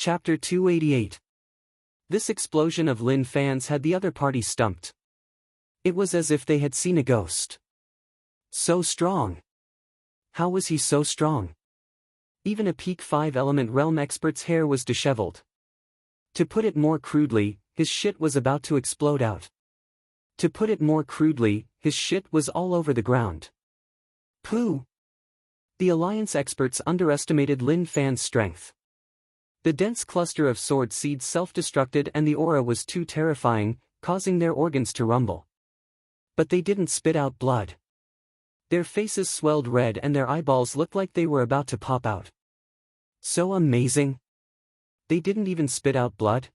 Chapter 288. This explosion of Lin fans had the other party stumped. It was as if they had seen a ghost. So strong. How was he so strong? Even a peak 5-element realm expert's hair was disheveled. To put it more crudely, his shit was about to explode out. To put it more crudely, his shit was all over the ground. Pooh! The Alliance experts underestimated Lin Fan's strength. The dense cluster of sword seeds self-destructed and the aura was too terrifying, causing their organs to rumble. But they didn't spit out blood. Their faces swelled red and their eyeballs looked like they were about to pop out. So amazing! They didn't even spit out blood?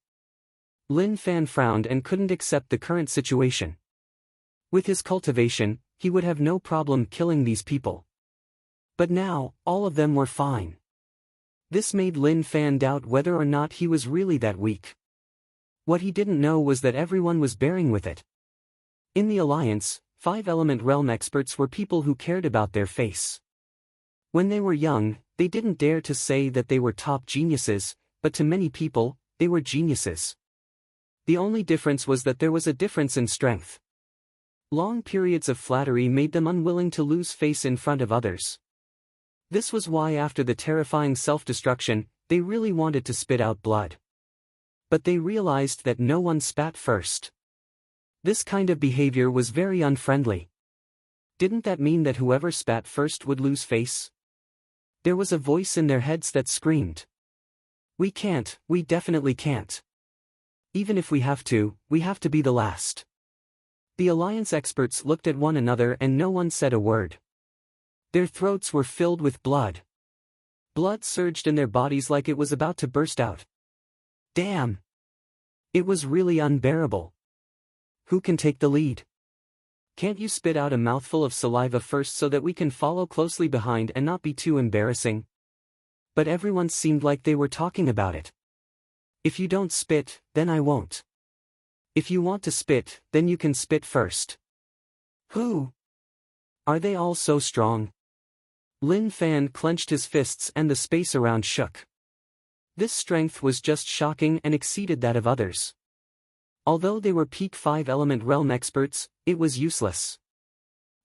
Lin Fan frowned and couldn't accept the current situation. With his cultivation, he would have no problem killing these people. But now, all of them were fine. This made Lin Fan doubt whether or not he was really that weak. What he didn't know was that everyone was bearing with it. In the Alliance, 5-element realm experts were people who cared about their face. When they were young, they didn't dare to say that they were top geniuses, but to many people, they were geniuses. The only difference was that there was a difference in strength. Long periods of flattery made them unwilling to lose face in front of others. This was why after the terrifying self-destruction, they really wanted to spit out blood. But they realized that no one spat first. This kind of behavior was very unfriendly. Didn't that mean that whoever spat first would lose face? There was a voice in their heads that screamed. We can't, we definitely can't. Even if we have to be the last. The Alliance experts looked at one another and no one said a word. Their throats were filled with blood. Blood surged in their bodies like it was about to burst out. Damn! It was really unbearable. Who can take the lead? Can't you spit out a mouthful of saliva first so that we can follow closely behind and not be too embarrassing? But everyone seemed like they were talking about it. If you don't spit, then I won't. If you want to spit, then you can spit first. Who? Are they all so strong? Lin Fan clenched his fists and the space around shook. This strength was just shocking and exceeded that of others. Although they were peak 5-element realm experts, it was useless.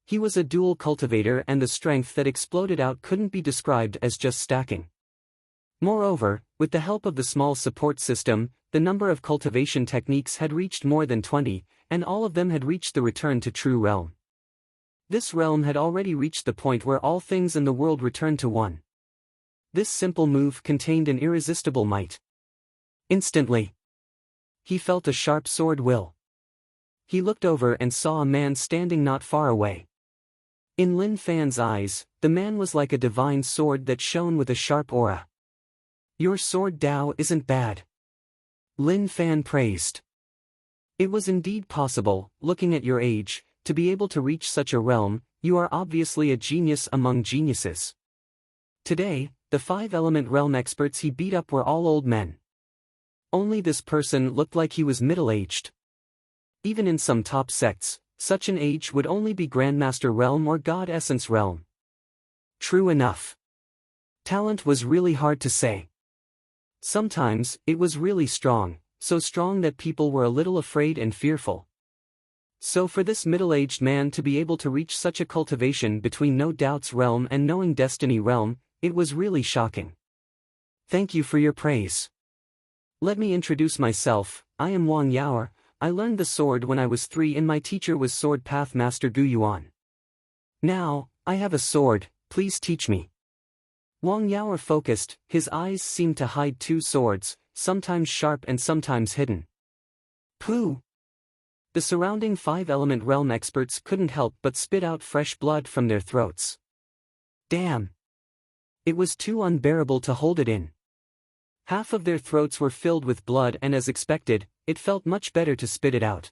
He was a dual cultivator and the strength that exploded out couldn't be described as just stacking. Moreover, with the help of the small support system, the number of cultivation techniques had reached more than 20, and all of them had reached the return to true realm. This realm had already reached the point where all things in the world returned to one. This simple move contained an irresistible might. Instantly, he felt a sharp sword will. He looked over and saw a man standing not far away. In Lin Fan's eyes, the man was like a divine sword that shone with a sharp aura. Your sword Dao isn't bad. Lin Fan praised. It was indeed possible, looking at your age, to be able to reach such a realm. You are obviously a genius among geniuses. Today, the 5-element realm experts he beat up were all old men. Only this person looked like he was middle-aged. Even in some top sects, such an age would only be Grandmaster realm or God Essence realm. True enough. Talent was really hard to say. Sometimes, it was really strong, so strong that people were a little afraid and fearful. So for this middle-aged man to be able to reach such a cultivation between No Doubt's realm and Knowing Destiny realm, it was really shocking. Thank you for your praise. Let me introduce myself. I am Wang Yaoer. I learned the sword when I was 3 and my teacher was Sword Path Master Gu Yuan. Now, I have a sword, please teach me. Wang Yaoer focused, his eyes seemed to hide 2 swords, sometimes sharp and sometimes hidden. Pooh! The surrounding 5-element realm experts couldn't help but spit out fresh blood from their throats. Damn! It was too unbearable to hold it in. Half of their throats were filled with blood and as expected, it felt much better to spit it out.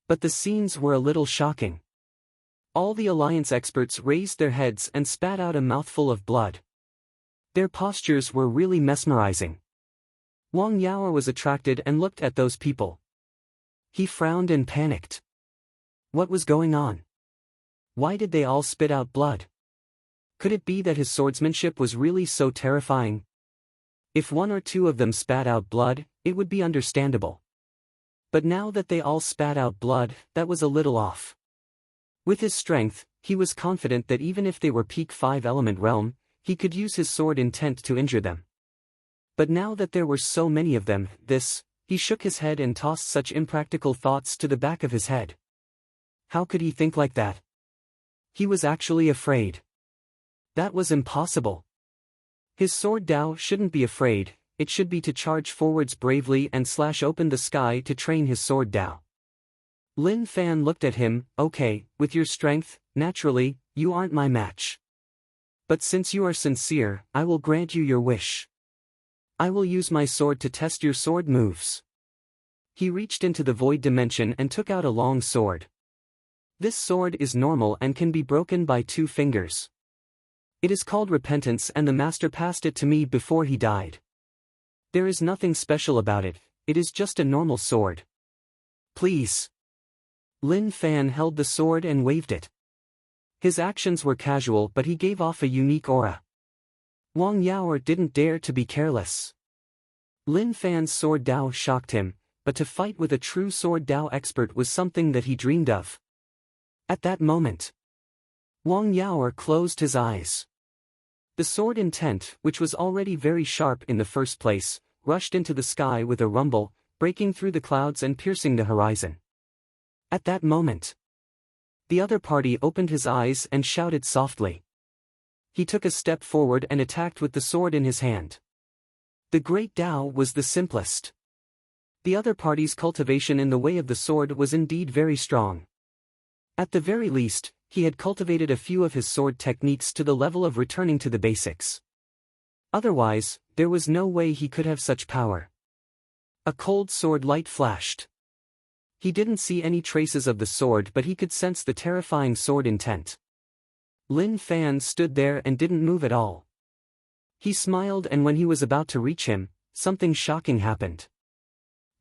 But the scenes were a little shocking. All the Alliance experts raised their heads and spat out a mouthful of blood. Their postures were really mesmerizing. Wang Yaoer was attracted and looked at those people. He frowned and panicked. What was going on? Why did they all spit out blood? Could it be that his swordsmanship was really so terrifying? If one or two of them spat out blood, it would be understandable. But now that they all spat out blood, that was a little off. With his strength, he was confident that even if they were peak 5 element realm, he could use his sword intent to injure them. But now that there were so many of them, he shook his head and tossed such impractical thoughts to the back of his head. How could he think like that? He was actually afraid. That was impossible. His sword Dao shouldn't be afraid, it should be to charge forwards bravely and slash open the sky to train his sword Dao. Lin Fan looked at him. Okay, with your strength, naturally, you aren't my match. But since you are sincere, I will grant you your wish. I will use my sword to test your sword moves. He reached into the void dimension and took out a long sword. This sword is normal and can be broken by 2 fingers. It is called Repentance and the master passed it to me before he died. There is nothing special about it, it is just a normal sword. Please. Lin Fan held the sword and waved it. His actions were casual but he gave off a unique aura. Wang Yaoer didn't dare to be careless. Lin Fan's sword Dao shocked him, but to fight with a true sword Dao expert was something that he dreamed of. At that moment, Wang Yaoer closed his eyes. The sword intent, which was already very sharp in the first place, rushed into the sky with a rumble, breaking through the clouds and piercing the horizon. At that moment, the other party opened his eyes and shouted softly. He took a step forward and attacked with the sword in his hand. The Great Dao was the simplest. The other party's cultivation in the way of the sword was indeed very strong. At the very least, he had cultivated a few of his sword techniques to the level of returning to the basics. Otherwise, there was no way he could have such power. A cold sword light flashed. He didn't see any traces of the sword but he could sense the terrifying sword intent. Lin Fan stood there and didn't move at all. He smiled and when he was about to reach him, something shocking happened.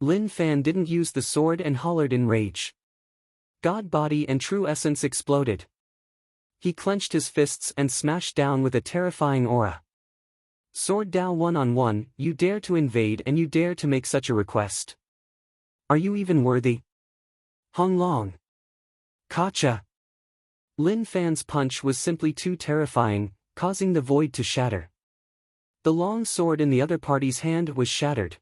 Lin Fan didn't use the sword and hollered in rage. God body and true essence exploded. He clenched his fists and smashed down with a terrifying aura. Sword Dao 1-on-1, you dare to invade and you dare to make such a request. Are you even worthy? Hong Long. Kacha. Lin Fan's punch was simply too terrifying, causing the void to shatter. The long sword in the other party's hand was shattered.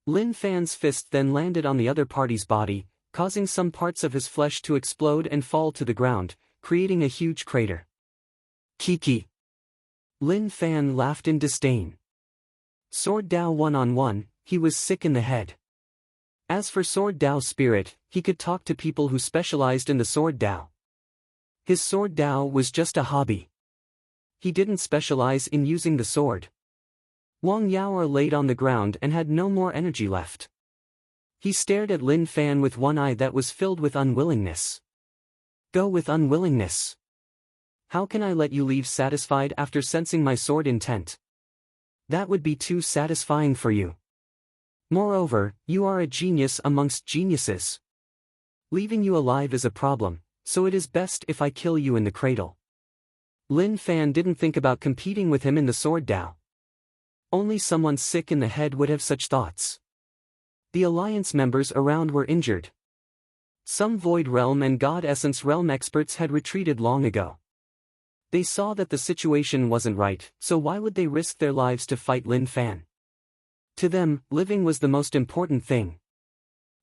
Lin Fan's fist then landed on the other party's body, causing some parts of his flesh to explode and fall to the ground, creating a huge crater. Kiki. Lin Fan laughed in disdain. Sword Dao 1-on-1, he was sick in the head. As for Sword Dao Spirit, he could talk to people who specialized in the Sword Dao. His Sword Dao was just a hobby. He didn't specialize in using the sword. Wang Yaoer laid on the ground and had no more energy left. He stared at Lin Fan with one eye that was filled with unwillingness. Go with unwillingness. How can I let you leave satisfied after sensing my sword intent? That would be too satisfying for you. Moreover, you are a genius amongst geniuses. Leaving you alive is a problem, so it is best if I kill you in the cradle. Lin Fan didn't think about competing with him in the sword Dao. Only someone sick in the head would have such thoughts. The Alliance members around were injured. Some Void Realm and God Essence Realm experts had retreated long ago. They saw that the situation wasn't right, so why would they risk their lives to fight Lin Fan? To them, living was the most important thing.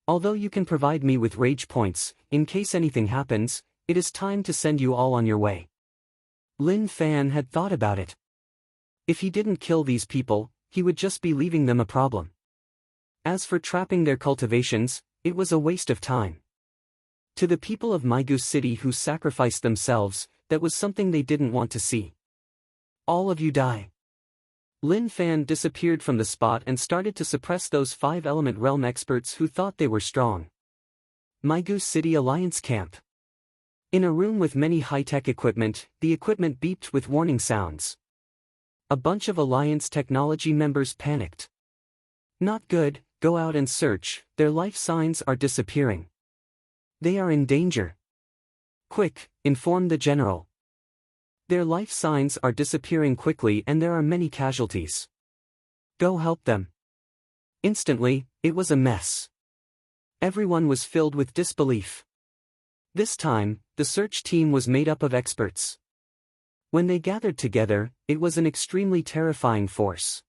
Although you can provide me with rage points, in case anything happens, it is time to send you all on your way. Lin Fan had thought about it. If he didn't kill these people, he would just be leaving them a problem. As for trapping their cultivations, it was a waste of time. To the people of Maigu City who sacrificed themselves, that was something they didn't want to see. All of you die. Lin Fan disappeared from the spot and started to suppress those 5-element realm experts who thought they were strong. Maigu City Alliance Camp. In a room with many high-tech equipment, the equipment beeped with warning sounds. A bunch of Alliance technology members panicked. Not good, go out and search, their life signs are disappearing. They are in danger. Quick, inform the general. Their life signs are disappearing quickly and there are many casualties. Go help them. Instantly, it was a mess. Everyone was filled with disbelief. This time, the search team was made up of experts. When they gathered together, it was an extremely terrifying force.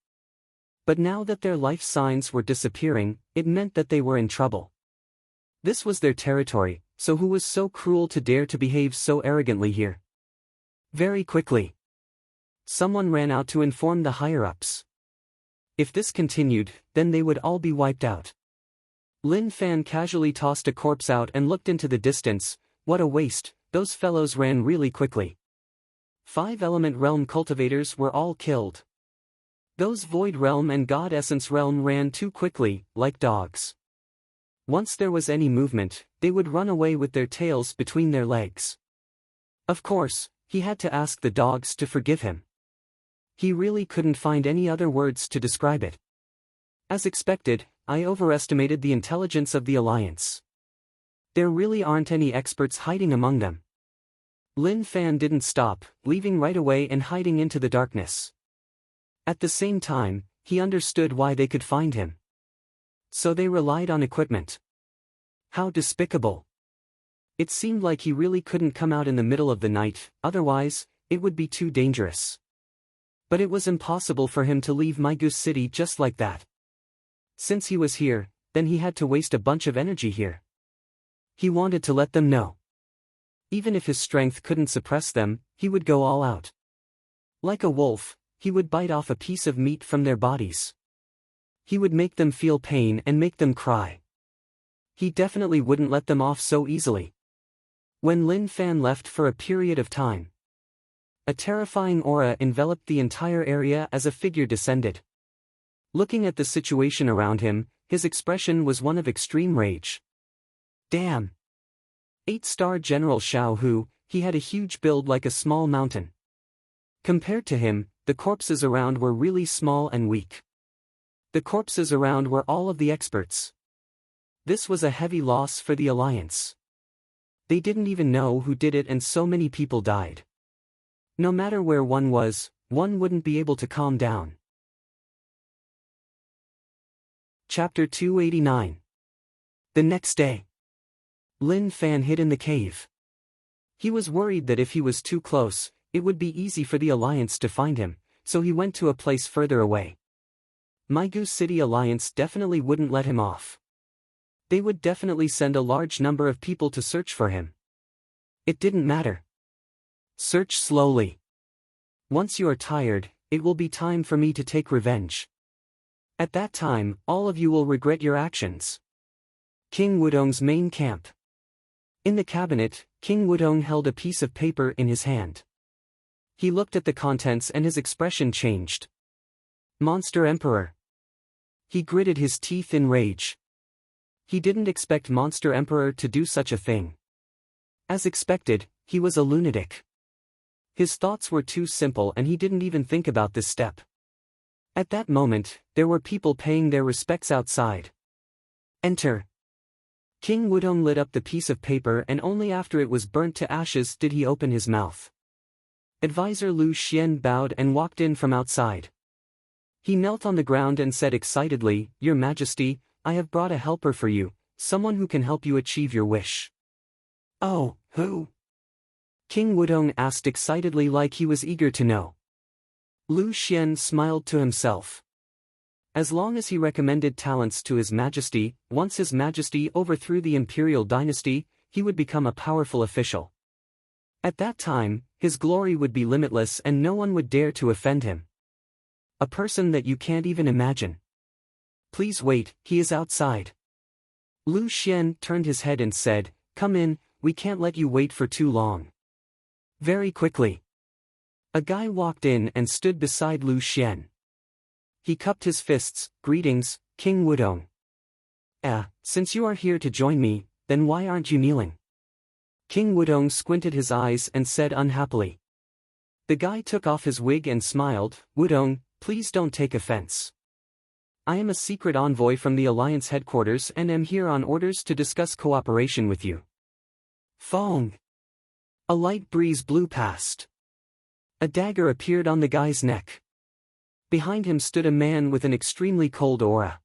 But now that their life signs were disappearing, it meant that they were in trouble. This was their territory, so who was so cruel to dare to behave so arrogantly here? Very quickly, someone ran out to inform the higher-ups. If this continued, then they would all be wiped out. Lin Fan casually tossed a corpse out and looked into the distance. What a waste, those fellows ran really quickly. 5 element realm cultivators were all killed. Those void realm and god essence realm ran too quickly, like dogs. Once there was any movement, they would run away with their tails between their legs. Of course, he had to ask the dogs to forgive him. He really couldn't find any other words to describe it. As expected, I overestimated the intelligence of the Alliance. There really aren't any experts hiding among them. Lin Fan didn't stop, leaving right away and hiding into the darkness. At the same time, he understood why they could find him. So they relied on equipment. How despicable. It seemed like he really couldn't come out in the middle of the night, otherwise, it would be too dangerous. But it was impossible for him to leave Mygoose City just like that. Since he was here, then he had to waste a bunch of energy here. He wanted to let them know. Even if his strength couldn't suppress them, he would go all out. Like a wolf, he would bite off a piece of meat from their bodies. He would make them feel pain and make them cry. He definitely wouldn't let them off so easily. When Lin Fan left for a period of time, a terrifying aura enveloped the entire area as a figure descended. Looking at the situation around him, his expression was one of extreme rage. Damn! 8-star General Xiao Hu, he had a huge build like a small mountain. Compared to him, the corpses around were really small and weak. The corpses around were all of the experts. This was a heavy loss for the Alliance. They didn't even know who did it and so many people died. No matter where one was, one wouldn't be able to calm down. Chapter 289. The next day, Lin Fan hid in the cave. He was worried that if he was too close, it would be easy for the Alliance to find him, so he went to a place further away. Mygoose City Alliance definitely wouldn't let him off. They would definitely send a large number of people to search for him. It didn't matter. Search slowly. Once you are tired, it will be time for me to take revenge. At that time, all of you will regret your actions. King Wudong's main camp. In the cabinet, King Wudong held a piece of paper in his hand. He looked at the contents and his expression changed. Monster Emperor. He gritted his teeth in rage. He didn't expect Monster Emperor to do such a thing. As expected, he was a lunatic. His thoughts were too simple and he didn't even think about this step. At that moment, there were people paying their respects outside. Enter. King Wudong lit up the piece of paper and only after it was burnt to ashes did he open his mouth. Advisor Lu Xian bowed and walked in from outside. He knelt on the ground and said excitedly, "Your Majesty, I have brought a helper for you, someone who can help you achieve your wish." "Oh, who?" King Wudong asked excitedly like he was eager to know. Lu Xian smiled to himself. As long as he recommended talents to His Majesty, once His Majesty overthrew the imperial dynasty, he would become a powerful official. At that time, his glory would be limitless and no one would dare to offend him. A person that you can't even imagine. "Please wait, he is outside." Lu Xian turned his head and said, "Come in, we can't let you wait for too long." Very quickly, a guy walked in and stood beside Lu Xian. He cupped his fists. "Greetings, King Wudong." Since you are here to join me, then why aren't you kneeling?" King Wudong squinted his eyes and said unhappily. The guy took off his wig and smiled. "Wudong, please don't take offense. I am a secret envoy from the Alliance headquarters and am here on orders to discuss cooperation with you." Fong! A light breeze blew past. A dagger appeared on the guy's neck. Behind him stood a man with an extremely cold aura.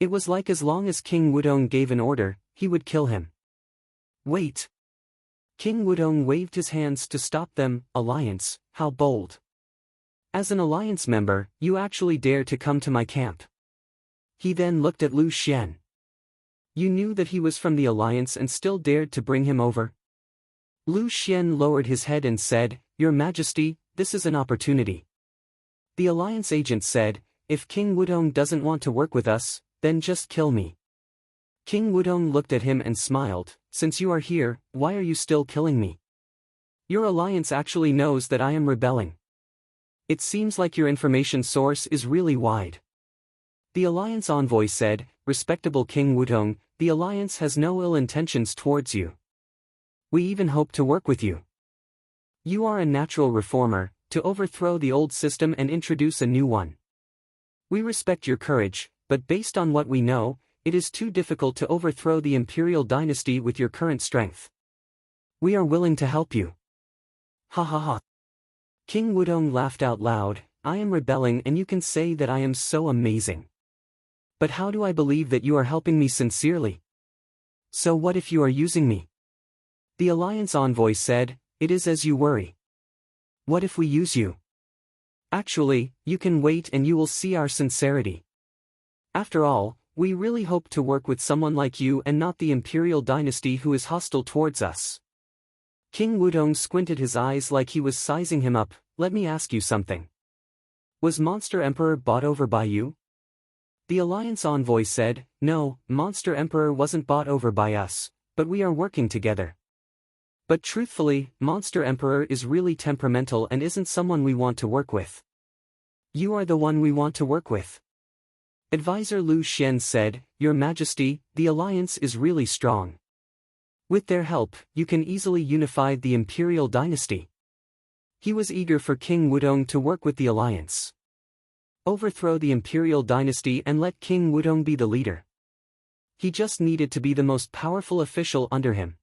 It was like as long as King Wudong gave an order, he would kill him. Wait. King Wudong waved his hands to stop them. Alliance, how bold. As an alliance member, you actually dare to come to my camp. He then looked at Lu Xian. You knew that he was from the alliance and still dared to bring him over? Lu Xian lowered his head and said, Your Majesty, this is an opportunity. The alliance agent said, if King Wudong doesn't want to work with us, then just kill me. King Wudong looked at him and smiled, since you are here, why are you still killing me? Your alliance actually knows that I am rebelling. It seems like your information source is really wide. The alliance envoy said, Respectable King Wudong, the alliance has no ill intentions towards you. We even hope to work with you. You are a natural reformer, to overthrow the old system and introduce a new one. We respect your courage, but based on what we know, it is too difficult to overthrow the imperial dynasty with your current strength. We are willing to help you. Ha ha ha. King Wudong laughed out loud, I am rebelling and you can say that I am so amazing. But how do I believe that you are helping me sincerely? So what if you are using me? The alliance envoy said, It is as you worry. What if we use you? Actually, you can wait and you will see our sincerity. After all, we really hope to work with someone like you and not the imperial dynasty who is hostile towards us. King Wudong squinted his eyes like he was sizing him up. Let me ask you something. Was Monster Emperor bought over by you? The alliance envoy said, No, Monster Emperor wasn't bought over by us, but we are working together. But truthfully, Monster Emperor is really temperamental and isn't someone we want to work with. You are the one we want to work with. Advisor Lu Xian said, Your Majesty, the alliance is really strong. With their help, you can easily unify the imperial dynasty. He was eager for King Wudong to work with the alliance. Overthrow the imperial dynasty and let King Wudong be the leader. He just needed to be the most powerful official under him.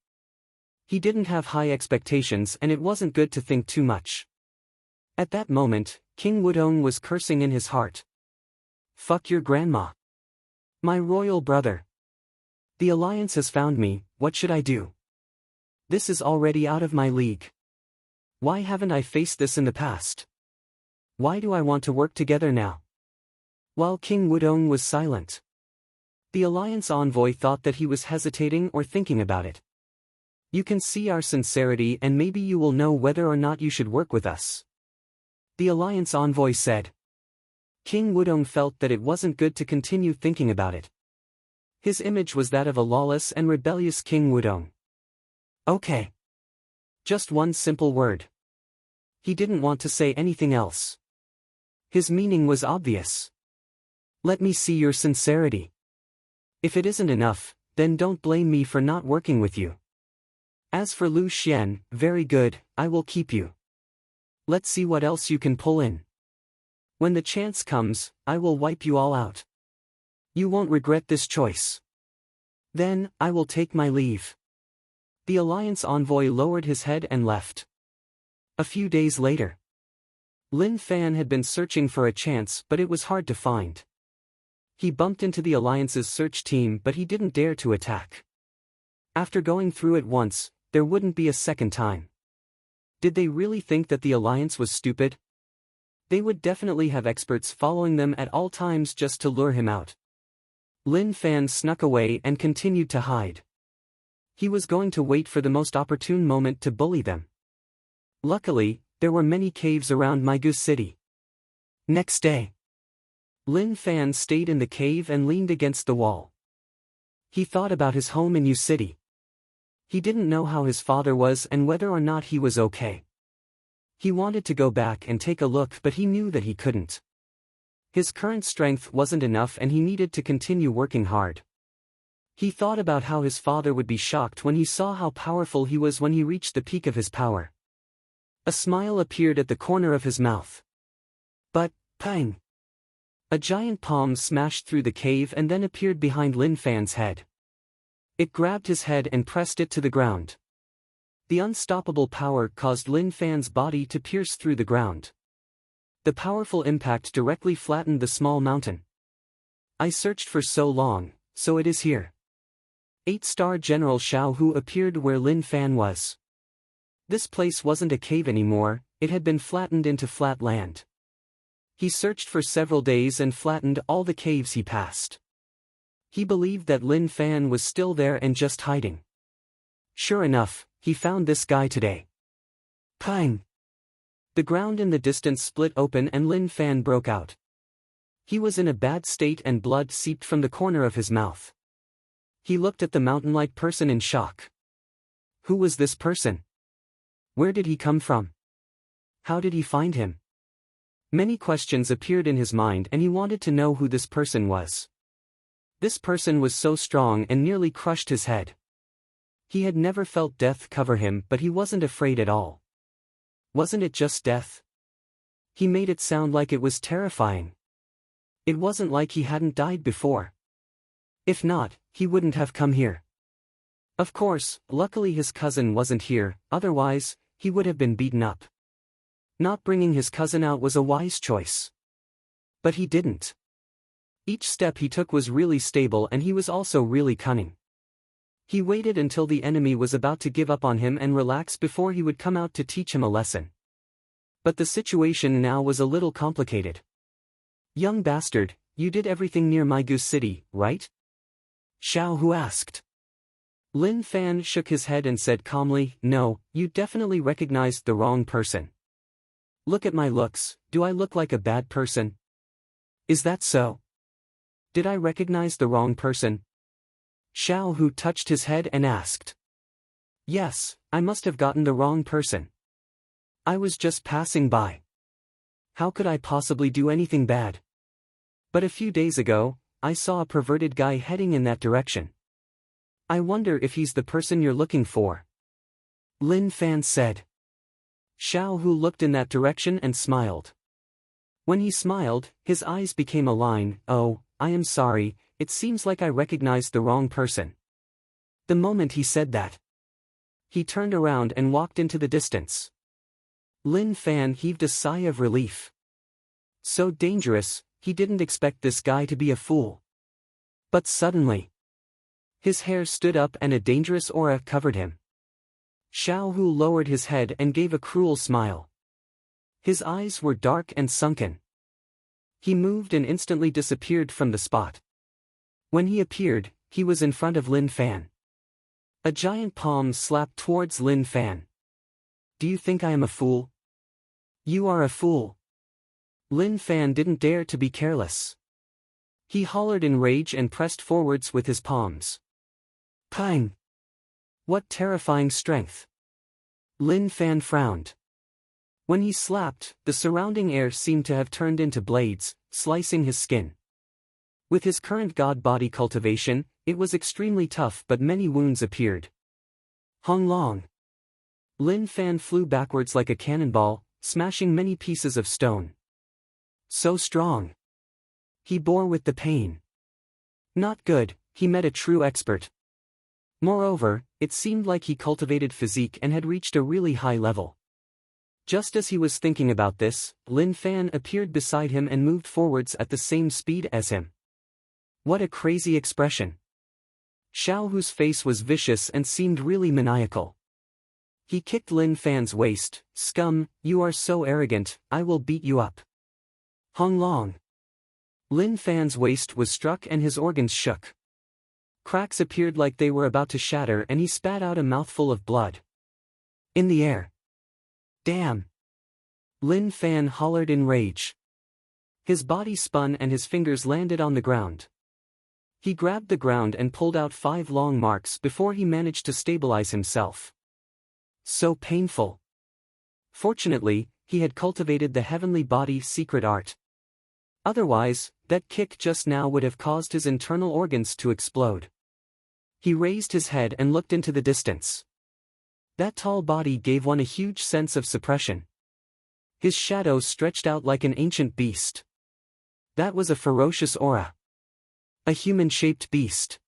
He didn't have high expectations and it wasn't good to think too much. At that moment, King Wudong was cursing in his heart. Fuck your grandma. My royal brother. The alliance has found me, what should I do? This is already out of my league. Why haven't I faced this in the past? Why do I want to work together now? While King Wudong was silent, the alliance envoy thought that he was hesitating or thinking about it. You can see our sincerity and maybe you will know whether or not you should work with us. The alliance envoy said. King Wudong felt that it wasn't good to continue thinking about it. His image was that of a lawless and rebellious King Wudong. Okay. Just one simple word. He didn't want to say anything else. His meaning was obvious. Let me see your sincerity. If it isn't enough, then don't blame me for not working with you. As for Lu Xian, very good, I will keep you. Let's see what else you can pull in. When the chance comes, I will wipe you all out. You won't regret this choice. Then, I will take my leave. The alliance envoy lowered his head and left. A few days later, Lin Fan had been searching for a chance but it was hard to find. He bumped into the alliance's search team but he didn't dare to attack. After going through it once, there wouldn't be a second time. Did they really think that the alliance was stupid? They would definitely have experts following them at all times just to lure him out. Lin Fan snuck away and continued to hide. He was going to wait for the most opportune moment to bully them. Luckily, there were many caves around Maigu City. Next day, Lin Fan stayed in the cave and leaned against the wall. He thought about his home in Yu City. He didn't know how his father was and whether or not he was okay. He wanted to go back and take a look but he knew that he couldn't. His current strength wasn't enough and he needed to continue working hard. He thought about how his father would be shocked when he saw how powerful he was when he reached the peak of his power. A smile appeared at the corner of his mouth. But, pang! A giant palm smashed through the cave and then appeared behind Lin Fan's head. It grabbed his head and pressed it to the ground. The unstoppable power caused Lin Fan's body to pierce through the ground. The powerful impact directly flattened the small mountain. I searched for so long, so it is here. 8-star General Xiao Hu appeared where Lin Fan was. This place wasn't a cave anymore, it had been flattened into flat land. He searched for several days and flattened all the caves he passed. He believed that Lin Fan was still there and just hiding. Sure enough, he found this guy today. Pang! The ground in the distance split open and Lin Fan broke out. He was in a bad state and blood seeped from the corner of his mouth. He looked at the mountain-like person in shock. Who was this person? Where did he come from? How did he find him? Many questions appeared in his mind and he wanted to know who this person was. This person was so strong and nearly crushed his head. He had never felt death cover him, but he wasn't afraid at all. Wasn't it just death? He made it sound like it was terrifying. It wasn't like he hadn't died before. If not, he wouldn't have come here. Of course, luckily his cousin wasn't here, otherwise, he would have been beaten up. Not bringing his cousin out was a wise choice. But he didn't. Each step he took was really stable and he was also really cunning. He waited until the enemy was about to give up on him and relax before he would come out to teach him a lesson. But the situation now was a little complicated. Young bastard, you did everything near my goose city, right? Xiao Hu asked. Lin Fan shook his head and said calmly, no, you definitely recognized the wrong person. Look at my looks, do I look like a bad person? Is that so? Did I recognize the wrong person? Xiao Hu touched his head and asked. Yes, I must have gotten the wrong person. I was just passing by. How could I possibly do anything bad? But a few days ago, I saw a perverted guy heading in that direction. I wonder if he's the person you're looking for. Lin Fan said. Xiao Hu looked in that direction and smiled. When he smiled, his eyes became a line. Oh, I am sorry, it seems like I recognized the wrong person. The moment he said that, he turned around and walked into the distance. Lin Fan heaved a sigh of relief. So dangerous, he didn't expect this guy to be a fool. But suddenly, his hair stood up and a dangerous aura covered him. Xiao Hu lowered his head and gave a cruel smile. His eyes were dark and sunken. He moved and instantly disappeared from the spot. When he appeared, he was in front of Lin Fan. A giant palm slapped towards Lin Fan. Do you think I am a fool? You are a fool. Lin Fan didn't dare to be careless. He hollered in rage and pressed forwards with his palms. Pang! What terrifying strength! Lin Fan frowned. When he slapped, the surrounding air seemed to have turned into blades, slicing his skin. With his current god body cultivation, it was extremely tough but many wounds appeared. Hong Long! Lin Fan flew backwards like a cannonball, smashing many pieces of stone. So strong! He bore with the pain. Not good, he met a true expert. Moreover, it seemed like he cultivated physique and had reached a really high level. Just as he was thinking about this, Lin Fan appeared beside him and moved forwards at the same speed as him. What a crazy expression! Xiao Hu's face was vicious and seemed really maniacal. He kicked Lin Fan's waist. Scum, you are so arrogant, I will beat you up. Hong Long! Lin Fan's waist was struck and his organs shook. Cracks appeared like they were about to shatter and he spat out a mouthful of blood. In the air. Damn! Lin Fan hollered in rage. His body spun and his fingers landed on the ground. He grabbed the ground and pulled out 5 long marks before he managed to stabilize himself. So painful. Fortunately, he had cultivated the heavenly body secret art. Otherwise, that kick just now would have caused his internal organs to explode. He raised his head and looked into the distance. That tall body gave one a huge sense of suppression. His shadow stretched out like an ancient beast. That was a ferocious aura. A human-shaped beast.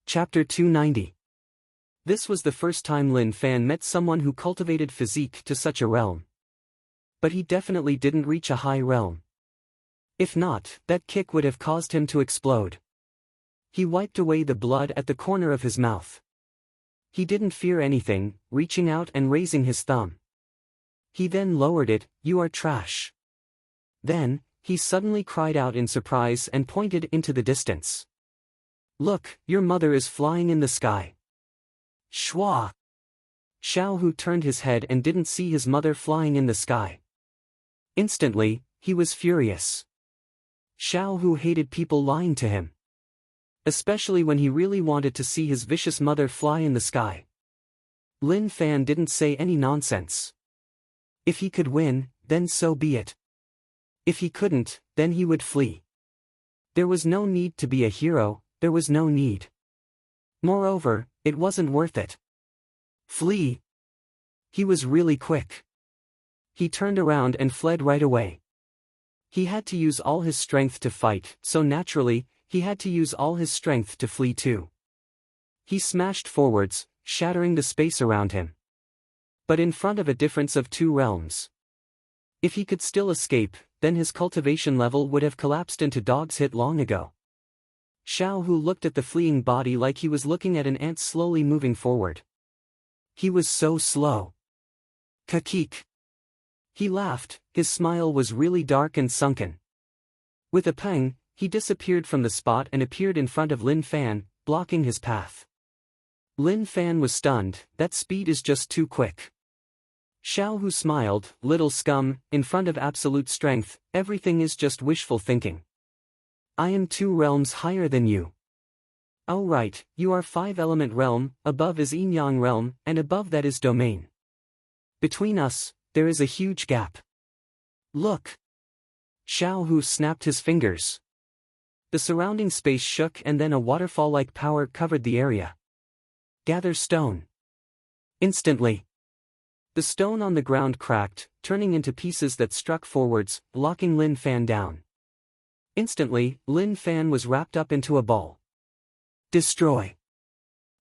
Chapter 290. This was the first time Lin Fan met someone who cultivated physique to such a realm. But he definitely didn't reach a high realm. If not, that kick would have caused him to explode. He wiped away the blood at the corner of his mouth. He didn't fear anything, reaching out and raising his thumb. He then lowered it. "You are trash." Then, he suddenly cried out in surprise and pointed into the distance. "Look, your mother is flying in the sky." Shwa! Xiao Hu turned his head and didn't see his mother flying in the sky. Instantly, he was furious. Xiao Hu hated people lying to him. Especially when he really wanted to see his vicious mother fly in the sky. Lin Fan didn't say any nonsense. If he could win, then so be it. If he couldn't, then he would flee. There was no need to be a hero, there was no need. Moreover, it wasn't worth it. Flee! He was really quick. He turned around and fled right away. He had to use all his strength to fight, so naturally, he had to use all his strength to flee too. He smashed forwards, shattering the space around him. But in front of a difference of 2 realms. If he could still escape, then his cultivation level would have collapsed into dog's hit long ago. Xiao Hu looked at the fleeing body like he was looking at an ant slowly moving forward. He was so slow. Kakik. He laughed, his smile was really dark and sunken. With a pang, he disappeared from the spot and appeared in front of Lin Fan, blocking his path. Lin Fan was stunned. That speed is just too quick. Xiao Hu smiled, "Little scum, in front of absolute strength, everything is just wishful thinking. I am 2 realms higher than you. Oh right, you are 5-element realm, above is yin-yang realm, and above that is domain. Between us, there is a huge gap. Look!" Xiao Hu snapped his fingers. The surrounding space shook and then a waterfall-like power covered the area. "Gather stone." Instantly. The stone on the ground cracked, turning into pieces that struck forwards, locking Lin Fan down. Instantly, Lin Fan was wrapped up into a ball. "Destroy."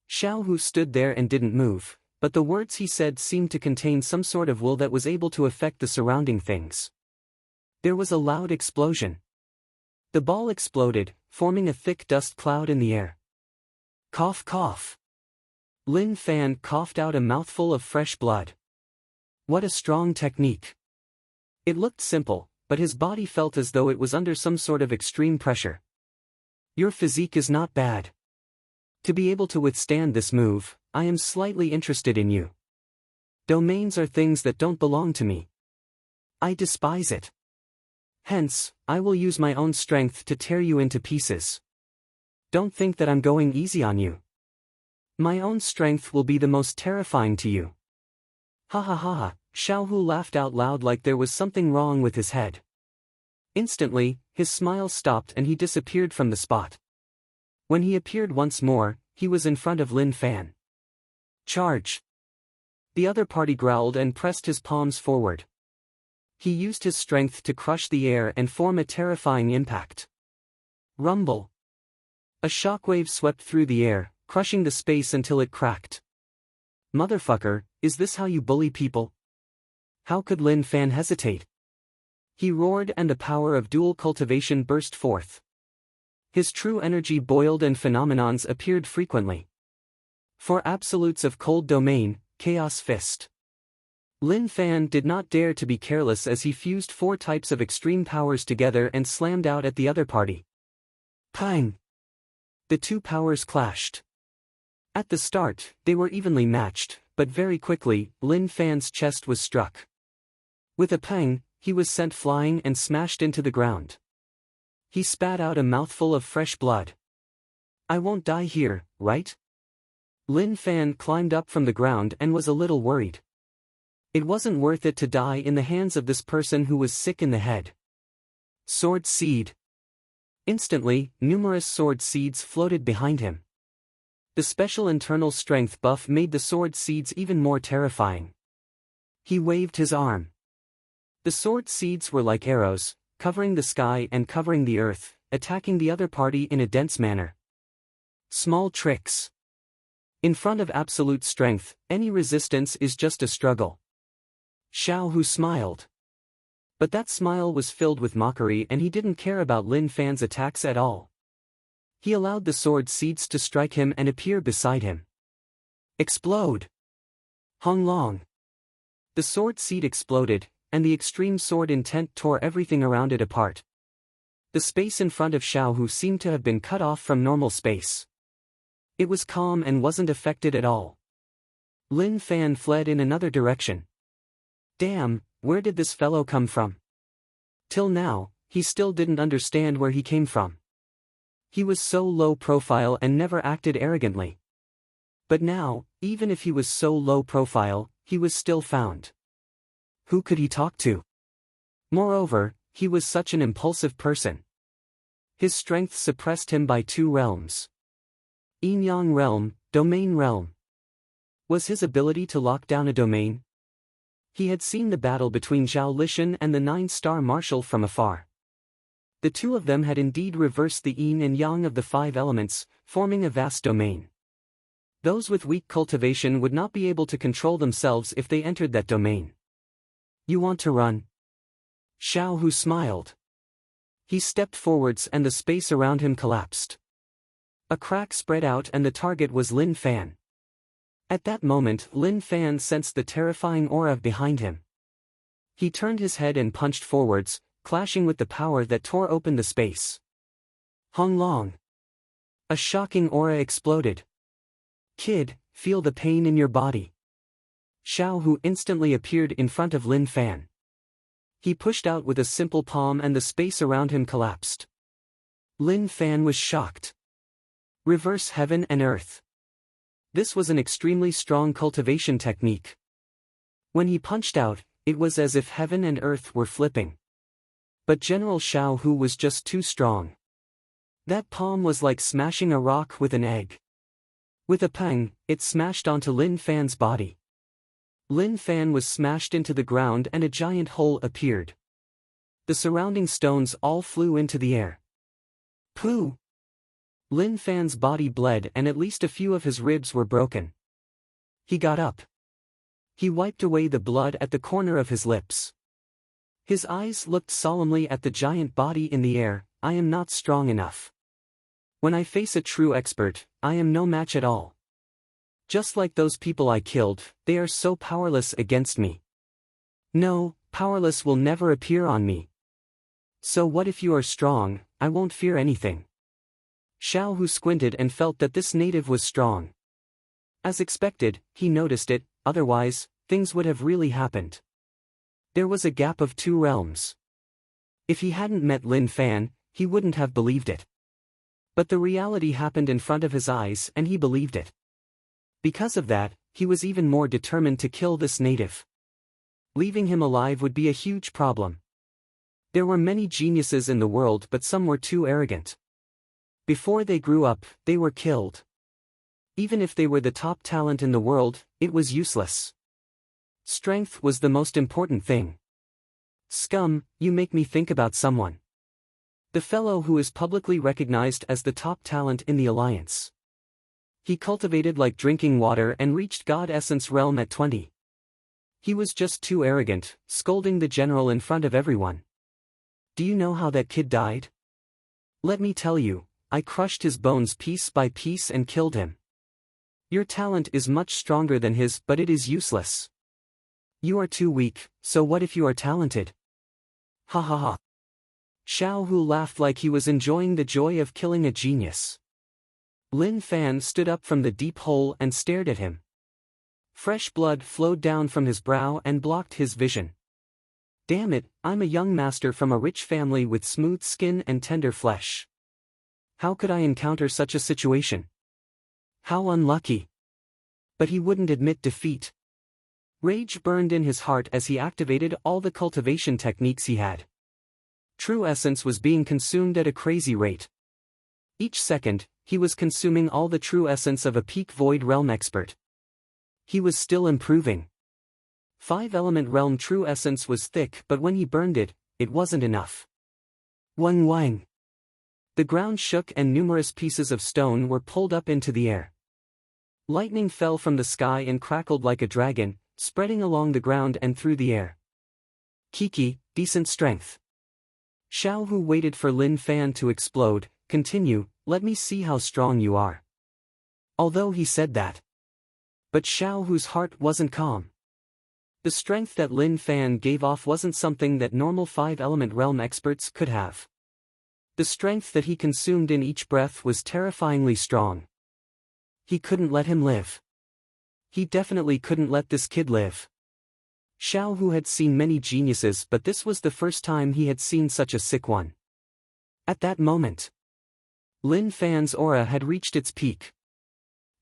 Xiao Hu stood there and didn't move, but the words he said seemed to contain some sort of will that was able to affect the surrounding things. There was a loud explosion. The ball exploded, forming a thick dust cloud in the air. Cough cough. Lin Fan coughed out a mouthful of fresh blood. What a strong technique. It looked simple, but his body felt as though it was under some sort of extreme pressure. Your physique is not bad. To be able to withstand this move, I am slightly interested in you. Domains are things that don't belong to me. I despise it. Hence, I will use my own strength to tear you into pieces. Don't think that I'm going easy on you. My own strength will be the most terrifying to you. Ha ha ha ha, Xiao Hu laughed out loud like there was something wrong with his head. Instantly, his smile stopped and he disappeared from the spot. When he appeared once more, he was in front of Lin Fan. Charge! The other party growled and pressed his palms forward. He used his strength to crush the air and form a terrifying impact. Rumble! A shockwave swept through the air, crushing the space until it cracked. Motherfucker, is this how you bully people? How could Lin Fan hesitate? He roared and the power of dual cultivation burst forth. His true energy boiled and phenomenons appeared frequently. 4 absolutes of cold domain, chaos fist. Lin Fan did not dare to be careless as he fused 4 types of extreme powers together and slammed out at the other party. Pang! The 2 powers clashed. At the start, they were evenly matched, but very quickly, Lin Fan's chest was struck. With a pang, he was sent flying and smashed into the ground. He spat out a mouthful of fresh blood. I won't die here, right? Lin Fan climbed up from the ground and was a little worried. It wasn't worth it to die in the hands of this person who was sick in the head. Sword seed. Instantly, numerous sword seeds floated behind him. The special internal strength buff made the sword seeds even more terrifying. He waved his arm. The sword seeds were like arrows, covering the sky and covering the earth, attacking the other party in a dense manner. Small tricks. In front of absolute strength, any resistance is just a struggle. Xiao Hu smiled. But that smile was filled with mockery, and he didn't care about Lin Fan's attacks at all. He allowed the sword seeds to strike him and appear beside him. Explode! Hong Long! The sword seed exploded, and the extreme sword intent tore everything around it apart. The space in front of Xiao Hu seemed to have been cut off from normal space. It was calm and wasn't affected at all. Lin Fan fled in another direction. Damn, where did this fellow come from? Till now, he still didn't understand where he came from. He was so low profile and never acted arrogantly. But now, even if he was so low profile, he was still found. Who could he talk to? Moreover, he was such an impulsive person. His strength suppressed him by 2 realms. Yin-Yang realm, domain realm. Was his ability to lock down a domain? He had seen the battle between Zhao Lishan and the 9-star marshal from afar. The two of them had indeed reversed the yin and yang of the 5 elements, forming a vast domain. Those with weak cultivation would not be able to control themselves if they entered that domain. You want to run? Xiao Hu smiled. He stepped forwards and the space around him collapsed. A crack spread out and the target was Lin Fan. At that moment, Lin Fan sensed the terrifying aura behind him. He turned his head and punched forwards, clashing with the power that tore open the space. Hong Long! A shocking aura exploded. Kid, feel the pain in your body. Xiao Hu instantly appeared in front of Lin Fan. He pushed out with a simple palm and the space around him collapsed. Lin Fan was shocked. Reverse heaven and earth. This was an extremely strong cultivation technique. When he punched out, it was as if heaven and earth were flipping. But General Xiao Hu was just too strong. That palm was like smashing a rock with an egg. With a pang, it smashed onto Lin Fan's body. Lin Fan was smashed into the ground and a giant hole appeared. The surrounding stones all flew into the air. Pooh! Lin Fan's body bled and at least a few of his ribs were broken. He got up. He wiped away the blood at the corner of his lips. His eyes looked solemnly at the giant body in the air. I am not strong enough. When I face a true expert, I am no match at all. Just like those people I killed, they are so powerless against me. No, powerless will never appear on me. So what if you are strong? I won't fear anything. Xiao Hu squinted and felt that this native was strong. As expected, he noticed it, otherwise, things would have really happened. There was a gap of 2 realms. If he hadn't met Lin Fan, he wouldn't have believed it. But the reality happened in front of his eyes and he believed it. Because of that, he was even more determined to kill this native. Leaving him alive would be a huge problem. There were many geniuses in the world, but some were too arrogant. Before they grew up, they were killed. Even if they were the top talent in the world, it was useless. Strength was the most important thing. Scum, you make me think about someone. The fellow who is publicly recognized as the top talent in the alliance. He cultivated like drinking water and reached God Essence realm at 20. He was just too arrogant, scolding the general in front of everyone. Do you know how that kid died? Let me tell you, I crushed his bones piece by piece and killed him. Your talent is much stronger than his, but it is useless. You are too weak, so what if you are talented? Ha ha ha. Xiao Hu laughed like he was enjoying the joy of killing a genius. Lin Fan stood up from the deep hole and stared at him. Fresh blood flowed down from his brow and blocked his vision. Damn it, I'm a young master from a rich family with smooth skin and tender flesh. How could I encounter such a situation? How unlucky. But he wouldn't admit defeat. Rage burned in his heart as he activated all the cultivation techniques he had. True essence was being consumed at a crazy rate. Each second, he was consuming all the true essence of a peak void realm expert. He was still improving. 5-element realm true essence was thick, but when he burned it, it wasn't enough. Wang wang. The ground shook and numerous pieces of stone were pulled up into the air. Lightning fell from the sky and crackled like a dragon, spreading along the ground and through the air. Kiki, decent strength. Xiao Hu waited for Lin Fan to explode. Continue, let me see how strong you are. Although he said that. But Xiao Hu's heart wasn't calm. The strength that Lin Fan gave off wasn't something that normal five-element realm experts could have. The strength that he consumed in each breath was terrifyingly strong. He couldn't let him live. He definitely couldn't let this kid live. Xiao Hu had seen many geniuses, but this was the first time he had seen such a sick one. At that moment, Lin Fan's aura had reached its peak.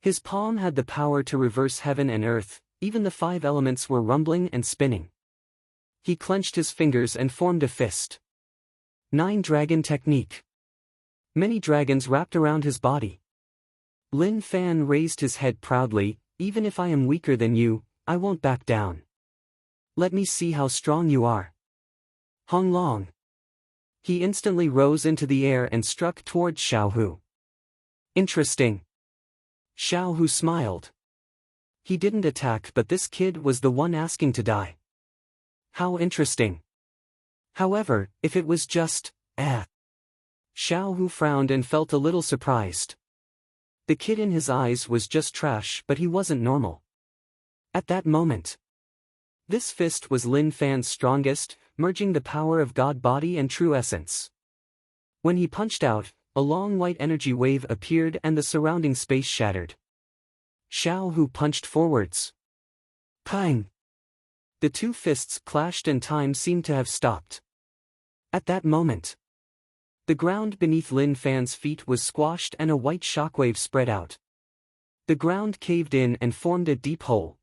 His palm had the power to reverse heaven and earth, even the five elements were rumbling and spinning. He clenched his fingers and formed a fist. 9-dragon technique. Many dragons wrapped around his body. Lin Fan raised his head proudly. Even if I am weaker than you, I won't back down. Let me see how strong you are. Hong Long. He instantly rose into the air and struck towards Xiao Hu. Interesting. Xiao Hu smiled. He didn't attack, but this kid was the one asking to die. How interesting. However, if it was just, Xiao Hu frowned and felt a little surprised. The kid in his eyes was just trash, but he wasn't normal. At that moment, this fist was Lin Fan's strongest, merging the power of God body and true essence. When he punched out, a long white energy wave appeared and the surrounding space shattered. Xiao Hu punched forwards. Pang! The two fists clashed and time seemed to have stopped. At that moment, the ground beneath Lin Fan's feet was squashed and a white shockwave spread out. The ground caved in and formed a deep hole.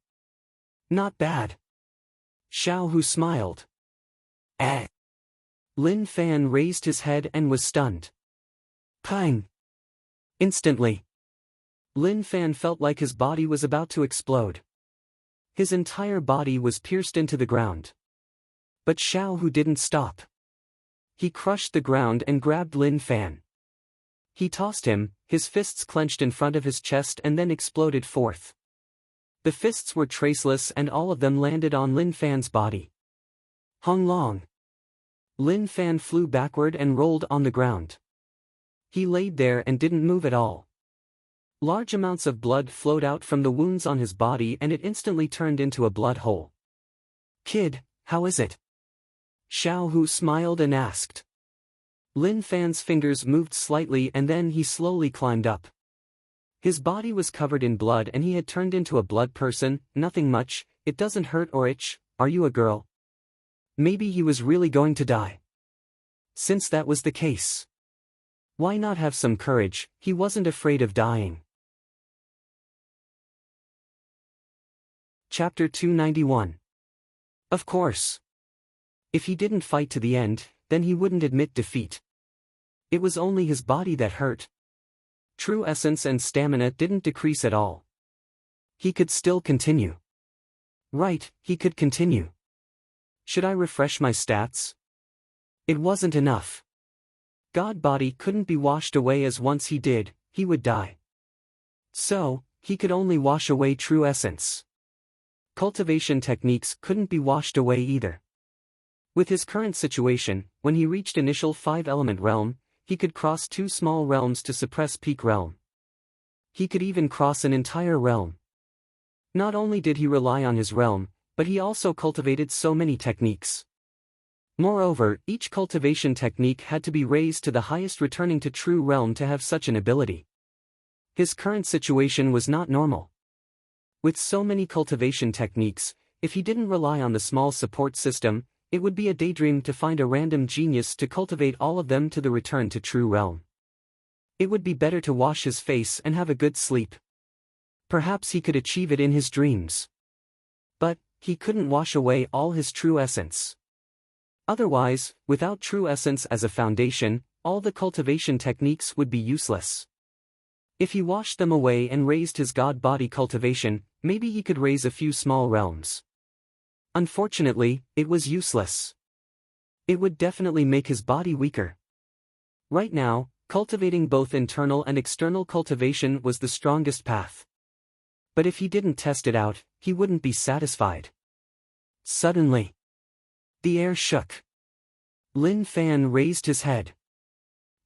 Not bad. Xiao Hu smiled. Lin Fan raised his head and was stunned. Pang! Instantly, Lin Fan felt like his body was about to explode. His entire body was pierced into the ground. But Xiao Hu didn't stop. He crushed the ground and grabbed Lin Fan. He tossed him, his fists clenched in front of his chest and then exploded forth. The fists were traceless and all of them landed on Lin Fan's body. Hong Long. Lin Fan flew backward and rolled on the ground. He laid there and didn't move at all. Large amounts of blood flowed out from the wounds on his body and it instantly turned into a blood hole. Kid, how is it? Xiao Hu smiled and asked. Lin Fan's fingers moved slightly and then he slowly climbed up. His body was covered in blood and he had turned into a blood person. Nothing much, it doesn't hurt or itch. Are you a girl? Maybe he was really going to die. Since that was the case, why not have some courage? He wasn't afraid of dying. Chapter 291. Of course. If he didn't fight to the end, then he wouldn't admit defeat. It was only his body that hurt. True essence and stamina didn't decrease at all. He could still continue. Right, he could continue. Should I refresh my stats? It wasn't enough. God body couldn't be washed away, as once he did, he would die. So, he could only wash away true essence. Cultivation techniques couldn't be washed away either. With his current situation, when he reached initial 5-element realm, he could cross 2 small realms to suppress peak realm. He could even cross an entire realm. Not only did he rely on his realm, but he also cultivated so many techniques. Moreover, each cultivation technique had to be raised to the highest returning to true realm to have such an ability. His current situation was not normal. With so many cultivation techniques, if he didn't rely on the small support system, it would be a daydream to find a random genius to cultivate all of them to the return to true realm. It would be better to wash his face and have a good sleep. Perhaps he could achieve it in his dreams. But, he couldn't wash away all his true essence. Otherwise, without true essence as a foundation, all the cultivation techniques would be useless. If he washed them away and raised his god body cultivation, maybe he could raise a few small realms. Unfortunately, it was useless. It would definitely make his body weaker. Right now, cultivating both internal and external cultivation was the strongest path. But if he didn't test it out, he wouldn't be satisfied. Suddenly, the air shook. Lin Fan raised his head.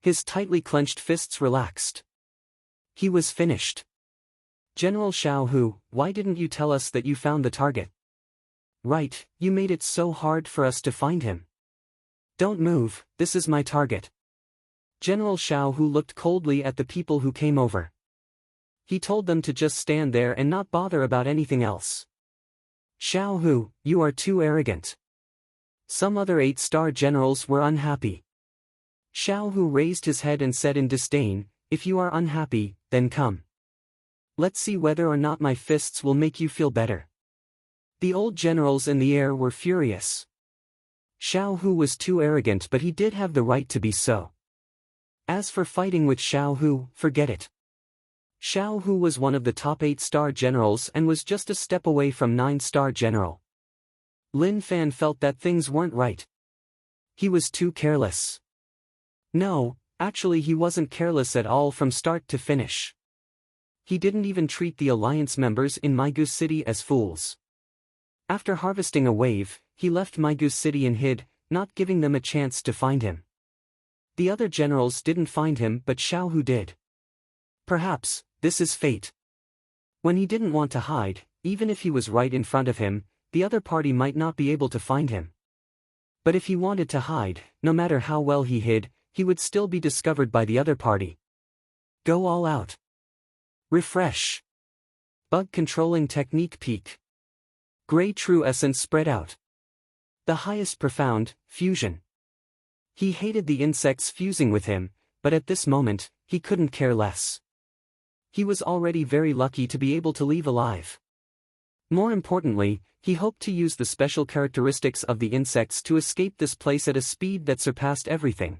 His tightly clenched fists relaxed. He was finished. General Xiao Hu, why didn't you tell us that you found the target? Right, you made it so hard for us to find him. Don't move, this is my target. General Xiao Hu looked coldly at the people who came over. He told them to just stand there and not bother about anything else. Xiao Hu, you are too arrogant. Some other 8-star generals were unhappy. Xiao Hu raised his head and said in disdain, if you are unhappy, then come. Let's see whether or not my fists will make you feel better. The old generals in the air were furious. Xiao Hu was too arrogant, but he did have the right to be so. As for fighting with Xiao Hu, forget it. Xiao Hu was one of the top 8-star generals and was just a step away from 9-star general. Lin Fan felt that things weren't right. He was too careless. No, actually he wasn't careless at all from start to finish. He didn't even treat the alliance members in Migu City as fools. After harvesting a wave, he left Migu City and hid, not giving them a chance to find him. The other generals didn't find him, but Xiao Hu did. Perhaps, this is fate. When he didn't want to hide, even if he was right in front of him, the other party might not be able to find him. But if he wanted to hide, no matter how well he hid, he would still be discovered by the other party. Go all out. Refresh. Bug controlling technique peak. Gray true essence spread out. The highest profound, fusion. He hated the insects fusing with him, but at this moment, he couldn't care less. He was already very lucky to be able to leave alive. More importantly, he hoped to use the special characteristics of the insects to escape this place at a speed that surpassed everything.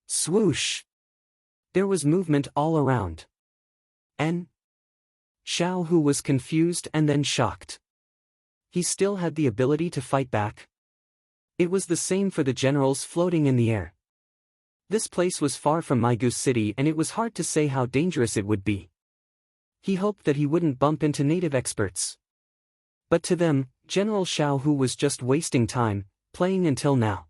Swoosh! There was movement all around. Xiao Hu was confused and then shocked. He still had the ability to fight back. It was the same for the generals floating in the air. This place was far from Migu City and it was hard to say how dangerous it would be. He hoped that he wouldn't bump into native experts. But to them, General Xiao Hu was just wasting time, playing until now.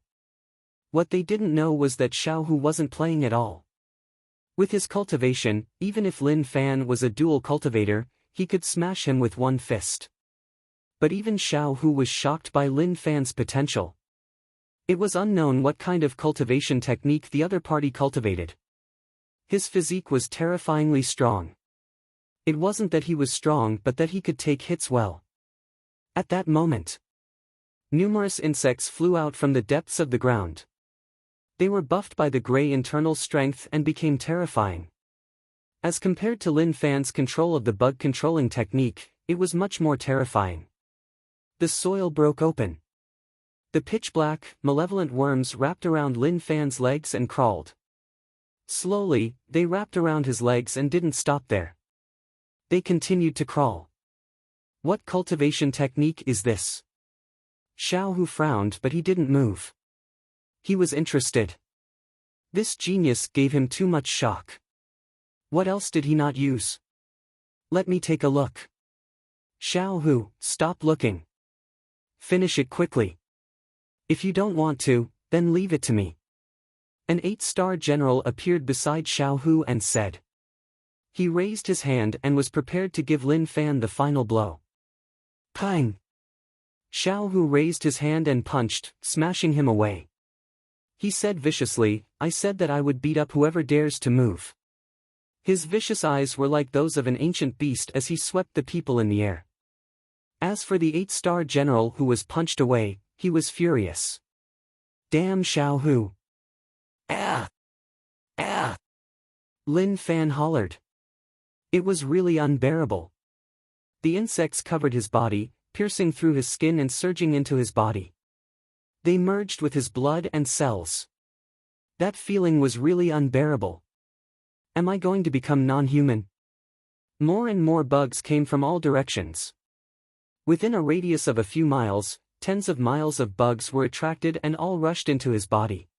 What they didn't know was that Xiao Hu wasn't playing at all. With his cultivation, even if Lin Fan was a dual cultivator, he could smash him with one fist. But even Xiao Hu was shocked by Lin Fan's potential. It was unknown what kind of cultivation technique the other party cultivated. His physique was terrifyingly strong. It wasn't that he was strong but that he could take hits well. At that moment, numerous insects flew out from the depths of the ground. They were buffed by the gray internal strength and became terrifying. As compared to Lin Fan's control of the bug controlling technique, it was much more terrifying. The soil broke open. The pitch-black, malevolent worms wrapped around Lin Fan's legs and crawled. Slowly, they wrapped around his legs and didn't stop there. They continued to crawl. What cultivation technique is this? Xiao Hu frowned but he didn't move. He was interested. This genius gave him too much shock. What else did he not use? Let me take a look. Xiao Hu, stop looking. Finish it quickly. If you don't want to, then leave it to me. An 8-star general appeared beside Xiao Hu and said. He raised his hand and was prepared to give Lin Fan the final blow. Pang! Xiao Hu raised his hand and punched, smashing him away. He said viciously, I said that I would beat up whoever dares to move. His vicious eyes were like those of an ancient beast as he swept the people in the air. As for the 8-star general who was punched away, he was furious. Damn Xiao Hu! Ah! Ah! Lin Fan hollered. It was really unbearable. The insects covered his body, piercing through his skin and surging into his body. They merged with his blood and cells. That feeling was really unbearable. Am I going to become non-human? More and more bugs came from all directions. Within a radius of a few miles, tens of miles of bugs were attracted and all rushed into his body.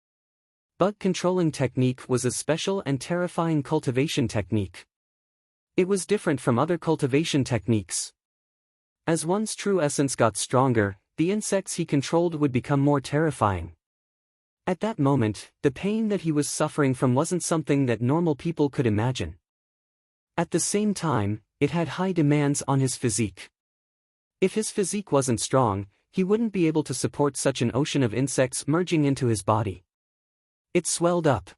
Bug controlling technique was a special and terrifying cultivation technique. It was different from other cultivation techniques. As one's true essence got stronger, the insects he controlled would become more terrifying. At that moment, the pain that he was suffering from wasn't something that normal people could imagine. At the same time, it had high demands on his physique. If his physique wasn't strong, he wouldn't be able to support such an ocean of insects merging into his body. It swelled up.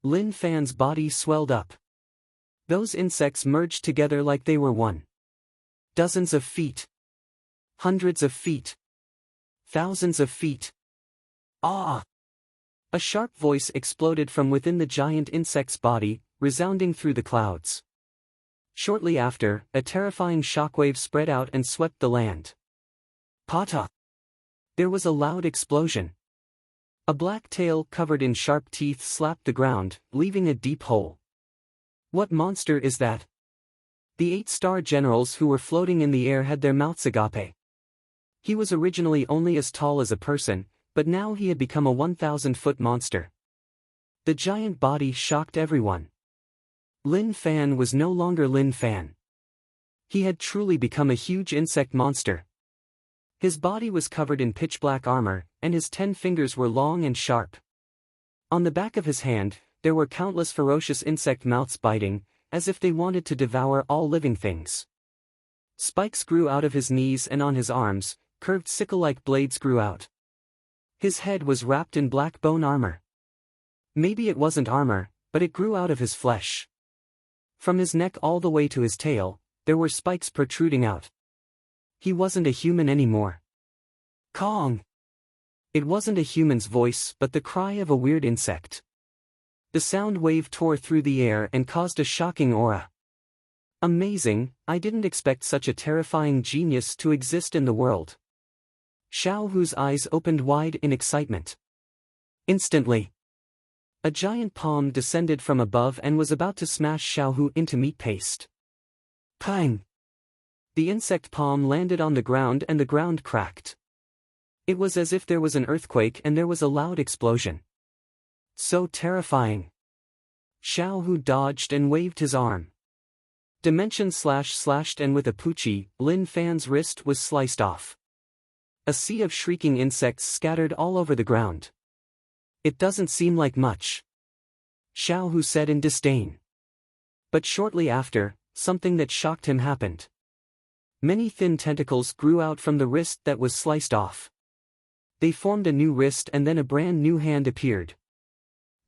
Lin Fan's body swelled up. Those insects merged together like they were one. Dozens of feet. Hundreds of feet. Thousands of feet. Ah! A sharp voice exploded from within the giant insect's body, resounding through the clouds. Shortly after, a terrifying shockwave spread out and swept the land. Pata! There was a loud explosion. A black tail covered in sharp teeth slapped the ground, leaving a deep hole. What monster is that? The 8-star generals who were floating in the air had their mouths agape. He was originally only as tall as a person, but now he had become a 1,000-foot monster. The giant body shocked everyone. Lin Fan was no longer Lin Fan. He had truly become a huge insect monster. His body was covered in pitch-black armor, and his 10 fingers were long and sharp. On the back of his hand, there were countless ferocious insect mouths biting, as if they wanted to devour all living things. Spikes grew out of his knees and on his arms, curved sickle-like blades grew out. His head was wrapped in black bone armor. Maybe it wasn't armor, but it grew out of his flesh. From his neck all the way to his tail, there were spikes protruding out. He wasn't a human anymore. Kong! It wasn't a human's voice but the cry of a weird insect. The sound wave tore through the air and caused a shocking aura. Amazing, I didn't expect such a terrifying genius to exist in the world. Xiao Hu's eyes opened wide in excitement. Instantly, a giant palm descended from above and was about to smash Xiao Hu into meat paste. Pang! The insect palm landed on the ground and the ground cracked. It was as if there was an earthquake and there was a loud explosion. So terrifying. Xiao Hu dodged and waved his arm. Dimension slashed and with a pucci, Lin Fan's wrist was sliced off. A sea of shrieking insects scattered all over the ground. It doesn't seem like much, Xiao Hu said in disdain. But shortly after, something that shocked him happened. Many thin tentacles grew out from the wrist that was sliced off. They formed a new wrist and then a brand new hand appeared.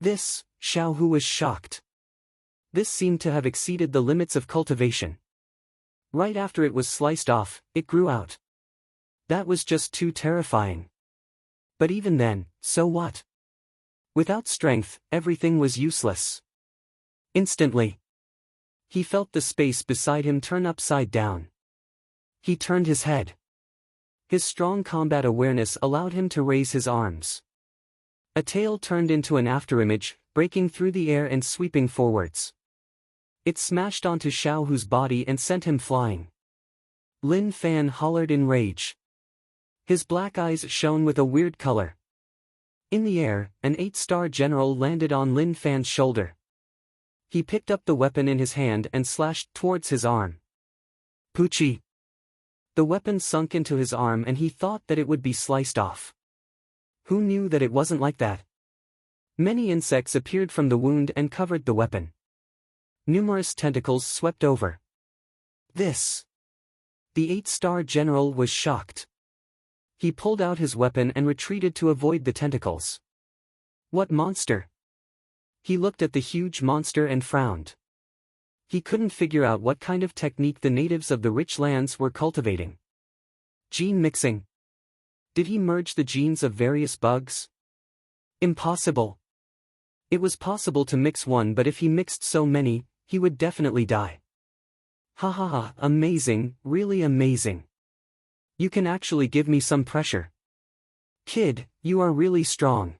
This, Xiao Hu was shocked. This seemed to have exceeded the limits of cultivation. Right after it was sliced off, it grew out. That was just too terrifying. But even then, so what? Without strength, everything was useless. Instantly, he felt the space beside him turn upside down. He turned his head. His strong combat awareness allowed him to raise his arms. A tail turned into an afterimage, breaking through the air and sweeping forwards. It smashed onto Xiao Hu's body and sent him flying. Lin Fan hollered in rage. His black eyes shone with a weird color. In the air, an 8-star general landed on Lin Fan's shoulder. He picked up the weapon in his hand and slashed towards his arm. Pucci! The weapon sunk into his arm and he thought that it would be sliced off. Who knew that it wasn't like that? Many insects appeared from the wound and covered the weapon. Numerous tentacles swept over. This! The 8-star general was shocked. He pulled out his weapon and retreated to avoid the tentacles. What monster? He looked at the huge monster and frowned. He couldn't figure out what kind of technique the natives of the rich lands were cultivating. Gene mixing. Did he merge the genes of various bugs? Impossible. It was possible to mix one, but if he mixed so many, he would definitely die. Ha ha ha, amazing, really amazing. You can actually give me some pressure. Kid, you are really strong.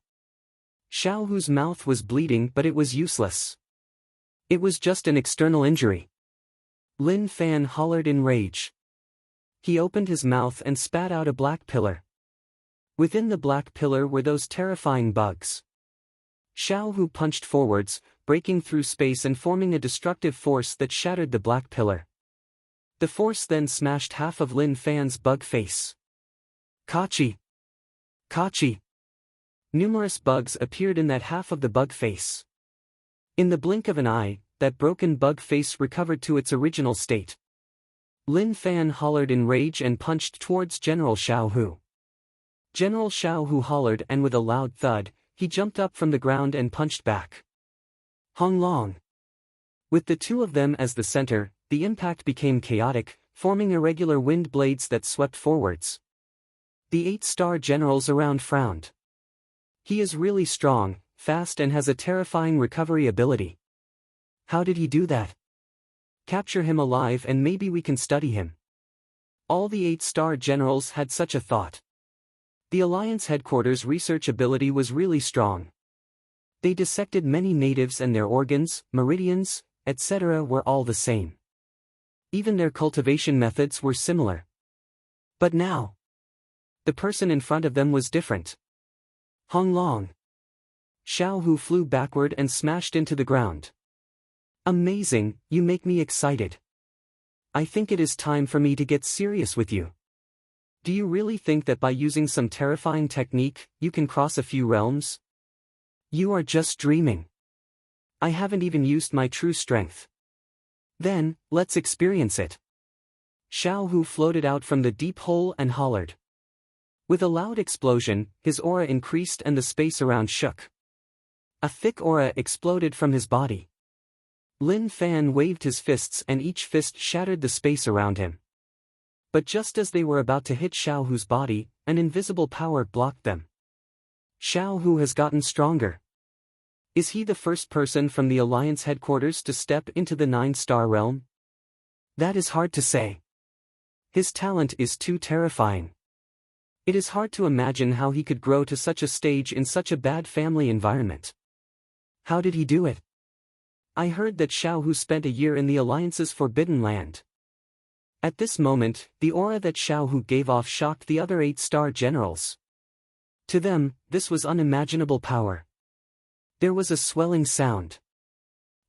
Xiao Hu's mouth was bleeding but it was useless. It was just an external injury. Lin Fan hollered in rage. He opened his mouth and spat out a black pillar. Within the black pillar were those terrifying bugs. Xiao Hu punched forwards, breaking through space and forming a destructive force that shattered the black pillar. The force then smashed half of Lin Fan's bug face. Kachi! Kachi! Numerous bugs appeared in that half of the bug face. In the blink of an eye, that broken bug face recovered to its original state. Lin Fan hollered in rage and punched towards General Xiao Hu. General Xiao Hu hollered, and with a loud thud, he jumped up from the ground and punched back. Hong Long. With the two of them as the center, the impact became chaotic, forming irregular wind blades that swept forwards. The 8-star generals around frowned. He is really strong, fast and has a terrifying recovery ability. How did he do that? Capture him alive and maybe we can study him. All the 8-star generals had such a thought. The Alliance headquarters' research ability was really strong. They dissected many natives and their organs, meridians, etc. were all the same. Even their cultivation methods were similar. But now, the person in front of them was different. Hong Long. Xiao Hu flew backward and smashed into the ground. Amazing, you make me excited. I think it is time for me to get serious with you. Do you really think that by using some terrifying technique, you can cross a few realms? You are just dreaming. I haven't even used my true strength. Then, let's experience it. Xiao Hu floated out from the deep hole and hollered. With a loud explosion, his aura increased and the space around shook. A thick aura exploded from his body. Lin Fan waved his fists and each fist shattered the space around him. But just as they were about to hit Xiao Hu's body, an invisible power blocked them. Xiao Hu has gotten stronger. Is he the first person from the Alliance headquarters to step into the 9-star realm? That is hard to say. His talent is too terrifying. It is hard to imagine how he could grow to such a stage in such a bad family environment. How did he do it? I heard that Xiao Hu spent a year in the Alliance's Forbidden Land. At this moment, the aura that Xiao Hu gave off shocked the other 8-star generals. To them, this was unimaginable power. There was a swelling sound.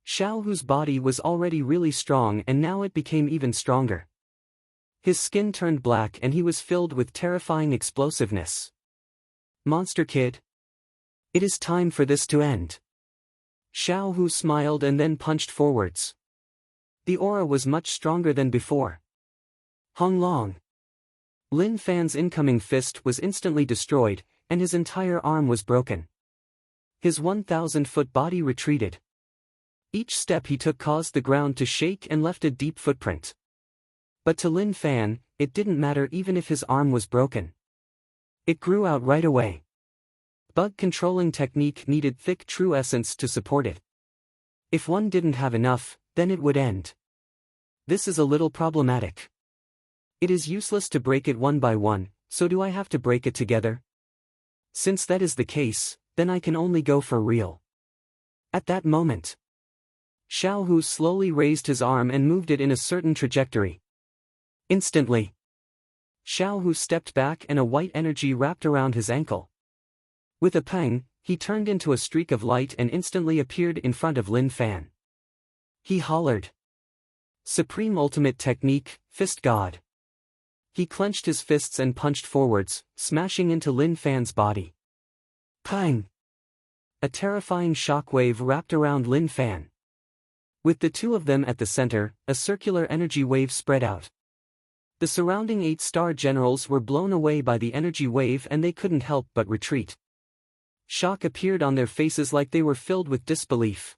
Xiao Hu's body was already really strong and now it became even stronger. His skin turned black and he was filled with terrifying explosiveness. Monster Kid. It is time for this to end. Xiao Hu smiled and then punched forwards. The aura was much stronger than before. Hong Long. Lin Fan's incoming fist was instantly destroyed, and his entire arm was broken. His 1,000-foot body retreated. Each step he took caused the ground to shake and left a deep footprint. But to Lin Fan, it didn't matter even if his arm was broken. It grew out right away. Bug controlling technique needed thick true essence to support it. If one didn't have enough, then it would end. This is a little problematic. It is useless to break it one by one, so do I have to break it together? Since that is the case, then I can only go for real. At that moment, Xiao Hu slowly raised his arm and moved it in a certain trajectory. Instantly, Xiao Hu stepped back and a white energy wrapped around his ankle. With a pang, he turned into a streak of light and instantly appeared in front of Lin Fan. He hollered. Supreme Ultimate Technique, Fist God. He clenched his fists and punched forwards, smashing into Lin Fan's body. Pang! A terrifying shockwave wrapped around Lin Fan. With the two of them at the center, a circular energy wave spread out. The surrounding 8-star generals were blown away by the energy wave and they couldn't help but retreat. Shock appeared on their faces like they were filled with disbelief.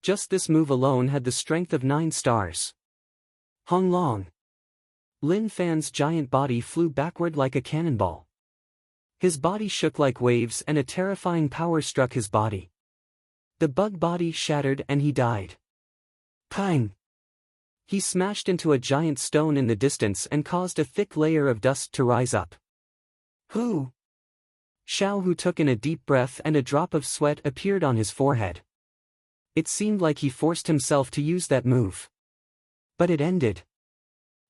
Just this move alone had the strength of 9 stars. Hong Long. Lin Fan's giant body flew backward like a cannonball. His body shook like waves and a terrifying power struck his body. The bug body shattered and he died. Pang! He smashed into a giant stone in the distance and caused a thick layer of dust to rise up. Who? Xiao Hu took in a deep breath and a drop of sweat appeared on his forehead. It seemed like he forced himself to use that move. But it ended.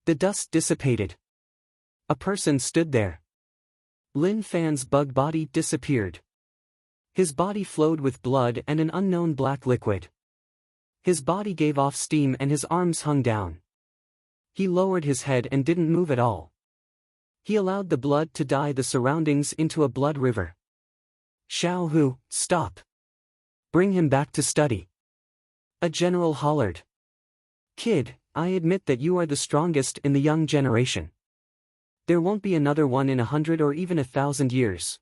The dust dissipated. A person stood there. Lin Fan's bug body disappeared. His body flowed with blood and an unknown black liquid. His body gave off steam and his arms hung down. He lowered his head and didn't move at all. He allowed the blood to dye the surroundings into a blood river. Xiao Hu, stop. Bring him back to study. A general hollered. Kid, I admit that you are the strongest in the young generation. There won't be another one in 100 or even 1,000 years.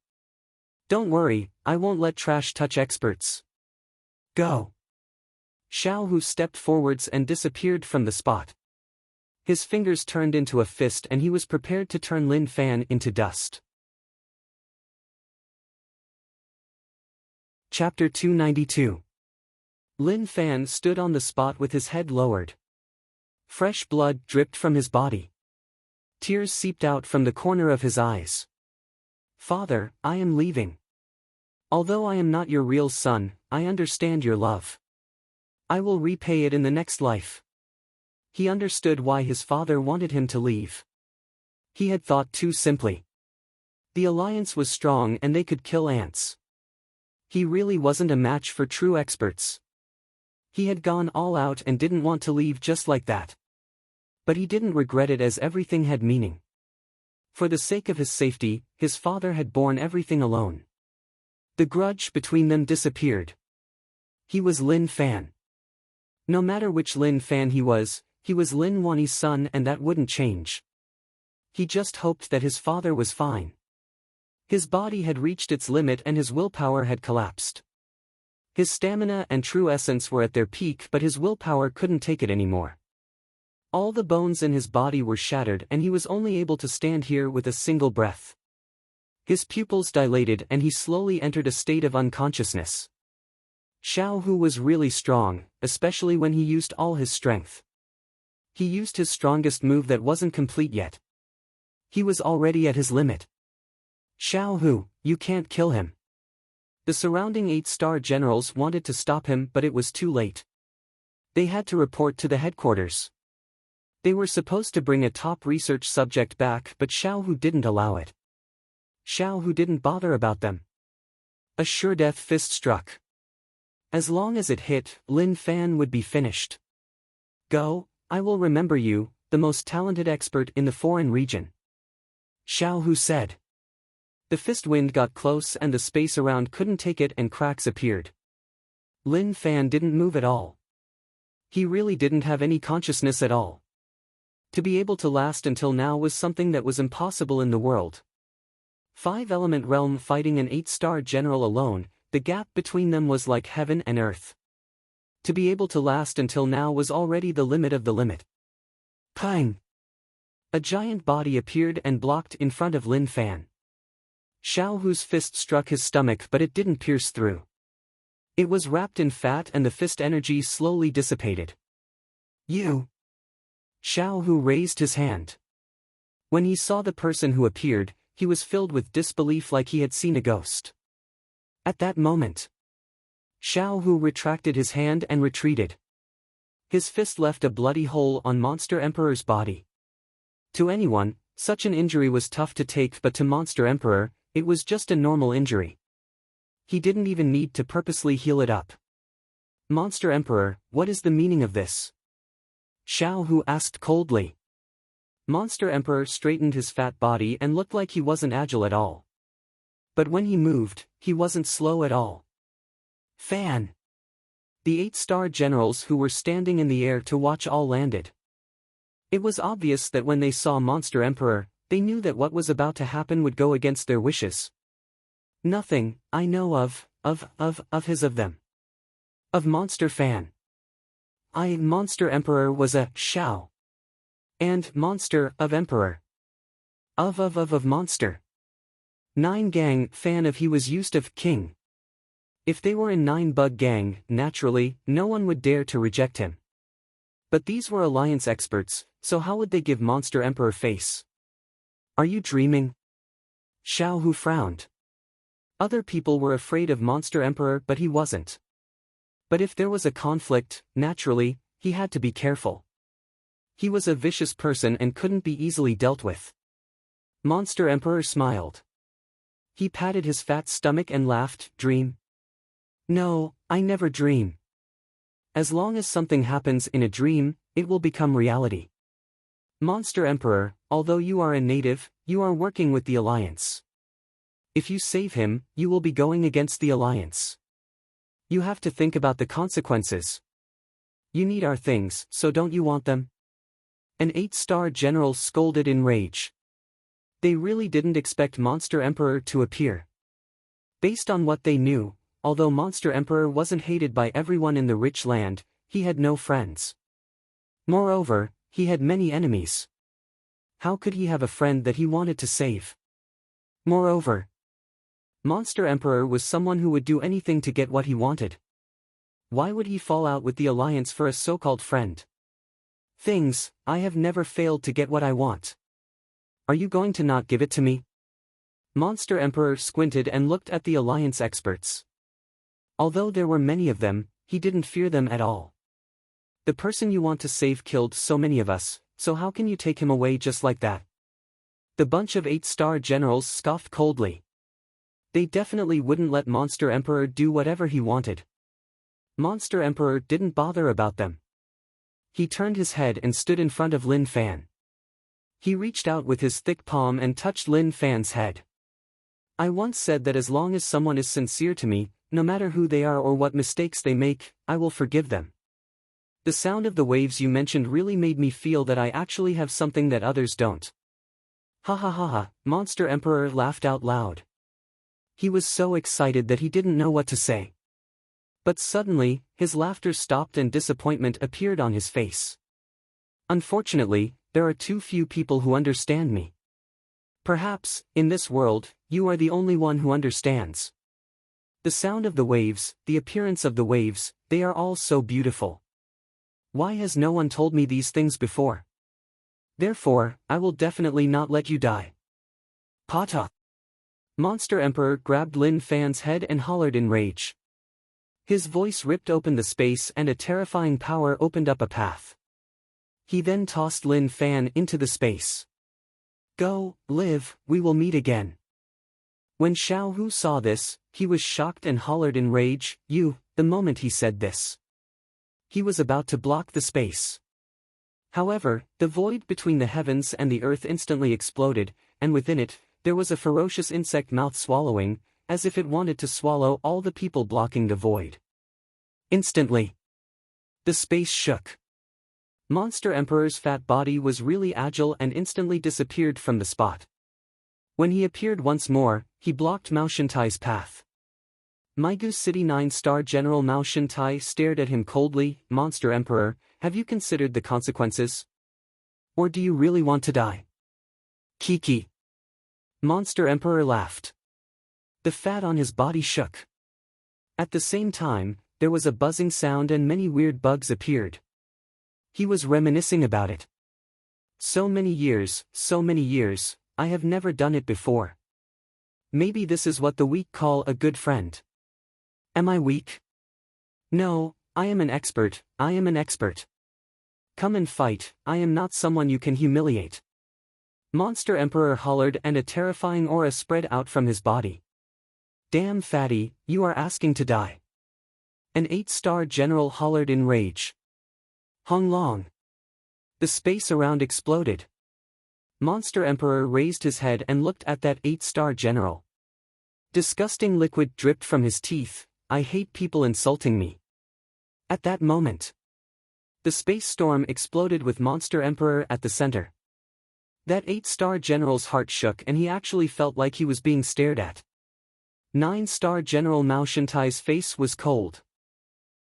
Don't worry, I won't let trash touch experts. Go. Xiao Hu stepped forwards and disappeared from the spot. His fingers turned into a fist and he was prepared to turn Lin Fan into dust. Chapter 292. Lin Fan stood on the spot with his head lowered. Fresh blood dripped from his body. Tears seeped out from the corner of his eyes. Father, I am leaving. Although I am not your real son, I understand your love. I will repay it in the next life. He understood why his father wanted him to leave. He had thought too simply. The alliance was strong and they could kill ants. He really wasn't a match for true experts. He had gone all out and didn't want to leave just like that. But he didn't regret it as everything had meaning. For the sake of his safety, his father had borne everything alone. The grudge between them disappeared. He was Lin Fan. No matter which Lin Fan he was Lin Wanni's son and that wouldn't change. He just hoped that his father was fine. His body had reached its limit and his willpower had collapsed. His stamina and true essence were at their peak but his willpower couldn't take it anymore. All the bones in his body were shattered and he was only able to stand here with a single breath. His pupils dilated and he slowly entered a state of unconsciousness. Xiao Hu was really strong, especially when he used all his strength. He used his strongest move that wasn't complete yet. He was already at his limit. Xiao Hu, you can't kill him. The surrounding 8-star generals wanted to stop him but it was too late. They had to report to the headquarters. They were supposed to bring a top research subject back but Xiao Hu didn't allow it. Xiao Hu didn't bother about them. A sure-death fist struck. As long as it hit, Lin Fan would be finished. Go, I will remember you, the most talented expert in the foreign region. Xiao Hu said. The fist wind got close and the space around couldn't take it and cracks appeared. Lin Fan didn't move at all. He really didn't have any consciousness at all. To be able to last until now was something that was impossible in the world. 5-element realm fighting an 8-star general alone, the gap between them was like heaven and earth. To be able to last until now was already the limit of the limit. Pang! A giant body appeared and blocked in front of Lin Fan. Xiao Hu's fist struck his stomach but it didn't pierce through. It was wrapped in fat and the fist energy slowly dissipated. You! Xiao Hu raised his hand. When he saw the person who appeared, he was filled with disbelief like he had seen a ghost. At that moment, Xiao Hu retracted his hand and retreated. His fist left a bloody hole on Monster Emperor's body. To anyone, such an injury was tough to take but to Monster Emperor, it was just a normal injury. He didn't even need to purposely heal it up. Monster Emperor, what is the meaning of this? Xiao Hu asked coldly. Monster Emperor straightened his fat body and looked like he wasn't agile at all. But when he moved, he wasn't slow at all. Fan! The 8-star generals who were standing in the air to watch all landed. It was obvious that when they saw Monster Emperor, they knew that what was about to happen would go against their wishes. Nothing, I know of his of them. Of Monster Fan. Monster Emperor was a Xiao. And Monster of Emperor. Of Monster. 9 Gang Fan of he was used of King. If they were in 9 Bug Gang, naturally, no one would dare to reject him. But these were alliance experts, so how would they give Monster Emperor face? Are you dreaming? Xiao Hu frowned. Other people were afraid of Monster Emperor but he wasn't. But if there was a conflict, naturally, he had to be careful. He was a vicious person and couldn't be easily dealt with. Monster Emperor smiled. He patted his fat stomach and laughed, dream. No, I never dream. As long as something happens in a dream, it will become reality. Monster Emperor, although you are a native, you are working with the Alliance. If you save him, you will be going against the Alliance. You have to think about the consequences. You need our things, so don't you want them? An 8-star general scolded in rage. They really didn't expect Monster Emperor to appear. Based on what they knew, although Monster Emperor wasn't hated by everyone in the rich land, he had no friends. Moreover, he had many enemies. How could he have a friend that he wanted to save? Moreover, Monster Emperor was someone who would do anything to get what he wanted. Why would he fall out with the Alliance for a so-called friend? I have never failed to get what I want. Are you going to not give it to me? Monster Emperor squinted and looked at the Alliance experts. Although there were many of them, he didn't fear them at all. The person you want to save killed so many of us, so how can you take him away just like that? The bunch of 8-star generals scoffed coldly. They definitely wouldn't let Monster Emperor do whatever he wanted. Monster Emperor didn't bother about them. He turned his head and stood in front of Lin Fan. He reached out with his thick palm and touched Lin Fan's head. I once said that as long as someone is sincere to me, no matter who they are or what mistakes they make, I will forgive them. The sound of the waves you mentioned really made me feel that I actually have something that others don't. Ha ha ha ha, Monster Emperor laughed out loud. He was so excited that he didn't know what to say. But suddenly, his laughter stopped and disappointment appeared on his face. Unfortunately, there are too few people who understand me. Perhaps, in this world, you are the only one who understands. The sound of the waves, the appearance of the waves, they are all so beautiful. Why has no one told me these things before? Therefore, I will definitely not let you die. Pata! Monster Emperor grabbed Lin Fan's head and hollered in rage. His voice ripped open the space and a terrifying power opened up a path. He then tossed Lin Fan into the space. Go, live, we will meet again. When Xiao Hu saw this, he was shocked and hollered in rage, the moment he said this. He was about to block the space. However, the void between the heavens and the earth instantly exploded, and within it, there was a ferocious insect mouth swallowing, as if it wanted to swallow all the people blocking the void. Instantly, the space shook. Monster Emperor's fat body was really agile and instantly disappeared from the spot. When he appeared once more, he blocked Mao Shintai's path. Maigu City 9-star General Mao Shintai stared at him coldly. Monster Emperor, have you considered the consequences? Or do you really want to die? Kiki. Monster Emperor laughed. The fat on his body shook. At the same time, there was a buzzing sound and many weird bugs appeared. He was reminiscing about it. So many years, I have never done it before. Maybe this is what the weak call a good friend. Am I weak? No, I am an expert. Come and fight, I am not someone you can humiliate. Monster Emperor hollered and a terrifying aura spread out from his body. Damn fatty, you are asking to die. An 8-star general hollered in rage. Hong Long. The space around exploded. Monster Emperor raised his head and looked at that 8-star general. Disgusting liquid dripped from his teeth. I hate people insulting me. At that moment, the space storm exploded with Monster Emperor at the center. That 8-star general's heart shook and he actually felt like he was being stared at. 9-star General Mao Shintai's face was cold.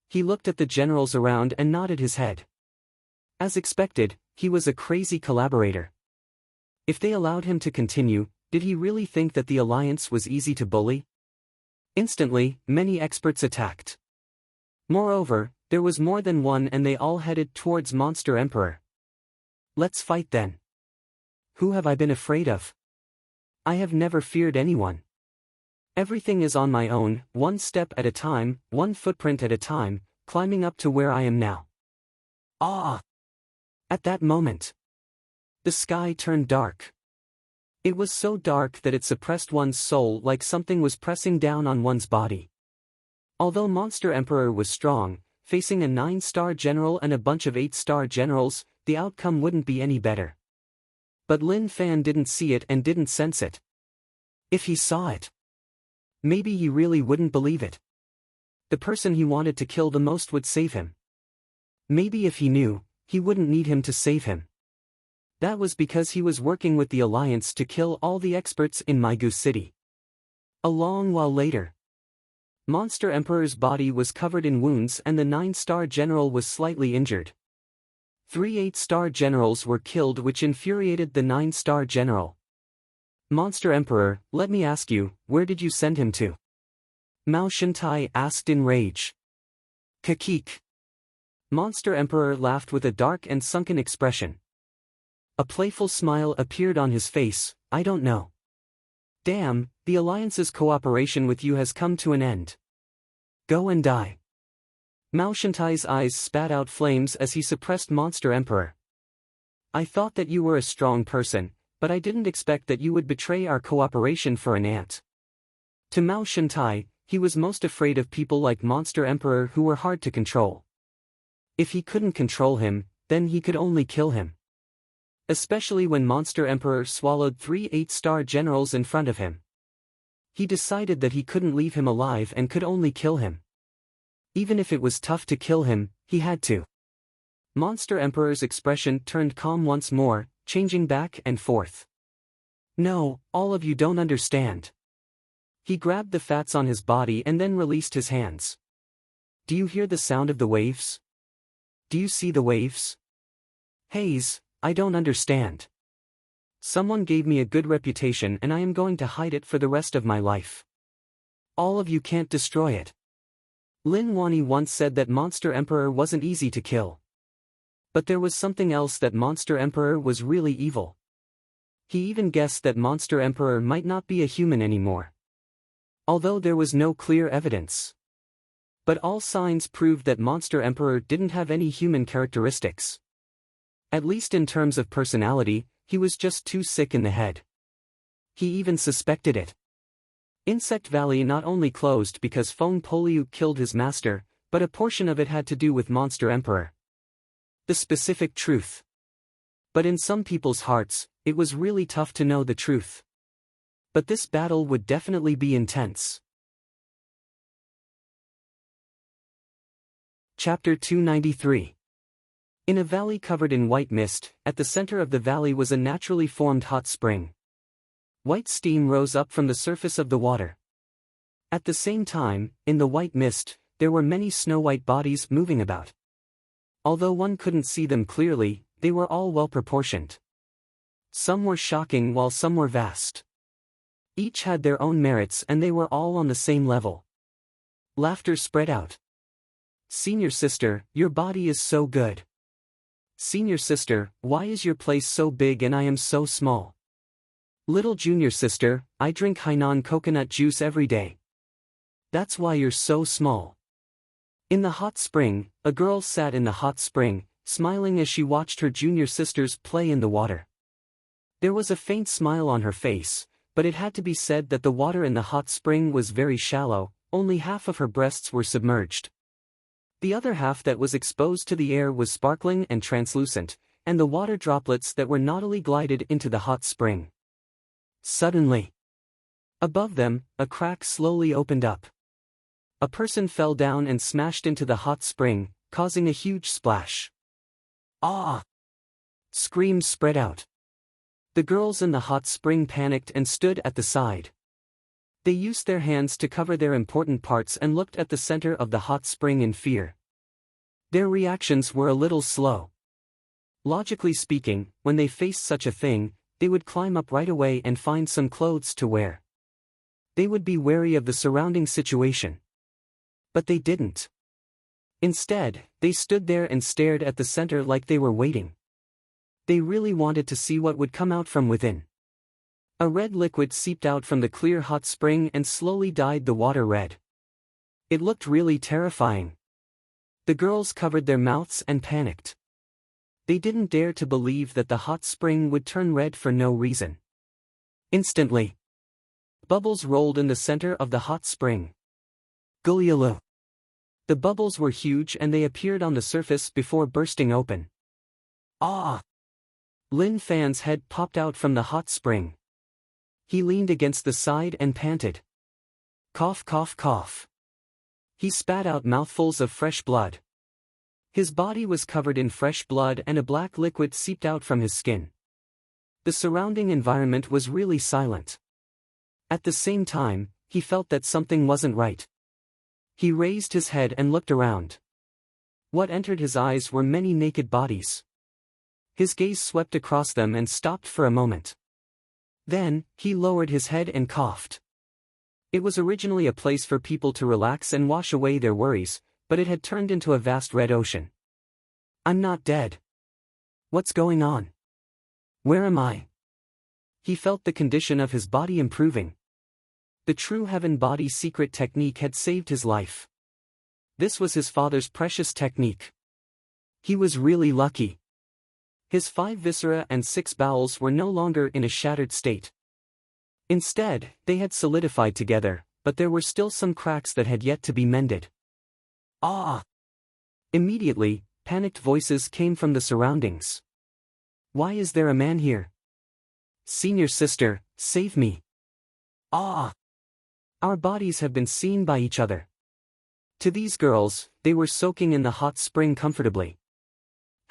He looked at the generals around and nodded his head. As expected, he was a crazy collaborator. If they allowed him to continue, did he really think that the alliance was easy to bully? Instantly, many experts attacked. Moreover, there was more than one and they all headed towards Monster Emperor. Let's fight then. Who have I been afraid of? I have never feared anyone. Everything is on my own, one step at a time, one footprint at a time, climbing up to where I am now. Ah! At that moment, the sky turned dark. It was so dark that it suppressed one's soul like something was pressing down on one's body. Although Monster Emperor was strong, facing a 9-star general and a bunch of 8-star generals, the outcome wouldn't be any better. But Lin Fan didn't see it and didn't sense it. If he saw it, maybe he really wouldn't believe it. The person he wanted to kill the most would save him. Maybe if he knew, he wouldn't need him to save him. That was because he was working with the Alliance to kill all the experts in Maigu City. A long while later, Monster Emperor's body was covered in wounds and the 9-star general was slightly injured. 3 8-star generals were killed, which infuriated the 9-star general. Monster Emperor, let me ask you, where did you send him to? Mao Shintai asked in rage. Kakik. Monster Emperor laughed with a dark and sunken expression. A playful smile appeared on his face. I don't know. Damn, the Alliance's cooperation with you has come to an end. Go and die. Mao Shintai's eyes spat out flames as he suppressed Monster Emperor. I thought that you were a strong person, but I didn't expect that you would betray our cooperation for an ant. To Mao Shintai, he was most afraid of people like Monster Emperor who were hard to control. If he couldn't control him, then he could only kill him. Especially when Monster Emperor swallowed 3 8-star generals in front of him. He decided that he couldn't leave him alive and could only kill him. Even if it was tough to kill him, he had to. Monster Emperor's expression turned calm once more, changing back and forth. No, all of you don't understand. He grabbed the fats on his body and then released his hands. Do you hear the sound of the waves? Do you see the waves? Haze, I don't understand. Someone gave me a good reputation and I am going to hide it for the rest of my life. All of you can't destroy it. Lin Wani once said that Monster Emperor wasn't easy to kill. But there was something else, that Monster Emperor was really evil. He even guessed that Monster Emperor might not be a human anymore. Although there was no clear evidence. But all signs proved that Monster Emperor didn't have any human characteristics. At least in terms of personality, he was just too sick in the head. He even suspected it. Insect Valley not only closed because Feng Poliu killed his master, but a portion of it had to do with Monster Emperor. The specific truth. But in some people's hearts, it was really tough to know the truth. But this battle would definitely be intense. Chapter 293. In a valley covered in white mist, at the center of the valley was a naturally formed hot spring. White steam rose up from the surface of the water. At the same time, in the white mist, there were many snow-white bodies moving about. Although one couldn't see them clearly, they were all well-proportioned. Some were shocking while some were vast. Each had their own merits and they were all on the same level. Laughter spread out. Senior sister, your body is so good. Senior sister, why is your place so big and I am so small? Little junior sister, I drink Hainan coconut juice every day. That's why you're so small. In the hot spring, a girl sat in the hot spring, smiling as she watched her junior sisters play in the water. There was a faint smile on her face, but it had to be said that the water in the hot spring was very shallow, only half of her breasts were submerged. The other half that was exposed to the air was sparkling and translucent, and the water droplets that were naughtily glided into the hot spring. Suddenly, above them, a crack slowly opened up. A person fell down and smashed into the hot spring, causing a huge splash. Ah! Screams spread out. The girls in the hot spring panicked and stood at the side. They used their hands to cover their important parts and looked at the center of the hot spring in fear. Their reactions were a little slow. Logically speaking, when they faced such a thing, they would climb up right away and find some clothes to wear. They would be wary of the surrounding situation. But they didn't. Instead, they stood there and stared at the center like they were waiting. They really wanted to see what would come out from within. A red liquid seeped out from the clear hot spring and slowly dyed the water red. It looked really terrifying. The girls covered their mouths and panicked. They didn't dare to believe that the hot spring would turn red for no reason. Instantly, bubbles rolled in the center of the hot spring. Gulyalu. The bubbles were huge and they appeared on the surface before bursting open. Ah! Lin Fan's head popped out from the hot spring. He leaned against the side and panted. Cough, cough, cough. He spat out mouthfuls of fresh blood. His body was covered in fresh blood and a black liquid seeped out from his skin. The surrounding environment was really silent. At the same time, he felt that something wasn't right. He raised his head and looked around. What entered his eyes were many naked bodies. His gaze swept across them and stopped for a moment. Then, he lowered his head and coughed. It was originally a place for people to relax and wash away their worries, but it had turned into a vast red ocean. I'm not dead. What's going on? Where am I? He felt the condition of his body improving. The true heaven body secret technique had saved his life. This was his father's precious technique. He was really lucky. His 5 viscera and 6 bowels were no longer in a shattered state. Instead, they had solidified together, but there were still some cracks that had yet to be mended. Ah! Immediately, panicked voices came from the surroundings. Why is there a man here? Senior sister, save me. Ah! Our bodies have been seen by each other. To these girls, they were soaking in the hot spring comfortably.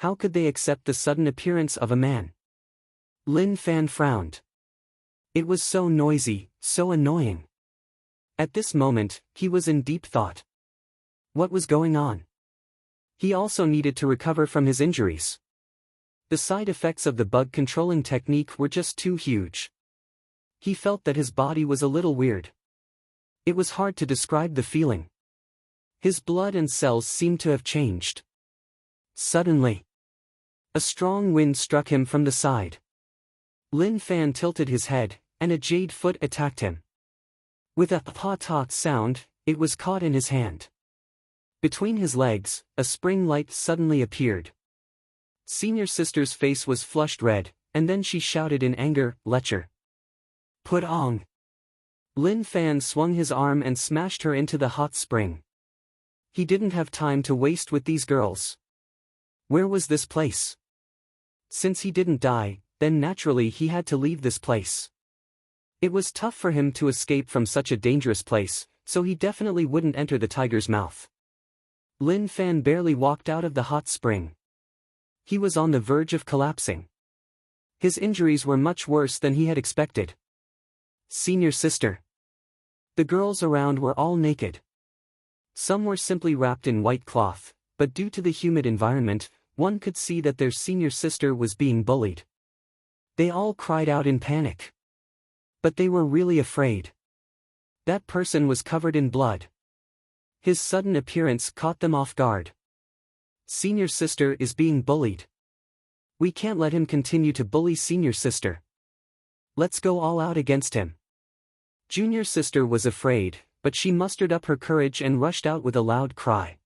How could they accept the sudden appearance of a man? Lin Fan frowned. It was so noisy, so annoying. At this moment, he was in deep thought. What was going on? He also needed to recover from his injuries. The side effects of the bug controlling technique were just too huge. He felt that his body was a little weird. It was hard to describe the feeling. His blood and cells seemed to have changed. Suddenly, a strong wind struck him from the side. Lin Fan tilted his head, and a jade foot attacked him. With a pa-ta sound, it was caught in his hand. Between his legs, a spring light suddenly appeared. Senior sister's face was flushed red, and then she shouted in anger, "Lecher! Put on!" Lin Fan swung his arm and smashed her into the hot spring. He didn't have time to waste with these girls. Where was this place? Since he didn't die, then naturally he had to leave this place. It was tough for him to escape from such a dangerous place, so he definitely wouldn't enter the tiger's mouth. Lin Fan barely walked out of the hot spring. He was on the verge of collapsing. His injuries were much worse than he had expected. Senior sister. The girls around were all naked. Some were simply wrapped in white cloth, but due to the humid environment, one could see that their senior sister was being bullied. They all cried out in panic. But they were really afraid. That person was covered in blood. His sudden appearance caught them off guard. Senior sister is being bullied. We can't let him continue to bully senior sister. Let's go all out against him. Junior sister was afraid, but she mustered up her courage and rushed out with a loud cry.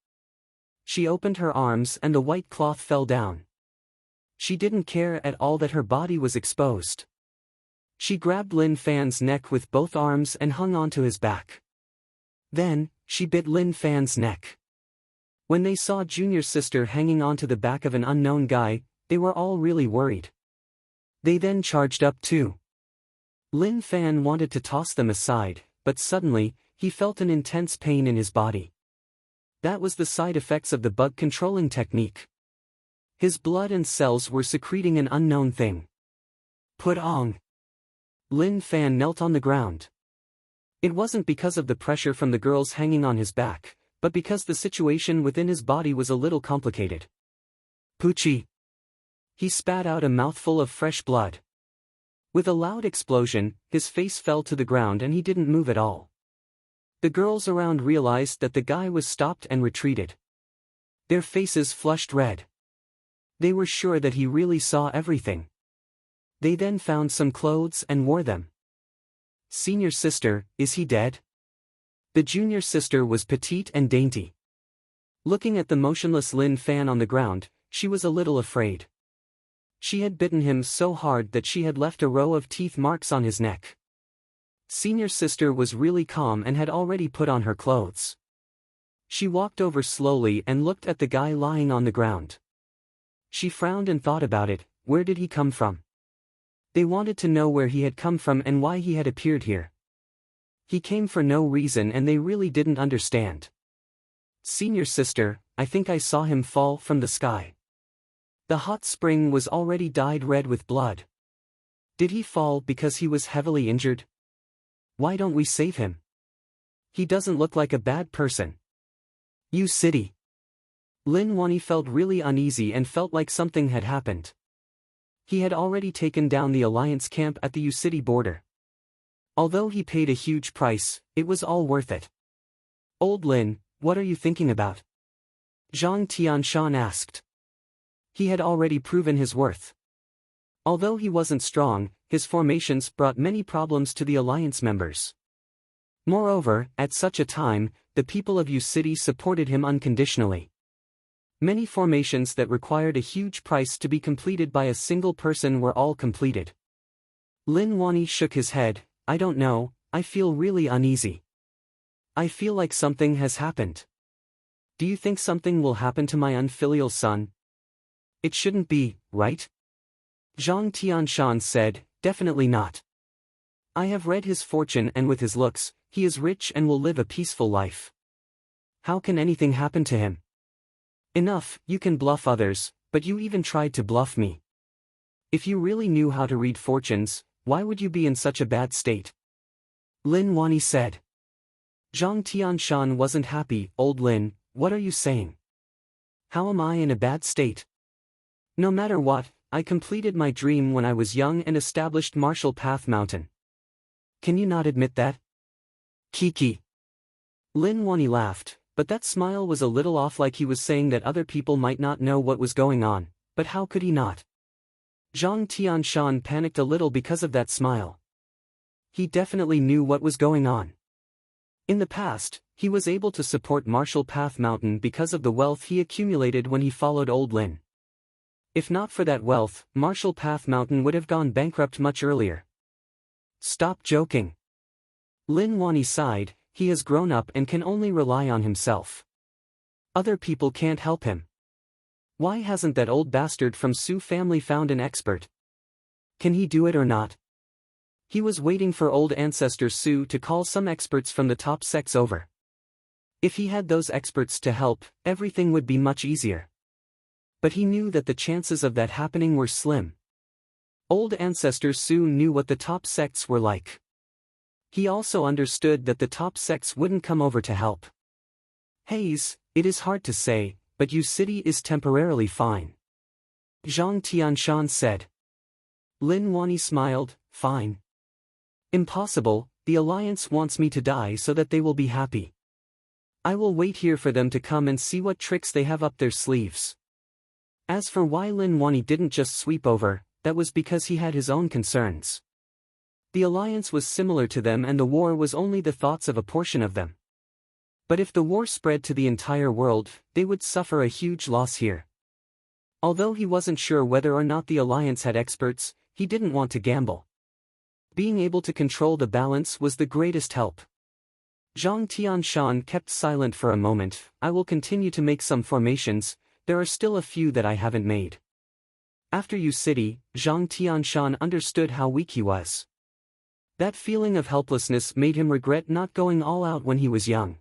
She opened her arms and the white cloth fell down. She didn't care at all that her body was exposed. She grabbed Lin Fan's neck with both arms and hung onto his back. Then, she bit Lin Fan's neck. When they saw junior sister hanging onto the back of an unknown guy, they were all really worried. They then charged up too. Lin Fan wanted to toss them aside, but suddenly, he felt an intense pain in his body. That was the side effects of the bug controlling technique. His blood and cells were secreting an unknown thing. Put on. Lin Fan knelt on the ground. It wasn't because of the pressure from the girls hanging on his back, but because the situation within his body was a little complicated. Poochie. He spat out a mouthful of fresh blood. With a loud explosion, his face fell to the ground and he didn't move at all. The girls around realized that the guy was stopped and retreated. Their faces flushed red. They were sure that he really saw everything. They then found some clothes and wore them. Senior sister, is he dead? The junior sister was petite and dainty. Looking at the motionless Lin Fan on the ground, she was a little afraid. She had bitten him so hard that she had left a row of teeth marks on his neck. Senior sister was really calm and had already put on her clothes. She walked over slowly and looked at the guy lying on the ground. She frowned and thought about it. Where did he come from? They wanted to know where he had come from and why he had appeared here. He came for no reason and they really didn't understand. Senior sister, I think I saw him fall from the sky. The hot spring was already dyed red with blood. Did he fall because he was heavily injured? Why don't we save him? He doesn't look like a bad person. You city. Lin Wani felt really uneasy and felt like something had happened. He had already taken down the Alliance camp at the U-City border. Although he paid a huge price, it was all worth it. Old Lin, what are you thinking about? Zhang Tianshan asked. He had already proven his worth. Although he wasn't strong, his formations brought many problems to the Alliance members. Moreover, at such a time, the people of U-City supported him unconditionally. Many formations that required a huge price to be completed by a single person were all completed. Lin Wani shook his head. I don't know, I feel really uneasy. I feel like something has happened. Do you think something will happen to my unfilial son? It shouldn't be, right? Zhang Tianshan said, definitely not. I have read his fortune and with his looks, he is rich and will live a peaceful life. How can anything happen to him? Enough, you can bluff others, but you even tried to bluff me. If you really knew how to read fortunes, why would you be in such a bad state? Lin Wani said. Zhang Tianshan wasn't happy. Old Lin, what are you saying? How am I in a bad state? No matter what, I completed my dream when I was young and established Martial Path Mountain. Can you not admit that? Kiki. Lin Wani laughed, but that smile was a little off, like he was saying that other people might not know what was going on, but how could he not? Zhang Tianshan panicked a little because of that smile. He definitely knew what was going on. In the past, he was able to support Martial Path Mountain because of the wealth he accumulated when he followed Old Lin. If not for that wealth, Martial Path Mountain would have gone bankrupt much earlier. Stop joking. Lin Wani sighed. He has grown up and can only rely on himself. Other people can't help him. Why hasn't that old bastard from Su family found an expert? Can he do it or not? He was waiting for old ancestor Su to call some experts from the top sects over. If he had those experts to help, everything would be much easier. But he knew that the chances of that happening were slim. Old ancestor Su knew what the top sects were like. He also understood that the top sects wouldn't come over to help. Hayes, it is hard to say, but U-City is temporarily fine. Zhang Tianshan said. Lin Wani smiled, fine. Impossible, the Alliance wants me to die so that they will be happy. I will wait here for them to come and see what tricks they have up their sleeves. As for why Lin Wani didn't just sweep over, that was because he had his own concerns. The Alliance was similar to them and the war was only the thoughts of a portion of them. But if the war spread to the entire world, they would suffer a huge loss here. Although he wasn't sure whether or not the Alliance had experts, he didn't want to gamble. Being able to control the balance was the greatest help. Zhang Tianshan kept silent for a moment. I will continue to make some formations, there are still a few that I haven't made. After U-City, Zhang Tianshan understood how weak he was. That feeling of helplessness made him regret not going all out when he was young.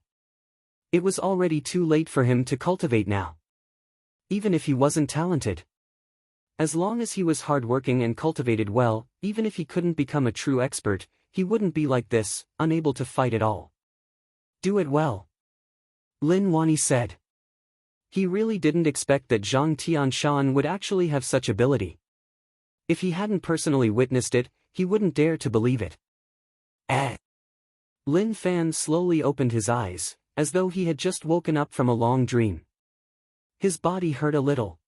It was already too late for him to cultivate now. Even if he wasn't talented. As long as he was hardworking and cultivated well, even if he couldn't become a true expert, he wouldn't be like this, unable to fight at all. Do it well. Lin Wani said. He really didn't expect that Zhang Tianshan would actually have such ability. If he hadn't personally witnessed it, he wouldn't dare to believe it. Lin Fan slowly opened his eyes, as though he had just woken up from a long dream. His body hurt a little.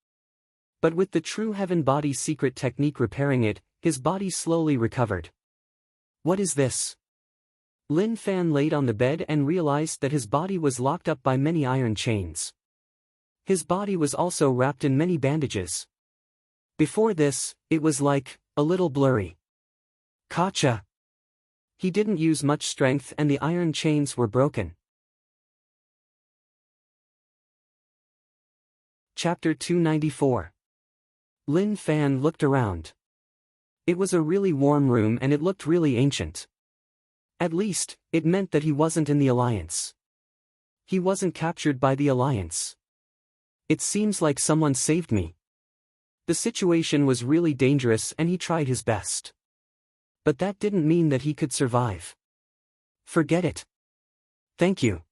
But with the true heaven body secret technique repairing it, his body slowly recovered. What is this? Lin Fan laid on the bed and realized that his body was locked up by many iron chains. His body was also wrapped in many bandages. Before this, it was like, a little blurry. Kacha. He didn't use much strength and the iron chains were broken. Chapter 294. Lin Fan looked around. It was a really warm room and it looked really ancient. At least, it meant that he wasn't in the Alliance. He wasn't captured by the Alliance. It seems like someone saved me. The situation was really dangerous and he tried his best. But that didn't mean that he could survive. Forget it. Thank you.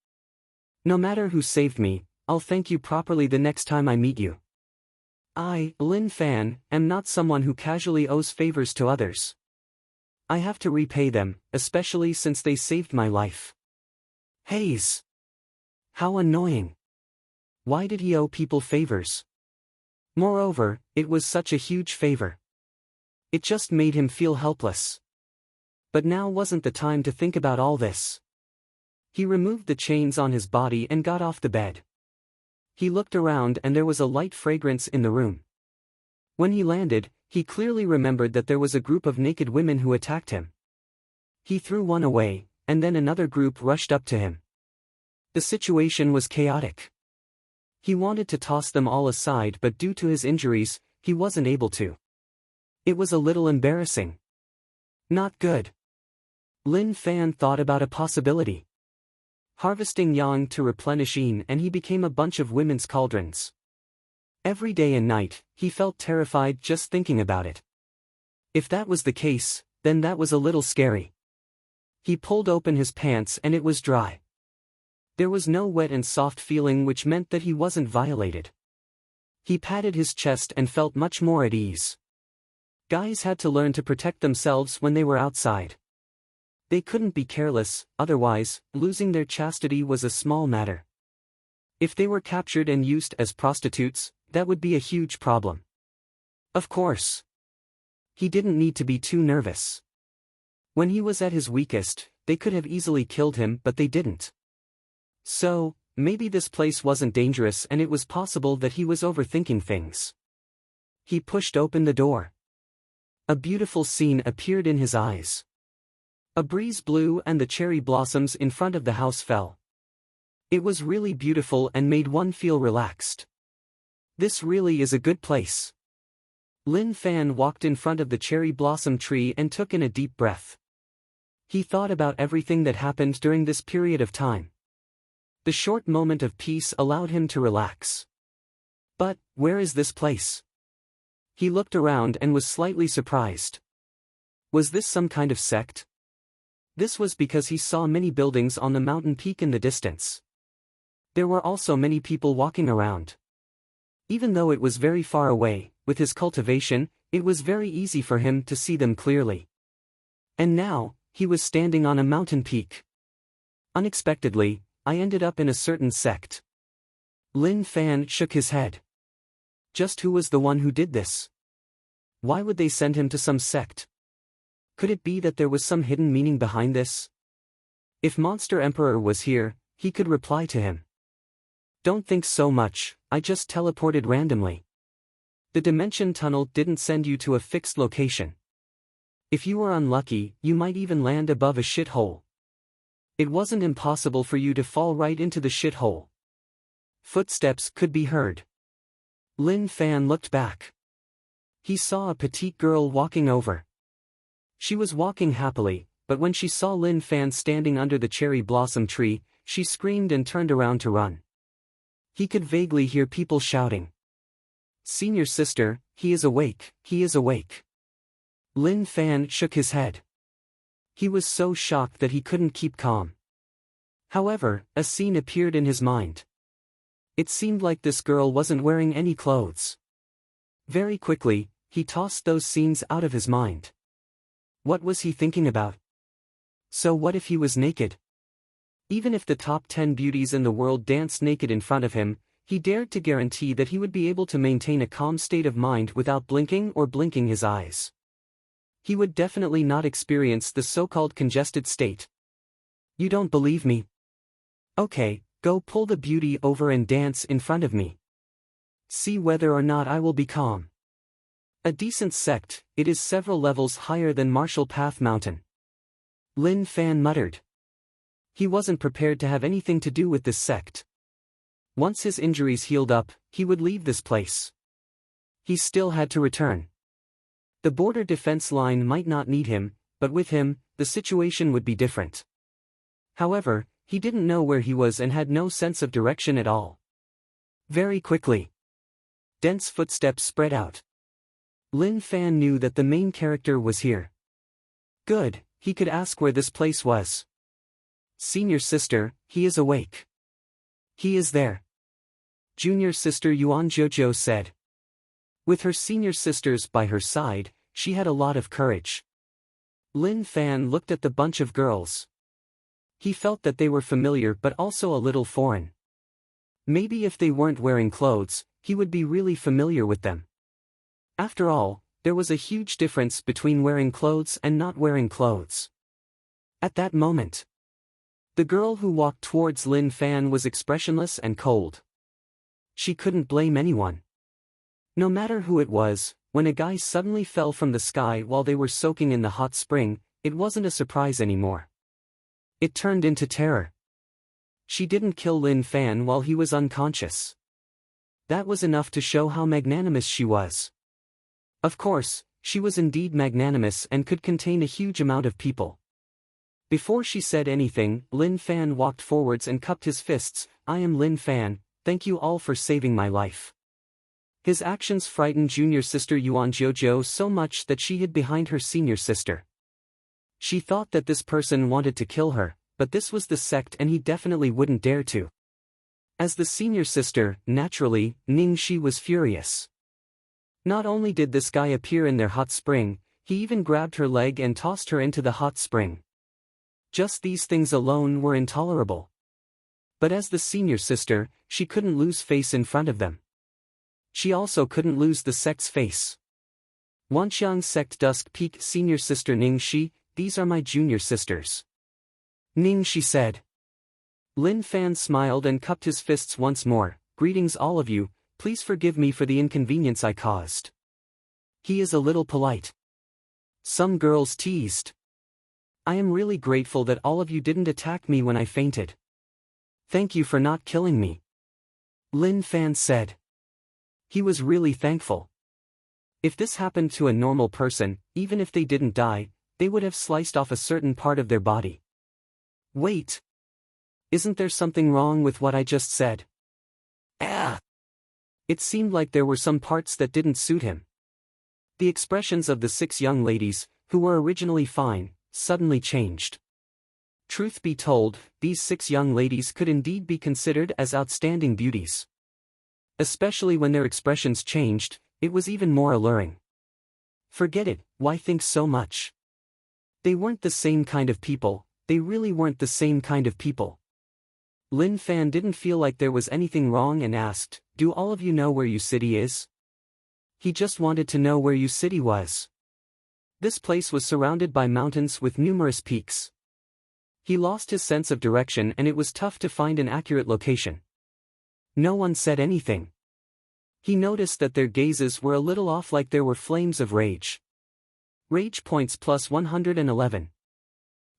No matter who saved me, I'll thank you properly the next time I meet you. I, Lin Fan, am not someone who casually owes favors to others. I have to repay them, especially since they saved my life. Haze. How annoying. Why did he owe people favors? Moreover, it was such a huge favor. It just made him feel helpless. But now wasn't the time to think about all this. He removed the chains on his body and got off the bed. He looked around and there was a light fragrance in the room. When he landed, he clearly remembered that there was a group of naked women who attacked him. He threw one away, and then another group rushed up to him. The situation was chaotic. He wanted to toss them all aside but due to his injuries, he wasn't able to. It was a little embarrassing. Not good. Lin Fan thought about a possibility. Harvesting yang to replenish yin, and he became a bunch of women's cauldrons. Every day and night, he felt terrified just thinking about it. If that was the case, then that was a little scary. He pulled open his pants and it was dry. There was no wet and soft feeling, which meant that he wasn't violated. He patted his chest and felt much more at ease. Guys had to learn to protect themselves when they were outside. They couldn't be careless, otherwise, losing their chastity was a small matter. If they were captured and used as prostitutes, that would be a huge problem. Of course. He didn't need to be too nervous. When he was at his weakest, they could have easily killed him, but they didn't. So, maybe this place wasn't dangerous and it was possible that he was overthinking things. He pushed open the door. A beautiful scene appeared in his eyes. A breeze blew and the cherry blossoms in front of the house fell. It was really beautiful and made one feel relaxed. This really is a good place. Lin Fan walked in front of the cherry blossom tree and took in a deep breath. He thought about everything that happened during this period of time. The short moment of peace allowed him to relax. But, where is this place? He looked around and was slightly surprised. Was this some kind of sect? This was because he saw many buildings on the mountain peak in the distance. There were also many people walking around. Even though it was very far away, with his cultivation, it was very easy for him to see them clearly. And now, he was standing on a mountain peak. Unexpectedly, I ended up in a certain sect. Lin Fan shook his head. Just who was the one who did this? Why would they send him to some sect? Could it be that there was some hidden meaning behind this? If Monster Emperor was here, he could reply to him. Don't think so much, I just teleported randomly. The dimension tunnel didn't send you to a fixed location. If you were unlucky, you might even land above a shithole. It wasn't impossible for you to fall right into the shithole. Footsteps could be heard. Lin Fan looked back. He saw a petite girl walking over. She was walking happily, but when she saw Lin Fan standing under the cherry blossom tree, she screamed and turned around to run. He could vaguely hear people shouting. "Senior sister, he is awake, he is awake." Lin Fan shook his head. He was so shocked that he couldn't keep calm. However, a scene appeared in his mind. It seemed like this girl wasn't wearing any clothes. Very quickly, he tossed those scenes out of his mind. What was he thinking about? So what if he was naked? Even if the top 10 beauties in the world danced naked in front of him, he dared to guarantee that he would be able to maintain a calm state of mind without blinking or blinking his eyes. He would definitely not experience the so-called congested state. You don't believe me? Okay, go pull the beauty over and dance in front of me. See whether or not I will be calm. A decent sect, it is several levels higher than Marshall Path Mountain. Lin Fan muttered. He wasn't prepared to have anything to do with this sect. Once his injuries healed up, he would leave this place. He still had to return. The border defense line might not need him, but with him, the situation would be different. However, he didn't know where he was and had no sense of direction at all. Very quickly, dense footsteps spread out. Lin Fan knew that the main character was here. Good, he could ask where this place was. Senior sister, he is awake. He is there. Junior sister Yuan Jojo said. With her senior sisters by her side, she had a lot of courage. Lin Fan looked at the bunch of girls. He felt that they were familiar but also a little foreign. Maybe if they weren't wearing clothes, he would be really familiar with them. After all, there was a huge difference between wearing clothes and not wearing clothes. At that moment, the girl who walked towards Lin Fan was expressionless and cold. She couldn't blame anyone. No matter who it was, when a guy suddenly fell from the sky while they were soaking in the hot spring, it wasn't a surprise anymore. It turned into terror. She didn't kill Lin Fan while he was unconscious. That was enough to show how magnanimous she was. Of course, she was indeed magnanimous and could contain a huge amount of people. Before she said anything, Lin Fan walked forwards and cupped his fists. I am Lin Fan, thank you all for saving my life. His actions frightened junior sister Yuan Jojo so much that she hid behind her senior sister. She thought that this person wanted to kill her, but this was the sect and he definitely wouldn't dare to. As the senior sister, naturally, Ningxi was furious. Not only did this guy appear in their hot spring, he even grabbed her leg and tossed her into the hot spring. Just these things alone were intolerable. But as the senior sister, she couldn't lose face in front of them. She also couldn't lose the sect's face. Wanxiang Sect Dusk Peak Senior Sister Ningxi, these are my junior sisters. Ningxi said. Lin Fan smiled and cupped his fists once more. Greetings all of you, please forgive me for the inconvenience I caused. He is a little polite. Some girls teased. I am really grateful that all of you didn't attack me when I fainted. Thank you for not killing me. Lin Fan said. He was really thankful. If this happened to a normal person, even if they didn't die, they would have sliced off a certain part of their body. Wait. Isn't there something wrong with what I just said? Ah! It seemed like there were some parts that didn't suit him. The expressions of the 6 young ladies, who were originally fine, suddenly changed. Truth be told, these 6 young ladies could indeed be considered as outstanding beauties. Especially when their expressions changed, it was even more alluring. Forget it, why think so much? They weren't the same kind of people, they really weren't the same kind of people. Lin Fan didn't feel like there was anything wrong and asked, do all of you know where you city is? He just wanted to know where you city was. This place was surrounded by mountains with numerous peaks. He lost his sense of direction and it was tough to find an accurate location. No one said anything. He noticed that their gazes were a little off, like there were flames of rage. Rage points plus 111.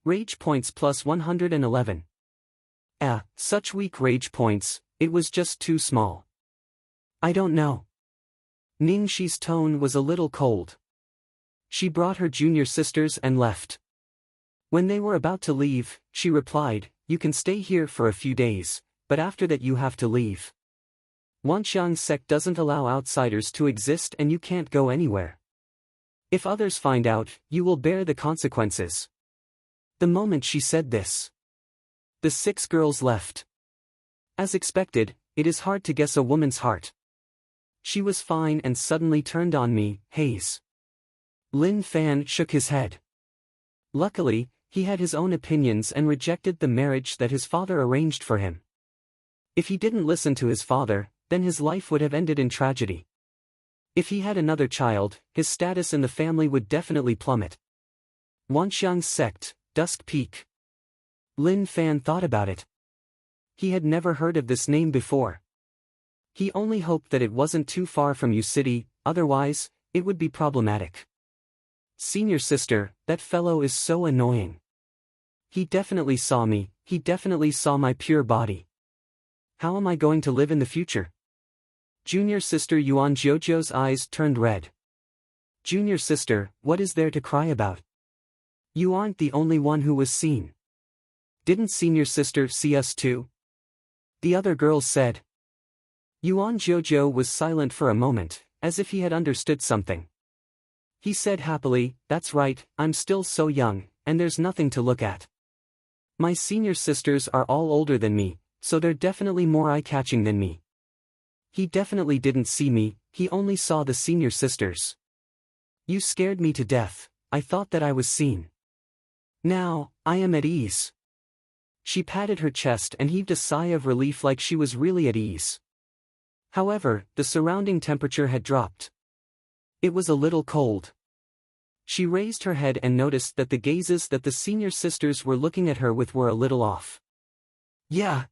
Rage points plus 111. Such weak rage points, it was just too small. I don't know. Ningxi's tone was a little cold. She brought her junior sisters and left. When they were about to leave, she replied, you can stay here for a few days, but after that you have to leave. Wanxiang Sect doesn't allow outsiders to exist and you can't go anywhere. If others find out, you will bear the consequences. The moment she said this, the 6 girls left. As expected, it is hard to guess a woman's heart. She was fine and suddenly turned on me, Haze. Lin Fan shook his head. Luckily, he had his own opinions and rejected the marriage that his father arranged for him. If he didn't listen to his father, then his life would have ended in tragedy. If he had another child, his status in the family would definitely plummet. Wanxiang Sect, Dusk Peak. Lin Fan thought about it. He had never heard of this name before. He only hoped that it wasn't too far from U City, otherwise, it would be problematic. Senior sister, that fellow is so annoying. He definitely saw me, he definitely saw my pure body. How am I going to live in the future? Junior sister Yuan Jojo's eyes turned red. Junior sister, what is there to cry about? You aren't the only one who was seen. Didn't senior sister see us too? The other girls said. Yuan Jojo was silent for a moment, as if he had understood something. He said happily, that's right, I'm still so young, and there's nothing to look at. My senior sisters are all older than me, so they're definitely more eye-catching than me. He definitely didn't see me, he only saw the senior sisters. You scared me to death, I thought that I was seen. Now, I am at ease. She patted her chest and heaved a sigh of relief like she was really at ease. However, the surrounding temperature had dropped. It was a little cold. She raised her head and noticed that the gazes that the senior sisters were looking at her with were a little off. Yeah.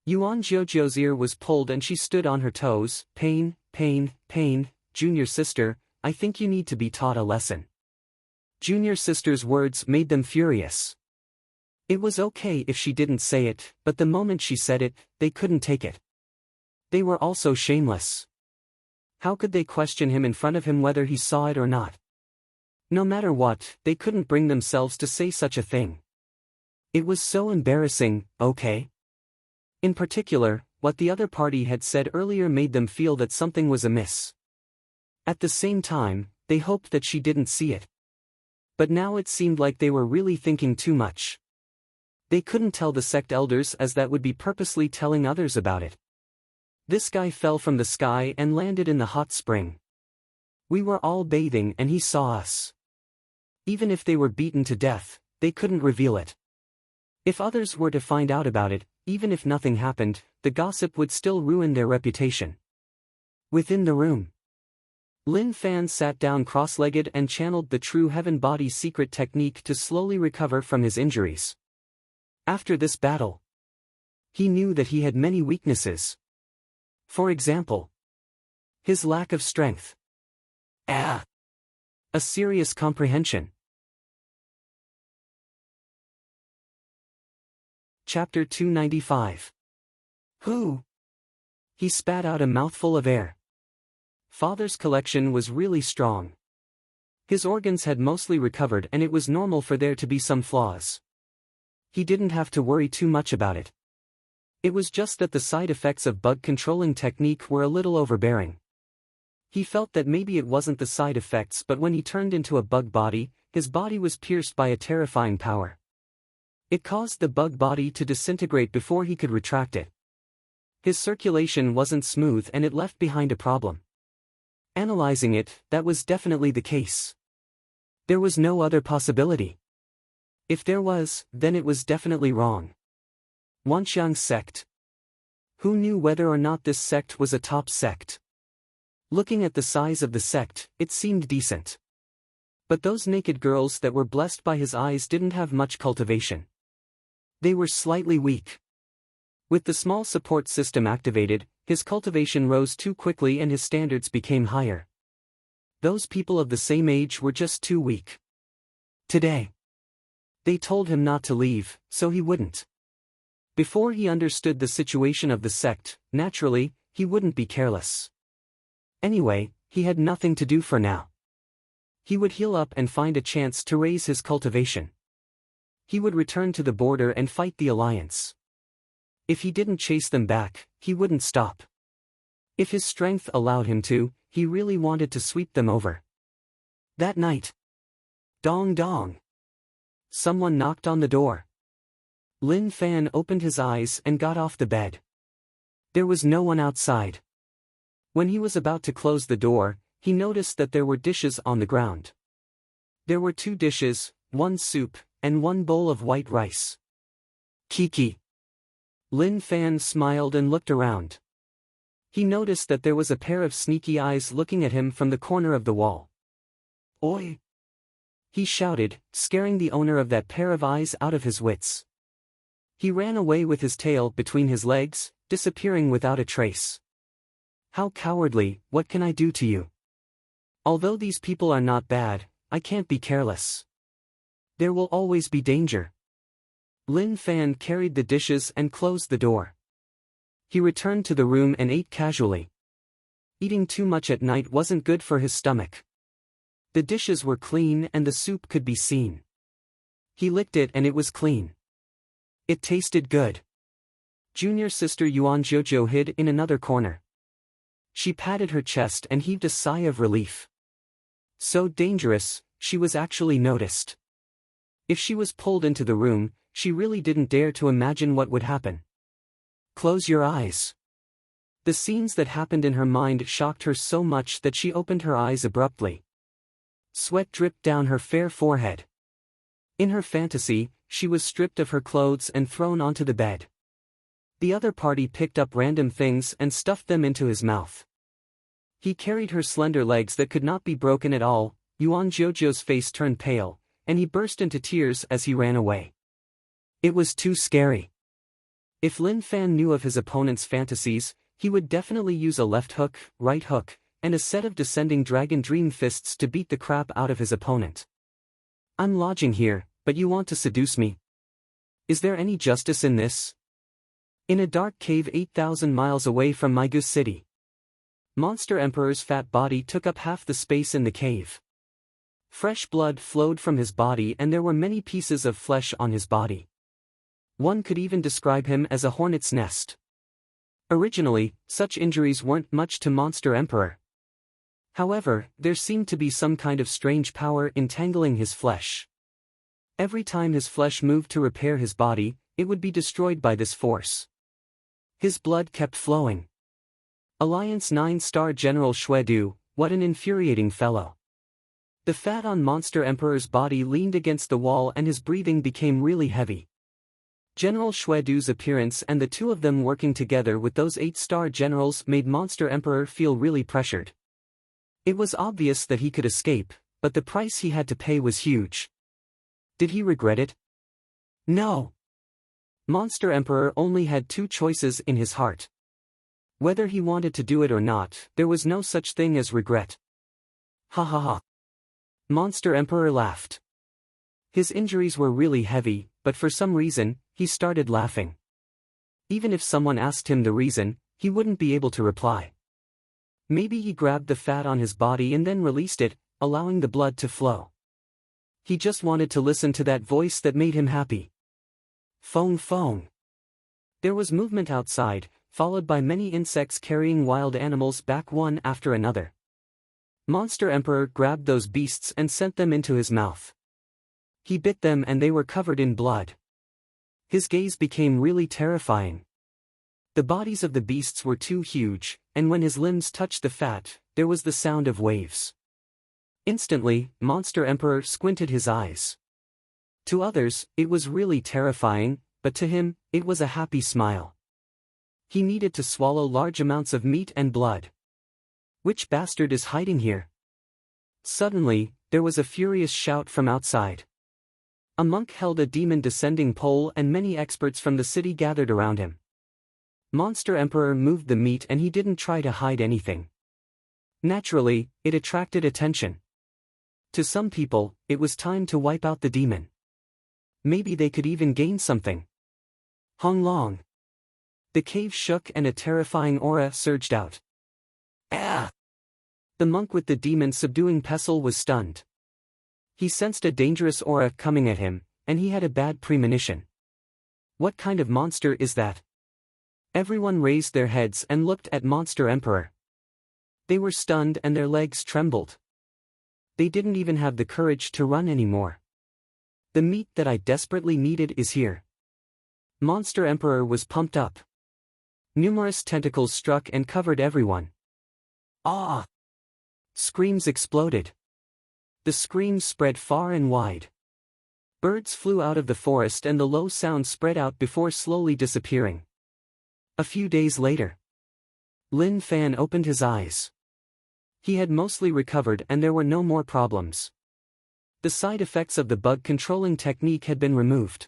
Yuan Jojo's ear was pulled and she stood on her toes. Pain, pain, pain, junior sister, I think you need to be taught a lesson. Junior sister's words made them furious. It was okay if she didn't say it, but the moment she said it, they couldn't take it. They were also shameless. How could they question him in front of him whether he saw it or not? No matter what, they couldn't bring themselves to say such a thing. It was so embarrassing, okay? In particular, what the other party had said earlier made them feel that something was amiss. At the same time, they hoped that she didn't see it. But now it seemed like they were really thinking too much. They couldn't tell the sect elders as that would be purposely telling others about it. This guy fell from the sky and landed in the hot spring. We were all bathing and he saw us. Even if they were beaten to death, they couldn't reveal it. If others were to find out about it, even if nothing happened, the gossip would still ruin their reputation. Within the room, Lin Fan sat down cross-legged and channeled the true heaven body secret technique to slowly recover from his injuries. After this battle, he knew that he had many weaknesses. For example, his lack of strength. A serious comprehension. Chapter 295. Who? He spat out a mouthful of air. Father's collection was really strong. His organs had mostly recovered and it was normal for there to be some flaws. He didn't have to worry too much about it. It was just that the side effects of bug controlling technique were a little overbearing. He felt that maybe it wasn't the side effects, but when he turned into a bug body, his body was pierced by a terrifying power. It caused the bug body to disintegrate before he could retract it. His circulation wasn't smooth and it left behind a problem. Analyzing it, that was definitely the case. There was no other possibility. If there was, then it was definitely wrong. Wanxiang's sect. Who knew whether or not this sect was a top sect? Looking at the size of the sect, it seemed decent. But those naked girls that were blessed by his eyes didn't have much cultivation. They were slightly weak. With the small support system activated, his cultivation rose too quickly and his standards became higher. Those people of the same age were just too weak. Today, they told him not to leave, so he wouldn't. Before he understood the situation of the sect, naturally, he wouldn't be careless. Anyway, he had nothing to do for now. He would heal up and find a chance to raise his cultivation. He would return to the border and fight the alliance. If he didn't chase them back, he wouldn't stop. If his strength allowed him to, he really wanted to sweep them over. That night. Dong dong. Someone knocked on the door. Lin Fan opened his eyes and got off the bed. There was no one outside. When he was about to close the door, he noticed that there were dishes on the ground. There were 2 dishes, 1 soup, and 1 bowl of white rice. Kiki. Lin Fan smiled and looked around. He noticed that there was a pair of sneaky eyes looking at him from the corner of the wall. Oi! He shouted, scaring the owner of that pair of eyes out of his wits. He ran away with his tail between his legs, disappearing without a trace. How cowardly, what can I do to you? Although these people are not bad, I can't be careless. There will always be danger. Lin Fan carried the dishes and closed the door. He returned to the room and ate casually. Eating too much at night wasn't good for his stomach. The dishes were clean and the soup could be seen. He licked it and it was clean. It tasted good. Junior sister Yuan Jojo hid in another corner. She patted her chest and heaved a sigh of relief. So dangerous, she was actually noticed. If she was pulled into the room, she really didn't dare to imagine what would happen. Close your eyes. The scenes that happened in her mind shocked her so much that she opened her eyes abruptly. Sweat dripped down her fair forehead. In her fantasy, she was stripped of her clothes and thrown onto the bed. The other party picked up random things and stuffed them into his mouth. He carried her slender legs that could not be broken at all. Yuan Jojo's face turned pale, and he burst into tears as he ran away. It was too scary. If Lin Fan knew of his opponent's fantasies, he would definitely use a left hook, right hook, and a set of descending dragon dream fists to beat the crap out of his opponent. I'm lodging here, but you want to seduce me? Is there any justice in this? In a dark cave 8,000 miles away from Migu City. Monster Emperor's fat body took up half the space in the cave. Fresh blood flowed from his body and there were many pieces of flesh on his body. One could even describe him as a hornet's nest. Originally, such injuries weren't much to Monster Emperor. However, there seemed to be some kind of strange power entangling his flesh. Every time his flesh moved to repair his body, it would be destroyed by this force. His blood kept flowing. Alliance 9-star General Xuedu, what an infuriating fellow. The fat on Monster Emperor's body leaned against the wall and his breathing became really heavy. General Xuedu's appearance and the two of them working together with those 8-star generals made Monster Emperor feel really pressured. It was obvious that he could escape, but the price he had to pay was huge. Did he regret it? No. Monster Emperor only had two choices in his heart. Whether he wanted to do it or not, there was no such thing as regret. Ha ha ha. Monster Emperor laughed. His injuries were really heavy, but for some reason, he started laughing. Even if someone asked him the reason, he wouldn't be able to reply. Maybe he grabbed the fat on his body and then released it, allowing the blood to flow. He just wanted to listen to that voice that made him happy. Phone phone. There was movement outside, followed by many insects carrying wild animals back one after another. Monster Emperor grabbed those beasts and sent them into his mouth. He bit them and they were covered in blood. His gaze became really terrifying. The bodies of the beasts were too huge, and when his limbs touched the fat, there was the sound of waves. Instantly, Monster Emperor squinted his eyes. To others, it was really terrifying, but to him, it was a happy smile. He needed to swallow large amounts of meat and blood. Which bastard is hiding here? Suddenly, there was a furious shout from outside. A monk held a demon descending pole and many experts from the city gathered around him. Monster Emperor moved the meat and he didn't try to hide anything. Naturally, it attracted attention. To some people, it was time to wipe out the demon. Maybe they could even gain something. Hong Long. The cave shook and a terrifying aura surged out. Ah! The monk with the demon subduing pestle was stunned. He sensed a dangerous aura coming at him, and he had a bad premonition. What kind of monster is that? Everyone raised their heads and looked at Monster Emperor. They were stunned and their legs trembled. They didn't even have the courage to run anymore. The meat that I desperately needed is here. Monster Emperor was pumped up. Numerous tentacles struck and covered everyone. Ah! Screams exploded. The screams spread far and wide. Birds flew out of the forest and the low sound spread out before slowly disappearing. A few days later, Lin Fan opened his eyes. He had mostly recovered and there were no more problems. The side effects of the bug controlling technique had been removed.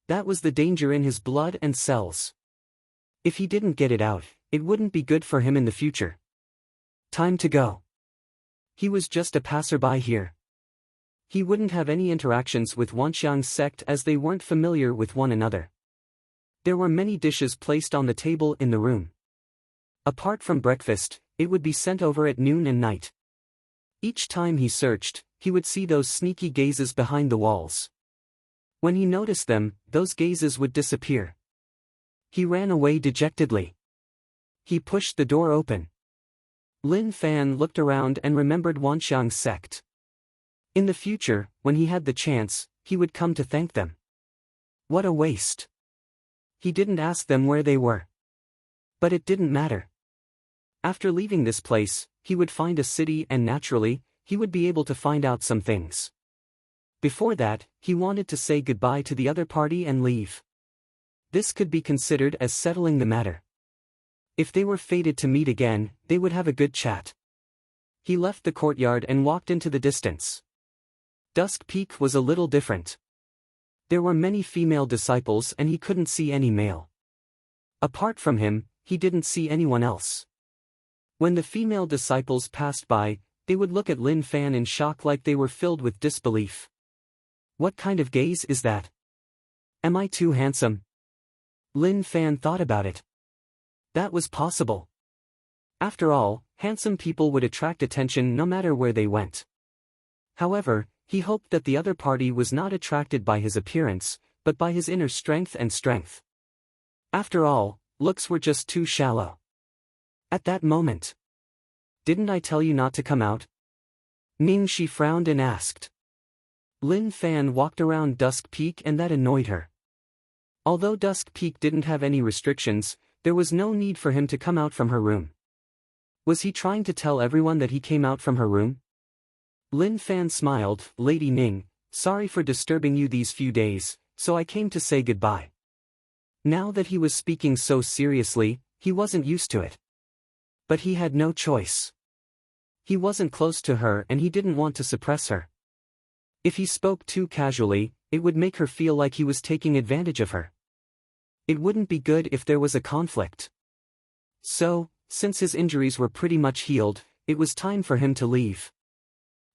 That was the danger in his blood and cells. If he didn't get it out, it wouldn't be good for him in the future. Time to go. He was just a passerby here. He wouldn't have any interactions with Wanxiang's sect as they weren't familiar with one another. There were many dishes placed on the table in the room. Apart from breakfast, it would be sent over at noon and night. Each time he searched, he would see those sneaky gazes behind the walls. When he noticed them, those gazes would disappear. He ran away dejectedly. He pushed the door open. Lin Fan looked around and remembered Wanxiang's sect. In the future, when he had the chance, he would come to thank them. What a waste. He didn't ask them where they were. But it didn't matter. After leaving this place, he would find a city and naturally, he would be able to find out some things. Before that, he wanted to say goodbye to the other party and leave. This could be considered as settling the matter. If they were fated to meet again, they would have a good chat. He left the courtyard and walked into the distance. Dusk Peak was a little different. There were many female disciples and he couldn't see any male. Apart from him, he didn't see anyone else. When the female disciples passed by, they would look at Lin Fan in shock like they were filled with disbelief. What kind of gaze is that? Am I too handsome? Lin Fan thought about it. That was possible. After all, handsome people would attract attention no matter where they went. However, he hoped that the other party was not attracted by his appearance, but by his inner strength and strength. After all, looks were just too shallow. At that moment. Didn't I tell you not to come out? Ningxi frowned and asked. Lin Fan walked around Dusk Peak and that annoyed her. Although Dusk Peak didn't have any restrictions, there was no need for him to come out from her room. Was he trying to tell everyone that he came out from her room? Lin Fan smiled. Lady Ning, sorry for disturbing you these few days, so I came to say goodbye. Now that he was speaking so seriously, he wasn't used to it. But he had no choice. He wasn't close to her and he didn't want to suppress her. If he spoke too casually, it would make her feel like he was taking advantage of her. It wouldn't be good if there was a conflict. So, since his injuries were pretty much healed, it was time for him to leave.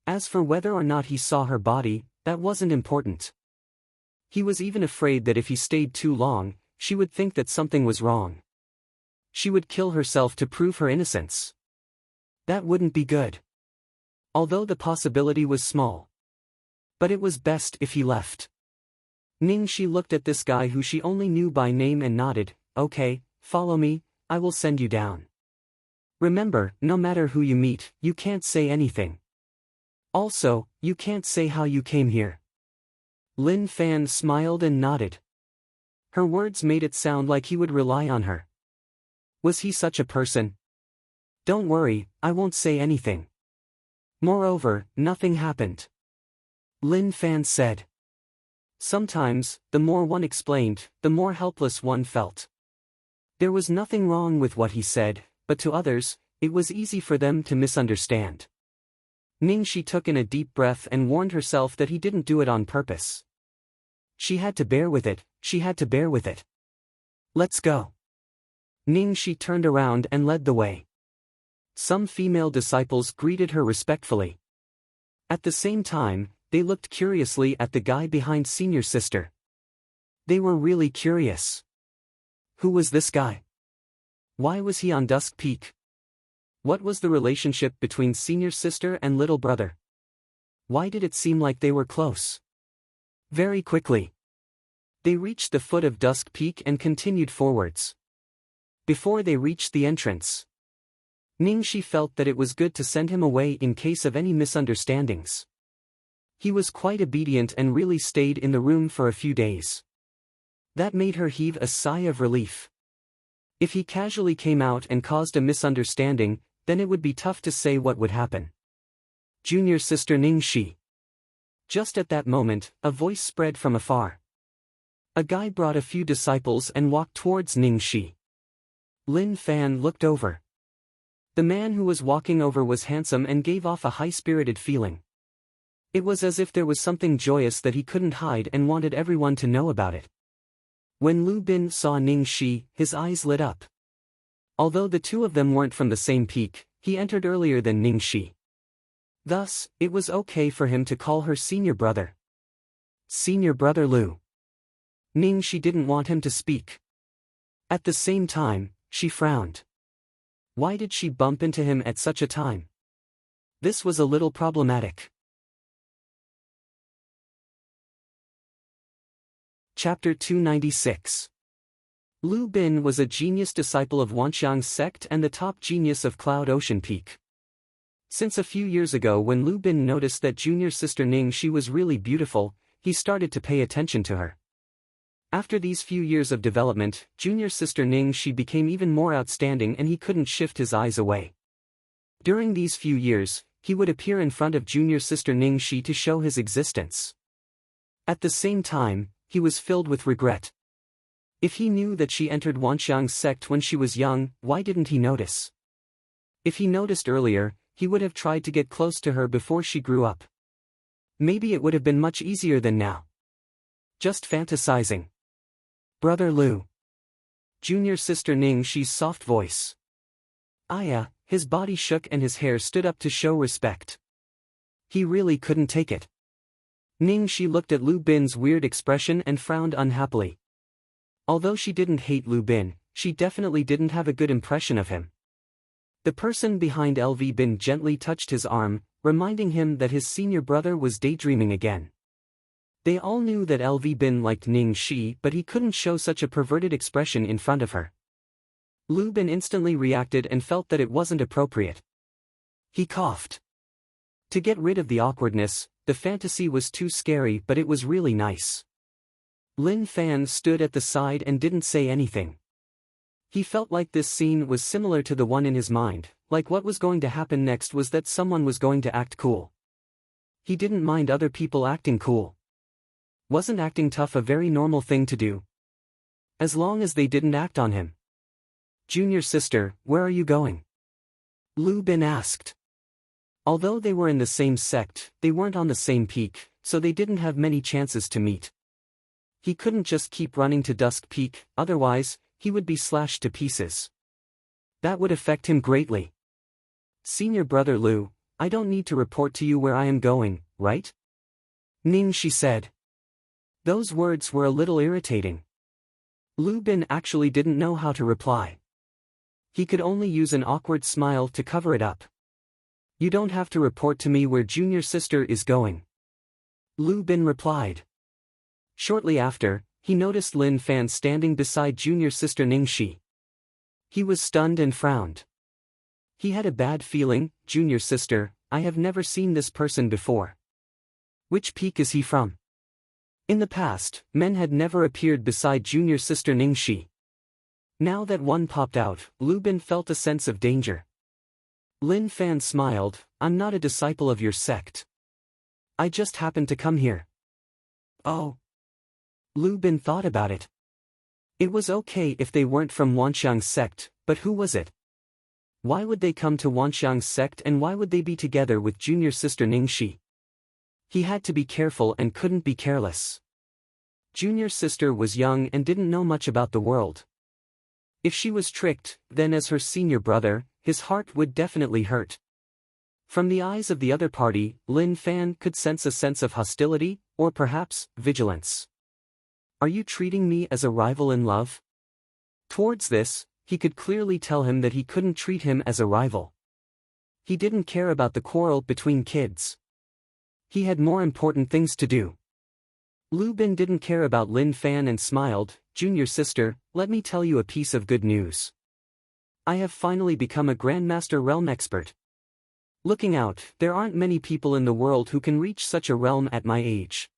As for whether or not he saw her body, that wasn't important. He was even afraid that if he stayed too long, she would think that something was wrong. She would kill herself to prove her innocence. That wouldn't be good. Although the possibility was small. But it was best if he left. Ningxi looked at this guy who she only knew by name and nodded. Okay, follow me, I will send you down. Remember, no matter who you meet, you can't say anything. Also, you can't say how you came here. Lin Fan smiled and nodded. Her words made it sound like he would rely on her. Was he such a person? Don't worry, I won't say anything. Moreover, nothing happened. Lin Fan said. Sometimes, the more one explained, the more helpless one felt. There was nothing wrong with what he said, but to others, it was easy for them to misunderstand. Ningxi took in a deep breath and warned herself that he didn't do it on purpose. She had to bear with it, she had to bear with it. Let's go. Ningxi turned around and led the way. Some female disciples greeted her respectfully. At the same time, they looked curiously at the guy behind senior sister. They were really curious. Who was this guy? Why was he on Dusk Peak? What was the relationship between senior sister and little brother? Why did it seem like they were close? Very quickly. They reached the foot of Dusk Peak and continued forwards. Before they reached the entrance, Ningxi felt that it was good to send him away in case of any misunderstandings. He was quite obedient and really stayed in the room for a few days. That made her heave a sigh of relief. If he casually came out and caused a misunderstanding, then it would be tough to say what would happen. Junior sister Ningxi. Just at that moment, a voice spread from afar. A guy brought a few disciples and walked towards Ningxi. Lin Fan looked over. The man who was walking over was handsome and gave off a high-spirited feeling. It was as if there was something joyous that he couldn't hide and wanted everyone to know about it. When Lu Bin saw Ningxi, his eyes lit up. Although the two of them weren't from the same peak, he entered earlier than Ningxi. Thus, it was okay for him to call her senior brother. Senior brother Lu. Ningxi didn't want him to speak. At the same time, she frowned. Why did she bump into him at such a time? This was a little problematic. Chapter 296. Lu Bin was a genius disciple of Wanxiang's sect and the top genius of Cloud Ocean Peak. Since a few years ago when Lu Bin noticed that junior sister Ningxi was really beautiful, he started to pay attention to her. After these few years of development, junior sister Ningxi became even more outstanding and he couldn't shift his eyes away. During these few years, he would appear in front of junior sister Ningxi to show his existence. At the same time, he was filled with regret. If he knew that she entered Wanxiang's sect when she was young, why didn't he notice? If he noticed earlier, he would have tried to get close to her before she grew up. Maybe it would have been much easier than now. Just fantasizing. Brother Lu. Junior sister Ningxi's soft voice. Aya, his body shook and his hair stood up to show respect. He really couldn't take it. Ningxi looked at Lu Bin's weird expression and frowned unhappily. Although she didn't hate Lu Bin, she definitely didn't have a good impression of him. The person behind LV Bin gently touched his arm, reminding him that his senior brother was daydreaming again. They all knew that LV Bin liked Ningxi, but he couldn't show such a perverted expression in front of her. Lu Bin instantly reacted and felt that it wasn't appropriate. He coughed. To get rid of the awkwardness, the fantasy was too scary, but it was really nice. Lin Fan stood at the side and didn't say anything. He felt like this scene was similar to the one in his mind, like what was going to happen next was that someone was going to act cool. He didn't mind other people acting cool. Wasn't acting tough a very normal thing to do? As long as they didn't act on him. Junior sister, where are you going? Lu Bin asked. Although they were in the same sect, they weren't on the same peak, so they didn't have many chances to meet. He couldn't just keep running to Dusk Peak, otherwise, he would be slashed to pieces. That would affect him greatly. Senior brother Lu, I don't need to report to you where I am going, right? Ningxi said. Those words were a little irritating. Lu Bin actually didn't know how to reply. He could only use an awkward smile to cover it up. You don't have to report to me where junior sister is going. Lu Bin replied. Shortly after, he noticed Lin Fan standing beside junior sister Ningxi. He was stunned and frowned. He had a bad feeling, junior sister, I have never seen this person before. Which peak is he from? In the past, men had never appeared beside junior sister Ningxi. Now that one popped out, Lu Bin felt a sense of danger. Lin Fan smiled, I'm not a disciple of your sect. I just happened to come here. Oh. Lu Bin thought about it. It was okay if they weren't from Wanxiang's sect, but who was it? Why would they come to Wanxiang's sect and why would they be together with junior sister Ningxi? He had to be careful and couldn't be careless. Junior sister was young and didn't know much about the world. If she was tricked, then as her senior brother, his heart would definitely hurt. From the eyes of the other party, Lin Fan could sense a sense of hostility, or perhaps, vigilance. Are you treating me as a rival in love? Towards this, he could clearly tell him that he couldn't treat him as a rival. He didn't care about the quarrel between kids. He had more important things to do. Lu Bin didn't care about Lin Fan and smiled, Junior sister, let me tell you a piece of good news. I have finally become a Grandmaster Realm expert. Looking out, there aren't many people in the world who can reach such a realm at my age.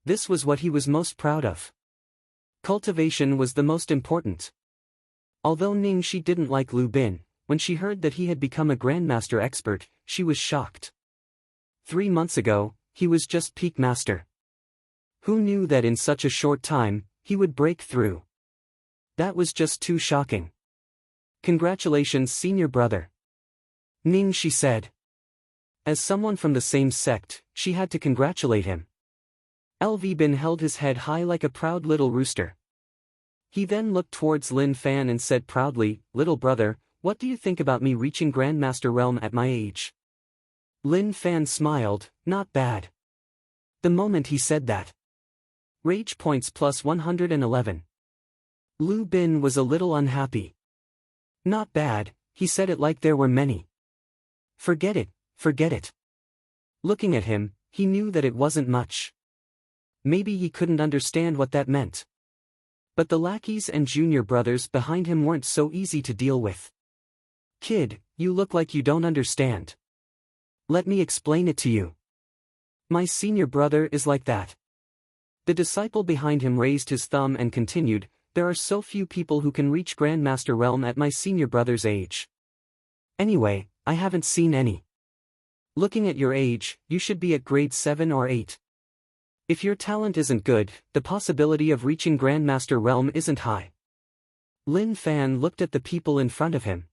This was what he was most proud of. Cultivation was the most important. Although Ningxi didn't like Lu Bin, when she heard that he had become a Grandmaster expert, she was shocked. 3 months ago, he was just Peak Master. Who knew that in such a short time, he would break through? That was just too shocking. Congratulations, senior brother. Ningxi said. As someone from the same sect, she had to congratulate him. LV Bin held his head high like a proud little rooster. He then looked towards Lin Fan and said proudly, little brother, what do you think about me reaching Grandmaster Realm at my age? Lin Fan smiled, not bad. The moment he said that. Rage points plus 111. Lu Bin was a little unhappy. Not bad, he said it like there were many. Forget it, forget it. Looking at him, he knew that it wasn't much. Maybe he couldn't understand what that meant. But the lackeys and junior brothers behind him weren't so easy to deal with. Kid, you look like you don't understand. Let me explain it to you. My senior brother is like that. The disciple behind him raised his thumb and continued, there are so few people who can reach Grandmaster realm at my senior brother's age. Anyway, I haven't seen any. Looking at your age, you should be at grade 7 or 8. If your talent isn't good, the possibility of reaching Grandmaster realm isn't high. Lin Fan looked at the people in front of him.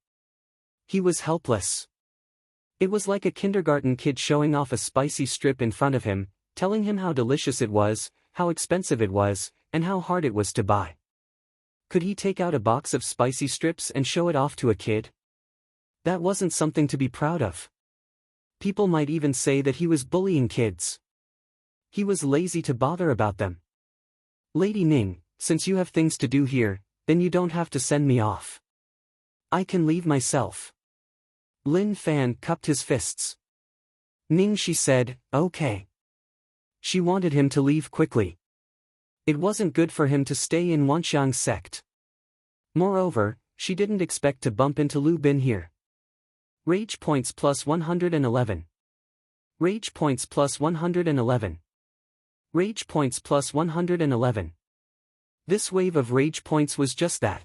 He was helpless. It was like a kindergarten kid showing off a spicy strip in front of him, telling him how delicious it was, how expensive it was, and how hard it was to buy. Could he take out a box of spicy strips and show it off to a kid? That wasn't something to be proud of. People might even say that he was bullying kids. He was lazy to bother about them. Lady Ning, since you have things to do here, then you don't have to send me off. I can leave myself. Lin Fan cupped his fists. Ning, she said, okay. She wanted him to leave quickly. It wasn't good for him to stay in Wanxiang's sect. Moreover, she didn't expect to bump into Lu Bin here. Rage points plus 111. Rage points plus 111. Rage points plus 111. This wave of rage points was just that.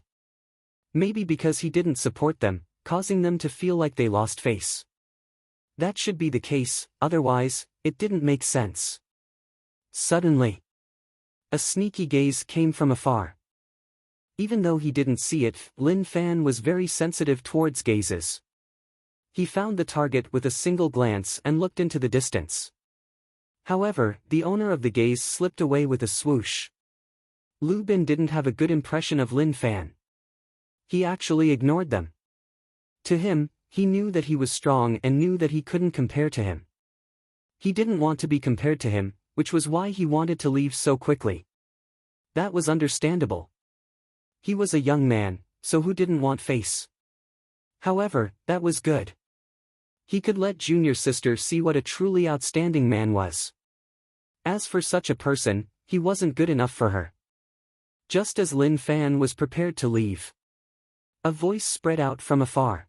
Maybe because he didn't support them, causing them to feel like they lost face. That should be the case, otherwise, it didn't make sense. Suddenly, a sneaky gaze came from afar. Even though he didn't see it, Lin Fan was very sensitive towards gazes. He found the target with a single glance and looked into the distance. However, the owner of the gaze slipped away with a swoosh. Lu Bin didn't have a good impression of Lin Fan. He actually ignored them. To him, he knew that he was strong and knew that he couldn't compare to him. He didn't want to be compared to him, which was why he wanted to leave so quickly. That was understandable. He was a young man, so who didn't want face? However, that was good. He could let junior sister see what a truly outstanding man was. As for such a person, he wasn't good enough for her. Just as Lin Fan was prepared to leave, a voice spread out from afar.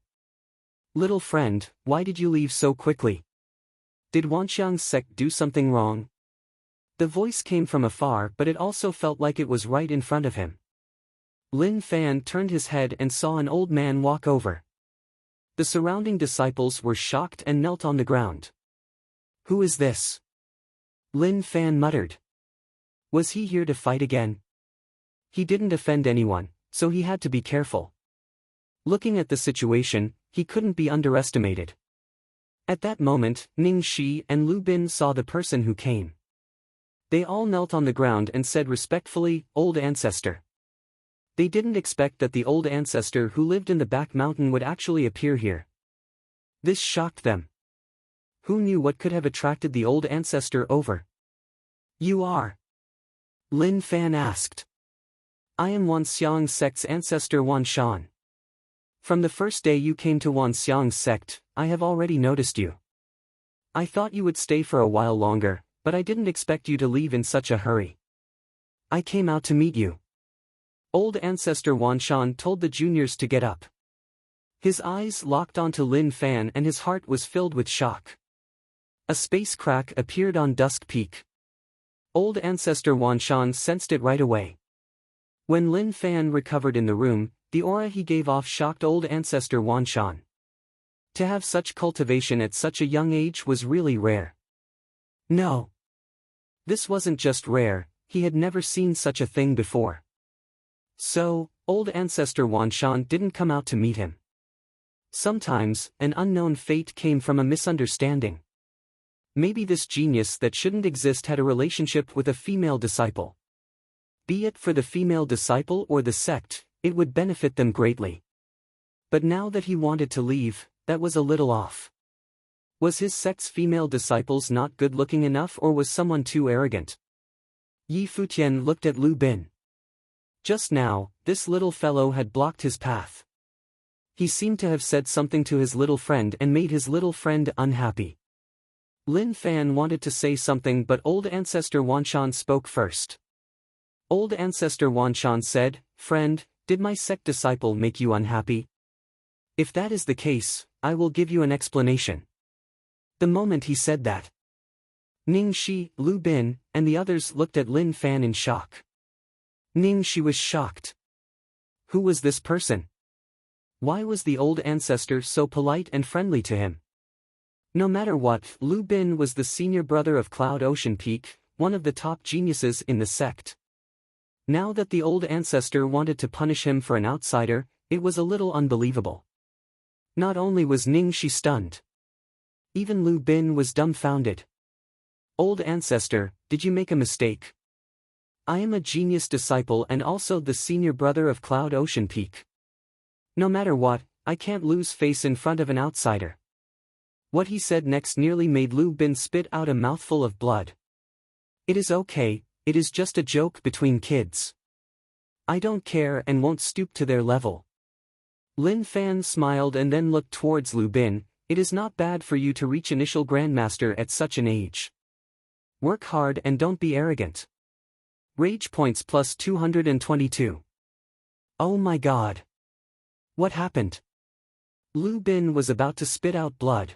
Little friend, why did you leave so quickly? Did Wanxiang's sect do something wrong? The voice came from afar, but it also felt like it was right in front of him. Lin Fan turned his head and saw an old man walk over. The surrounding disciples were shocked and knelt on the ground. Who is this? Lin Fan muttered. Was he here to fight again? He didn't offend anyone, so he had to be careful. Looking at the situation, he couldn't be underestimated. At that moment, Ning Shi and Lu Bin saw the person who came. They all knelt on the ground and said respectfully, Old Ancestor. They didn't expect that the old ancestor who lived in the back mountain would actually appear here. This shocked them. Who knew what could have attracted the old ancestor over? You are? Lin Fan asked. I am Wanxiang sect's ancestor Wanshan. From the first day you came to Wanxiang's sect, I have already noticed you. I thought you would stay for a while longer, but I didn't expect you to leave in such a hurry. I came out to meet you. Old Ancestor Wanshan told the juniors to get up. His eyes locked onto Lin Fan and his heart was filled with shock. A space crack appeared on Dusk Peak. Old Ancestor Wanshan sensed it right away. When Lin Fan recovered in the room, the aura he gave off shocked Old Ancestor Wanshan. To have such cultivation at such a young age was really rare. No. This wasn't just rare, he had never seen such a thing before. So, Old Ancestor Wanshan didn't come out to meet him. Sometimes, an unknown fate came from a misunderstanding. Maybe this genius that shouldn't exist had a relationship with a female disciple. Be it for the female disciple or the sect, it would benefit them greatly. But now that he wanted to leave, that was a little off. Was his sect's female disciples not good-looking enough or was someone too arrogant? Yi Futian looked at Lu Bin. Just now, this little fellow had blocked his path. He seemed to have said something to his little friend and made his little friend unhappy. Lin Fan wanted to say something, but old ancestor Wanshan spoke first. Old ancestor Wanshan said, "Friend, did my sect disciple make you unhappy? If that is the case, I will give you an explanation." The moment he said that, Ning Shi, Lu Bin, and the others looked at Lin Fan in shock. Ning Shi was shocked. Who was this person? Why was the old ancestor so polite and friendly to him? No matter what, Lu Bin was the senior brother of Cloud Ocean Peak, one of the top geniuses in the sect. Now that the old ancestor wanted to punish him for an outsider, it was a little unbelievable. Not only was Ning Shi stunned, even Lu Bin was dumbfounded. Old ancestor, did you make a mistake? I am a genius disciple and also the senior brother of Cloud Ocean Peak. No matter what, I can't lose face in front of an outsider. What he said next nearly made Lu Bin spit out a mouthful of blood. It is okay, it is just a joke between kids. I don't care and won't stoop to their level. Lin Fan smiled and then looked towards Lu Bin. It is not bad for you to reach initial grandmaster at such an age. Work hard and don't be arrogant. Rage points plus 222. Oh my god. What happened? Lu Bin was about to spit out blood.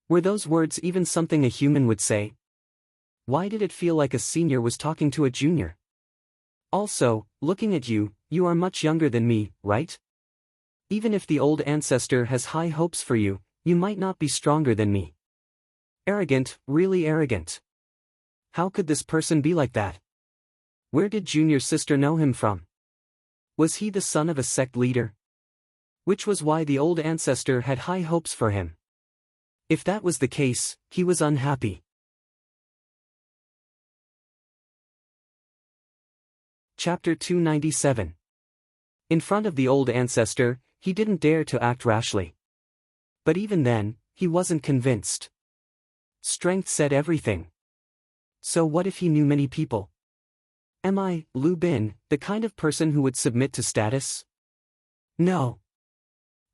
Were those words even something a human would say? Why did it feel like a senior was talking to a junior? Also, looking at you, you are much younger than me, right? Even if the old ancestor has high hopes for you, you might not be stronger than me. Arrogant, really arrogant. How could this person be like that? Where did junior sister know him from? Was he the son of a sect leader? Which was why the old ancestor had high hopes for him. If that was the case, he was unhappy. Chapter 297. In front of the old ancestor, he didn't dare to act rashly. But even then, he wasn't convinced. Strength said everything. So what if he knew many people? Am I, Lu Bin, the kind of person who would submit to status? No.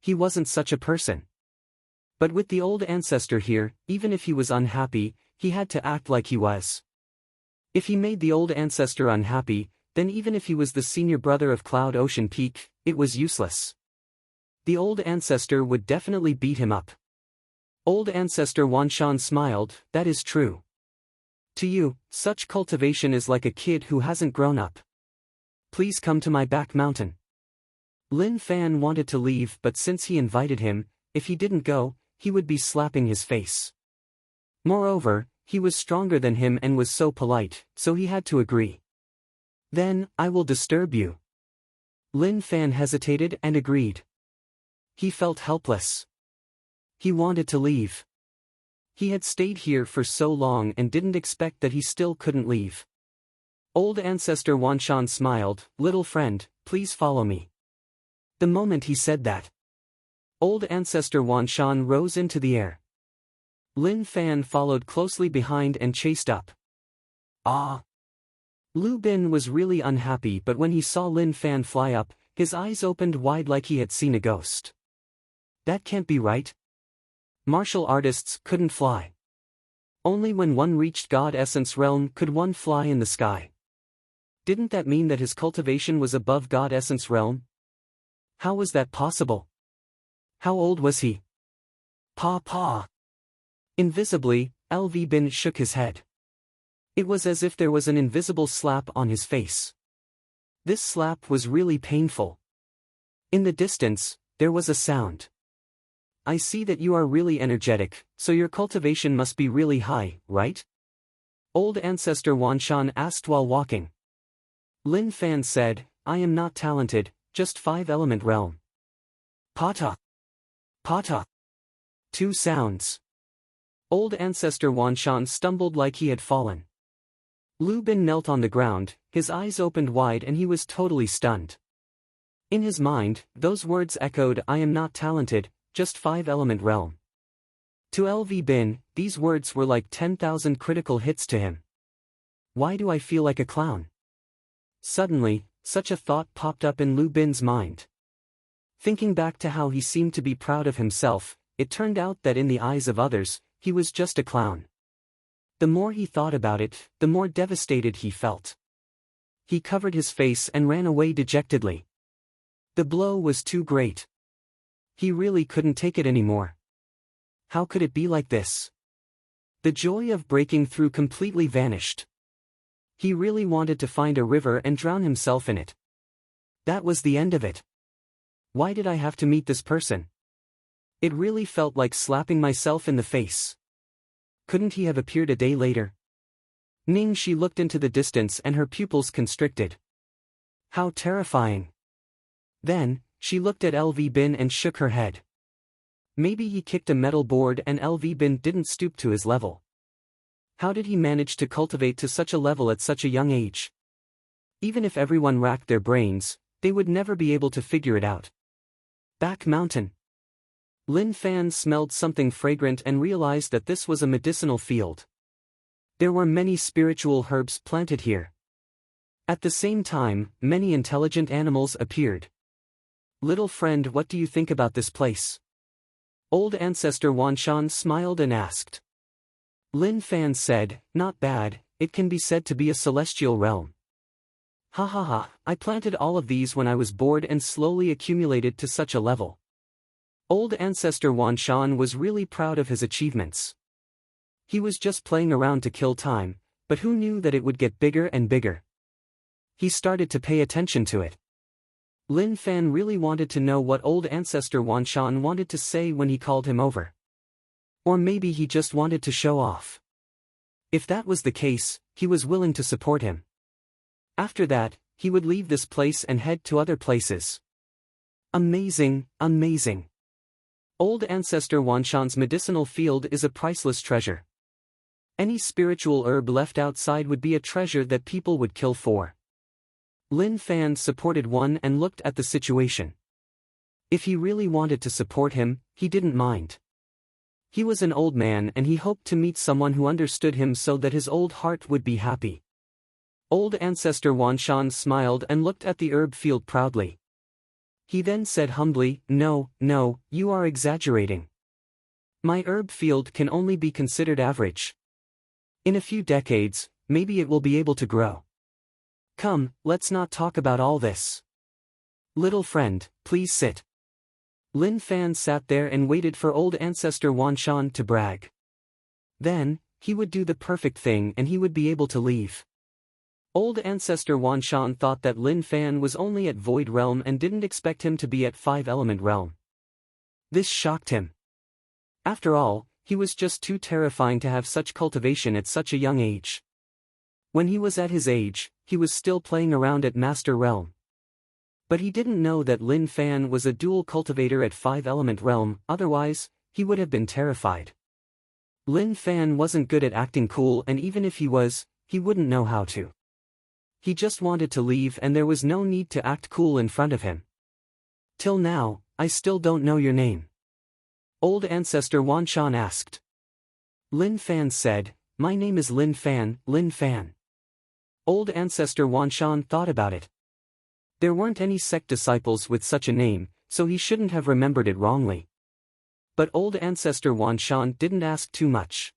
He wasn't such a person. But with the old ancestor here, even if he was unhappy, he had to act like he was. If he made the old ancestor unhappy, then even if he was the senior brother of Cloud Ocean Peak, it was useless. The old ancestor would definitely beat him up. Old ancestor Wanshan smiled, that is true. To you, such cultivation is like a kid who hasn't grown up. Please come to my back mountain. Lin Fan wanted to leave, but since he invited him, if he didn't go, he would be slapping his face. Moreover, he was stronger than him and was so polite, so he had to agree. Then, I will disturb you. Lin Fan hesitated and agreed. He felt helpless. He wanted to leave. He had stayed here for so long and didn't expect that he still couldn't leave. Old ancestor Wanshan smiled, little friend, please follow me. The moment he said that, old ancestor Wanshan rose into the air. Lin Fan followed closely behind and chased up. Ah! Lu Bin was really unhappy, but when he saw Lin Fan fly up, his eyes opened wide like he had seen a ghost. That can't be right. Martial artists couldn't fly. Only when one reached God Essence Realm could one fly in the sky. Didn't that mean that his cultivation was above God Essence Realm? How was that possible? How old was he? Pa. Invisibly, LV Bin shook his head. It was as if there was an invisible slap on his face. This slap was really painful. In the distance, there was a sound. I see that you are really energetic, so your cultivation must be really high, right? Old ancestor Wanshan asked while walking. Lin Fan said, I am not talented, just 5-element realm. Pata. Pata. 2 sounds. Old ancestor Wanshan stumbled like he had fallen. Lu Bin knelt on the ground, his eyes opened wide and he was totally stunned. In his mind, those words echoed, I am not talented, just 5-element realm. To LV Bin, these words were like 10,000 critical hits to him. Why do I feel like a clown? Suddenly, Such a thought popped up in Lu Bin's mind. Thinking back to how he seemed to be proud of himself, it turned out that in the eyes of others, he was just a clown. The more he thought about it, the more devastated he felt. He covered his face and ran away dejectedly. The blow was too great. He really couldn't take it anymore. How could it be like this? The joy of breaking through completely vanished. He really wanted to find a river and drown himself in it. That was the end of it. Why did I have to meet this person? It really felt like slapping myself in the face. Couldn't he have appeared a day later? She looked into the distance and her pupils constricted. How terrifying. Then, she looked at LV Bin and shook her head. Maybe he kicked a metal board and LV Bin didn't stoop to his level. How did he manage to cultivate to such a level at such a young age? Even if everyone racked their brains, they would never be able to figure it out. Back mountain. Lin Fan smelled something fragrant and realized that this was a medicinal field. There were many spiritual herbs planted here. At the same time, many intelligent animals appeared. Little friend, what do you think about this place? Old ancestor Wanshan smiled and asked. Lin Fan said, not bad, it can be said to be a celestial realm. Ha ha ha, I planted all of these when I was bored and slowly accumulated to such a level. Old ancestor Wanshan was really proud of his achievements. He was just playing around to kill time, but who knew that it would get bigger and bigger? He started to pay attention to it. Lin Fan really wanted to know what old ancestor Wanshan wanted to say when he called him over. Or maybe he just wanted to show off. If that was the case, he was willing to support him. After that, he would leave this place and head to other places. Amazing, amazing. Old ancestor Wanshan's medicinal field is a priceless treasure. Any spiritual herb left outside would be a treasure that people would kill for. Lin Fan supported one and looked at the situation. If he really wanted to support him, he didn't mind. He was an old man and he hoped to meet someone who understood him so that his old heart would be happy. Old ancestor Wanshan smiled and looked at the herb field proudly. He then said humbly, no, you are exaggerating. My herb field can only be considered average. In a few decades, maybe it will be able to grow. Come, let's not talk about all this. Little friend, please sit. Lin Fan sat there and waited for old ancestor Wanshan to brag. Then, he would do the perfect thing and he would be able to leave. Old ancestor Wanshan thought that Lin Fan was only at Void Realm and didn't expect him to be at 5-element realm. This shocked him. After all, he was just too terrifying to have such cultivation at such a young age. When he was at his age, he was still playing around at Master Realm. But he didn't know that Lin Fan was a dual cultivator at 5-element realm, otherwise, he would have been terrified. Lin Fan wasn't good at acting cool, and even if he was, he wouldn't know how to. He just wanted to leave and there was no need to act cool in front of him. Till now, I still don't know your name. Old ancestor Wanshan asked. Lin Fan said, my name is Lin Fan, Lin Fan. Old ancestor Wanshan thought about it. There weren't any sect disciples with such a name, so he shouldn't have remembered it wrongly. But old ancestor Wanshan didn't ask too much.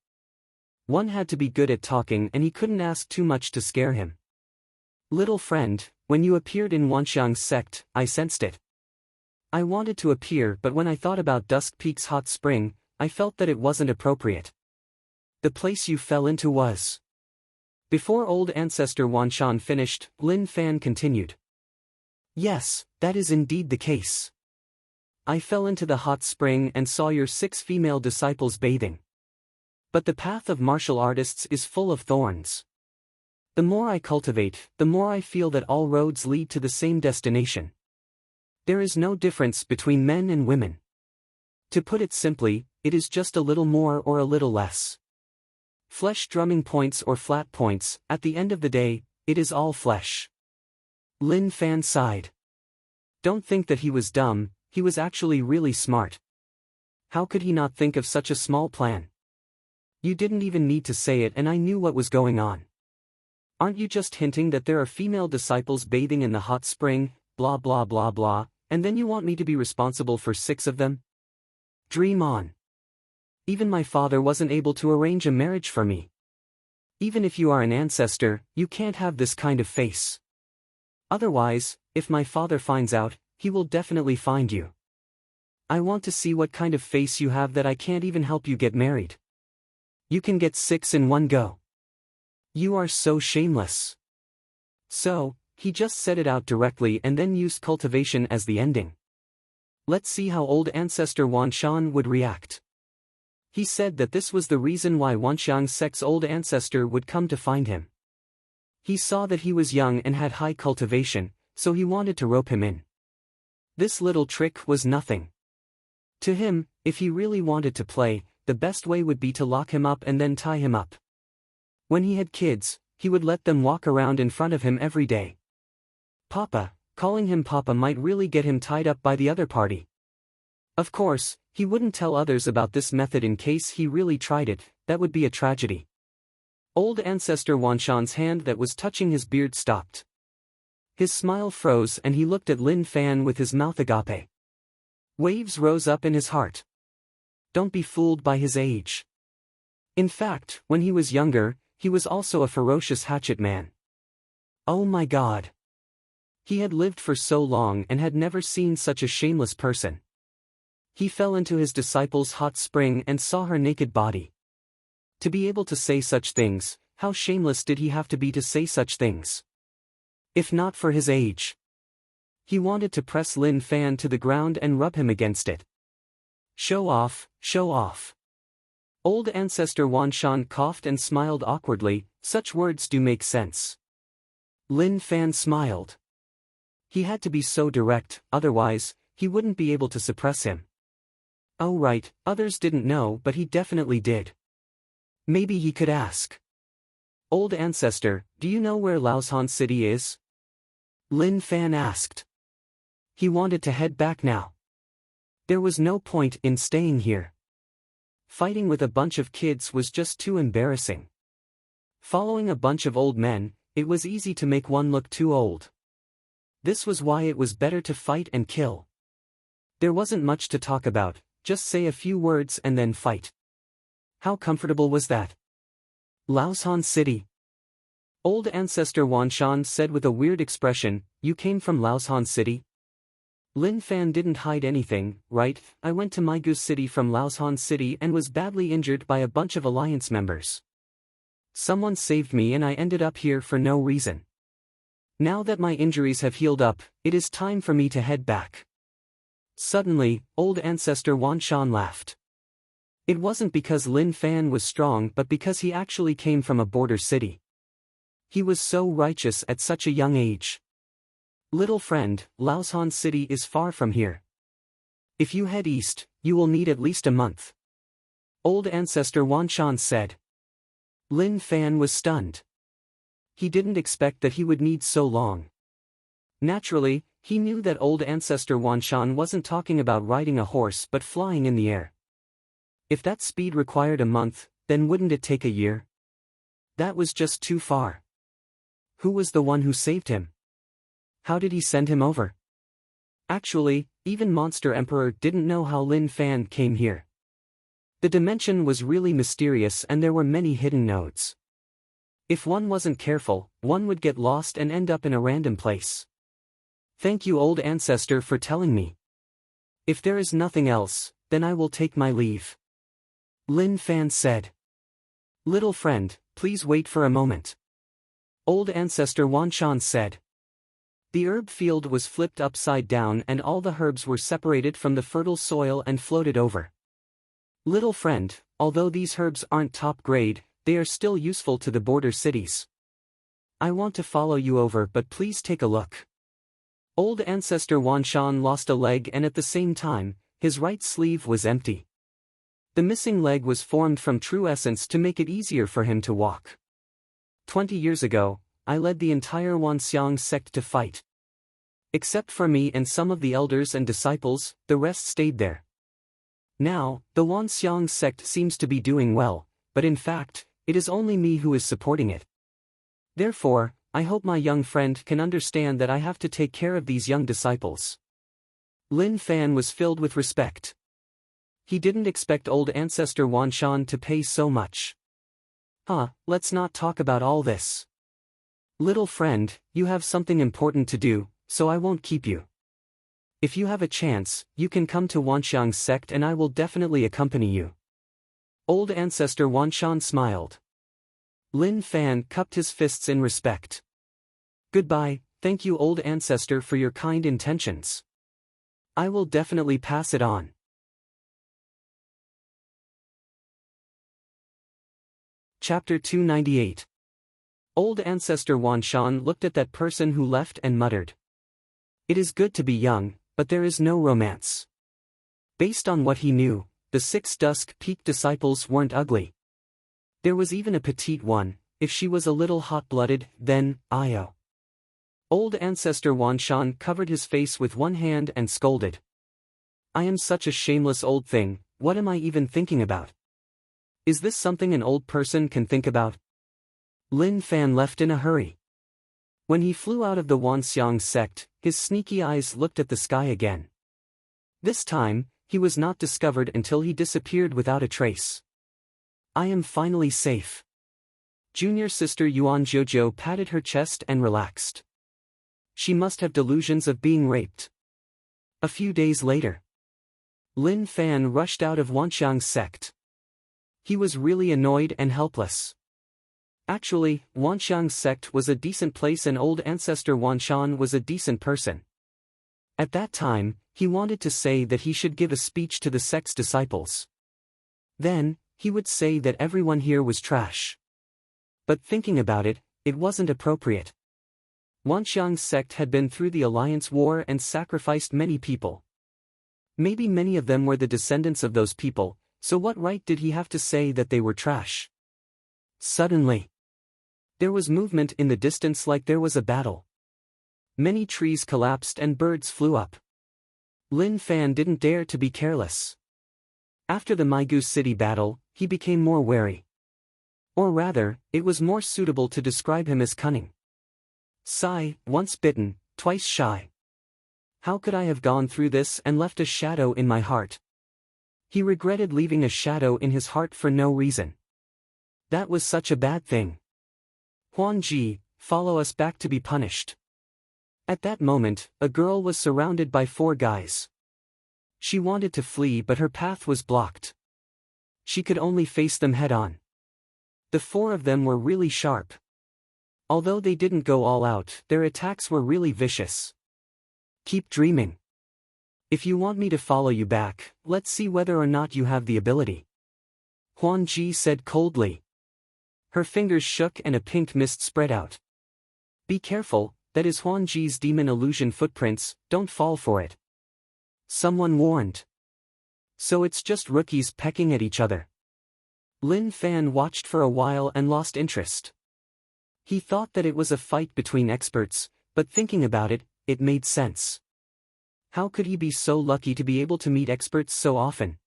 One had to be good at talking and he couldn't ask too much to scare him. Little friend, when you appeared in Wanxiang's sect, I sensed it. I wanted to appear, but when I thought about Dusk Peak's hot spring, I felt that it wasn't appropriate. The place you fell into was. Before old ancestor Wanshan finished, Lin Fan continued. Yes, that is indeed the case. I fell into the hot spring and saw your 6 female disciples bathing. But the path of martial artists is full of thorns. The more I cultivate, the more I feel that all roads lead to the same destination. There is no difference between men and women. To put it simply, it is just a little more or a little less. Flesh drumming points or flat points, at the end of the day, it is all flesh. Lin Fan sighed. Don't think that he was dumb, he was actually really smart. How could he not think of such a small plan? You didn't even need to say it and I knew what was going on. Aren't you just hinting that there are female disciples bathing in the hot spring, blah blah blah blah, and then you want me to be responsible for 6 of them? Dream on. Even my father wasn't able to arrange a marriage for me. Even if you are an ancestor, you can't have this kind of face. Otherwise, if my father finds out, he will definitely find you. I want to see what kind of face you have that I can't even help you get married. You can get 6 in one go. You are so shameless. So, he just said it out directly and then used cultivation as the ending. Let's see how old ancestor Wanshan would react. He said that this was the reason why Wanxiang Sek's old ancestor would come to find him. He saw that he was young and had high cultivation, so he wanted to rope him in. This little trick was nothing. To him, if he really wanted to play, the best way would be to lock him up and then tie him up. When he had kids, he would let them walk around in front of him every day. Papa, calling him Papa might really get him tied up by the other party. Of course, he wouldn't tell others about this method in case he really tried it, that would be a tragedy. Old ancestor Wanshan's hand that was touching his beard stopped. His smile froze and he looked at Lin Fan with his mouth agape. Waves rose up in his heart. Don't be fooled by his age. In fact, when he was younger, he was also a ferocious hatchet man. Oh my God. He had lived for so long and had never seen such a shameless person. He fell into his disciple's hot spring and saw her naked body. To be able to say such things, how shameless did he have to be to say such things? If not for his age. He wanted to press Lin Fan to the ground and rub him against it. Show off, show off. Old ancestor Wanshan coughed and smiled awkwardly, such words do make sense. Lin Fan smiled. He had to be so direct, otherwise, he wouldn't be able to suppress him. Oh right, others didn't know but he definitely did. Maybe he could ask. Old ancestor, do you know where Laoshan City is? Lin Fan asked. He wanted to head back now. There was no point in staying here. Fighting with a bunch of kids was just too embarrassing. Following a bunch of old men, it was easy to make one look too old. This was why it was better to fight and kill. There wasn't much to talk about, just say a few words and then fight. How comfortable was that? Laoshan City. Old ancestor Wanshan said with a weird expression, you came from Laoshan City? Lin Fan didn't hide anything, right? I went to Maigus City from Laoshan City and was badly injured by a bunch of alliance members. Someone saved me and I ended up here for no reason. Now that my injuries have healed up, it is time for me to head back. Suddenly, old ancestor Wanshan laughed. It wasn't because Lin Fan was strong but because he actually came from a border city. He was so righteous at such a young age. Little friend, Laoshan City is far from here. If you head east, you will need at least a month. Old ancestor Wanshan said. Lin Fan was stunned. He didn't expect that he would need so long. Naturally, he knew that old ancestor Wanshan wasn't talking about riding a horse but flying in the air. If that speed required a month, then wouldn't it take a year? That was just too far. Who was the one who saved him? How did he send him over? Actually, even Monster Emperor didn't know how Lin Fan came here. The dimension was really mysterious and there were many hidden nodes. If one wasn't careful, one would get lost and end up in a random place. Thank you old ancestor for telling me. If there is nothing else, then I will take my leave. Lin Fan said. Little friend, please wait for a moment. Old ancestor Wanshan said. The herb field was flipped upside down and all the herbs were separated from the fertile soil and floated over. Little friend, although these herbs aren't top grade, they are still useful to the border cities. I want to follow you over but please take a look. Old ancestor Wanshan lost a leg and at the same time, his right sleeve was empty. The missing leg was formed from true essence to make it easier for him to walk. 20 years ago, I led the entire Wanxiang sect to fight. Except for me and some of the elders and disciples, the rest stayed there. Now, the Wanxiang sect seems to be doing well, but in fact, it is only me who is supporting it. Therefore, I hope my young friend can understand that I have to take care of these young disciples. Lin Fan was filled with respect. He didn't expect old ancestor Wan Shan to pay so much. Let's not talk about all this. Little friend, you have something important to do, so I won't keep you. If you have a chance, you can come to Wanxiang's sect and I will definitely accompany you. Old ancestor Wan Shan smiled. Lin Fan cupped his fists in respect. Goodbye, thank you old ancestor for your kind intentions. I will definitely pass it on. Chapter 298. Old ancestor Wan Shan looked at that person who left and muttered. It is good to be young, but there is no romance. Based on what he knew, the 6 Dusk Peak disciples weren't ugly. There was even a petite one, if she was a little hot-blooded, then, Io. Old ancestor Wan Shan covered his face with one hand and scolded. I am such a shameless old thing, what am I even thinking about? Is this something an old person can think about? Lin Fan left in a hurry. When he flew out of the Wanxiang sect, his sneaky eyes looked at the sky again. This time, he was not discovered until he disappeared without a trace. I am finally safe. Junior sister Yuan Jojo patted her chest and relaxed. She must have delusions of being raped. A few days later, Lin Fan rushed out of Wanxiang's sect. He was really annoyed and helpless. Actually, Wanxiang's sect was a decent place and old ancestor Wan Shan was a decent person. At that time, he wanted to say that he should give a speech to the sect's disciples. Then, he would say that everyone here was trash. But thinking about it, it wasn't appropriate. Wanxiang's sect had been through the Alliance War and sacrificed many people. Maybe many of them were the descendants of those people, so what right did he have to say that they were trash? Suddenly, there was movement in the distance like there was a battle. Many trees collapsed and birds flew up. Lin Fan didn't dare to be careless. After the Maigu City battle, he became more wary. Or rather, it was more suitable to describe him as cunning. Sigh, once bitten, twice shy. How could I have gone through this and left a shadow in my heart? He regretted leaving a shadow in his heart for no reason. That was such a bad thing. Huan Ji, follow us back to be punished. At that moment, a girl was surrounded by 4 guys. She wanted to flee but her path was blocked. She could only face them head-on. The 4 of them were really sharp. Although they didn't go all out, their attacks were really vicious. Keep dreaming. If you want me to follow you back, let's see whether or not you have the ability. Huan Ji said coldly. Her fingers shook and a pink mist spread out. Be careful, that is Huan Ji's demon illusion footprints, don't fall for it. Someone warned. So it's just rookies pecking at each other. Lin Fan watched for a while and lost interest. He thought that it was a fight between experts, but thinking about it, it made sense. How could he be so lucky to be able to meet experts so often?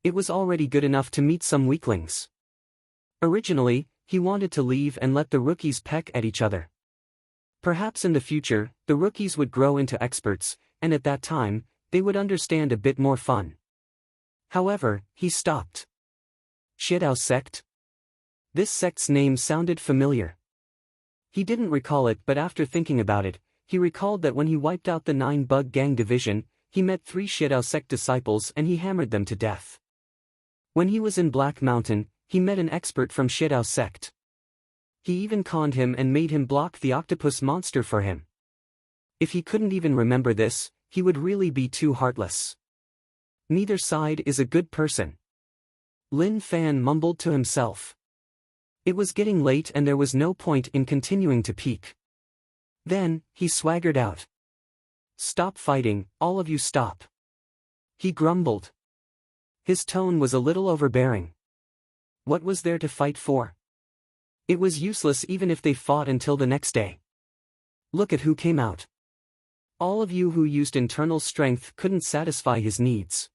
It was already good enough to meet some weaklings. Originally, he wanted to leave and let the rookies peck at each other. Perhaps in the future, the rookies would grow into experts, and at that time, they would understand a bit more fun. However, he stopped. Shidao sect? This sect's name sounded familiar. He didn't recall it but after thinking about it, he recalled that when he wiped out the 9 Bug Gang division, he met 3 Shidao sect disciples and he hammered them to death. When he was in Black Mountain, he met an expert from Shidao sect. He even conned him and made him block the octopus monster for him. If he couldn't even remember this, he would really be too heartless. Neither side is a good person. Lin Fan mumbled to himself. It was getting late and there was no point in continuing to peek. Then, he swaggered out. Stop fighting, all of you stop. He grumbled. His tone was a little overbearing. What was there to fight for? It was useless even if they fought until the next day. Look at who came out. All of you who used internal strength couldn't satisfy his needs.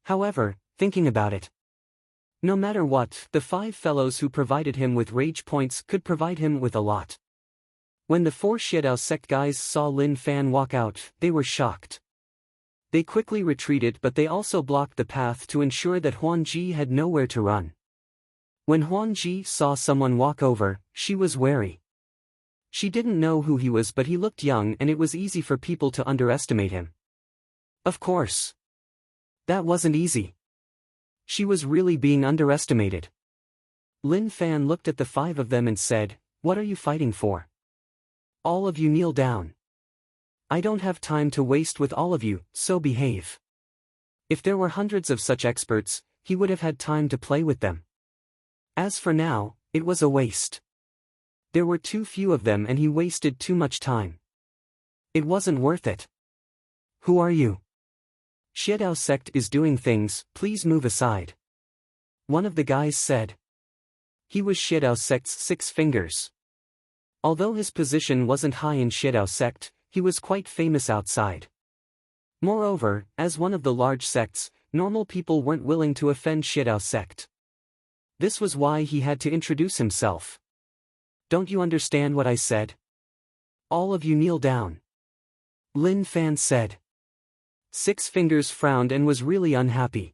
However, thinking about it, No matter what, the 5 fellows who provided him with rage points could provide him with a lot. When the 4 Xiedao sect guys saw Lin Fan walk out, they were shocked. They quickly retreated, but they also blocked the path to ensure that Huan Ji had nowhere to run. When Huan Ji saw someone walk over, she was wary. She didn't know who he was, but he looked young and it was easy for people to underestimate him. Of course. That wasn't easy. She was really being underestimated. Lin Fan looked at the 5 of them and said, "What are you fighting for? All of you kneel down. I don't have time to waste with all of you, so behave." If there were hundreds of such experts, he would have had time to play with them. As for now, it was a waste. There were too few of them and he wasted too much time. It wasn't worth it. "Who are you? Xiedao sect is doing things, please move aside," one of the guys said. He was Xiedao sect's 6 fingers. Although his position wasn't high in Xiedao sect, he was quite famous outside. Moreover, as one of the large sects, normal people weren't willing to offend Xiedao sect. This was why he had to introduce himself. "Don't you understand what I said? All of you kneel down," Lin Fan said. 6 Fingers frowned and was really unhappy.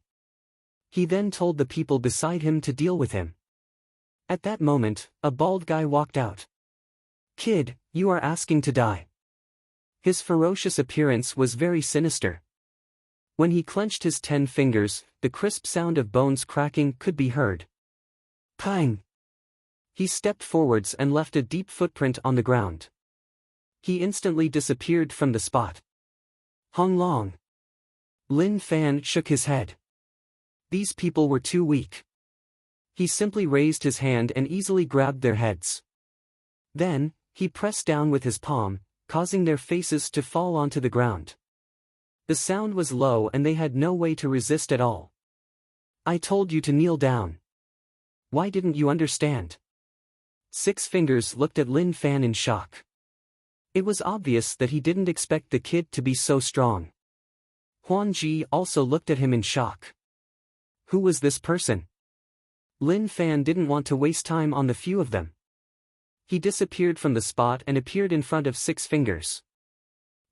He then told the people beside him to deal with him. At that moment, a bald guy walked out. "Kid, you are asking to die." His ferocious appearance was very sinister. When he clenched his 10 fingers, the crisp sound of bones cracking could be heard. Pang! He stepped forwards and left a deep footprint on the ground. He instantly disappeared from the spot. Hong Long. Lin Fan shook his head. These people were too weak. He simply raised his hand and easily grabbed their heads. Then, he pressed down with his palm, causing their faces to fall onto the ground. The sound was low and they had no way to resist at all. "I told you to kneel down. Why didn't you understand?" 6 Fingers looked at Lin Fan in shock. It was obvious that he didn't expect the kid to be so strong. Huan Ji also looked at him in shock. Who was this person? Lin Fan didn't want to waste time on the few of them. He disappeared from the spot and appeared in front of 6 Fingers.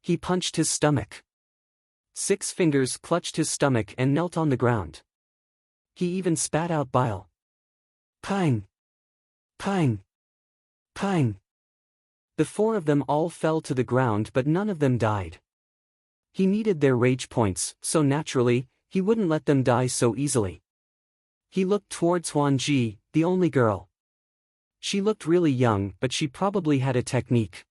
He punched his stomach. 6 Fingers clutched his stomach and knelt on the ground. He even spat out bile. Pang! Pang! Pang! The 4 of them all fell to the ground, but none of them died. He needed their rage points, so naturally, he wouldn't let them die so easily. He looked towards Huan Ji, the only girl. She looked really young, but she probably had a technique.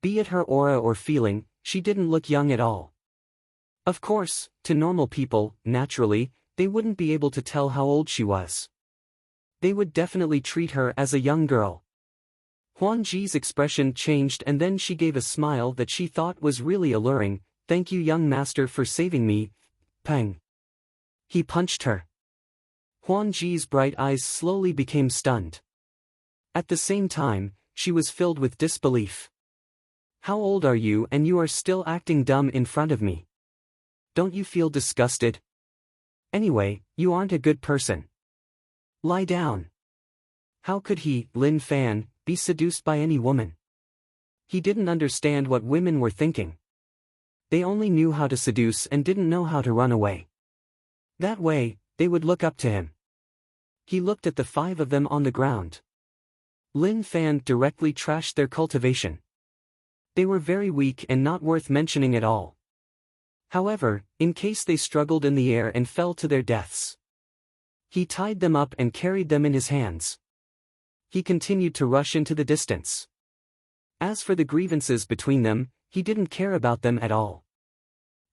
Be it her aura or feeling, she didn't look young at all. Of course, to normal people, naturally, they wouldn't be able to tell how old she was. They would definitely treat her as a young girl. Huan Ji's expression changed and then she gave a smile that she thought was really alluring. "Thank you, young master, for saving me." Pang! He punched her. Huan Ji's bright eyes slowly became stunned. At the same time, she was filled with disbelief. "How old are you and you are still acting dumb in front of me? Don't you feel disgusted? Anyway, you aren't a good person. Lie down." How could he, Lin Fan, be seduced by any woman? He didn't understand what women were thinking. They only knew how to seduce and didn't know how to run away. That way, they would look up to him. He looked at the 5 of them on the ground. Lin Fan directly trashed their cultivation. They were very weak and not worth mentioning at all. However, in case they struggled in the air and fell to their deaths, he tied them up and carried them in his hands. He continued to rush into the distance. As for the grievances between them, he didn't care about them at all.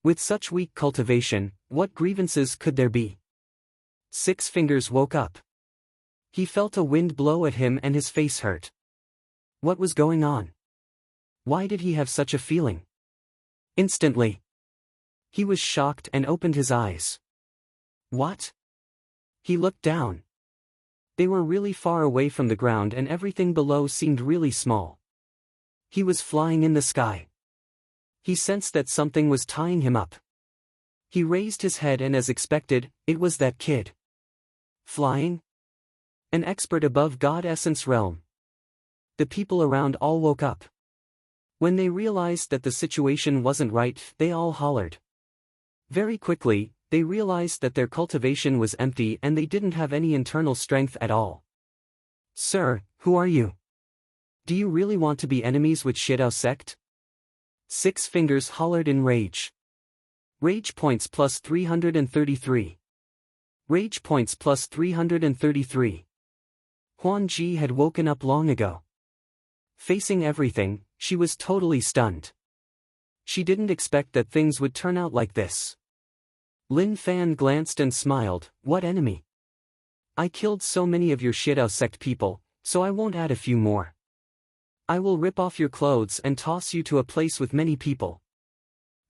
With such weak cultivation, what grievances could there be? 6 Fingers woke up. He felt a wind blow at him and his face hurt. What was going on? Why did he have such a feeling? Instantly, he was shocked and opened his eyes. What? He looked down. They were really far away from the ground and everything below seemed really small. He was flying in the sky. He sensed that something was tying him up. He raised his head and as expected, it was that kid. Flying? An expert above God Essence realm. The people around all woke up. When they realized that the situation wasn't right, they all hollered. Very quickly, they realized that their cultivation was empty and they didn't have any internal strength at all. Sir, who are you? Do you really want to be enemies with Shidao sect? Six Fingers hollered in rage. Rage points plus 333. Rage points plus 333. Huan Ji had woken up long ago. Facing everything, she was totally stunned. She didn't expect that things would turn out like this. Lin Fan glanced and smiled. What enemy? I killed so many of your Shidao sect people, so I won't add a few more. I will rip off your clothes and toss you to a place with many people.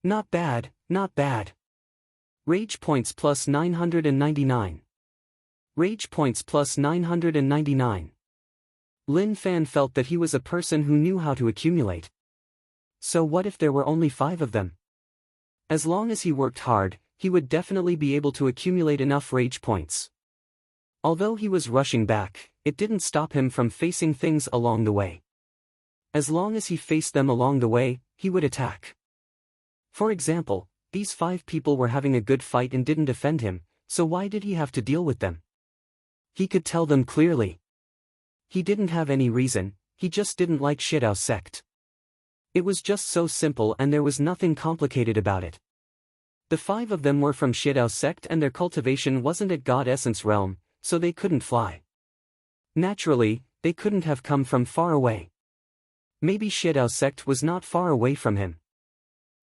Not bad, not bad. Rage points plus 999. Rage points plus 999. Lin Fan felt that he was a person who knew how to accumulate. So what if there were only 5 of them? As long as he worked hard, he would definitely be able to accumulate enough rage points. Although he was rushing back, it didn't stop him from facing things along the way. As long as he faced them along the way, he would attack. For example, these 5 people were having a good fight and didn't defend him, so why did he have to deal with them? He could tell them clearly. He didn't have any reason, he just didn't like Shidao sect. It was just so simple and there was nothing complicated about it. The 5 of them were from Shidao sect and their cultivation wasn't at God Essence realm, so they couldn't fly. Naturally, they couldn't have come from far away. Maybe Shidao sect was not far away from him.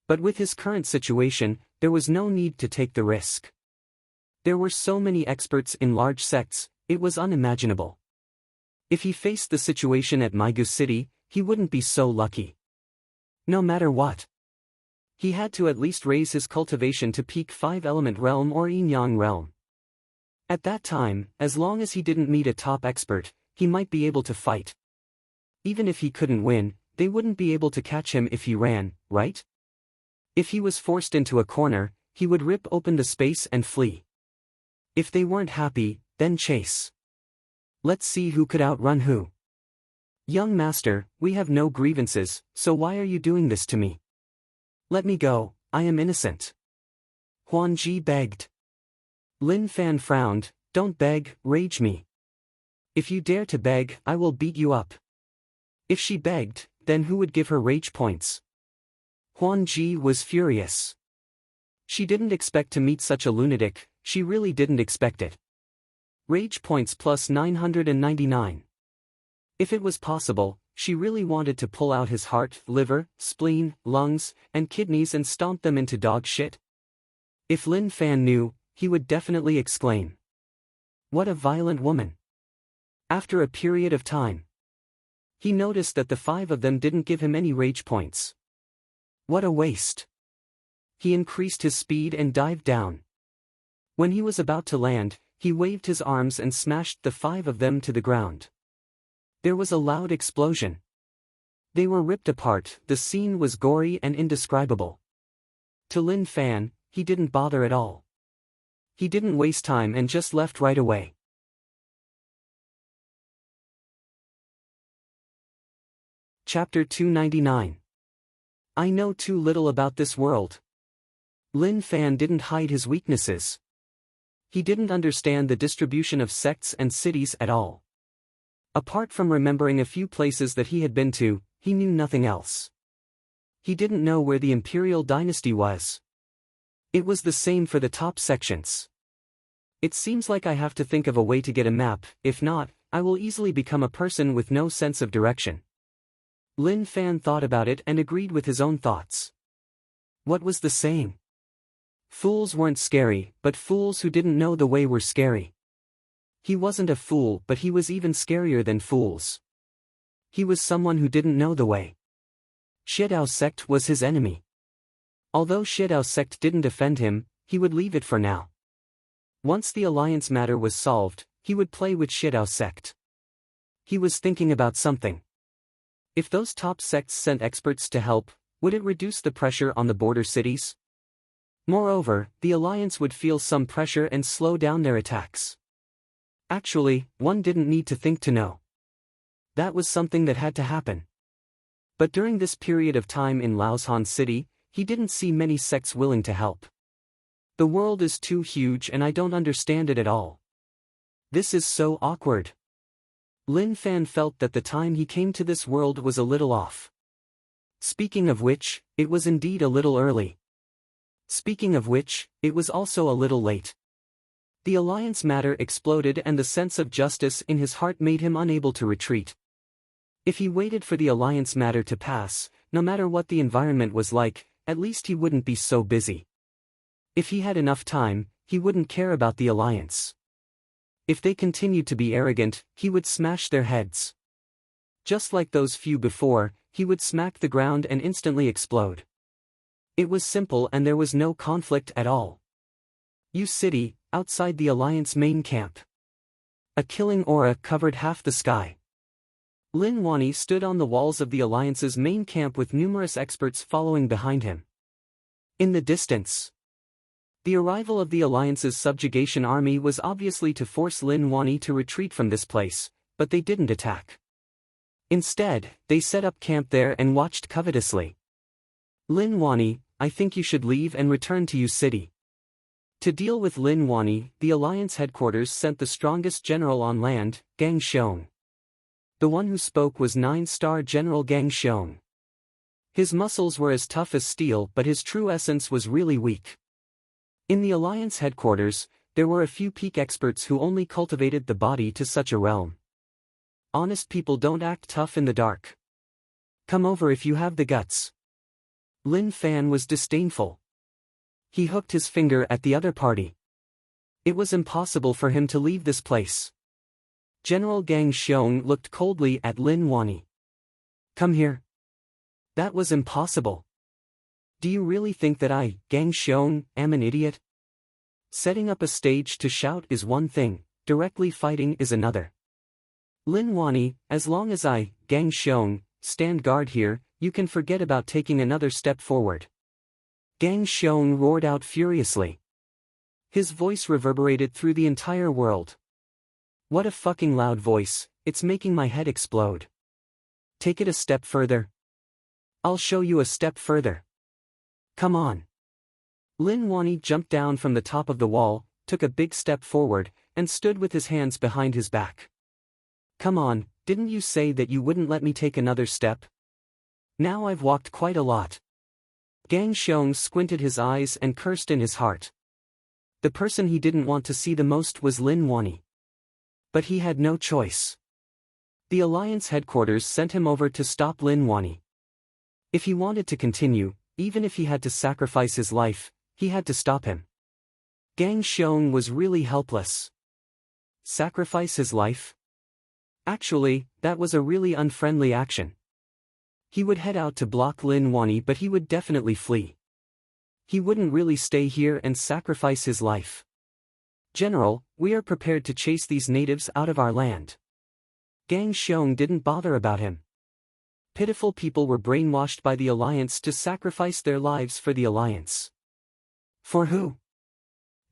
But with his current situation, there was no need to take the risk. There were so many experts in large sects, it was unimaginable. If he faced the situation at Migu City, he wouldn't be so lucky. No matter what. He had to at least raise his cultivation to peak 5-element realm or yin-yang realm. At that time, as long as he didn't meet a top expert, he might be able to fight. Even if he couldn't win, they wouldn't be able to catch him if he ran, right? If he was forced into a corner, he would rip open the space and flee. If they weren't happy, then chase. Let's see who could outrun who. Young master, we have no grievances, so why are you doing this to me? Let me go, I am innocent. Huan Ji begged. Lin Fan frowned. Don't beg, rage me. If you dare to beg, I will beat you up. If she begged, then who would give her rage points? Huan Ji was furious. She didn't expect to meet such a lunatic, she really didn't expect it. Rage points plus 999. If it was possible, she really wanted to pull out his heart, liver, spleen, lungs, and kidneys and stomp them into dog shit. If Lin Fan knew, he would definitely exclaim. What a violent woman. After a period of time, he noticed that the 5 of them didn't give him any rage points. What a waste. He increased his speed and dived down. When he was about to land, he waved his arms and smashed the 5 of them to the ground. There was a loud explosion. They were ripped apart, the scene was gory and indescribable. To Lin Fan, he didn't bother at all. He didn't waste time and just left right away. Chapter 299. I know too little about this world. Lin Fan didn't hide his weaknesses. He didn't understand the distribution of sects and cities at all. Apart from remembering a few places that he had been to, he knew nothing else. He didn't know where the imperial dynasty was. It was the same for the top sections. It seems like I have to think of a way to get a map, if not, I will easily become a person with no sense of direction. Lin Fan thought about it and agreed with his own thoughts. What was the saying? Fools weren't scary, but fools who didn't know the way were scary. He wasn't a fool, but he was even scarier than fools. He was someone who didn't know the way. Shidao sect was his enemy. Although Shidao sect didn't defend him, he would leave it for now. Once the alliance matter was solved, he would play with Shidao sect. He was thinking about something. If those top sects sent experts to help, would it reduce the pressure on the border cities? Moreover, the alliance would feel some pressure and slow down their attacks. Actually, one didn't need to think to know. That was something that had to happen. But during this period of time in Laoshan City, he didn't see many sects willing to help. The world is too huge and I don't understand it at all. This is so awkward. Lin Fan felt that the time he came to this world was a little off. Speaking of which, it was indeed a little early. Speaking of which, it was also a little late. The alliance matter exploded and the sense of justice in his heart made him unable to retreat. If he waited for the alliance matter to pass, no matter what the environment was like, at least he wouldn't be so busy. If he had enough time, he wouldn't care about the alliance. If they continued to be arrogant, he would smash their heads. Just like those few before, he would smack the ground and instantly explode. It was simple and there was no conflict at all. U City, outside the Alliance main camp. A killing aura covered half the sky. Lin Wani stood on the walls of the Alliance's main camp with numerous experts following behind him. In the distance, the arrival of the Alliance's subjugation army was obviously to force Lin Wani to retreat from this place, but they didn't attack. Instead, they set up camp there and watched covetously. Lin Wani, I think you should leave and return to U City. To deal with Lin Wani, the Alliance headquarters sent the strongest general on land, Gang Xiong. The one who spoke was 9-star General Gang Xiong. His muscles were as tough as steel but his true essence was really weak. In the Alliance headquarters, there were a few peak experts who only cultivated the body to such a realm. Honest people don't act tough in the dark. Come over if you have the guts. Lin Fan was disdainful. He hooked his finger at the other party. It was impossible for him to leave this place. General Gang Xiong looked coldly at Lin Wani. Come here. That was impossible. Do you really think that I, Gang Xiong, am an idiot? Setting up a stage to shout is one thing, directly fighting is another. Lin Wani, as long as I, Gang Xiong, stand guard here, you can forget about taking another step forward. Gang Xiong roared out furiously. His voice reverberated through the entire world. What a fucking loud voice, it's making my head explode. Take it a step further. I'll show you a step further. Come on. Lin Wani jumped down from the top of the wall, took a big step forward, and stood with his hands behind his back. Come on, didn't you say that you wouldn't let me take another step? Now I've walked quite a lot. Gang Xiong squinted his eyes and cursed in his heart. The person he didn't want to see the most was Lin Wani. But he had no choice. The Alliance headquarters sent him over to stop Lin Wani. If he wanted to continue, even if he had to sacrifice his life, he had to stop him. Gang Xiong was really helpless. Sacrifice his life? Actually, that was a really unfriendly action. He would head out to block Lin Wani but he would definitely flee. He wouldn't really stay here and sacrifice his life. General, we are prepared to chase these natives out of our land. Gang Xiong didn't bother about him. Pitiful people were brainwashed by the Alliance to sacrifice their lives for the Alliance. For who?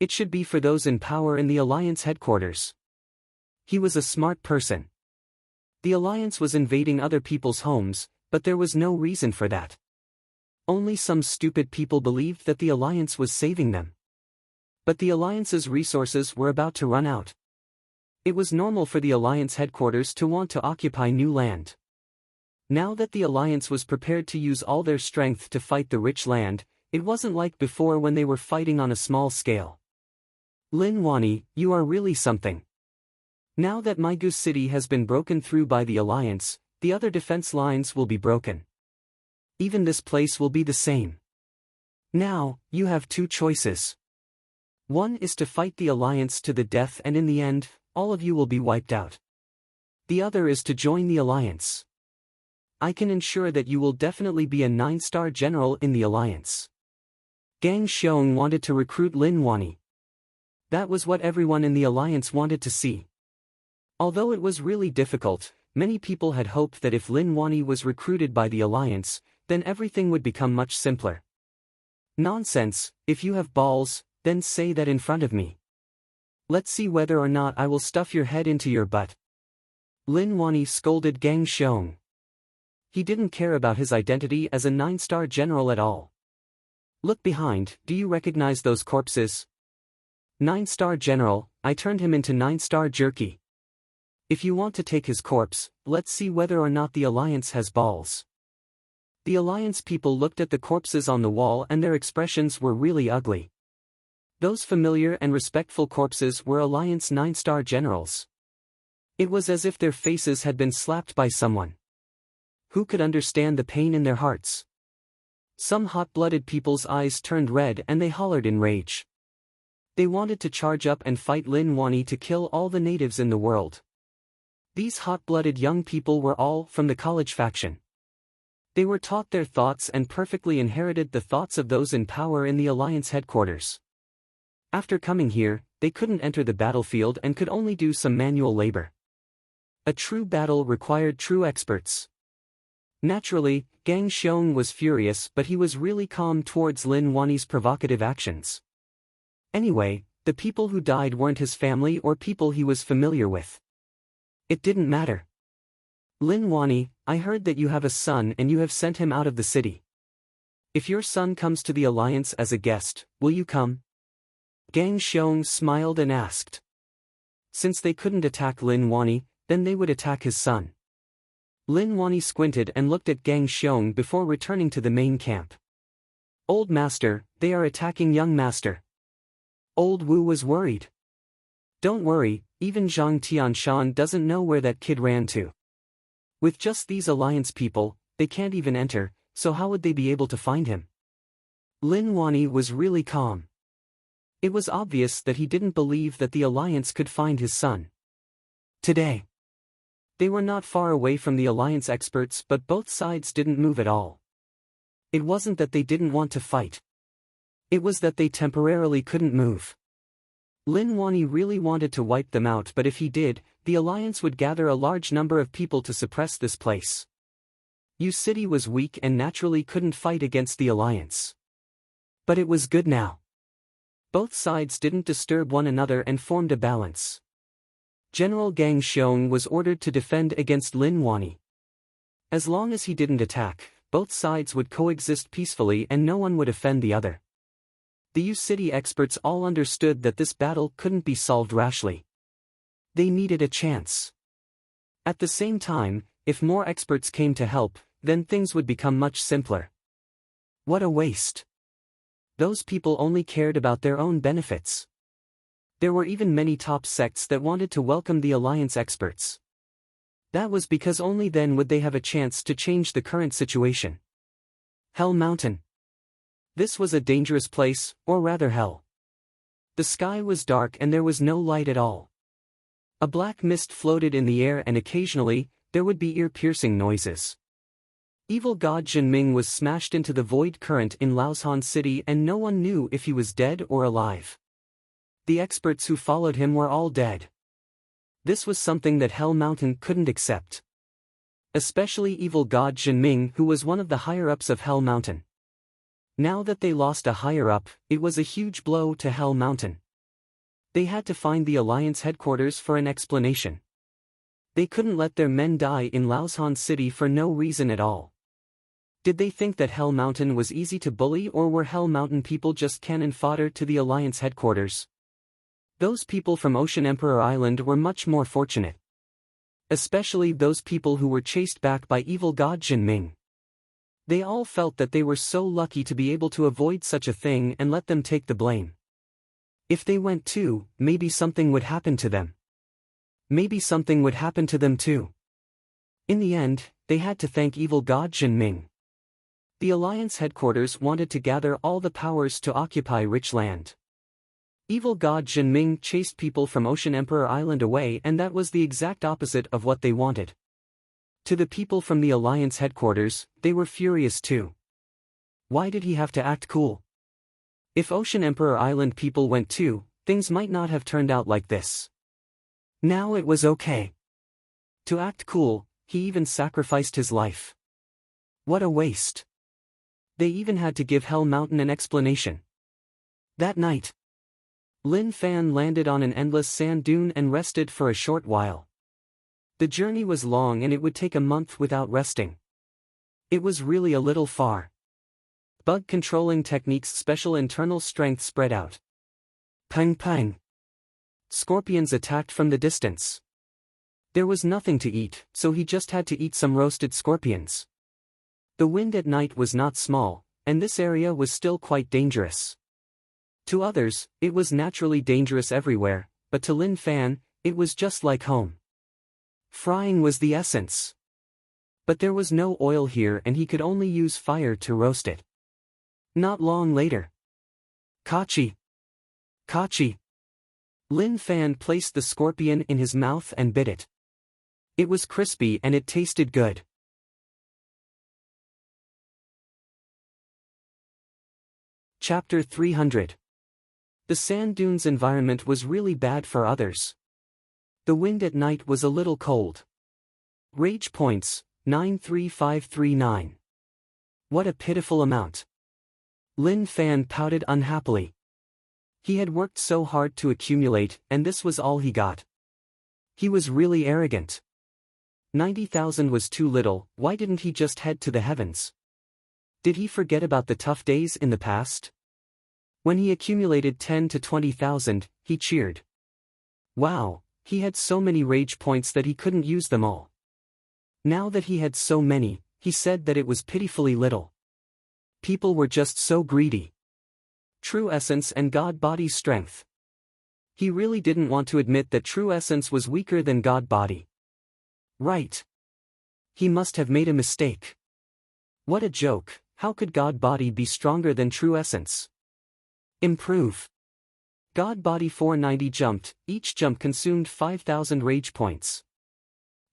It should be for those in power in the Alliance headquarters. He was a smart person. The Alliance was invading other people's homes, but there was no reason for that. Only some stupid people believed that the Alliance was saving them. But the Alliance's resources were about to run out. It was normal for the Alliance headquarters to want to occupy new land. Now that the Alliance was prepared to use all their strength to fight the rich land, it wasn't like before when they were fighting on a small scale. Lin Wani, you are really something. Now that Maigu City has been broken through by the Alliance, the other defense lines will be broken. Even this place will be the same. Now, you have two choices. One is to fight the Alliance to the death and in the end, all of you will be wiped out. The other is to join the Alliance. I can ensure that you will definitely be a 9-star general in the Alliance. Gang Xiong wanted to recruit Lin Wani. That was what everyone in the Alliance wanted to see. Although it was really difficult, many people had hoped that if Lin Wani was recruited by the Alliance, then everything would become much simpler. Nonsense, if you have balls, then say that in front of me. Let's see whether or not I will stuff your head into your butt. Lin Wani scolded Gang Xiong. He didn't care about his identity as a 9-star general at all. Look behind, do you recognize those corpses? 9-star general, I turned him into 9-star jerky. If you want to take his corpse, let's see whether or not the Alliance has balls. The Alliance people looked at the corpses on the wall and their expressions were really ugly. Those familiar and respectful corpses were Alliance 9-star generals. It was as if their faces had been slapped by someone. Who could understand the pain in their hearts? Some hot-blooded people's eyes turned red and they hollered in rage. They wanted to charge up and fight Lin Wani to kill all the natives in the world. These hot-blooded young people were all from the college faction. They were taught their thoughts and perfectly inherited the thoughts of those in power in the Alliance headquarters. After coming here, they couldn't enter the battlefield and could only do some manual labor. A true battle required true experts. Naturally, Gang Xiong was furious, but he was really calm towards Lin Wani's provocative actions. Anyway, the people who died weren't his family or people he was familiar with. It didn't matter. Lin Wani, I heard that you have a son and you have sent him out of the city. If your son comes to the Alliance as a guest, will you come? Gang Xiong smiled and asked. Since they couldn't attack Lin Wani, then they would attack his son. Lin Wani squinted and looked at Gang Xiong before returning to the main camp. Old master, they are attacking young master. Old Wu was worried. Don't worry, even Zhang Tianshan doesn't know where that kid ran to. With just these Alliance people, they can't even enter, so how would they be able to find him? Lin Wani was really calm. It was obvious that he didn't believe that the Alliance could find his son. Today. They were not far away from the Alliance experts, but both sides didn't move at all. It wasn't that they didn't want to fight. It was that they temporarily couldn't move. Lin Wani really wanted to wipe them out, but if he did, the Alliance would gather a large number of people to suppress this place. Yu City was weak and naturally couldn't fight against the Alliance. But it was good now. Both sides didn't disturb one another and formed a balance. General Gang Xiong was ordered to defend against Lin Wani. As long as he didn't attack, both sides would coexist peacefully and no one would offend the other. The Yu City experts all understood that this battle couldn't be solved rashly. They needed a chance. At the same time, if more experts came to help, then things would become much simpler. What a waste. Those people only cared about their own benefits. There were even many top sects that wanted to welcome the Alliance experts. That was because only then would they have a chance to change the current situation. Hell Mountain. This was a dangerous place, or rather hell. The sky was dark and there was no light at all. A black mist floated in the air and occasionally, there would be ear-piercing noises. Evil god Jinming was smashed into the void current in Laoshan City and no one knew if he was dead or alive. The experts who followed him were all dead. This was something that Hell Mountain couldn't accept. Especially evil god Jinming, who was one of the higher-ups of Hell Mountain. Now that they lost a higher-up, it was a huge blow to Hell Mountain. They had to find the Alliance headquarters for an explanation. They couldn't let their men die in Laoshan City for no reason at all. Did they think that Hell Mountain was easy to bully, or were Hell Mountain people just cannon fodder to the Alliance headquarters? Those people from Ocean Emperor Island were much more fortunate. Especially those people who were chased back by evil god Jinming. They all felt that they were so lucky to be able to avoid such a thing and let them take the blame. If they went too, maybe something would happen to them. Maybe something would happen to them too. In the end, they had to thank evil god Jinming. The Alliance headquarters wanted to gather all the powers to occupy rich land. Evil god Jinming chased people from Ocean Emperor Island away, and that was the exact opposite of what they wanted. To the people from the Alliance headquarters, they were furious too. Why did he have to act cool? If Ocean Emperor Island people went too, things might not have turned out like this. Now it was okay. To act cool, he even sacrificed his life. What a waste. They even had to give Hell Mountain an explanation. That night, Lin Fan landed on an endless sand dune and rested for a short while. The journey was long and it would take a month without resting. It was really a little far. Bug controlling techniques, special internal strength spread out. Pang pang. Scorpions attacked from the distance. There was nothing to eat, so he just had to eat some roasted scorpions. The wind at night was not small, and this area was still quite dangerous. To others, it was naturally dangerous everywhere, but to Lin Fan, it was just like home. Frying was the essence. But there was no oil here and he could only use fire to roast it. Not long later. Kachi! Kachi! Lin Fan placed the scorpion in his mouth and bit it. It was crispy and it tasted good. Chapter 300. The sand dunes environment was really bad for others. The wind at night was a little cold. Rage points, 93539. What a pitiful amount. Lin Fan pouted unhappily. He had worked so hard to accumulate, and this was all he got. He was really arrogant. 90,000 was too little, why didn't he just head to the heavens? Did he forget about the tough days in the past? When he accumulated 10 to 20,000, he cheered. Wow, he had so many rage points that he couldn't use them all. Now that he had so many, he said that it was pitifully little. People were just so greedy. True essence and God body strength. He really didn't want to admit that true essence was weaker than God body. Right. He must have made a mistake. What a joke, how could God body be stronger than true essence? Improve. God body 490 jumped, each jump consumed 5,000 rage points.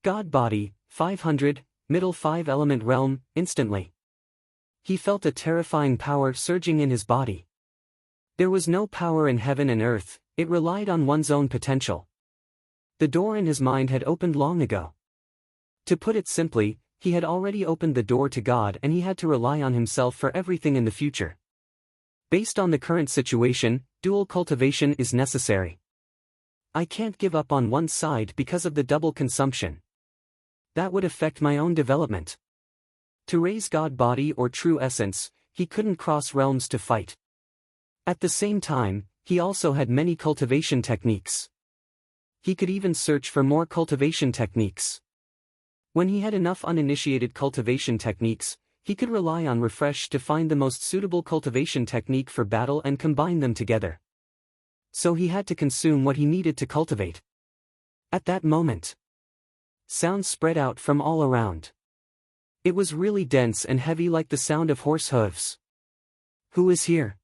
God body, 500, middle 5 element realm, instantly. He felt a terrifying power surging in his body. There was no power in heaven and earth, it relied on one's own potential. The door in his mind had opened long ago. To put it simply, he had already opened the door to God and he had to rely on himself for everything in the future. Based on the current situation, dual cultivation is necessary. I can't give up on one side because of the double consumption. That would affect my own development. To raise God body or true essence, he couldn't cross realms to fight. At the same time, he also had many cultivation techniques. He could even search for more cultivation techniques. When he had enough uninitiated cultivation techniques, he could rely on refresh to find the most suitable cultivation technique for battle and combine them together. So he had to consume what he needed to cultivate. At that moment, sounds spread out from all around. It was really dense and heavy like the sound of horse hooves. Who is here?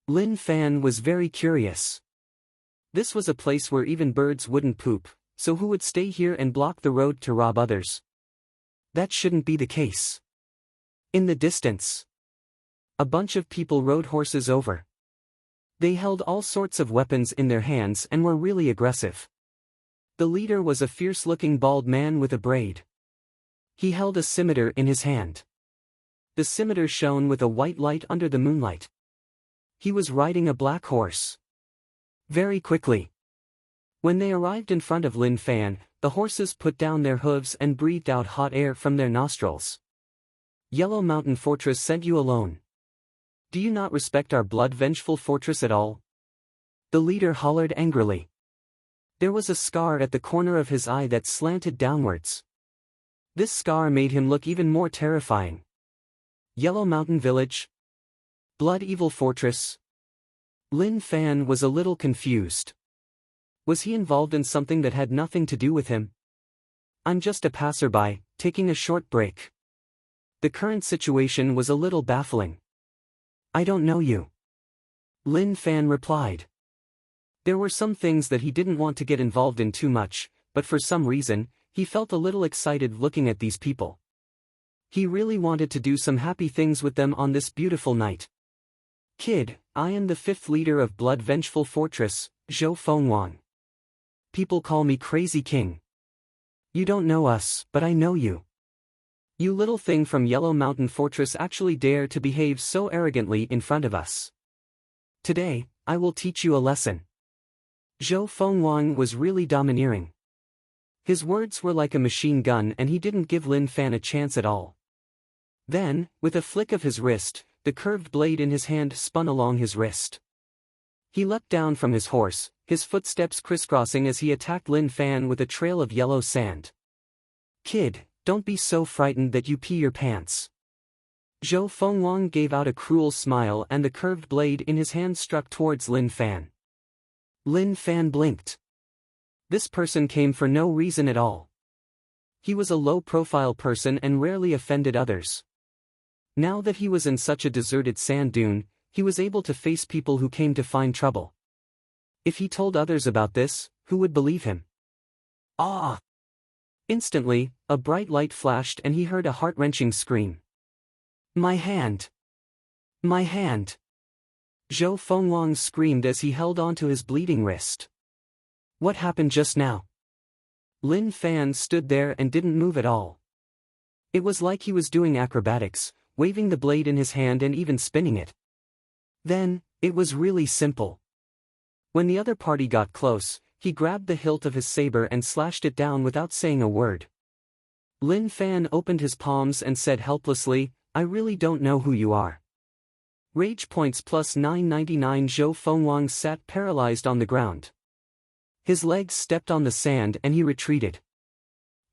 Lin Fan was very curious. This was a place where even birds wouldn't poop, so who would stay here and block the road to rob others? That shouldn't be the case. In the distance, a bunch of people rode horses over. They held all sorts of weapons in their hands and were really aggressive. The leader was a fierce-looking bald man with a braid. He held a scimitar in his hand. The scimitar shone with a white light under the moonlight. He was riding a black horse. Very quickly. When they arrived in front of Lin Fan, the horses put down their hooves and breathed out hot air from their nostrils. Yellow Mountain Fortress sent you alone. Do you not respect our blood-vengeful fortress at all? The leader hollered angrily. There was a scar at the corner of his eye that slanted downwards. This scar made him look even more terrifying. Yellow Mountain Village? Blood Evil Fortress? Lin Fan was a little confused. Was he involved in something that had nothing to do with him? I'm just a passerby, taking a short break. The current situation was a little baffling. I don't know you. Lin Fan replied. There were some things that he didn't want to get involved in too much, but for some reason, he felt a little excited looking at these people. He really wanted to do some happy things with them on this beautiful night. Kid, I am the 5th leader of Blood Vengeful Fortress, Zhou Fengwang. People call me Crazy King. You don't know us, but I know you. You little thing from Yellow Mountain Fortress actually dare to behave so arrogantly in front of us. Today, I will teach you a lesson. Zhou Fengwang was really domineering. His words were like a machine gun and he didn't give Lin Fan a chance at all. Then, with a flick of his wrist, the curved blade in his hand spun along his wrist. He leapt down from his horse, his footsteps crisscrossing as he attacked Lin Fan with a trail of yellow sand. Kid, don't be so frightened that you pee your pants. Zhou Fengwang gave out a cruel smile and the curved blade in his hand struck towards Lin Fan. Lin Fan blinked. This person came for no reason at all. He was a low-profile person and rarely offended others. Now that he was in such a deserted sand dune, he was able to face people who came to find trouble. If he told others about this, who would believe him? Ah! Instantly, a bright light flashed and he heard a heart-wrenching scream. My hand! My hand! Zhou Fengwang screamed as he held onto his bleeding wrist. What happened just now? Lin Fan stood there and didn't move at all. It was like he was doing acrobatics, waving the blade in his hand and even spinning it. Then, it was really simple. When the other party got close, he grabbed the hilt of his saber and slashed it down without saying a word. Lin Fan opened his palms and said helplessly, I really don't know who you are. Rage points plus 999. Zhou Fengwang sat paralyzed on the ground. His legs stepped on the sand and he retreated.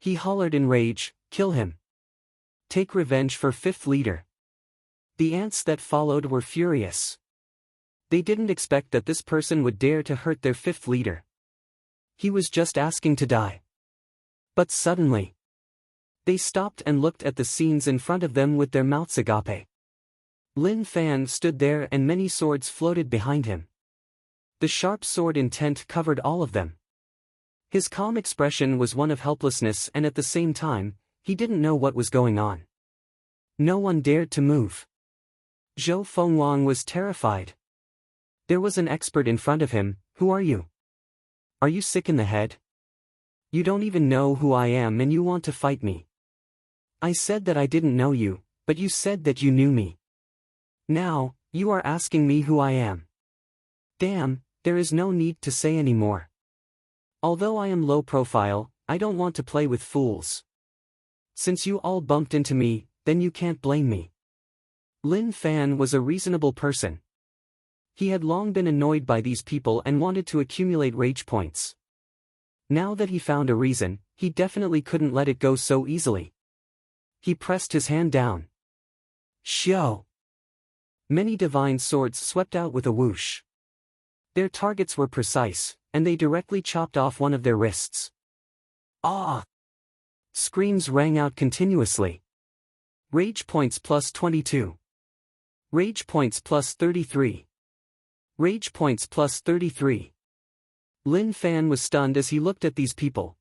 He hollered in rage, kill him. Take revenge for fifth leader. The ants that followed were furious. They didn't expect that this person would dare to hurt their fifth leader. He was just asking to die. But suddenly, they stopped and looked at the scenes in front of them with their mouths agape. Lin Fan stood there and many swords floated behind him. The sharp sword intent covered all of them. His calm expression was one of helplessness and at the same time, he didn't know what was going on. No one dared to move. Zhou Fengwang was terrified. There was an expert in front of him. Who are you? Are you sick in the head? You don't even know who I am and you want to fight me. I said that I didn't know you, but you said that you knew me. Now, you are asking me who I am. Damn, there is no need to say any more. Although I am low profile, I don't want to play with fools. Since you all bumped into me, then you can't blame me. Lin Fan was a reasonable person. He had long been annoyed by these people and wanted to accumulate rage points. Now that he found a reason, he definitely couldn't let it go so easily. He pressed his hand down. Xiao! Many divine swords swept out with a whoosh. Their targets were precise, and they directly chopped off one of their wrists. Ah! Screams rang out continuously. Rage points plus 22. Rage points plus 33. Rage points plus 33. Lin Fan was stunned as he looked at these people.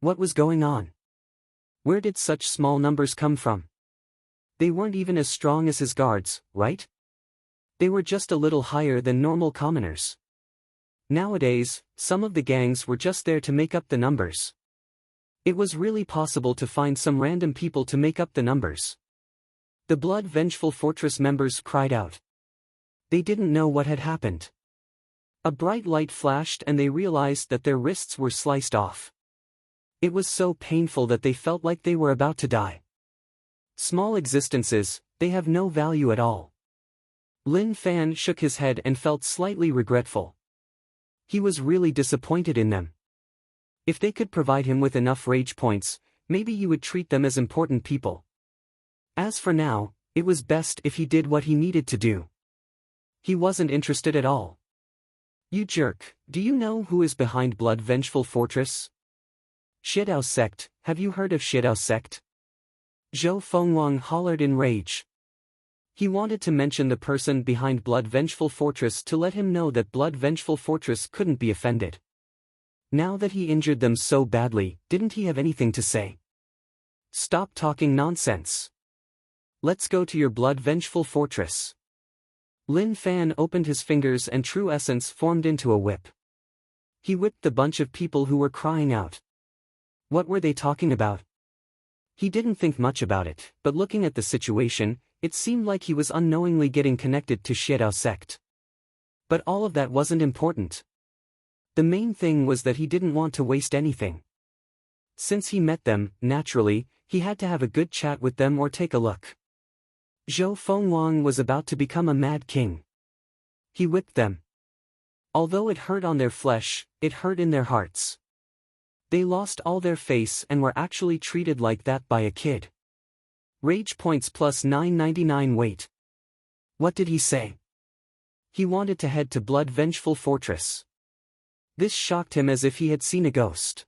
What was going on? Where did such small numbers come from? They weren't even as strong as his guards, right? They were just a little higher than normal commoners. Nowadays, some of the gangs were just there to make up the numbers. It was really possible to find some random people to make up the numbers. The Blood Vengeful Fortress members cried out. They didn't know what had happened. A bright light flashed and they realized that their wrists were sliced off. It was so painful that they felt like they were about to die. Small existences, they have no value at all. Lin Fan shook his head and felt slightly regretful. He was really disappointed in them. If they could provide him with enough rage points, maybe he would treat them as important people. As for now, it was best if he did what he needed to do. He wasn't interested at all. You jerk, do you know who is behind Blood Vengeful Fortress? Shidao sect, have you heard of Shidao sect? Zhou Fengwang hollered in rage. He wanted to mention the person behind Blood Vengeful Fortress to let him know that Blood Vengeful Fortress couldn't be offended. Now that he injured them so badly, didn't he have anything to say? Stop talking nonsense. Let's go to your Blood Vengeful Fortress. Lin Fan opened his fingers and true essence formed into a whip. He whipped the bunch of people who were crying out. What were they talking about? He didn't think much about it, but looking at the situation, it seemed like he was unknowingly getting connected to Shidao sect. But all of that wasn't important. The main thing was that he didn't want to waste anything. Since he met them, naturally, he had to have a good chat with them or take a look. Zhou Fengwang was about to become a mad king. He whipped them. Although it hurt on their flesh, it hurt in their hearts. They lost all their face and were actually treated like that by a kid. Rage points plus 999 wait. What did he say? He wanted to head to Blood Vengeful Fortress. This shocked him as if he had seen a ghost.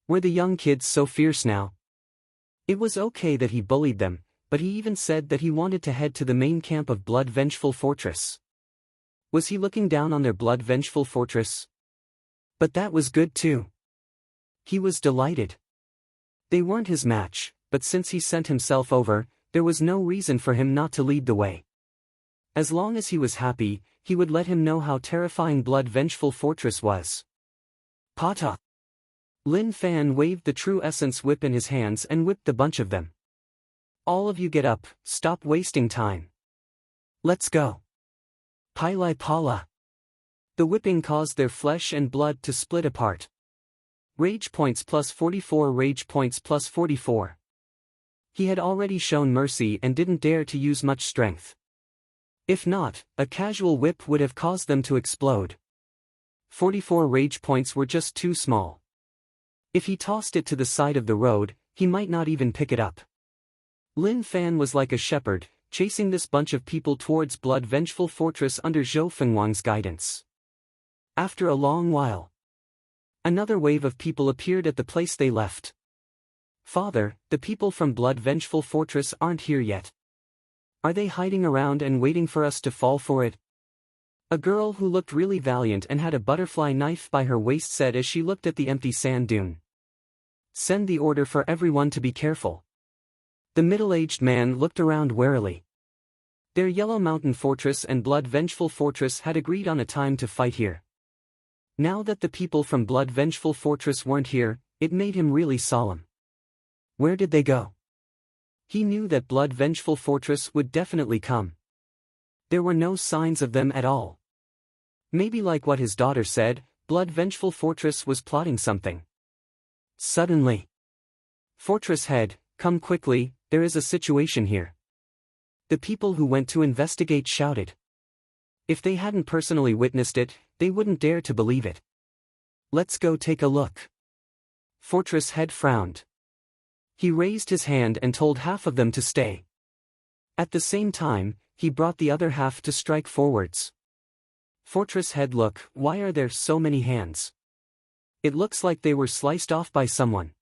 Were the young kids so fierce now? It was okay that he bullied them, but he even said that he wanted to head to the main camp of Blood Vengeful Fortress. Was he looking down on their Blood Vengeful Fortress? But that was good too. He was delighted. They weren't his match, but since he sent himself over, there was no reason for him not to lead the way. As long as he was happy, he would let him know how terrifying Blood Vengeful Fortress was. Pata! Lin Fan waved the True Essence whip in his hands and whipped the bunch of them. All of you get up, stop wasting time. Let's go. Pilai Pala. The whipping caused their flesh and blood to split apart. Rage points plus 44, rage points plus 44. He had already shown mercy and didn't dare to use much strength. If not, a casual whip would have caused them to explode. 44 rage points were just too small. If he tossed it to the side of the road, he might not even pick it up. Lin Fan was like a shepherd, chasing this bunch of people towards Blood Vengeful Fortress under Zhou Fengwang's guidance. After a long while, another wave of people appeared at the place they left. Father, the people from Blood Vengeful Fortress aren't here yet. Are they hiding around and waiting for us to fall for it? A girl who looked really valiant and had a butterfly knife by her waist said as she looked at the empty sand dune. Send the order for everyone to be careful. The middle-aged man looked around warily. Their Yellow Mountain Fortress and Blood Vengeful Fortress had agreed on a time to fight here. Now that the people from Blood Vengeful Fortress weren't here, it made him really solemn. Where did they go? He knew that Blood Vengeful Fortress would definitely come. There were no signs of them at all. Maybe like what his daughter said, Blood Vengeful Fortress was plotting something. Suddenly, Fortress Head, come quickly, there is a situation here. The people who went to investigate shouted. If they hadn't personally witnessed it, they wouldn't dare to believe it. Let's go take a look. Fortress Head frowned. He raised his hand and told half of them to stay. At the same time, he brought the other half to strike forwards. Fortress Head, look, why are there so many hands? It looks like they were sliced off by someone.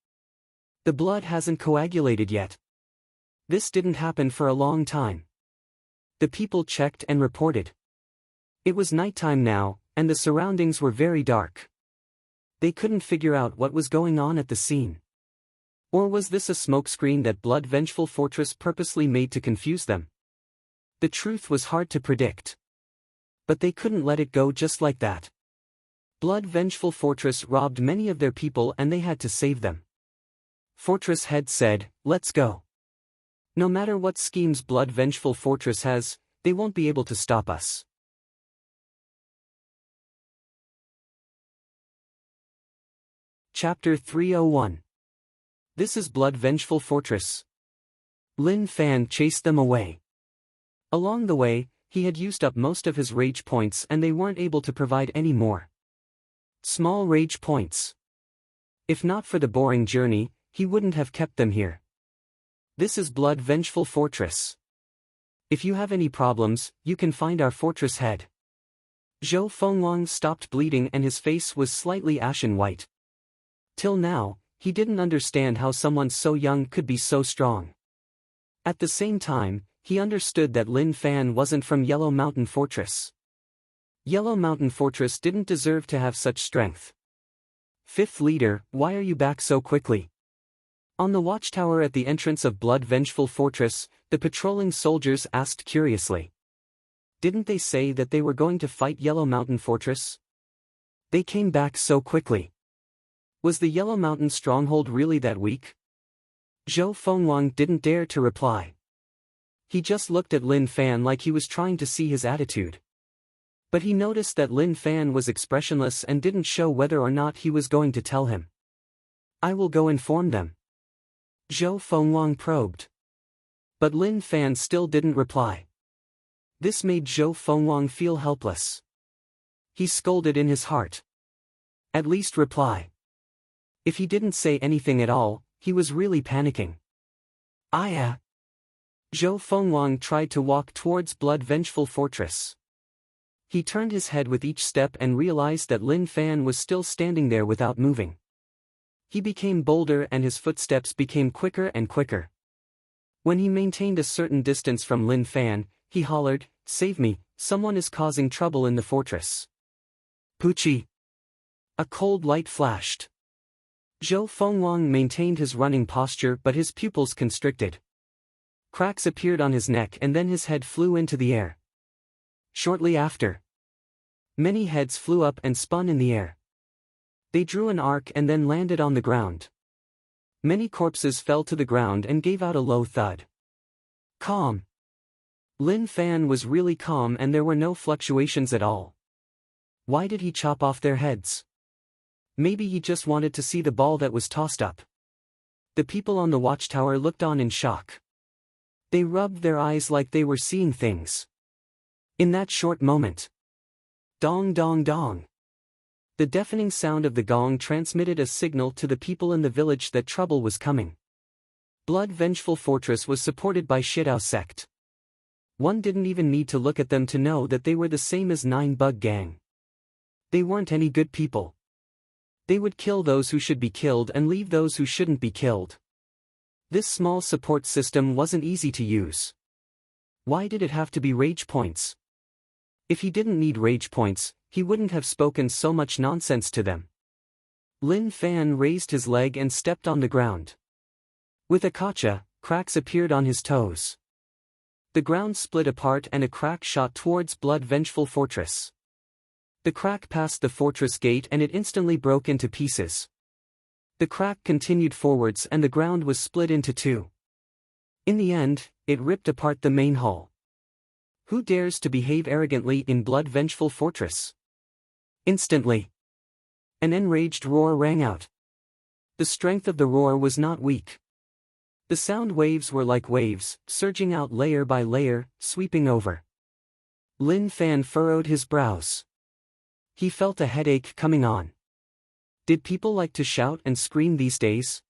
The blood hasn't coagulated yet. This didn't happen for a long time. The people checked and reported. It was nighttime now, and the surroundings were very dark. They couldn't figure out what was going on at the scene. Or was this a smokescreen that Blood Vengeful Fortress purposely made to confuse them? The truth was hard to predict. But they couldn't let it go just like that. Blood Vengeful Fortress robbed many of their people and they had to save them. Fortress Head said, let's go. No matter what schemes Blood Vengeful Fortress has, they won't be able to stop us. Chapter 301. This is Blood Vengeful Fortress. Lin Fan chased them away. Along the way, he had used up most of his rage points and they weren't able to provide any more. Small rage points. If not for the boring journey, he wouldn't have kept them here. This is Blood Vengeful Fortress. If you have any problems, you can find our Fortress Head. Zhou Fengwang stopped bleeding and his face was slightly ashen white. Till now, he didn't understand how someone so young could be so strong. At the same time, he understood that Lin Fan wasn't from Yellow Mountain Fortress. Yellow Mountain Fortress didn't deserve to have such strength. Fifth leader, why are you back so quickly? On the watchtower at the entrance of Blood Vengeful Fortress, the patrolling soldiers asked curiously. Didn't they say that they were going to fight Yellow Mountain Fortress? They came back so quickly. Was the Yellow Mountain stronghold really that weak? Zhou Fengwang didn't dare to reply. He just looked at Lin Fan like he was trying to see his attitude. But he noticed that Lin Fan was expressionless and didn't show whether or not he was going to tell him. I will go inform them. Zhou Fengwang probed. But Lin Fan still didn't reply. This made Zhou Fengwang feel helpless. He scolded in his heart. At least reply. If he didn't say anything at all, he was really panicking. Zhou Fengwang tried to walk towards Blood Vengeful Fortress. He turned his head with each step and realized that Lin Fan was still standing there without moving. He became bolder and his footsteps became quicker and quicker. When he maintained a certain distance from Lin Fan, he hollered, "Save me, someone is causing trouble in the fortress." Pucci. A cold light flashed. Zhou Fengwang maintained his running posture but his pupils constricted. Cracks appeared on his neck and then his head flew into the air. Shortly after, many heads flew up and spun in the air. They drew an arc and then landed on the ground. Many corpses fell to the ground and gave out a low thud. Calm. Lin Fan was really calm and there were no fluctuations at all. Why did he chop off their heads? Maybe he just wanted to see the ball that was tossed up. The people on the watchtower looked on in shock. They rubbed their eyes like they were seeing things. In that short moment. Dong dong dong. The deafening sound of the gong transmitted a signal to the people in the village that trouble was coming. Blood Vengeful Fortress was supported by Shidao sect. One didn't even need to look at them to know that they were the same as Nine Bug Gang. They weren't any good people. They would kill those who should be killed and leave those who shouldn't be killed. This small support system wasn't easy to use. Why did it have to be rage points? If he didn't need rage points, he wouldn't have spoken so much nonsense to them. Lin Fan raised his leg and stepped on the ground. With a gotcha, cracks appeared on his toes. The ground split apart and a crack shot towards Blood Vengeful Fortress. The crack passed the fortress gate and it instantly broke into pieces. The crack continued forwards and the ground was split into two. In the end, it ripped apart the main hull. Who dares to behave arrogantly in Blood Vengeful Fortress? Instantly, an enraged roar rang out. The strength of the roar was not weak. The sound waves were like waves, surging out layer by layer, sweeping over. Lin Fan furrowed his brows. He felt a headache coming on. Did people like to shout and scream these days?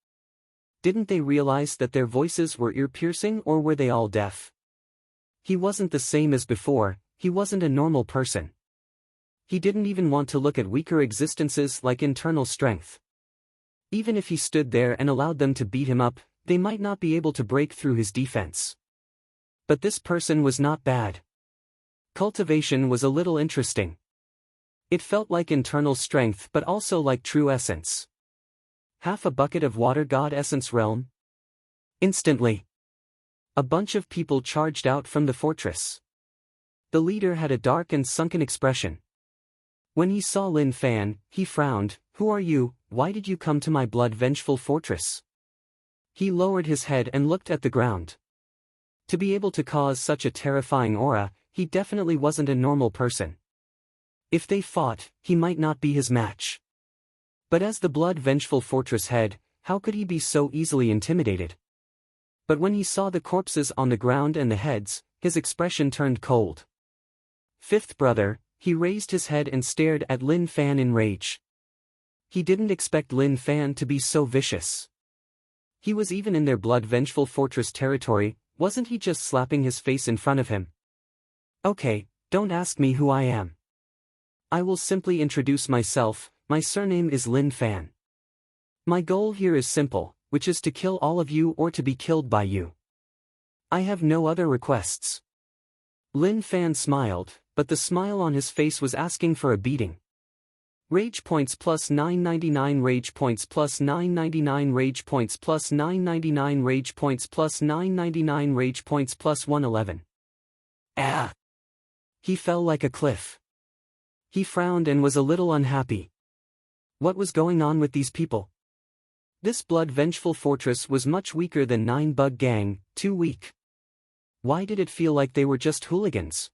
Didn't they realize that their voices were ear-piercing, or were they all deaf? He wasn't the same as before, he wasn't a normal person. He didn't even want to look at weaker existences like internal strength. Even if he stood there and allowed them to beat him up, they might not be able to break through his defense. But this person was not bad. Cultivation was a little interesting. It felt like internal strength but also like true essence. Half a bucket of water god essence realm? Instantly, a bunch of people charged out from the fortress. The leader had a dark and sunken expression. When he saw Lin Fan, he frowned. Who are you? Why did you come to my Blood Vengeful Fortress? He lowered his head and looked at the ground. To be able to cause such a terrifying aura, he definitely wasn't a normal person. If they fought, he might not be his match. But as the Blood Vengeful Fortress head, how could he be so easily intimidated? But when he saw the corpses on the ground and the heads, his expression turned cold. Fifth brother, he raised his head and stared at Lin Fan in rage. He didn't expect Lin Fan to be so vicious. He was even in their Blood Vengeful Fortress territory, wasn't he just slapping his face in front of him? Okay, don't ask me who I am. I will simply introduce myself. My surname is Lin Fan. My goal here is simple, which is to kill all of you or to be killed by you. I have no other requests. Lin Fan smiled, but the smile on his face was asking for a beating. Rage points plus 999, rage points plus 999, rage points plus 999, rage points plus 999, rage points plus 111. Ah! He fell like a cliff. He frowned and was a little unhappy. What was going on with these people? This Blood Vengeful Fortress was much weaker than Nine Bug Gang, too weak. Why did it feel like they were just hooligans?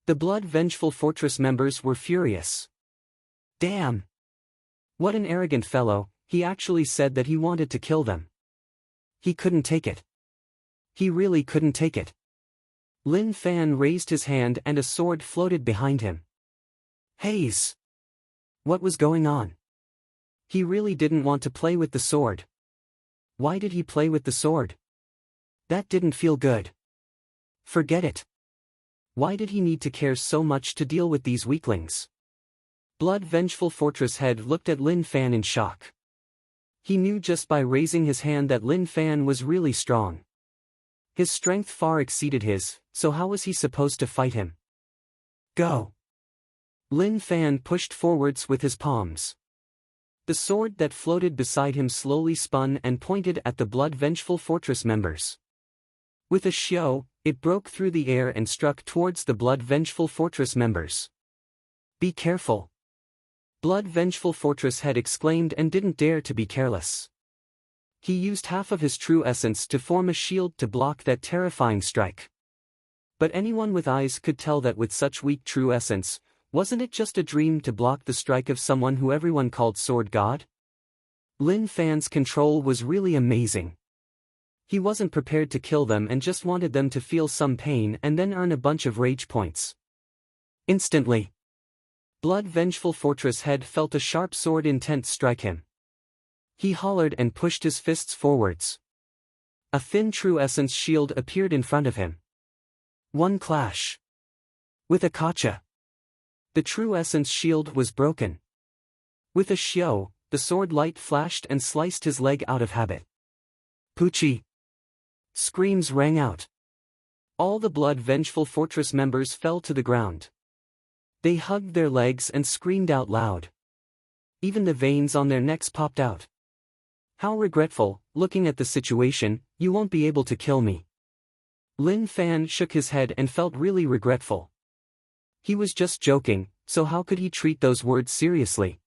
The blood-vengeful fortress members were furious. Damn! What an arrogant fellow, he actually said that he wanted to kill them. He couldn't take it. He really couldn't take it. Lin Fan raised his hand and a sword floated behind him. Haze! What was going on? He really didn't want to play with the sword. Why did he play with the sword? That didn't feel good. Forget it. Why did he need to care so much to deal with these weaklings? Blood-vengeful fortress head looked at Lin Fan in shock. He knew just by raising his hand that Lin Fan was really strong. His strength far exceeded his, so how was he supposed to fight him? Go! Lin Fan pushed forwards with his palms. The sword that floated beside him slowly spun and pointed at the blood-vengeful fortress members. With a xiao, it broke through the air and struck towards the blood-vengeful fortress members. Be careful! Blood-vengeful fortress head exclaimed and didn't dare to be careless. He used half of his true essence to form a shield to block that terrifying strike. But anyone with eyes could tell that with such weak true essence, wasn't it just a dream to block the strike of someone who everyone called Sword God? Lin Fan's control was really amazing. He wasn't prepared to kill them and just wanted them to feel some pain and then earn a bunch of rage points. Instantly, blood-vengeful fortress head felt a sharp sword intent strike him. He hollered and pushed his fists forwards. A thin true essence shield appeared in front of him. One clash. With a kacha. The true essence shield was broken. With a xiao, the sword light flashed and sliced his leg out of habit. Poochie! Screams rang out. All the blood-vengeful fortress members fell to the ground. They hugged their legs and screamed out loud. Even the veins on their necks popped out. How regretful, looking at the situation, you won't be able to kill me. Lin Fan shook his head and felt really regretful. He was just joking, so how could he treat those words seriously?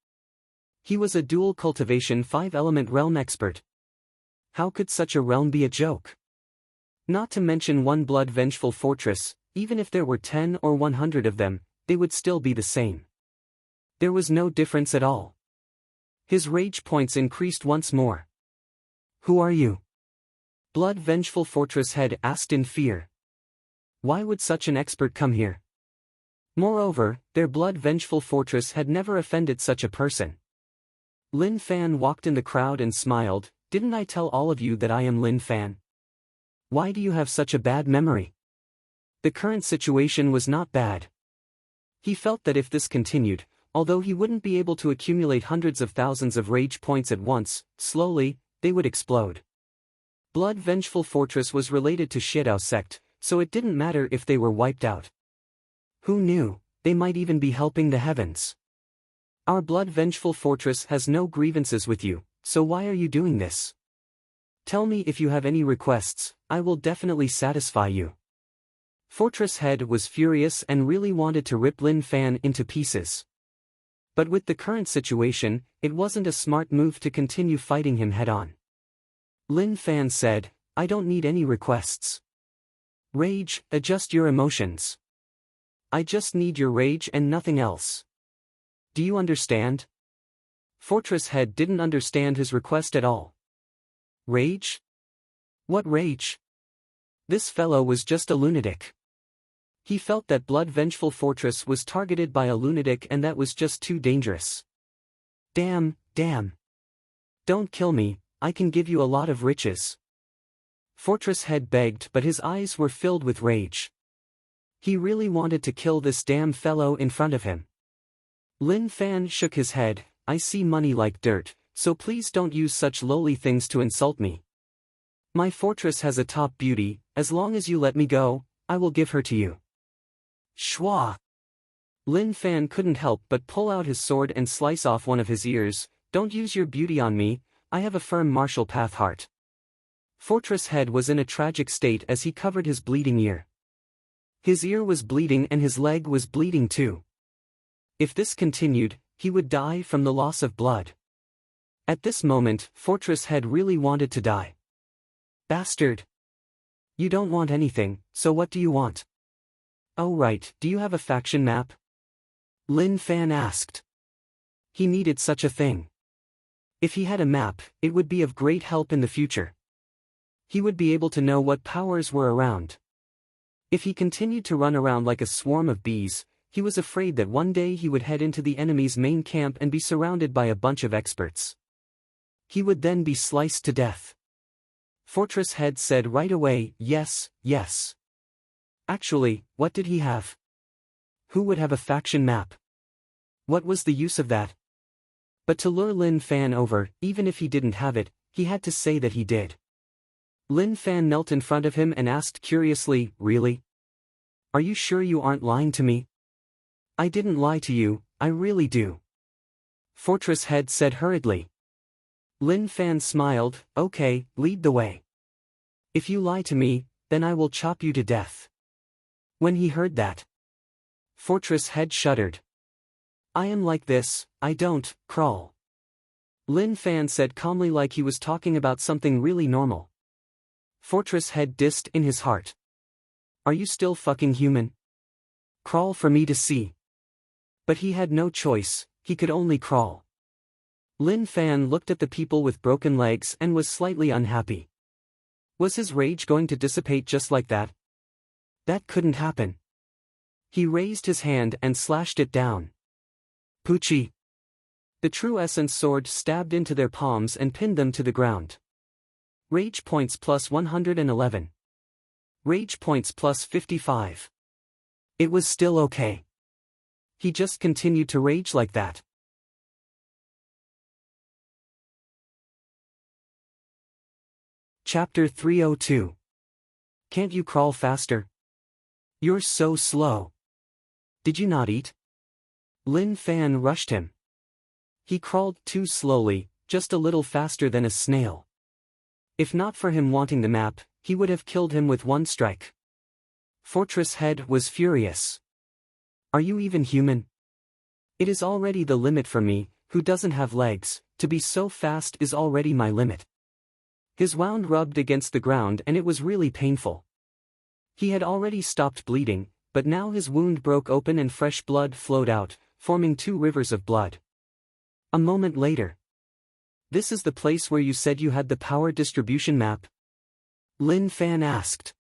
He was a dual cultivation 5-element realm expert. How could such a realm be a joke? Not to mention one blood-vengeful fortress, even if there were 10 or 100 of them, they would still be the same. There was no difference at all. His rage points increased once more. Who are you? Blood-vengeful fortress head asked in fear. Why would such an expert come here? Moreover, their blood-vengeful fortress had never offended such a person. Lin Fan walked in the crowd and smiled. Didn't I tell all of you that I am Lin Fan? Why do you have such a bad memory? The current situation was not bad. He felt that if this continued, although he wouldn't be able to accumulate hundreds of thousands of rage points at once, slowly, they would explode. Blood-vengeful fortress was related to Shidao sect, so it didn't matter if they were wiped out. Who knew, they might even be helping the heavens. Our blood-vengeful fortress has no grievances with you, so why are you doing this? Tell me if you have any requests, I will definitely satisfy you. Fortress head was furious and really wanted to rip Lin Fan into pieces. But with the current situation, it wasn't a smart move to continue fighting him head-on. Lin Fan said, I don't need any requests. Rage, adjust your emotions. I just need your rage and nothing else. Do you understand? Fortress head didn't understand his request at all. Rage? What rage? This fellow was just a lunatic. He felt that blood-vengeful fortress was targeted by a lunatic and that was just too dangerous. Damn. Don't kill me, I can give you a lot of riches. Fortress head begged, but his eyes were filled with rage. He really wanted to kill this damn fellow in front of him. Lin Fan shook his head. I see money like dirt, so please don't use such lowly things to insult me. My fortress has a top beauty, as long as you let me go, I will give her to you. Shwa! Lin Fan couldn't help but pull out his sword and slice off one of his ears. Don't use your beauty on me, I have a firm martial path heart. Fortress head was in a tragic state as he covered his bleeding ear. His ear was bleeding and his leg was bleeding too. If this continued, he would die from the loss of blood. At this moment, Fortress head really wanted to die. Bastard! You don't want anything, so what do you want? Oh right, do you have a faction map? Lin Fan asked. He needed such a thing. If he had a map, it would be of great help in the future. He would be able to know what powers were around. If he continued to run around like a swarm of bees, he was afraid that one day he would head into the enemy's main camp and be surrounded by a bunch of experts. He would then be sliced to death. Fortress Head said right away, yes, yes. Actually, what did he have? Who would have a faction map? What was the use of that? But to lure Lin Fan over, even if he didn't have it, he had to say that he did. Lin Fan knelt in front of him and asked curiously, really? Are you sure you aren't lying to me? I didn't lie to you, I really do. Fortress Head said hurriedly. Lin Fan smiled, okay, lead the way. If you lie to me, then I will chop you to death. When he heard that, Fortress Head shuddered. I am like this, I don't crawl. Lin Fan said calmly like he was talking about something really normal. Fortress Head dissed in his heart. Are you still fucking human? Crawl for me to see. But he had no choice, he could only crawl. Lin Fan looked at the people with broken legs and was slightly unhappy. Was his rage going to dissipate just like that? That couldn't happen. He raised his hand and slashed it down. Poochie. The True Essence sword stabbed into their palms and pinned them to the ground. Rage points plus 111. Rage points plus 55. It was still okay. He just continued to rage like that. Chapter 302. Can't you crawl faster? You're so slow. Did you not eat? Lin Fan rushed him. He crawled too slowly, just a little faster than a snail. If not for him wanting the map, he would have killed him with one strike. Fortress Head was furious. Are you even human? It is already the limit for me, who doesn't have legs, to be so fast is already my limit. His wound rubbed against the ground and it was really painful. He had already stopped bleeding, but now his wound broke open and fresh blood flowed out, forming 2 rivers of blood. A moment later. This is the place where you said you had the power distribution map? Lin Fan asked.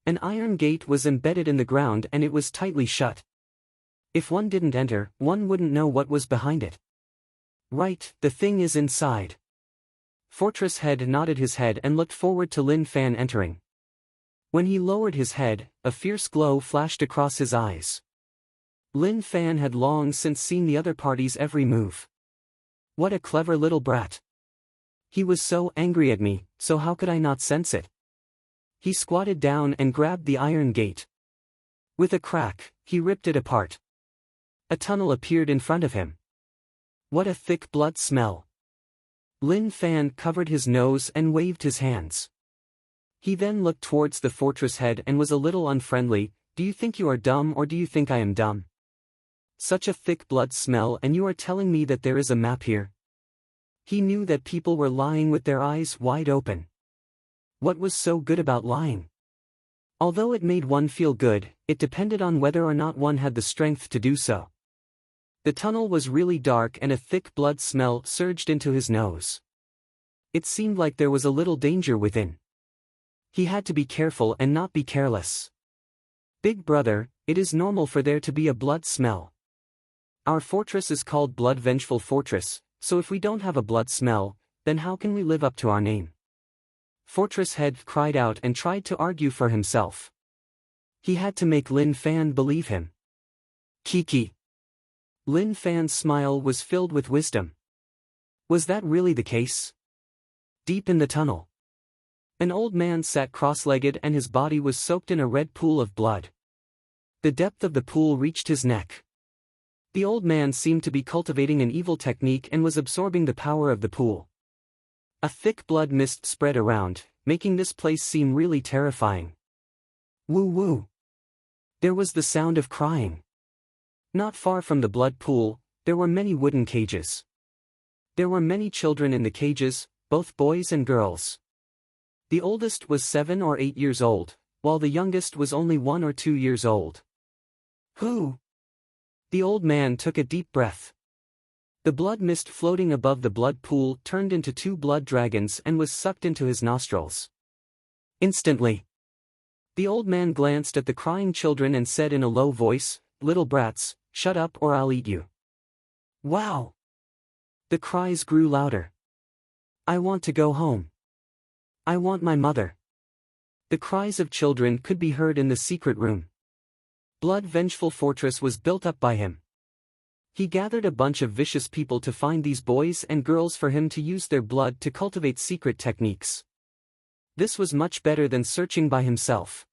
An iron gate was embedded in the ground and it was tightly shut. If one didn't enter, one wouldn't know what was behind it. Right, the thing is inside. Fortress Head nodded his head and looked forward to Lin Fan entering. When he lowered his head, a fierce glow flashed across his eyes. Lin Fan had long since seen the other party's every move. What a clever little brat. He was so angry at me, so how could I not sense it? He squatted down and grabbed the iron gate. With a crack, he ripped it apart. A tunnel appeared in front of him. What a thick blood smell. Lin Fan covered his nose and waved his hands. He then looked towards the Fortress Head and was a little unfriendly. Do you think you are dumb or do you think I am dumb? Such a thick blood smell and you are telling me that there is a map here? He knew that people were lying with their eyes wide open. What was so good about lying? Although it made one feel good, it depended on whether or not one had the strength to do so. The tunnel was really dark and a thick blood smell surged into his nose. It seemed like there was a little danger within. He had to be careful and not be careless. Big brother, it is normal for there to be a blood smell. Our fortress is called Blood Vengeful Fortress, so if we don't have a blood smell, then how can we live up to our name? Fortress Head cried out and tried to argue for himself. He had to make Lin Fan believe him. Kiki. Lin Fan's smile was filled with wisdom. Was that really the case? Deep in the tunnel, an old man sat cross-legged and his body was soaked in a red pool of blood. The depth of the pool reached his neck. The old man seemed to be cultivating an evil technique and was absorbing the power of the pool. A thick blood mist spread around, making this place seem really terrifying. Woo woo. There was the sound of crying. Not far from the blood pool, there were many wooden cages. There were many children in the cages, both boys and girls. The oldest was 7 or 8 years old, while the youngest was only 1 or 2 years old. Who? The old man took a deep breath. The blood mist floating above the blood pool turned into two blood dragons and was sucked into his nostrils. Instantly, the old man glanced at the crying children and said in a low voice, "Little brats, shut up or I'll eat you." Wow! The cries grew louder. "I want to go home. I want my mother." The cries of children could be heard in the secret room. Blood-vengeful fortress was built up by him. He gathered a bunch of vicious people to find these boys and girls for him to use their blood to cultivate secret techniques. This was much better than searching by himself.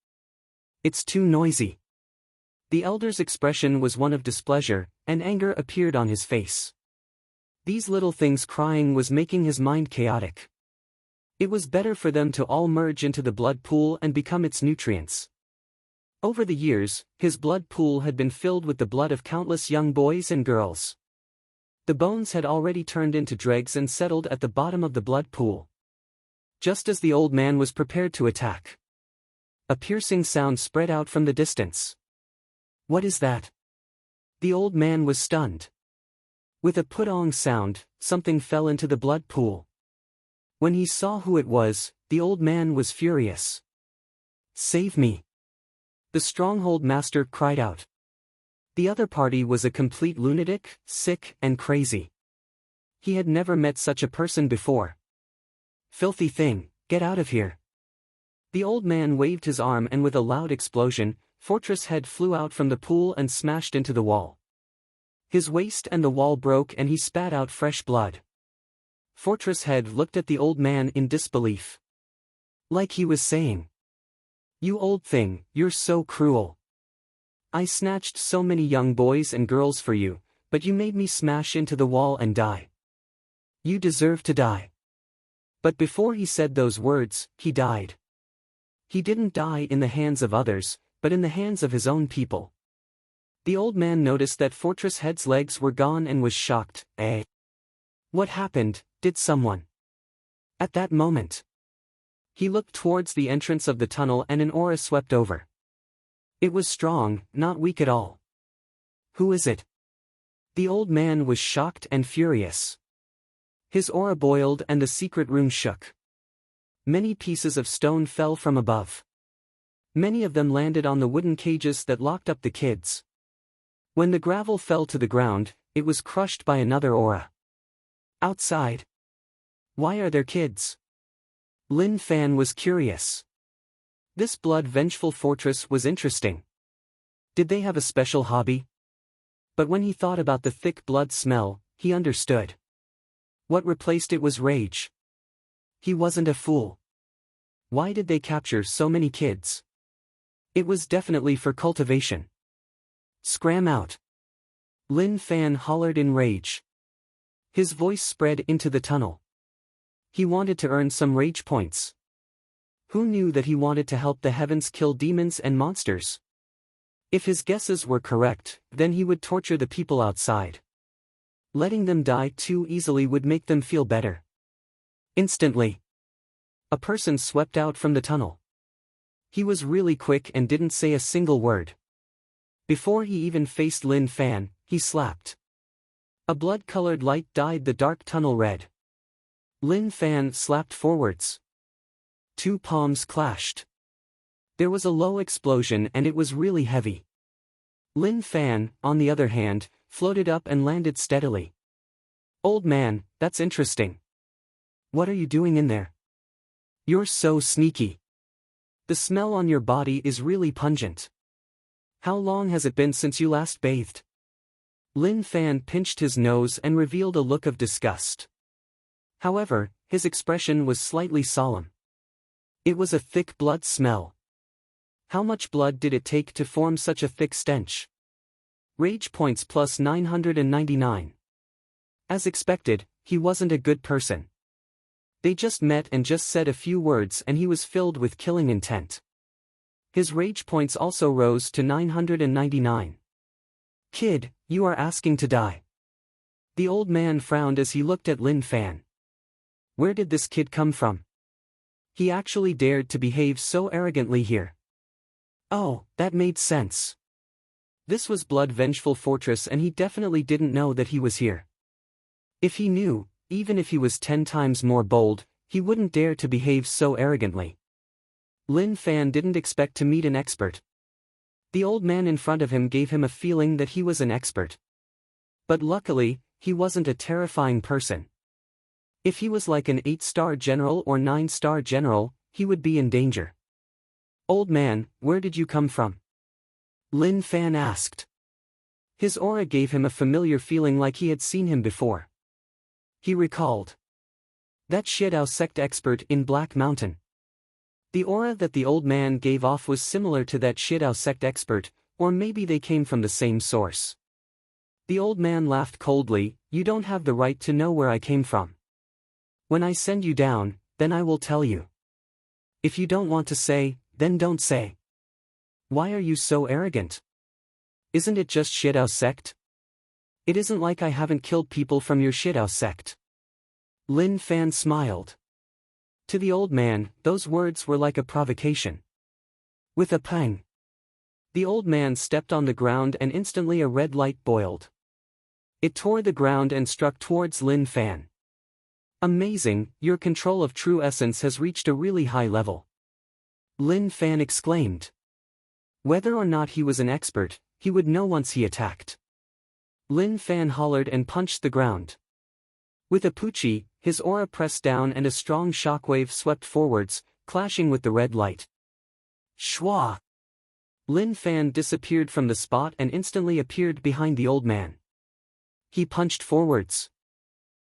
"It's too noisy." The elder's expression was one of displeasure, and anger appeared on his face. These little things crying was making his mind chaotic. It was better for them to all merge into the blood pool and become its nutrients. Over the years, his blood pool had been filled with the blood of countless young boys and girls. The bones had already turned into dregs and settled at the bottom of the blood pool. Just as the old man was prepared to attack, a piercing sound spread out from the distance. "What is that?" The old man was stunned. With a put-ong sound, something fell into the blood pool. When he saw who it was, the old man was furious. "Save me!" The stronghold master cried out. The other party was a complete lunatic, sick, and crazy. He had never met such a person before. "Filthy thing, get out of here!" The old man waved his arm and with a loud explosion, Fortress Head flew out from the pool and smashed into the wall. His waist and the wall broke and he spat out fresh blood. Fortress Head looked at the old man in disbelief. Like he was saying, "You old thing, you're so cruel. I snatched so many young boys and girls for you, but you made me smash into the wall and die. You deserve to die." But before he said those words, he died. He didn't die in the hands of others, but in the hands of his own people. The old man noticed that Fortress Head's legs were gone and was shocked. What happened? Did someone? At that moment, he looked towards the entrance of the tunnel and an aura swept over. It was strong, not weak at all. "Who is it?" The old man was shocked and furious. His aura boiled and the secret room shook. Many pieces of stone fell from above. Many of them landed on the wooden cages that locked up the kids. When the gravel fell to the ground, it was crushed by another aura. Outside. Why are there kids? Lin Fan was curious. This blood-vengeful fortress was interesting. Did they have a special hobby? But when he thought about the thick blood smell, he understood. What replaced it was rage. He wasn't a fool. Why did they capture so many kids? It was definitely for cultivation. "Scram out!" Lin Fan hollered in rage. His voice spread into the tunnel. He wanted to earn some rage points. Who knew that he wanted to help the heavens kill demons and monsters? If his guesses were correct, then he would torture the people outside. Letting them die too easily would make them feel better. Instantly, a person swept out from the tunnel. He was really quick and didn't say a single word. Before he even faced Lin Fan, he slapped. A blood-colored light dyed the dark tunnel red. Lin Fan slapped forwards. Two palms clashed. There was a low explosion and it was really heavy. Lin Fan, on the other hand, floated up and landed steadily. "Old man, that's interesting. What are you doing in there? You're so sneaky. The smell on your body is really pungent. How long has it been since you last bathed?" Lin Fan pinched his nose and revealed a look of disgust. However, his expression was slightly solemn. It was a thick blood smell. How much blood did it take to form such a thick stench? Rage points plus 999. As expected, he wasn't a good person. They just met and just said a few words and he was filled with killing intent. His rage points also rose to 999. "Kid, you are asking to die." The old man frowned as he looked at Lin Fan. Where did this kid come from? He actually dared to behave so arrogantly here. Oh, that made sense. This was Blood Vengeful Fortress and he definitely didn't know that he was here. If he knew, even if he was 10 times more bold, he wouldn't dare to behave so arrogantly. Lin Fan didn't expect to meet an expert. The old man in front of him gave him a feeling that he was an expert. But luckily, he wasn't a terrifying person. If he was like an 8-star general or 9-star general, he would be in danger. "Old man, where did you come from?" Lin Fan asked. His aura gave him a familiar feeling like he had seen him before. He recalled. That Shidao sect expert in Black Mountain. The aura that the old man gave off was similar to that Shidao sect expert, or maybe they came from the same source. The old man laughed coldly. "You don't have the right to know where I came from. When I send you down, then I will tell you. If you don't want to say, then don't say. Why are you so arrogant? Isn't it just Shidao sect? It isn't like I haven't killed people from your Shidao sect." Lin Fan smiled. To the old man, those words were like a provocation. With a pang, the old man stepped on the ground and instantly a red light boiled. It tore the ground and struck towards Lin Fan. "Amazing, your control of true essence has reached a really high level," Lin Fan exclaimed. Whether or not he was an expert, he would know once he attacked. Lin Fan hollered and punched the ground. With a puchi, his aura pressed down and a strong shockwave swept forwards, clashing with the red light. Shwa! Lin Fan disappeared from the spot and instantly appeared behind the old man. He punched forwards.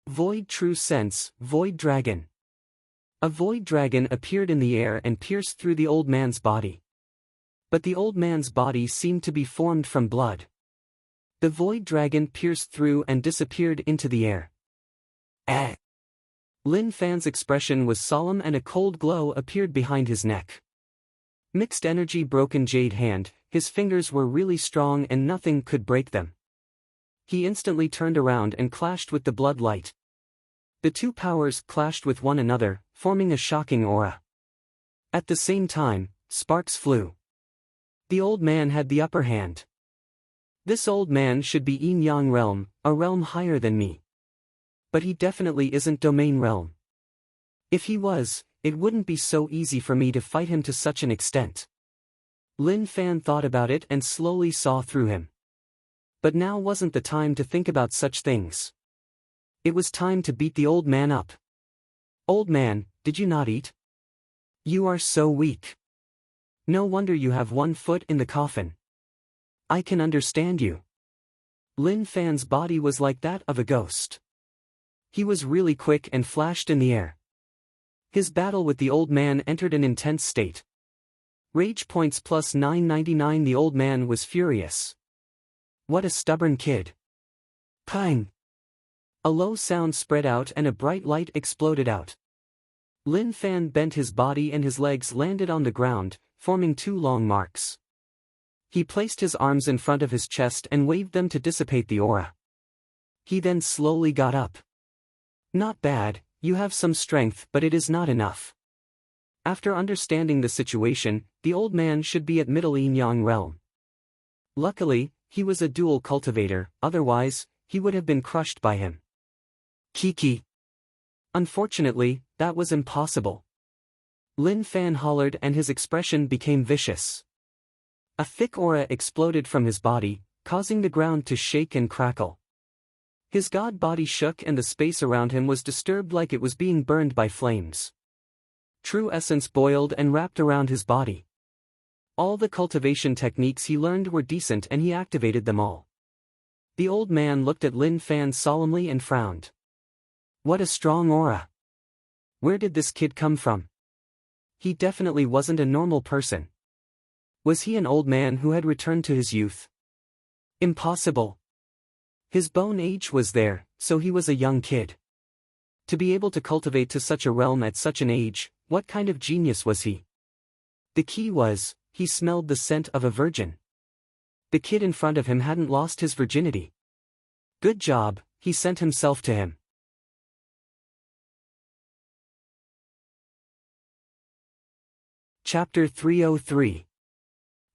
Void True Sense, Void Dragon. A void dragon appeared in the air and pierced through the old man's body. But the old man's body seemed to be formed from blood. The void dragon pierced through and disappeared into the air. Eh! Lin Fan's expression was solemn and a cold glow appeared behind his neck. Mixed energy broken jade hand, his fingers were really strong and nothing could break them. He instantly turned around and clashed with the blood light. The two powers clashed with one another, forming a shocking aura. At the same time, sparks flew. The old man had the upper hand. This old man should be Yin Yang realm, a realm higher than me. But he definitely isn't domain realm. If he was, it wouldn't be so easy for me to fight him to such an extent. Lin Fan thought about it and slowly saw through him. But now wasn't the time to think about such things. It was time to beat the old man up. "Old man, did you not eat? You are so weak. No wonder you have one foot in the coffin. I can understand you." Lin Fan's body was like that of a ghost. He was really quick and flashed in the air. His battle with the old man entered an intense state. Rage points plus 999. The old man was furious. What a stubborn kid. Pang! A low sound spread out and a bright light exploded out. Lin Fan bent his body and his legs landed on the ground, forming two long marks. He placed his arms in front of his chest and waved them to dissipate the aura. He then slowly got up. "Not bad, you have some strength but it is not enough." After understanding the situation, the old man should be at Middle Yin Yang realm. Luckily, he was a dual cultivator, otherwise, he would have been crushed by him. Kiki. Unfortunately, that was impossible. Lin Fan hollered and his expression became vicious. A thick aura exploded from his body, causing the ground to shake and crackle. His god body shook and the space around him was disturbed like it was being burned by flames. True essence boiled and wrapped around his body. All the cultivation techniques he learned were decent and he activated them all. The old man looked at Lin Fan solemnly and frowned. What a strong aura. Where did this kid come from? He definitely wasn't a normal person. Was he an old man who had returned to his youth? Impossible. His bone age was there, so he was a young kid. To be able to cultivate to such a realm at such an age, what kind of genius was he? The key was, he smelled the scent of a virgin. The kid in front of him hadn't lost his virginity. Good job, he sent himself to him. Chapter 303.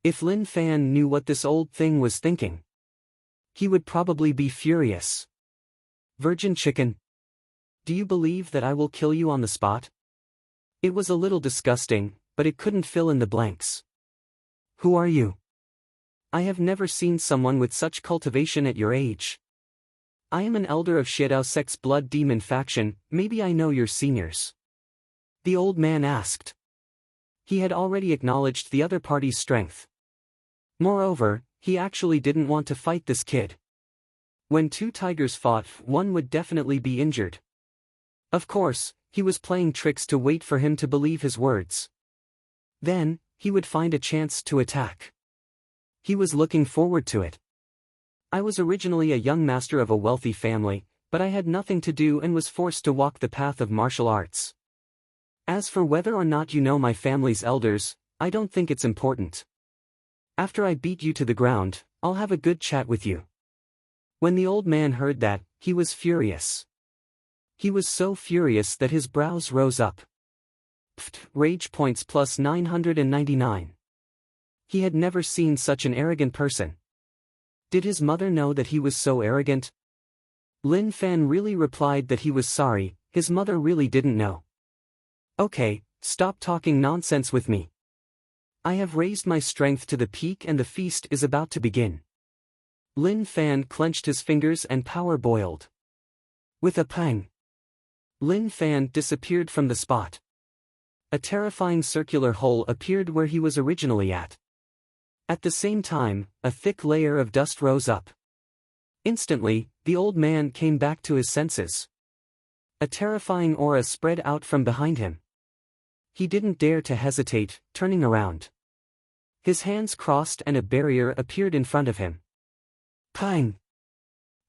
If Lin Fan knew what this old thing was thinking, he would probably be furious. Virgin chicken. Do you believe that I will kill you on the spot? It was a little disgusting, but it couldn't fill in the blanks. Who are you? I have never seen someone with such cultivation at your age. I am an elder of Xiedao Sect's blood demon faction, maybe I know your seniors. The old man asked. He had already acknowledged the other party's strength. Moreover, he actually didn't want to fight this kid. When two tigers fought, one would definitely be injured. Of course, he was playing tricks to wait for him to believe his words. Then, he would find a chance to attack. He was looking forward to it. I was originally a young master of a wealthy family, but I had nothing to do and was forced to walk the path of martial arts. As for whether or not you know my family's elders, I don't think it's important. After I beat you to the ground, I'll have a good chat with you. When the old man heard that, he was furious. He was so furious that his brows rose up. Pfft, rage points plus 999. He had never seen such an arrogant person. Did his mother know that he was so arrogant? Lin Fan really replied that he was sorry, his mother really didn't know. Okay, stop talking nonsense with me. I have raised my strength to the peak and the feast is about to begin. Lin Fan clenched his fingers and power boiled. With a pang, Lin Fan disappeared from the spot. A terrifying circular hole appeared where he was originally at. At the same time, a thick layer of dust rose up. Instantly, the old man came back to his senses. A terrifying aura spread out from behind him. He didn't dare to hesitate, turning around. His hands crossed and a barrier appeared in front of him. Pang!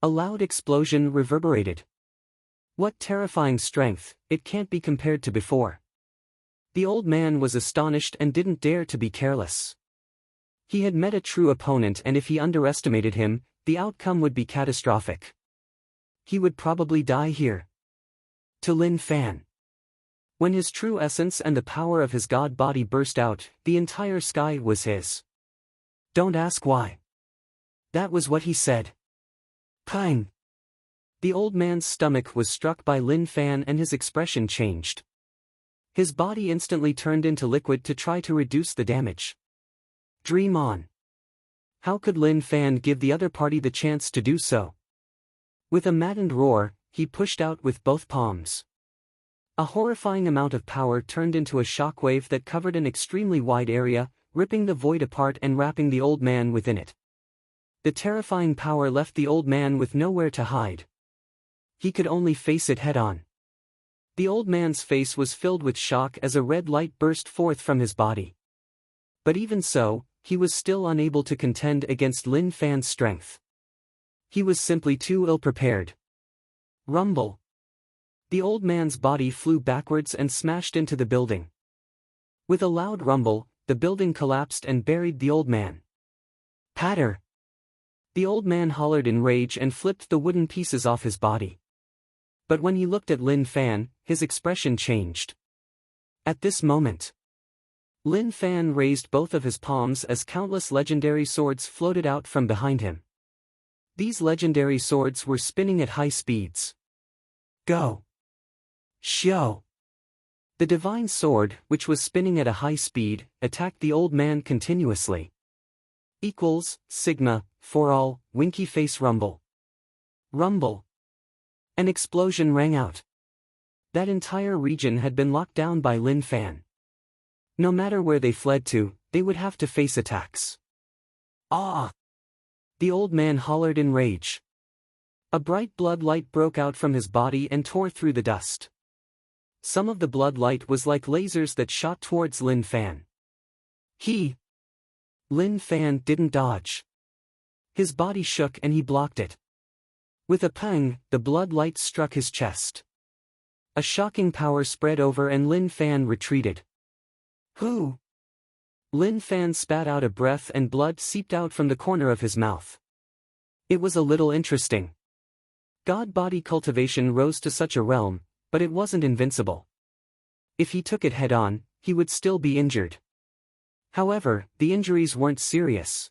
A loud explosion reverberated. What terrifying strength, it can't be compared to before. The old man was astonished and didn't dare to be careless. He had met a true opponent and if he underestimated him, the outcome would be catastrophic. He would probably die here. To Lin Fan. When his true essence and the power of his god body burst out, the entire sky was his. Don't ask why. That was what he said. Pang! The old man's stomach was struck by Lin Fan and his expression changed. His body instantly turned into liquid to try to reduce the damage. Dream on. How could Lin Fan give the other party the chance to do so? With a maddened roar, he pushed out with both palms. A horrifying amount of power turned into a shockwave that covered an extremely wide area, ripping the void apart and wrapping the old man within it. The terrifying power left the old man with nowhere to hide. He could only face it head-on. The old man's face was filled with shock as a red light burst forth from his body. But even so, he was still unable to contend against Lin Fan's strength. He was simply too ill-prepared. Rumble. The old man's body flew backwards and smashed into the building. With a loud rumble, the building collapsed and buried the old man. Patter! The old man hollered in rage and flipped the wooden pieces off his body. But when he looked at Lin Fan, his expression changed. At this moment, Lin Fan raised both of his palms as countless legendary swords floated out from behind him. These legendary swords were spinning at high speeds. Go! Xiao! The divine sword, which was spinning at a high speed, attacked the old man continuously. Sigma, for all, winky face rumble. Rumble! An explosion rang out. That entire region had been locked down by Lin Fan. No matter where they fled to, they would have to face attacks. Ah! The old man hollered in rage. A bright blood light broke out from his body and tore through the dust. Some of the blood light was like lasers that shot towards Lin Fan. Lin Fan didn't dodge. His body shook and he blocked it. With a pang, the blood light struck his chest. A shocking power spread over and Lin Fan retreated. Who? Lin Fan spat out a breath and blood seeped out from the corner of his mouth. It was a little interesting. God body cultivation rose to such a realm, but it wasn't invincible. If he took it head-on, he would still be injured. However, the injuries weren't serious.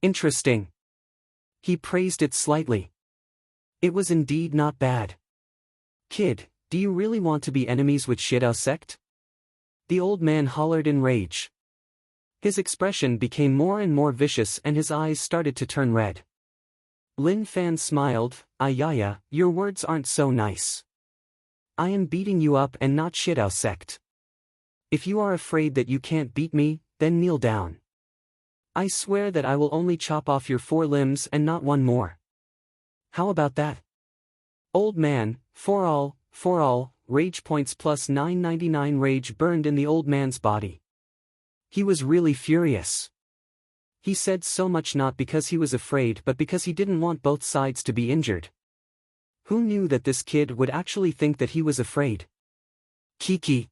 Interesting. He praised it slightly. It was indeed not bad. Kid, do you really want to be enemies with Shidao sect? The old man hollered in rage. His expression became more and more vicious and his eyes started to turn red. Lin Fan smiled, Ayaya, your words aren't so nice. I am beating you up and not Shidao sect. If you are afraid that you can't beat me, then kneel down. I swear that I will only chop off your 4 limbs and not one more. How about that? Old man, for all, rage points plus 999 rage burned in the old man's body. He was really furious. He said so much not because he was afraid but because he didn't want both sides to be injured. Who knew that this kid would actually think that he was afraid? Kiki.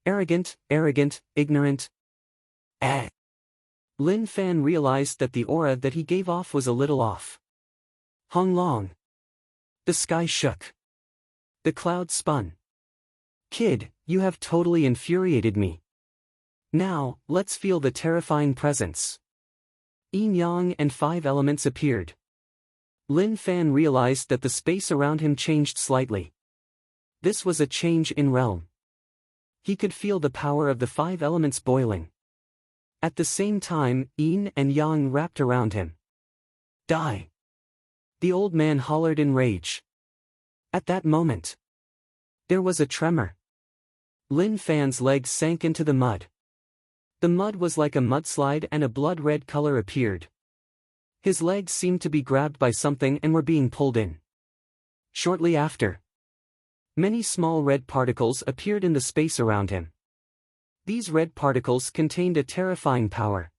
Arrogant, ignorant. Lin Fan realized that the aura that he gave off was a little off. Hung long. The sky shook. The clouds spun. Kid, you have totally infuriated me. Now, let's feel the terrifying presence. Yin Yang and 5 elements appeared. Lin Fan realized that the space around him changed slightly. This was a change in realm. He could feel the power of the 5 elements boiling. At the same time, Yin and Yang wrapped around him. Die! The old man hollered in rage. At that moment, there was a tremor. Lin Fan's legs sank into the mud. The mud was like a mudslide and a blood-red color appeared. His legs seemed to be grabbed by something and were being pulled in. Shortly after, many small red particles appeared in the space around him. These red particles contained a terrifying power.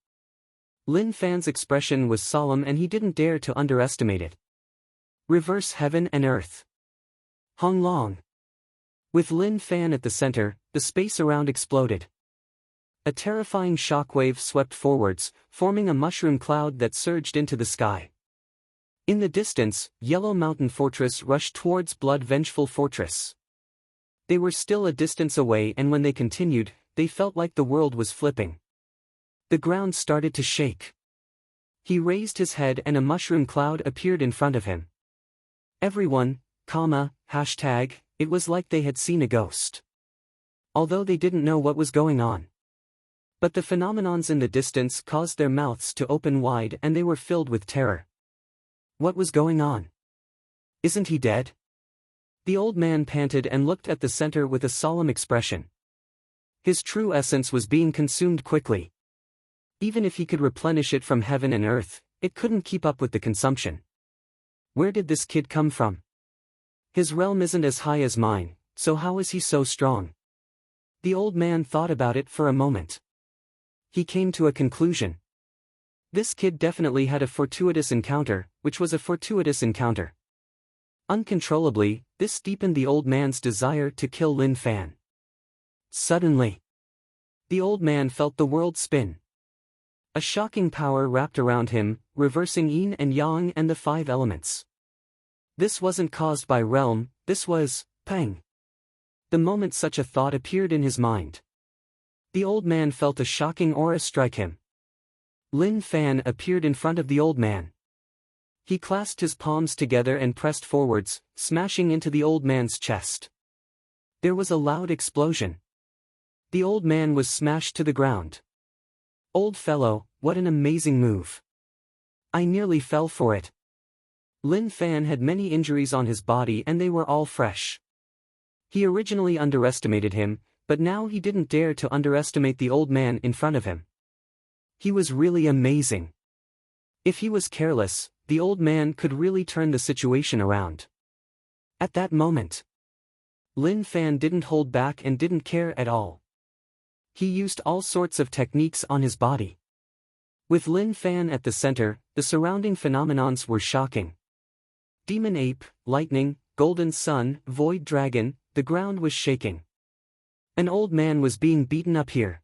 Lin Fan's expression was solemn and he didn't dare to underestimate it. Reverse heaven and earth. Hung long. With Lin Fan at the center, the space around exploded. A terrifying shockwave swept forwards, forming a mushroom cloud that surged into the sky. In the distance, Yellow Mountain Fortress rushed towards Blood Vengeful Fortress. They were still a distance away and when they continued, they felt like the world was flipping. The ground started to shake. He raised his head and a mushroom cloud appeared in front of him. Everyone, it was like they had seen a ghost. Although they didn't know what was going on. But the phenomenons in the distance caused their mouths to open wide and they were filled with terror. What was going on? Isn't he dead? The old man panted and looked at the center with a solemn expression. His true essence was being consumed quickly. Even if he could replenish it from heaven and earth, it couldn't keep up with the consumption. Where did this kid come from? His realm isn't as high as mine, so how is he so strong? The old man thought about it for a moment. He came to a conclusion. This kid definitely had a fortuitous encounter, which was a fortuitous encounter. Uncontrollably, this deepened the old man's desire to kill Lin Fan. Suddenly, the old man felt the world spin. A shocking power wrapped around him, reversing Yin and Yang and the 5 elements. This wasn't caused by realm, this was Peng. The moment such a thought appeared in his mind, the old man felt a shocking aura strike him. Lin Fan appeared in front of the old man. He clasped his palms together and pressed forwards, smashing into the old man's chest. There was a loud explosion. The old man was smashed to the ground. Old fellow, what an amazing move. I nearly fell for it. Lin Fan had many injuries on his body and they were all fresh. He originally underestimated him, but now he didn't dare to underestimate the old man in front of him. He was really amazing. If he was careless, the old man could really turn the situation around. At that moment, Lin Fan didn't hold back and didn't care at all. He used all sorts of techniques on his body. With Lin Fan at the center, the surrounding phenomenons were shocking. Demon ape, lightning, golden sun, void dragon, the ground was shaking. An old man was being beaten up here.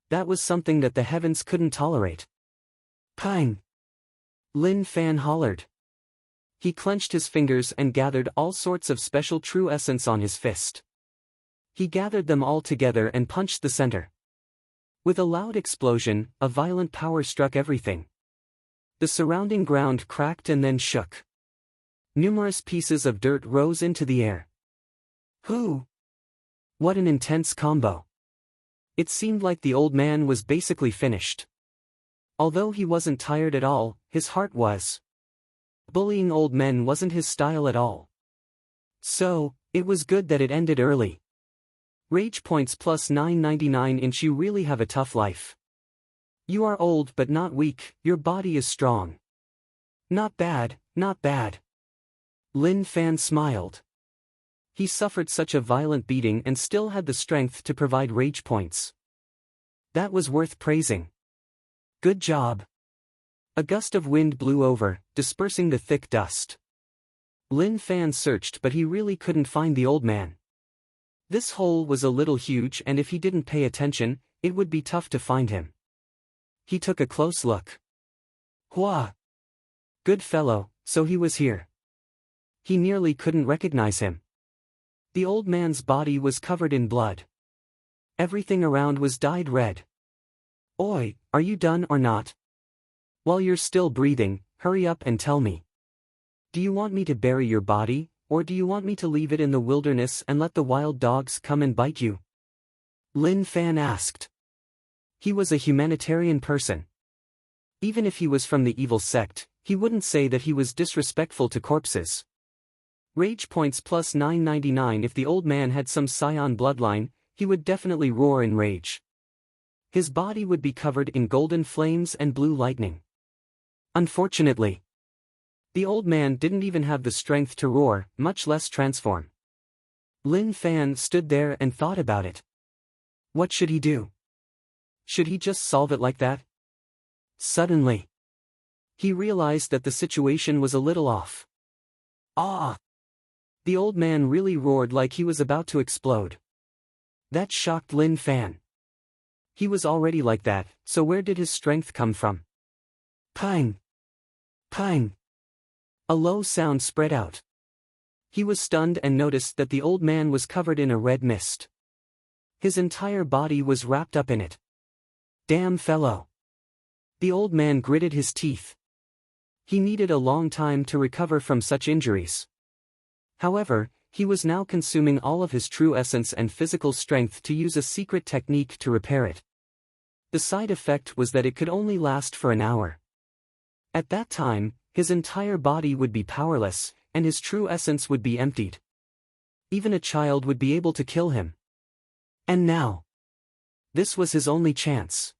That was something that the heavens couldn't tolerate. Pang! Lin Fan hollered. He clenched his fingers and gathered all sorts of special true essence on his fist. He gathered them all together and punched the center. With a loud explosion, a violent power struck everything. The surrounding ground cracked and then shook. Numerous pieces of dirt rose into the air. Whew! What an intense combo. It seemed like the old man was basically finished. Although he wasn't tired at all, his heart was. Bullying old men wasn't his style at all. So, it was good that it ended early. Rage points plus 999 inch. You really have a tough life. You are old but not weak, your body is strong. Not bad, not bad. Lin Fan smiled. He suffered such a violent beating and still had the strength to provide rage points. That was worth praising. Good job. A gust of wind blew over, dispersing the thick dust. Lin Fan searched but he really couldn't find the old man. This hole was a little huge and if he didn't pay attention, it would be tough to find him. He took a close look. Hua! Good fellow, so he was here. He nearly couldn't recognize him. The old man's body was covered in blood. Everything around was dyed red. Oi, are you done or not? While you're still breathing, hurry up and tell me. Do you want me to bury your body, or do you want me to leave it in the wilderness and let the wild dogs come and bite you? Lin Fan asked. He was a humanitarian person. Even if he was from the evil sect, he wouldn't say that he was disrespectful to corpses. Rage points plus 999. If the old man had some Scion bloodline, he would definitely roar in rage. His body would be covered in golden flames and blue lightning. Unfortunately, the old man didn't even have the strength to roar, much less transform. Lin Fan stood there and thought about it. What should he do? Should he just solve it like that? Suddenly, he realized that the situation was a little off. Ah! The old man really roared like he was about to explode. That shocked Lin Fan. He was already like that, so where did his strength come from? Pang! Pang! A low sound spread out. He was stunned and noticed that the old man was covered in a red mist. His entire body was wrapped up in it. Damn fellow! The old man gritted his teeth. He needed a long time to recover from such injuries. However, he was now consuming all of his true essence and physical strength to use a secret technique to repair it. The side effect was that it could only last for an hour. At that time, his entire body would be powerless, and his true essence would be emptied. Even a child would be able to kill him. And now, this was his only chance.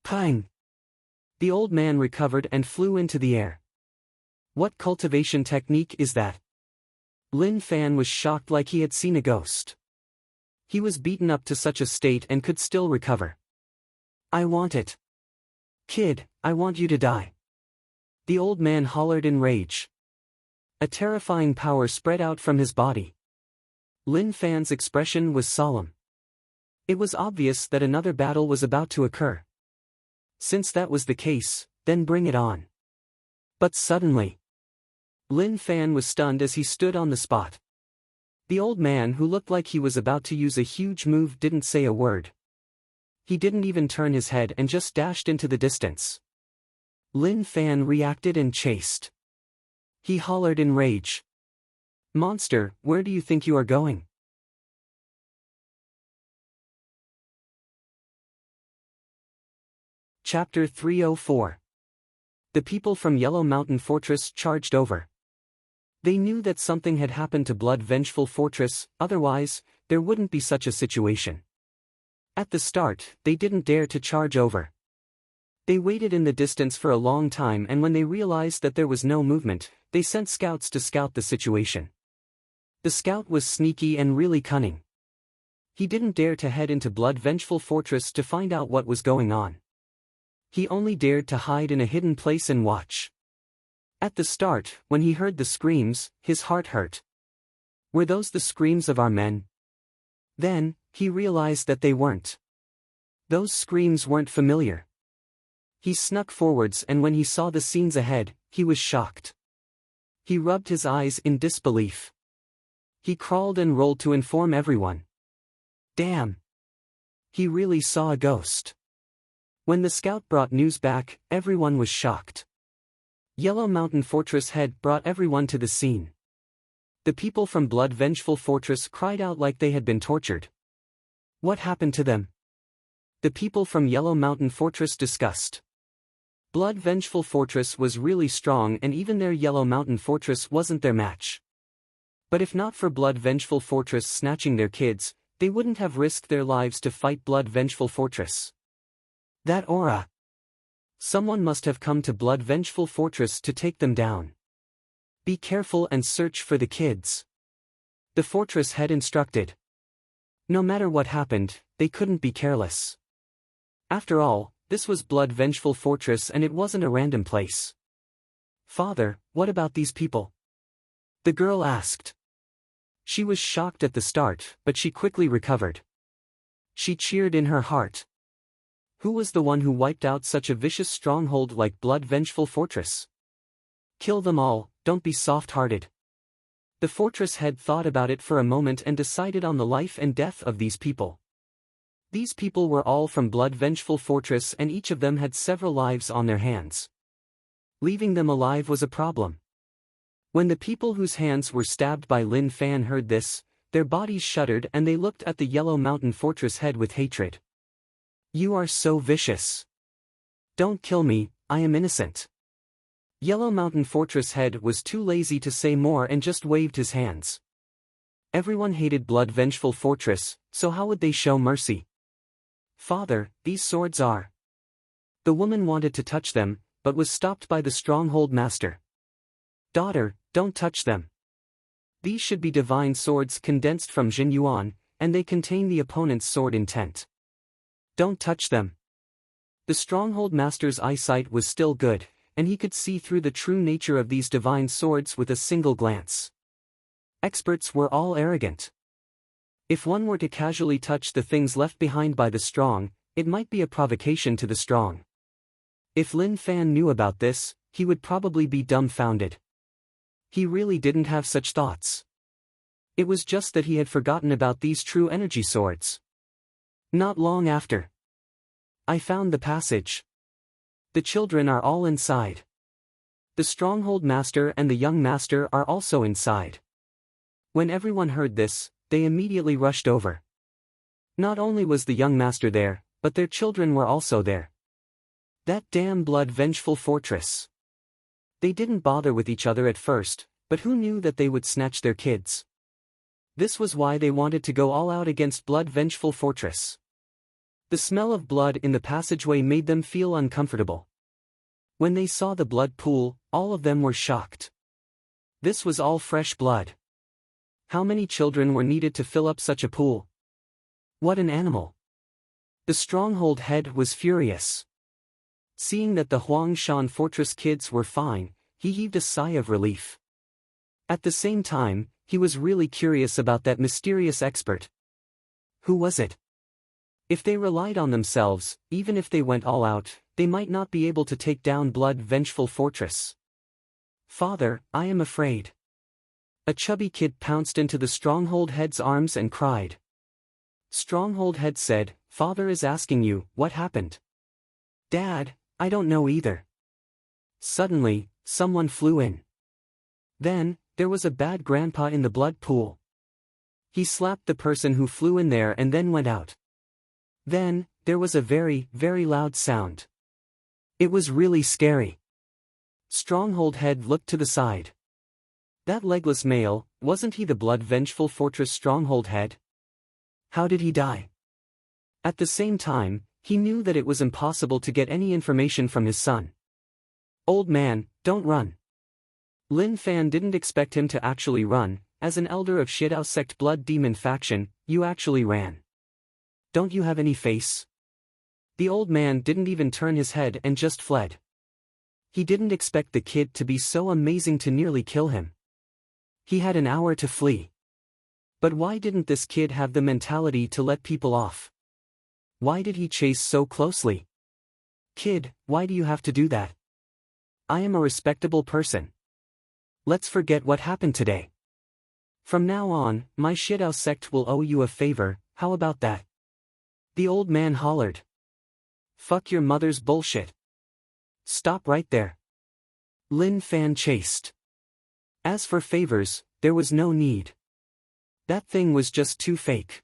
Pang! The old man recovered and flew into the air. What cultivation technique is that? Lin Fan was shocked like he had seen a ghost. He was beaten up to such a state and could still recover. I want it. Kid, I want you to die. The old man hollered in rage. A terrifying power spread out from his body. Lin Fan's expression was solemn. It was obvious that another battle was about to occur. Since that was the case, then bring it on. But suddenly, Lin Fan was stunned as he stood on the spot. The old man who looked like he was about to use a huge move didn't say a word. He didn't even turn his head and just dashed into the distance. Lin Fan reacted and chased. He hollered in rage. Monster, where do you think you are going? Chapter 304. The people from Yellow Mountain Fortress charged over. They knew that something had happened to Blood Vengeful Fortress, otherwise, there wouldn't be such a situation. At the start, they didn't dare to charge over. They waited in the distance for a long time, and when they realized that there was no movement, they sent scouts to scout the situation. The scout was sneaky and really cunning. He didn't dare to head into Blood Vengeful Fortress to find out what was going on. He only dared to hide in a hidden place and watch. At the start, when he heard the screams, his heart hurt. Were those the screams of our men? Then, he realized that they weren't. Those screams weren't familiar. He snuck forwards, and when he saw the scenes ahead, he was shocked. He rubbed his eyes in disbelief. He crawled and rolled to inform everyone. Damn! He really saw a ghost. When the scout brought news back, everyone was shocked. Yellow Mountain Fortress head brought everyone to the scene. The people from Blood Vengeful Fortress cried out like they had been tortured. What happened to them? The people from Yellow Mountain Fortress discussed. Blood Vengeful Fortress was really strong and even their Yellow Mountain Fortress wasn't their match. But if not for Blood Vengeful Fortress snatching their kids, they wouldn't have risked their lives to fight Blood Vengeful Fortress. That aura. Someone must have come to Blood Vengeful Fortress to take them down. Be careful and search for the kids. The fortress head instructed. No matter what happened, they couldn't be careless. After all, this was Blood Vengeful Fortress and it wasn't a random place. Father, what about these people? The girl asked. She was shocked at the start, but she quickly recovered. She cheered in her heart. Who was the one who wiped out such a vicious stronghold like Blood Vengeful Fortress? Kill them all, don't be soft-hearted. The fortress head thought about it for a moment and decided on the life and death of these people. These people were all from Blood Vengeful Fortress and each of them had several lives on their hands. Leaving them alive was a problem. When the people whose hands were stabbed by Lin Fan heard this, their bodies shuddered and they looked at the Yellow Mountain Fortress head with hatred. You are so vicious. Don't kill me, I am innocent. Yellow Mountain Fortress head was too lazy to say more and just waved his hands. Everyone hated Blood Vengeful Fortress, so how would they show mercy? Father, these swords are. The woman wanted to touch them, but was stopped by the stronghold master. Daughter, don't touch them. These should be divine swords condensed from Jin Yuan, and they contain the opponent's sword intent. Don't touch them. The stronghold master's eyesight was still good, and he could see through the true nature of these divine swords with a single glance. Experts were all arrogant. If one were to casually touch the things left behind by the strong, it might be a provocation to the strong. If Lin Fan knew about this, he would probably be dumbfounded. He really didn't have such thoughts. It was just that he had forgotten about these true energy swords. Not long after. I found the passage. The children are all inside. The stronghold master and the young master are also inside. When everyone heard this, they immediately rushed over. Not only was the young master there, but their children were also there. That damn Blood Vengeful Fortress. They didn't bother with each other at first, but who knew that they would snatch their kids? This was why they wanted to go all out against Blood Vengeful Fortress. The smell of blood in the passageway made them feel uncomfortable. When they saw the blood pool, all of them were shocked. This was all fresh blood. How many children were needed to fill up such a pool? What an animal! The stronghold head was furious. Seeing that the Huangshan Fortress kids were fine, he heaved a sigh of relief. At the same time, he was really curious about that mysterious expert. Who was it? If they relied on themselves, even if they went all out, they might not be able to take down Blood Vengeful Fortress. Father, I am afraid. A chubby kid pounced into the stronghold head's arms and cried. Stronghold head said, Father is asking you, what happened? Dad, I don't know either. Suddenly, someone flew in. Then, there was a bad grandpa in the blood pool. He slapped the person who flew in there and then went out. Then, there was a very, very loud sound. It was really scary. Stronghold head looked to the side. That legless male, wasn't he the Blood Vengeful Fortress stronghold head? How did he die? At the same time, he knew that it was impossible to get any information from his son. Old man, don't run. Lin Fan didn't expect him to actually run. As an elder of Shidao sect blood demon faction, you actually ran. Don't you have any face? The old man didn't even turn his head and just fled. He didn't expect the kid to be so amazing to nearly kill him. He had an hour to flee. But why didn't this kid have the mentality to let people off? Why did he chase so closely? Kid, why do you have to do that? I am a respectable person. Let's forget what happened today. From now on, my Shidao sect will owe you a favor, how about that? The old man hollered. Fuck your mother's bullshit. Stop right there. Lin Fan chased. As for favors, there was no need. That thing was just too fake.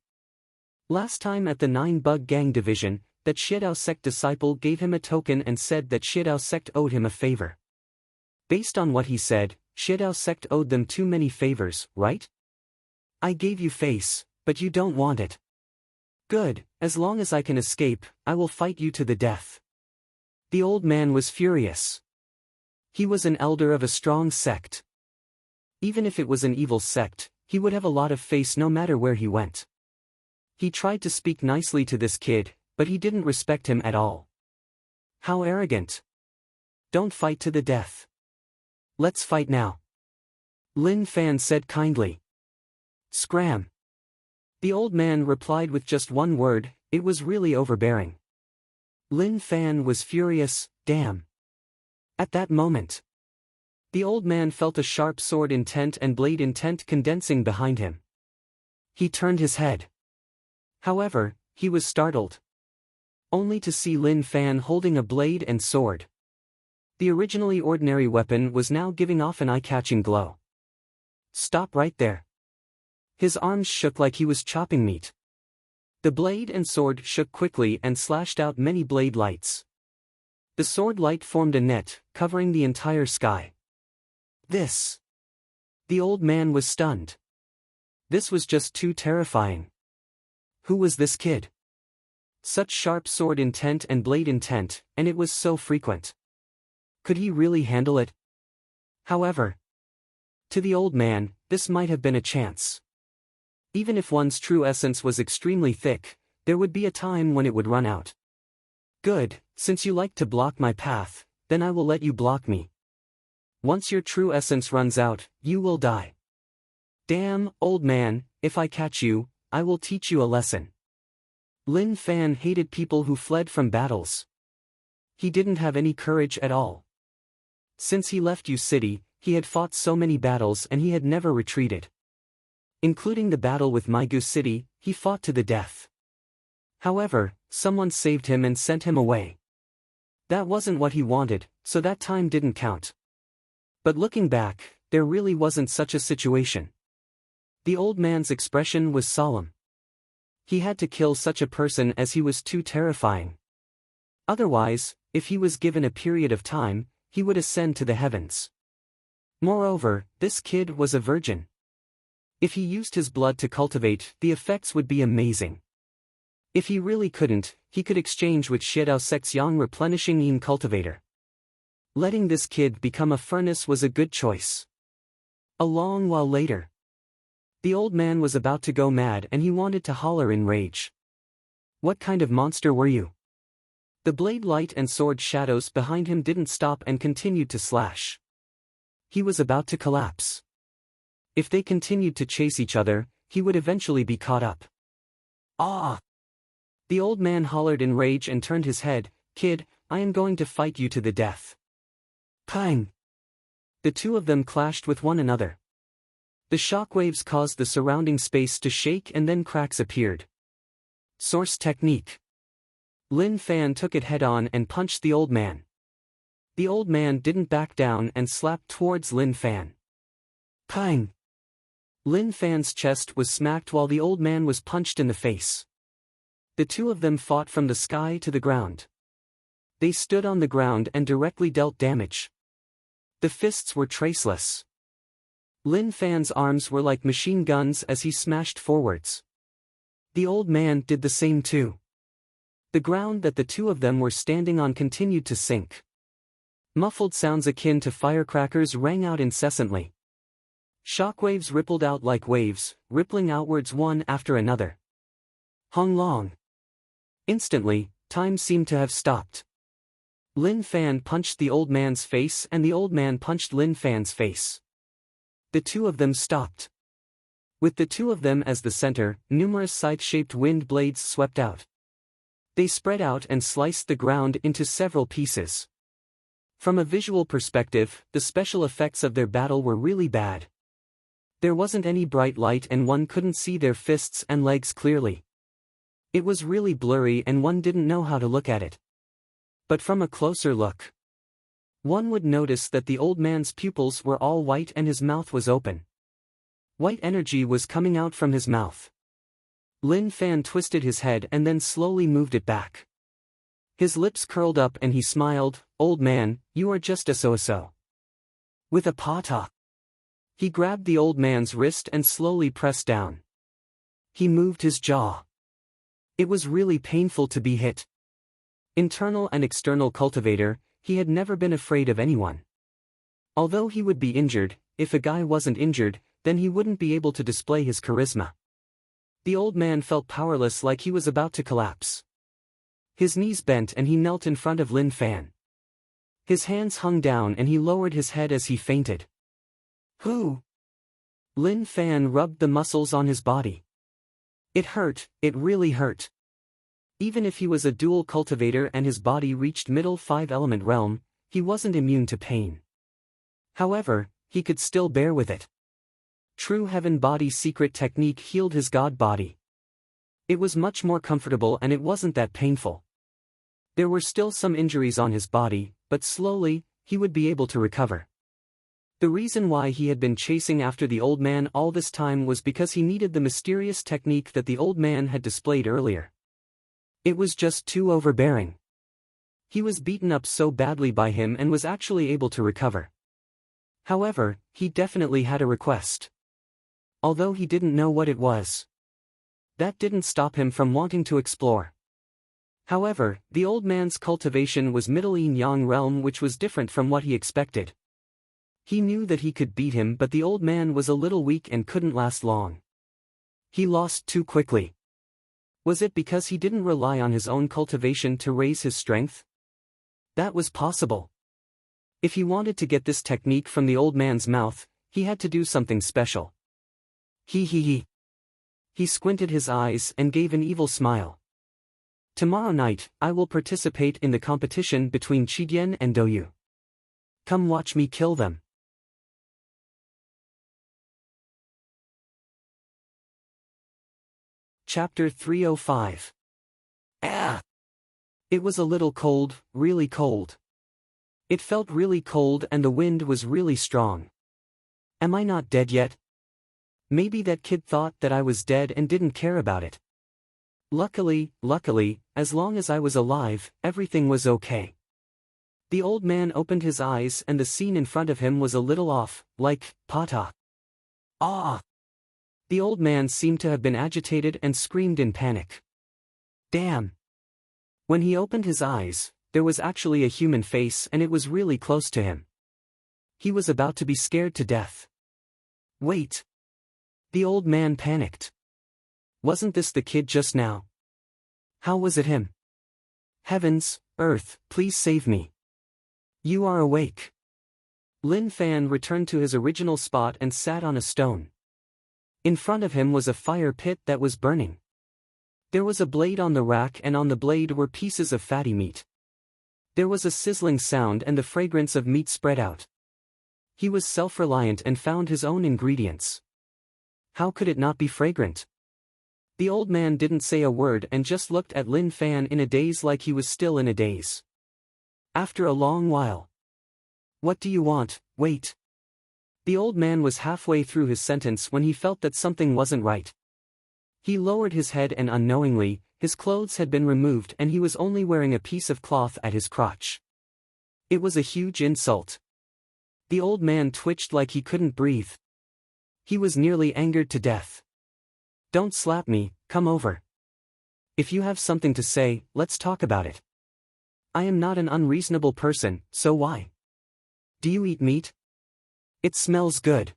Last time at the 9-Bug Gang division, that Xiedao sect disciple gave him a token and said that Xiedao sect owed him a favor. Based on what he said, Xiedao sect owed them too many favors, right? I gave you face, but you don't want it. Good, as long as I can escape, I will fight you to the death. The old man was furious. He was an elder of a strong sect. Even if it was an evil sect, he would have a lot of face no matter where he went. He tried to speak nicely to this kid, but he didn't respect him at all. How arrogant. Don't fight to the death. Let's fight now. Lin Fan said kindly. Scram. The old man replied with just one word, it was really overbearing. Lin Fan was furious, damn. At that moment, the old man felt a sharp sword intent and blade intent condensing behind him. He turned his head. However, he was startled. Only to see Lin Fan holding a blade and sword. The originally ordinary weapon was now giving off an eye-catching glow. Stop right there. His arms shook like he was chopping meat. The blade and sword shook quickly and slashed out many blade lights. The sword light formed a net, covering the entire sky. This. The old man was stunned. This was just too terrifying. Who was this kid? Such sharp sword intent and blade intent, and it was so frequent. Could he really handle it? However, to the old man, this might have been a chance. Even if one's true essence was extremely thick, there would be a time when it would run out. Good, since you like to block my path, then I will let you block me. Once your true essence runs out, you will die. Damn, old man, if I catch you, I will teach you a lesson. Lin Fan hated people who fled from battles. He didn't have any courage at all. Since he left U City, he had fought so many battles and he had never retreated. Including the battle with Maigu City, he fought to the death. However, someone saved him and sent him away. That wasn't what he wanted, so that time didn't count. But looking back, there really wasn't such a situation. The old man's expression was solemn. He had to kill such a person as he was too terrifying. Otherwise, if he was given a period of time, he would ascend to the heavens. Moreover, this kid was a virgin. If he used his blood to cultivate, the effects would be amazing. If he really couldn't, he could exchange with Xiedao Sect's Yang replenishing Yin cultivator. Letting this kid become a furnace was a good choice. A long while later, the old man was about to go mad and he wanted to holler in rage. What kind of monster were you? The blade light and sword shadows behind him didn't stop and continued to slash. He was about to collapse. If they continued to chase each other, he would eventually be caught up. Ah! The old man hollered in rage and turned his head. Kid, I am going to fight you to the death. Pang! The two of them clashed with one another. The shockwaves caused the surrounding space to shake and then cracks appeared. Source technique. Lin Fan took it head-on and punched the old man. The old man didn't back down and slapped towards Lin Fan. Pang! Lin Fan's chest was smacked while the old man was punched in the face. The two of them fought from the sky to the ground. They stood on the ground and directly dealt damage. The fists were traceless. Lin Fan's arms were like machine guns as he smashed forwards. The old man did the same too. The ground that the two of them were standing on continued to sink. Muffled sounds akin to firecrackers rang out incessantly. Shockwaves rippled out like waves, rippling outwards one after another. Hong long. Instantly, time seemed to have stopped. Lin Fan punched the old man's face and the old man punched Lin Fan's face. The two of them stopped. With the two of them as the center, numerous scythe-shaped wind blades swept out. They spread out and sliced the ground into several pieces. From a visual perspective, the special effects of their battle were really bad. There wasn't any bright light and one couldn't see their fists and legs clearly. It was really blurry and one didn't know how to look at it. But from a closer look, one would notice that the old man's pupils were all white and his mouth was open. White energy was coming out from his mouth. Lin Fan twisted his head and then slowly moved it back. His lips curled up and he smiled, "Old man, you are just a so-so." With a paw. He grabbed the old man's wrist and slowly pressed down. He moved his jaw. It was really painful to be hit. Internal and external cultivator, he had never been afraid of anyone. Although he would be injured, if a guy wasn't injured, then he wouldn't be able to display his charisma. The old man felt powerless, like he was about to collapse. His knees bent and he knelt in front of Lin Fan. His hands hung down and he lowered his head as he fainted. "Who?" Lin Fan rubbed the muscles on his body. It hurt, it really hurt. Even if he was a dual cultivator and his body reached middle 5-element realm, he wasn't immune to pain. However, he could still bear with it. True Heaven Body secret technique healed his god body. It was much more comfortable and it wasn't that painful. There were still some injuries on his body, but slowly, he would be able to recover. The reason why he had been chasing after the old man all this time was because he needed the mysterious technique that the old man had displayed earlier. It was just too overbearing. He was beaten up so badly by him and was actually able to recover. However, he definitely had a request. Although he didn't know what it was. That didn't stop him from wanting to explore. However, the old man's cultivation was middle yin-yang realm, which was different from what he expected. He knew that he could beat him, but the old man was a little weak and couldn't last long. He lost too quickly. Was it because he didn't rely on his own cultivation to raise his strength? That was possible. If he wanted to get this technique from the old man's mouth, he had to do something special. He squinted his eyes and gave an evil smile. "Tomorrow night, I will participate in the competition between Chidian and Douyu. Come watch me kill them." Chapter 305. Ah! It was a little cold, really cold. It felt really cold and the wind was really strong. Am I not dead yet? Maybe that kid thought that I was dead and didn't care about it. Luckily, as long as I was alive, everything was okay. The old man opened his eyes and the scene in front of him was a little off, like, "Pata." "Ah!" The old man seemed to have been agitated and screamed in panic. Damn! When he opened his eyes, there was actually a human face and it was really close to him. He was about to be scared to death. Wait! The old man panicked. Wasn't this the kid just now? How was it him? Heavens, earth, please save me. You are awake. Lin Fan returned to his original spot and sat on a stone. In front of him was a fire pit that was burning. There was a blade on the rack and on the blade were pieces of fatty meat. There was a sizzling sound and the fragrance of meat spread out. He was self-reliant and found his own ingredients. How could it not be fragrant? The old man didn't say a word and just looked at Lin Fan in a daze, like he was still in a daze. After a long while. "What do you want? Wait." The old man was halfway through his sentence when he felt that something wasn't right. He lowered his head and unknowingly, his clothes had been removed and he was only wearing a piece of cloth at his crotch. It was a huge insult. The old man twitched like he couldn't breathe. He was nearly angered to death. "Don't slap me, come over. If you have something to say, let's talk about it. I am not an unreasonable person, so why? Do you eat meat? It smells good."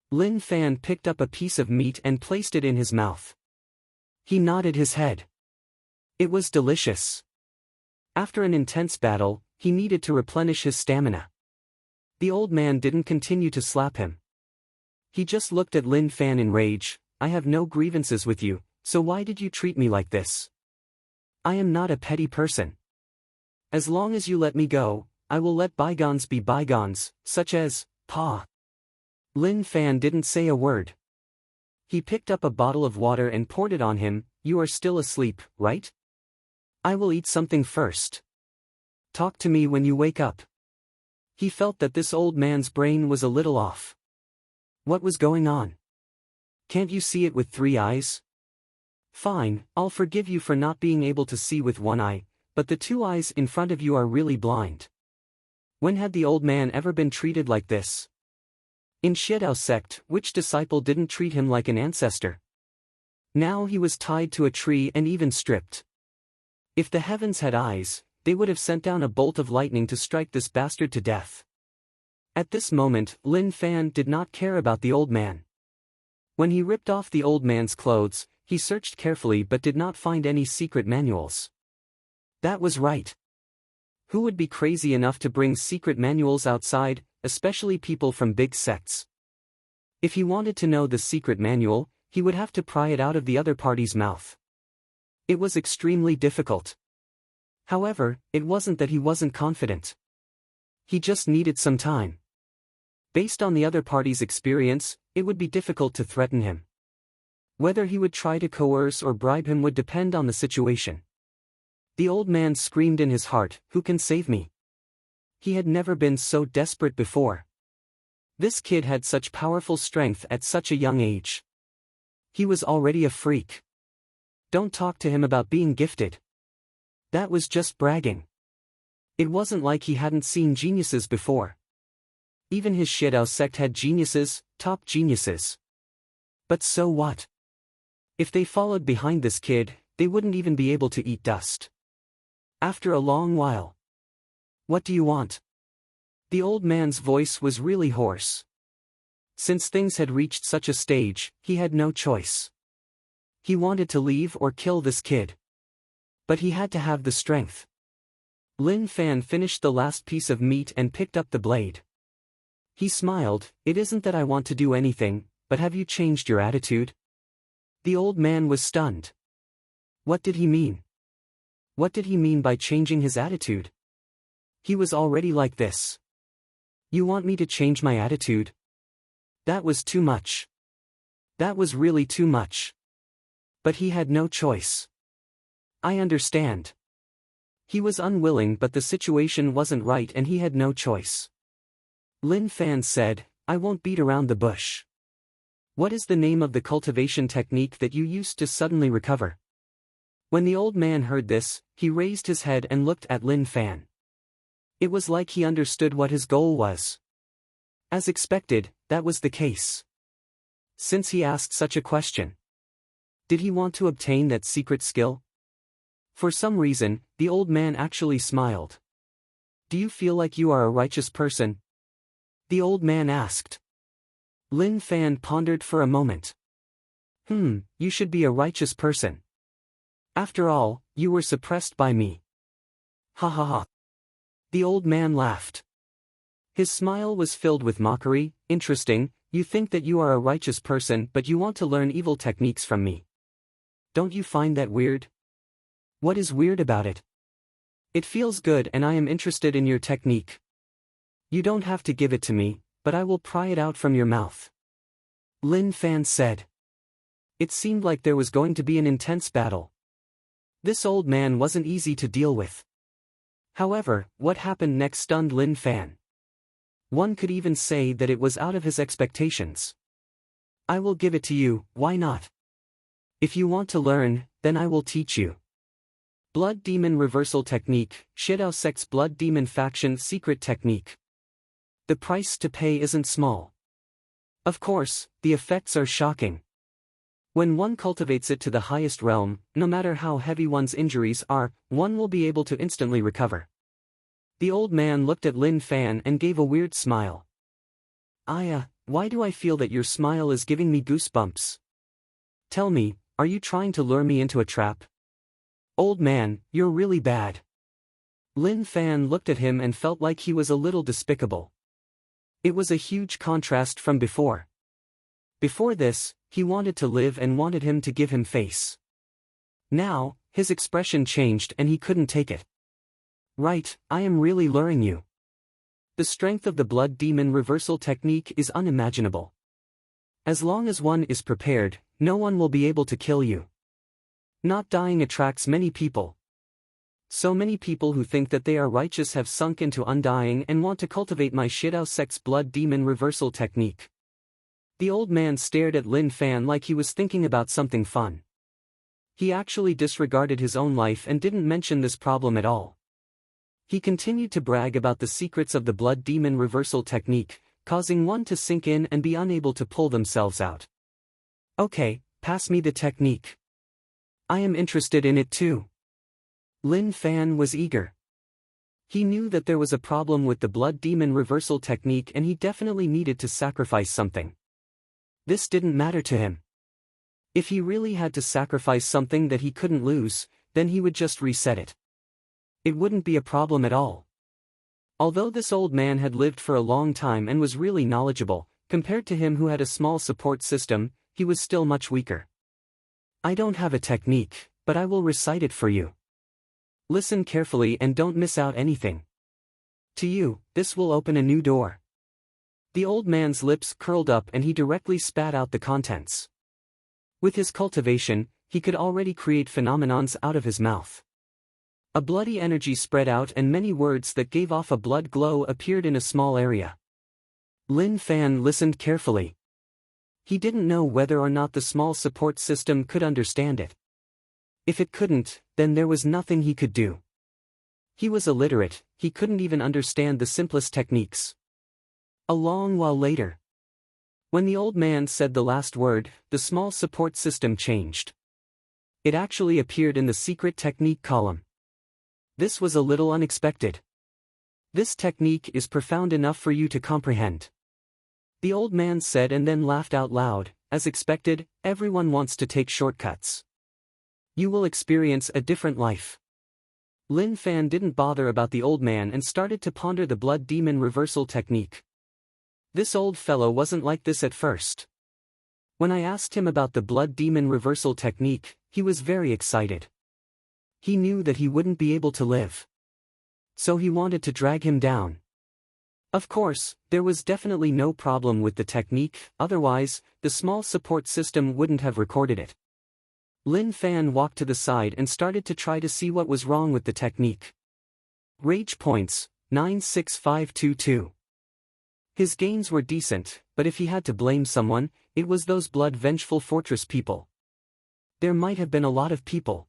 Lin Fan picked up a piece of meat and placed it in his mouth. He nodded his head. It was delicious. After an intense battle, he needed to replenish his stamina. The old man didn't continue to slap him. He just looked at Lin Fan in rage. "I have no grievances with you, so why did you treat me like this? I am not a petty person. As long as you let me go, I will let bygones be bygones, such as, Pa." Lin Fan didn't say a word. He picked up a bottle of water and poured it on him. you are still asleep, right? I will eat something first. Talk to me when you wake up. He felt that this old man's brain was a little off. What was going on? Can't you see it with 3 eyes? Fine, I'll forgive you for not being able to see with 1 eye, but the 2 eyes in front of you are really blind. When had the old man ever been treated like this? In Shiedao sect, which disciple didn't treat him like an ancestor? Now he was tied to a tree and even stripped. If the heavens had eyes, they would have sent down a bolt of lightning to strike this bastard to death. At this moment, Lin Fan did not care about the old man. When he ripped off the old man's clothes, he searched carefully but did not find any secret manuals. That was right. Who would be crazy enough to bring secret manuals outside, especially people from big sects? If he wanted to know the secret manual, he would have to pry it out of the other party's mouth. It was extremely difficult. However, it wasn't that he wasn't confident. He just needed some time. Based on the other party's experience, it would be difficult to threaten him. Whether he would try to coerce or bribe him would depend on the situation. The old man screamed in his heart, "Who can save me?" He had never been so desperate before. This kid had such powerful strength at such a young age. He was already a freak. Don't talk to him about being gifted. That was just bragging. It wasn't like he hadn't seen geniuses before. Even his Shiedao sect had geniuses, top geniuses. But so what? If they followed behind this kid, they wouldn't even be able to eat dust. After a long while. What do you want? The old man's voice was really hoarse. Since things had reached such a stage, he had no choice. He wanted to leave or kill this kid. But he had to have the strength. Lin Fan finished the last piece of meat and picked up the blade. He smiled, "It isn't that I want to do anything, but have you changed your attitude?" The old man was stunned. What did he mean? What did he mean by changing his attitude? He was already like this. You want me to change my attitude? That was too much. That was really too much. But he had no choice. I understand. He was unwilling, but the situation wasn't right and he had no choice. Lin Fan said, "I won't beat around the bush. What is the name of the cultivation technique that you used to suddenly recover?" When the old man heard this, he raised his head and looked at Lin Fan. It was like he understood what his goal was. As expected, that was the case. Since he asked such a question, did he want to obtain that secret skill? For some reason, the old man actually smiled. Do you feel like you are a righteous person? The old man asked. Lin Fan pondered for a moment. You should be a righteous person. After all, you were suppressed by me. Ha ha ha. The old man laughed. His smile was filled with mockery. Interesting, you think that you are a righteous person but you want to learn evil techniques from me. Don't you find that weird? What is weird about it? It feels good and I am interested in your technique. You don't have to give it to me, but I will pry it out from your mouth. Lin Fan said. It seemed like there was going to be an intense battle. This old man wasn't easy to deal with. However, what happened next stunned Lin Fan. One could even say that it was out of his expectations. I will give it to you, why not? If you want to learn, then I will teach you. Blood Demon Reversal Technique, Shiedao Sect's Blood Demon Faction Secret Technique. The price to pay isn't small. Of course, the effects are shocking. When one cultivates it to the highest realm, no matter how heavy one's injuries are, one will be able to instantly recover. The old man looked at Lin Fan and gave a weird smile. Why do I feel that your smile is giving me goosebumps? Tell me, are you trying to lure me into a trap? Old man, you're really bad. Lin Fan looked at him and felt like he was a little despicable. It was a huge contrast from before. Before this, he wanted to live and wanted him to give him face. Now, his expression changed and he couldn't take it. Right, I am really luring you. The strength of the Blood Demon Reversal Technique is unimaginable. As long as one is prepared, no one will be able to kill you. Not dying attracts many people. So many people who think that they are righteous have sunk into undying and want to cultivate my Shidao Sect's blood demon reversal technique. The old man stared at Lin Fan like he was thinking about something fun. He actually disregarded his own life and didn't mention this problem at all. He continued to brag about the secrets of the blood demon reversal technique, causing one to sink in and be unable to pull themselves out. Okay, pass me the technique. I am interested in it too. Lin Fan was eager. He knew that there was a problem with the blood demon reversal technique and he definitely needed to sacrifice something. This didn't matter to him. If he really had to sacrifice something that he couldn't lose, then he would just reset it. It wouldn't be a problem at all. Although this old man had lived for a long time and was really knowledgeable, compared to him who had a small support system, he was still much weaker. I don't have a technique, but I will recite it for you. Listen carefully and don't miss out anything. To you, this will open a new door. The old man's lips curled up and he directly spat out the contents. With his cultivation, he could already create phenomenons out of his mouth. A bloody energy spread out and many words that gave off a blood glow appeared in a small area. Lin Fan listened carefully. He didn't know whether or not the small support system could understand it. If it couldn't, then there was nothing he could do. He was illiterate, he couldn't even understand the simplest techniques. A long while later, when the old man said the last word, the small support system changed. It actually appeared in the secret technique column. This was a little unexpected. This technique is profound enough for you to comprehend. The old man said and then laughed out loud. As expected, everyone wants to take shortcuts. You will experience a different life. Lin Fan didn't bother about the old man and started to ponder the blood demon reversal technique. This old fellow wasn't like this at first. When I asked him about the blood demon reversal technique, he was very excited. He knew that he wouldn't be able to live. So he wanted to drag him down. Of course, there was definitely no problem with the technique, otherwise, the small support system wouldn't have recorded it. Lin Fan walked to the side and started to try to see what was wrong with the technique. Rage points, 96522. His gains were decent, but if he had to blame someone, it was those blood vengeful fortress people. There might have been a lot of people.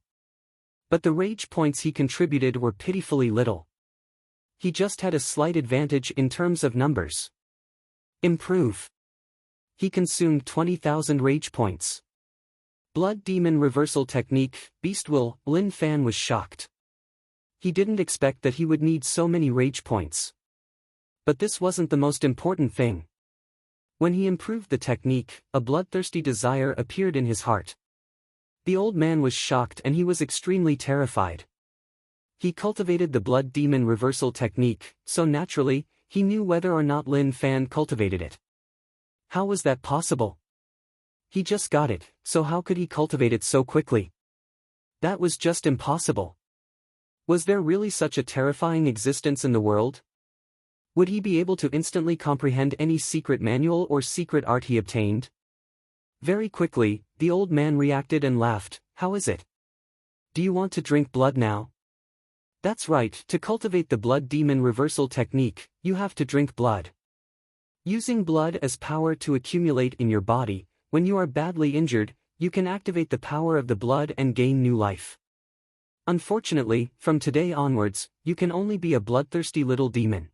But the rage points he contributed were pitifully little. He just had a slight advantage in terms of numbers. Improve. He consumed 20,000 rage points. Blood demon reversal technique, beast will. Lin Fan was shocked. He didn't expect that he would need so many rage points. But this wasn't the most important thing. When he improved the technique, a bloodthirsty desire appeared in his heart. The old man was shocked and he was extremely terrified. He cultivated the blood demon reversal technique, so naturally, he knew whether or not Lin Fan cultivated it. How was that possible? He just got it, so how could he cultivate it so quickly? That was just impossible. Was there really such a terrifying existence in the world? Would he be able to instantly comprehend any secret manual or secret art he obtained? Very quickly, the old man reacted and laughed. How is it? Do you want to drink blood now? That's right, to cultivate the blood demon reversal technique, you have to drink blood. Using blood as power to accumulate in your body, when you are badly injured, you can activate the power of the blood and gain new life. Unfortunately, from today onwards, you can only be a bloodthirsty little demon.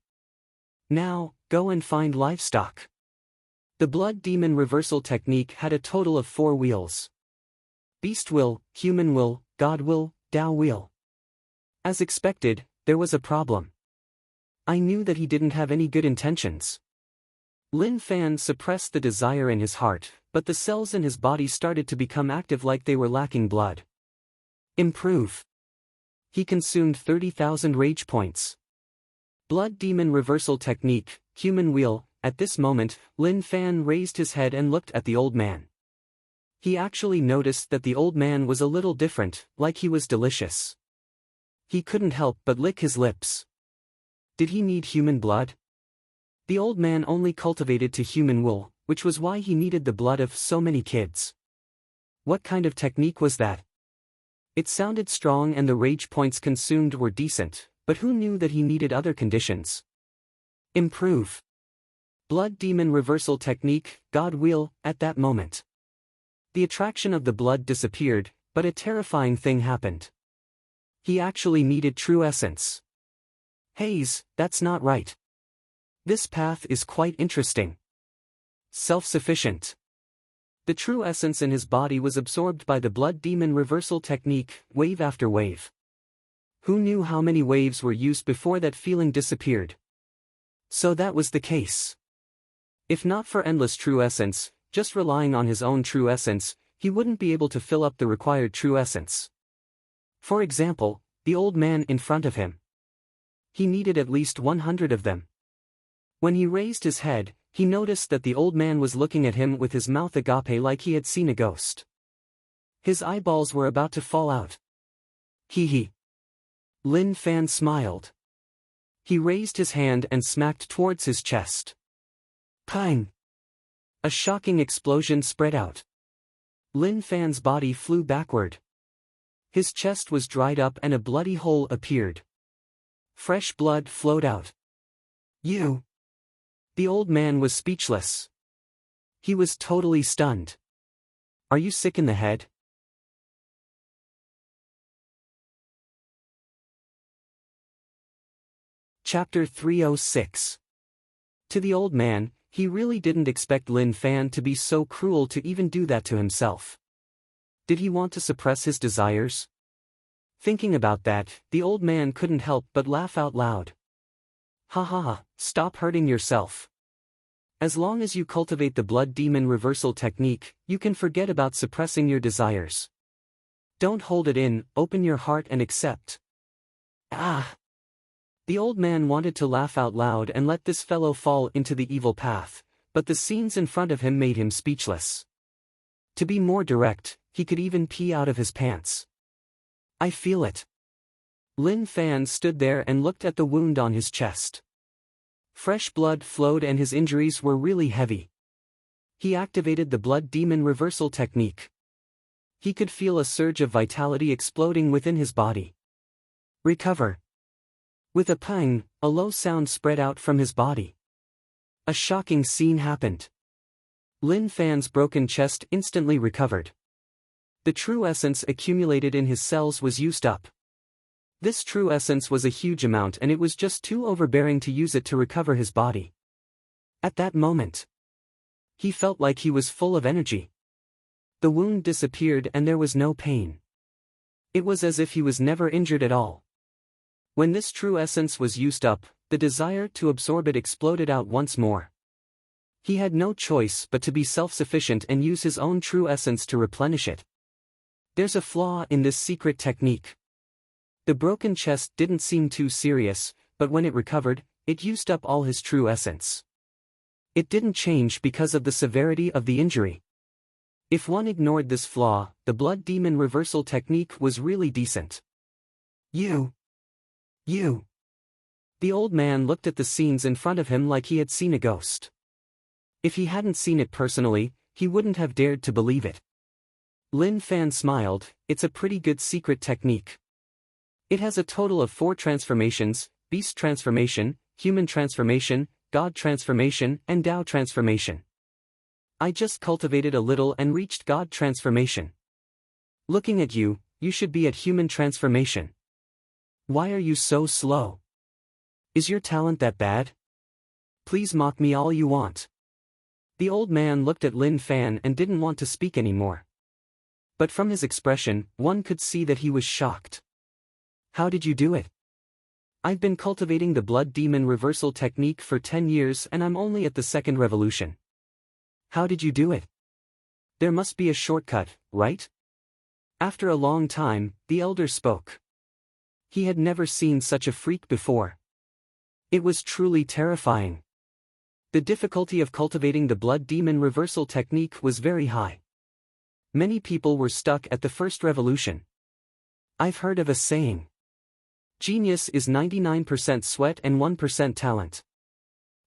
Now, go and find livestock. The blood demon reversal technique had a total of 4 wheels. Beast will, human will, God will, Tao will. As expected, there was a problem. I knew that he didn't have any good intentions. Lin Fan suppressed the desire in his heart, but the cells in his body started to become active like they were lacking blood. Improve. He consumed 30,000 rage points. Blood demon reversal technique, human wheel. At this moment, Lin Fan raised his head and looked at the old man. He actually noticed that the old man was a little different, like he was delicious. He couldn't help but lick his lips. Did he need human blood? The old man only cultivated to human wool, which was why he needed the blood of so many kids. What kind of technique was that? It sounded strong and the rage points consumed were decent, but who knew that he needed other conditions? Improve. Blood Demon Reversal Technique, God Wheel, at that moment. The attraction of the blood disappeared, but a terrifying thing happened. He actually needed true essence. Haze, that's not right. This path is quite interesting. Self-sufficient. The true essence in his body was absorbed by the Blood Demon Reversal Technique, wave after wave. Who knew how many waves were used before that feeling disappeared? So that was the case. If not for endless true essence, just relying on his own true essence, he wouldn't be able to fill up the required true essence. For example, the old man in front of him. He needed at least 100 of them. When he raised his head, he noticed that the old man was looking at him with his mouth agape like he had seen a ghost. His eyeballs were about to fall out. Hee hee. Lin Fan smiled. He raised his hand and smacked towards his chest. Pang! A shocking explosion spread out. Lin Fan's body flew backward. His chest was dried up and a bloody hole appeared. Fresh blood flowed out. You! The old man was speechless. He was totally stunned. Are you sick in the head? Chapter 306. To the old man, he really didn't expect Lin Fan to be so cruel to even do that to himself. Did he want to suppress his desires? Thinking about that, the old man couldn't help but laugh out loud. Ha ha ha, stop hurting yourself. As long as you cultivate the Blood Demon Reversal Technique, you can forget about suppressing your desires. Don't hold it in, open your heart and accept. Ah! The old man wanted to laugh out loud and let this fellow fall into the evil path, but the scenes in front of him made him speechless. To be more direct, he could even pee out of his pants. I feel it. Lin Fan stood there and looked at the wound on his chest. Fresh blood flowed and his injuries were really heavy. He activated the Blood Demon Reversal Technique. He could feel a surge of vitality exploding within his body. Recover. With a pang, a low sound spread out from his body. A shocking scene happened. Lin Fan's broken chest instantly recovered. The true essence accumulated in his cells was used up. This true essence was a huge amount and it was just too overbearing to use it to recover his body. At that moment, he felt like he was full of energy. The wound disappeared and there was no pain. It was as if he was never injured at all. When this true essence was used up, the desire to absorb it exploded out once more. He had no choice but to be self-sufficient and use his own true essence to replenish it. There's a flaw in this secret technique. The broken chest didn't seem too serious, but when it recovered, it used up all his true essence. It didn't change because of the severity of the injury. If one ignored this flaw, the Blood Demon Reversal Technique was really decent. You. The old man looked at the scenes in front of him like he had seen a ghost. If he hadn't seen it personally, he wouldn't have dared to believe it. Lin Fan smiled. It's a pretty good secret technique. It has a total of 4 transformations: Beast Transformation, Human Transformation, God Transformation, and Tao Transformation. I just cultivated a little and reached God Transformation. Looking at you, you should be at Human Transformation. Why are you so slow? Is your talent that bad? Please mock me all you want. The old man looked at Lin Fan and didn't want to speak anymore. But from his expression, one could see that he was shocked. How did you do it? I've been cultivating the Blood Demon Reversal Technique for 10 years and I'm only at the 2nd revolution. How did you do it? There must be a shortcut, right? After a long time, the elder spoke. He had never seen such a freak before. It was truly terrifying. The difficulty of cultivating the Blood Demon Reversal Technique was very high. Many people were stuck at the 1st revolution. I've heard of a saying. Genius is 99% sweat and 1% talent.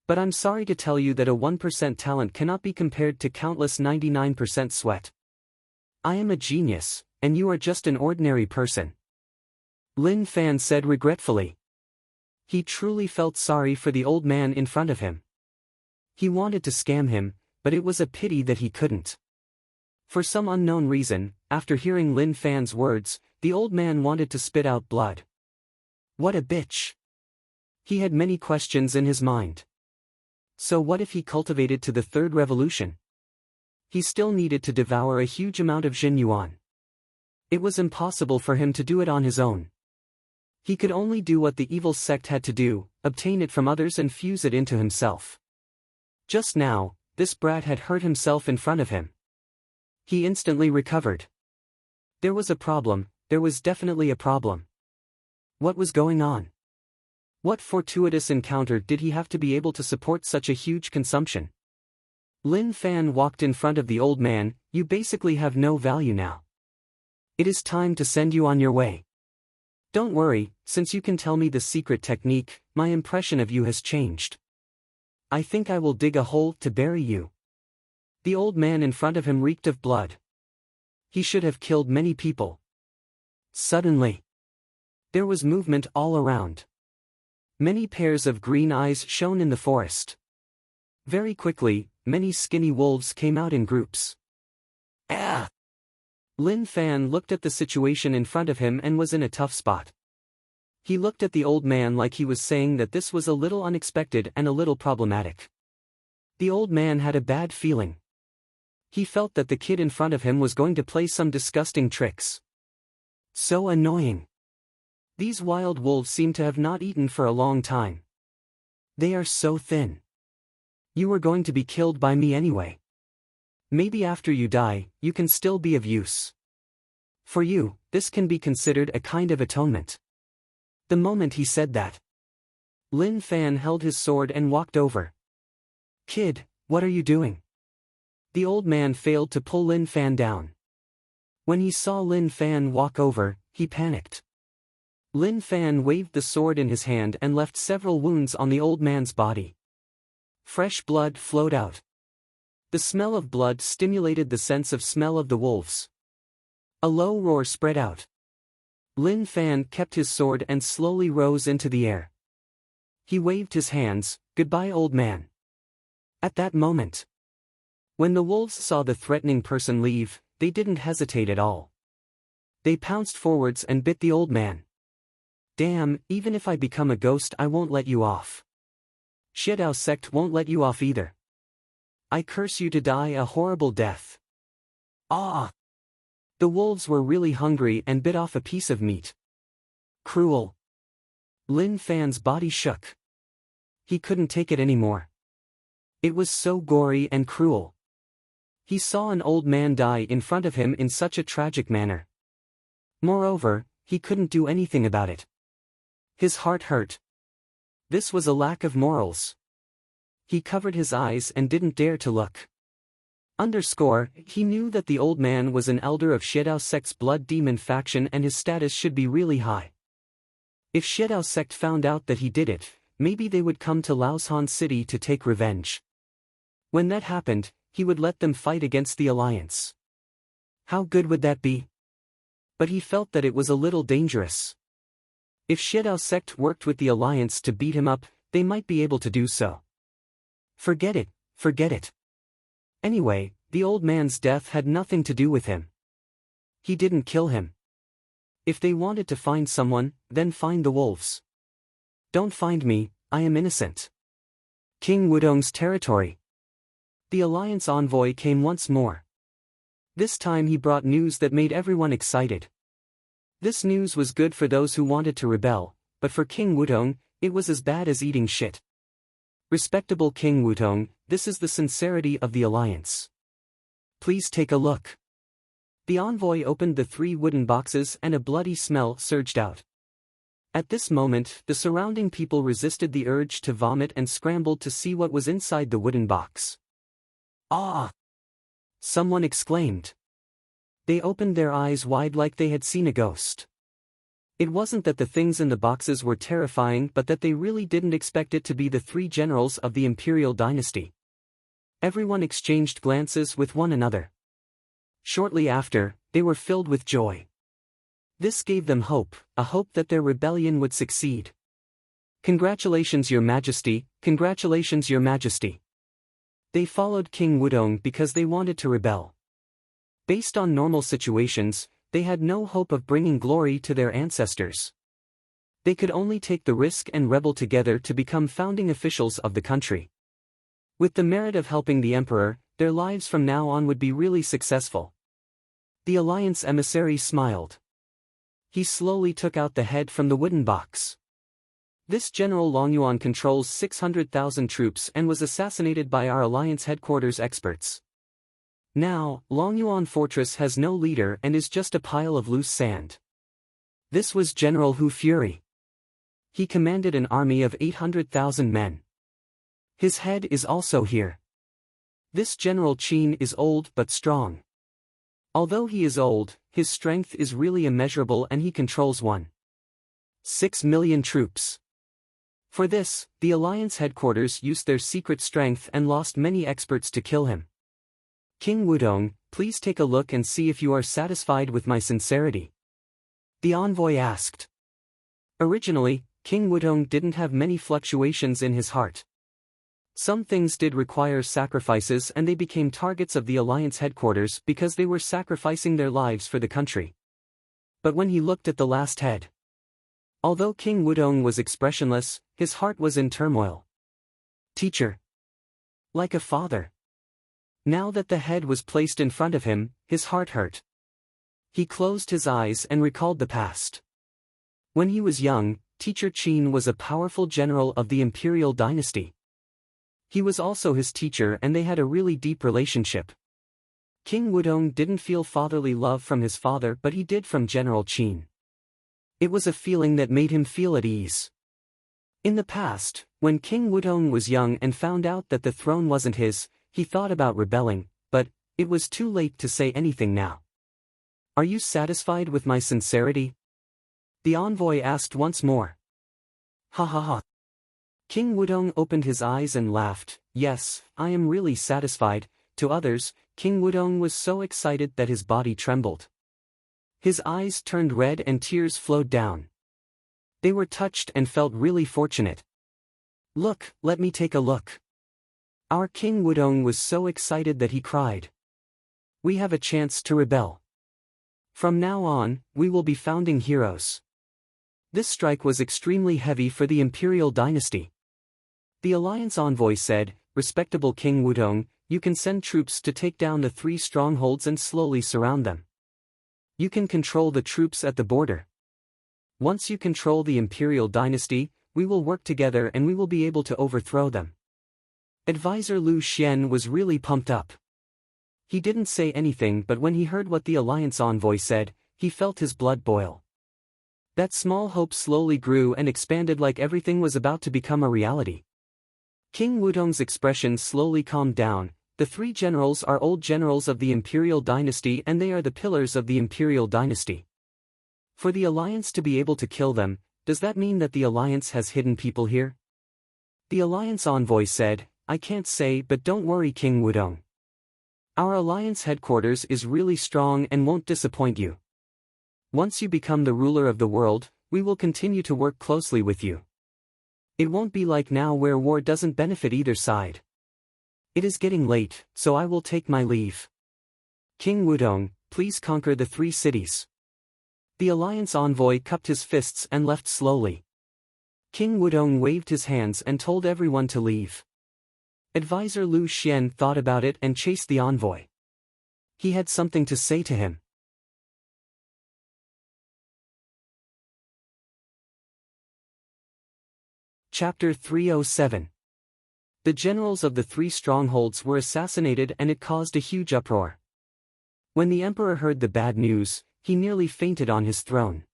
But I'm sorry to tell you that a 1% talent cannot be compared to countless 99% sweat. I am a genius, and you are just an ordinary person," Lin Fan said regretfully. He truly felt sorry for the old man in front of him. He wanted to scam him, but it was a pity that he couldn't. For some unknown reason, after hearing Lin Fan's words, the old man wanted to spit out blood. What a bitch! He had many questions in his mind. So what if he cultivated to the third revolution? He still needed to devour a huge amount of Jin Yuan. It was impossible for him to do it on his own. He could only do what the evil sect had to do, obtain it from others and fuse it into himself. Just now, this brat had hurt himself in front of him. He instantly recovered. There was a problem, there was definitely a problem. What was going on? What fortuitous encounter did he have to be able to support such a huge consumption? Lin Fan walked in front of the old man. "You basically have no value now. It is time to send you on your way. Don't worry, since you can tell me the secret technique, my impression of you has changed. I think I will dig a hole to bury you." The old man in front of him reeked of blood. He should have killed many people. Suddenly, there was movement all around. Many pairs of green eyes shone in the forest. Very quickly, many skinny wolves came out in groups. Ah! Lin Fan looked at the situation in front of him and was in a tough spot. He looked at the old man like he was saying that this was a little unexpected and a little problematic. The old man had a bad feeling. He felt that the kid in front of him was going to play some disgusting tricks. So annoying. These wild wolves seem to have not eaten for a long time. They are so thin. You were going to be killed by me anyway. Maybe after you die, you can still be of use. For you, this can be considered a kind of atonement. The moment he said that, Lin Fan held his sword and walked over. "Kid, what are you doing?" The old man failed to pull Lin Fan down. When he saw Lin Fan walk over, he panicked. Lin Fan waved the sword in his hand and left several wounds on the old man's body. Fresh blood flowed out. The smell of blood stimulated the sense of smell of the wolves. A low roar spread out. Lin Fan kept his sword and slowly rose into the air. He waved his hands, "Goodbye, old man." At that moment, when the wolves saw the threatening person leave, they didn't hesitate at all. They pounced forwards and bit the old man. "Damn, even if I become a ghost I won't let you off. Xiedao sect won't let you off either. I curse you to die a horrible death." Ah! The wolves were really hungry and bit off a piece of meat. Cruel. Lin Fan's body shook. He couldn't take it anymore. It was so gory and cruel. He saw an old man die in front of him in such a tragic manner. Moreover, he couldn't do anything about it. His heart hurt. This was a lack of morals. He covered his eyes and didn't dare to look. He knew that the old man was an elder of Xiedao sect's blood demon faction and his status should be really high. If Xiedao sect found out that he did it, maybe they would come to Laoshan City to take revenge. When that happened, he would let them fight against the alliance. How good would that be? But he felt that it was a little dangerous. If Xiedao sect worked with the alliance to beat him up, they might be able to do so. Forget it, forget it. Anyway, the old man's death had nothing to do with him. He didn't kill him. If they wanted to find someone, then find the wolves. Don't find me, I am innocent. King Wudong's territory. The alliance envoy came once more. This time he brought news that made everyone excited. This news was good for those who wanted to rebel, but for King Wudong, it was as bad as eating shit. Respectable King Wudong, this is the sincerity of the alliance. Please take a look. The envoy opened the 3 wooden boxes and a bloody smell surged out. At this moment, the surrounding people resisted the urge to vomit and scrambled to see what was inside the wooden box. Ah! Someone exclaimed. They opened their eyes wide like they had seen a ghost. It wasn't that the things in the boxes were terrifying but that they really didn't expect it to be the 3 generals of the imperial dynasty. Everyone exchanged glances with one another. Shortly after, they were filled with joy. This gave them hope, a hope that their rebellion would succeed. "Congratulations, Your Majesty, congratulations, Your Majesty." They followed King Wudong because they wanted to rebel. Based on normal situations, they had no hope of bringing glory to their ancestors. They could only take the risk and rebel together to become founding officials of the country. With the merit of helping the emperor, their lives from now on would be really successful. The alliance emissary smiled. He slowly took out the head from the wooden box. "This General Longyuan controls 600,000 troops and was assassinated by our alliance headquarters experts. Now, Longyuan Fortress has no leader and is just a pile of loose sand." This was General Hu Fury. He commanded an army of 800,000 men. His head is also here. This General Qin is old but strong. Although he is old, his strength is really immeasurable and he controls 1.6 million troops. For this, the alliance headquarters used their secret strength and lost many experts to kill him. "King Wudong, please take a look and see if you are satisfied with my sincerity," the envoy asked. Originally, King Wudong didn't have many fluctuations in his heart. Some things did require sacrifices and they became targets of the alliance headquarters because they were sacrificing their lives for the country. But when he looked at the last head, although King Wudong was expressionless, his heart was in turmoil. "Teacher." Like a father. Now that the head was placed in front of him, his heart hurt. He closed his eyes and recalled the past. When he was young, Teacher Qin was a powerful general of the imperial dynasty. He was also his teacher and they had a really deep relationship. King Wudong didn't feel fatherly love from his father but he did from General Qin. It was a feeling that made him feel at ease. In the past, when King Wudong was young and found out that the throne wasn't his, he thought about rebelling, but it was too late to say anything now. "Are you satisfied with my sincerity?" the envoy asked once more. "Ha ha ha." King Wudong opened his eyes and laughed. "Yes, I am really satisfied." To others, King Wudong was so excited that his body trembled. His eyes turned red and tears flowed down. They were touched and felt really fortunate. "Look, let me take a look." Our King Wudong was so excited that he cried. "We have a chance to rebel. From now on, we will be founding heroes." This strike was extremely heavy for the imperial dynasty. The alliance envoy said, "Respectable King Wudong, you can send troops to take down the 3 strongholds and slowly surround them. You can control the troops at the border. Once you control the imperial dynasty, we will work together and we will be able to overthrow them." Advisor Lu Xian was really pumped up. He didn't say anything but when he heard what the alliance envoy said, he felt his blood boil. That small hope slowly grew and expanded like everything was about to become a reality. King Wudong's expression slowly calmed down. "The 3 generals are old generals of the imperial dynasty and they are the pillars of the imperial dynasty. For the alliance to be able to kill them, does that mean that the alliance has hidden people here?" The alliance envoy said, "I can't say but don't worry King Wudong. Our alliance headquarters is really strong and won't disappoint you. Once you become the ruler of the world, we will continue to work closely with you. It won't be like now where war doesn't benefit either side. It is getting late, so I will take my leave. King Wudong, please conquer the 3 cities." The alliance envoy cupped his fists and left slowly. King Wudong waved his hands and told everyone to leave. Advisor Lu Xian thought about it and chased the envoy. He had something to say to him. Chapter 307. The generals of the 3 strongholds were assassinated and it caused a huge uproar. When the emperor heard the bad news, he nearly fainted on his throne.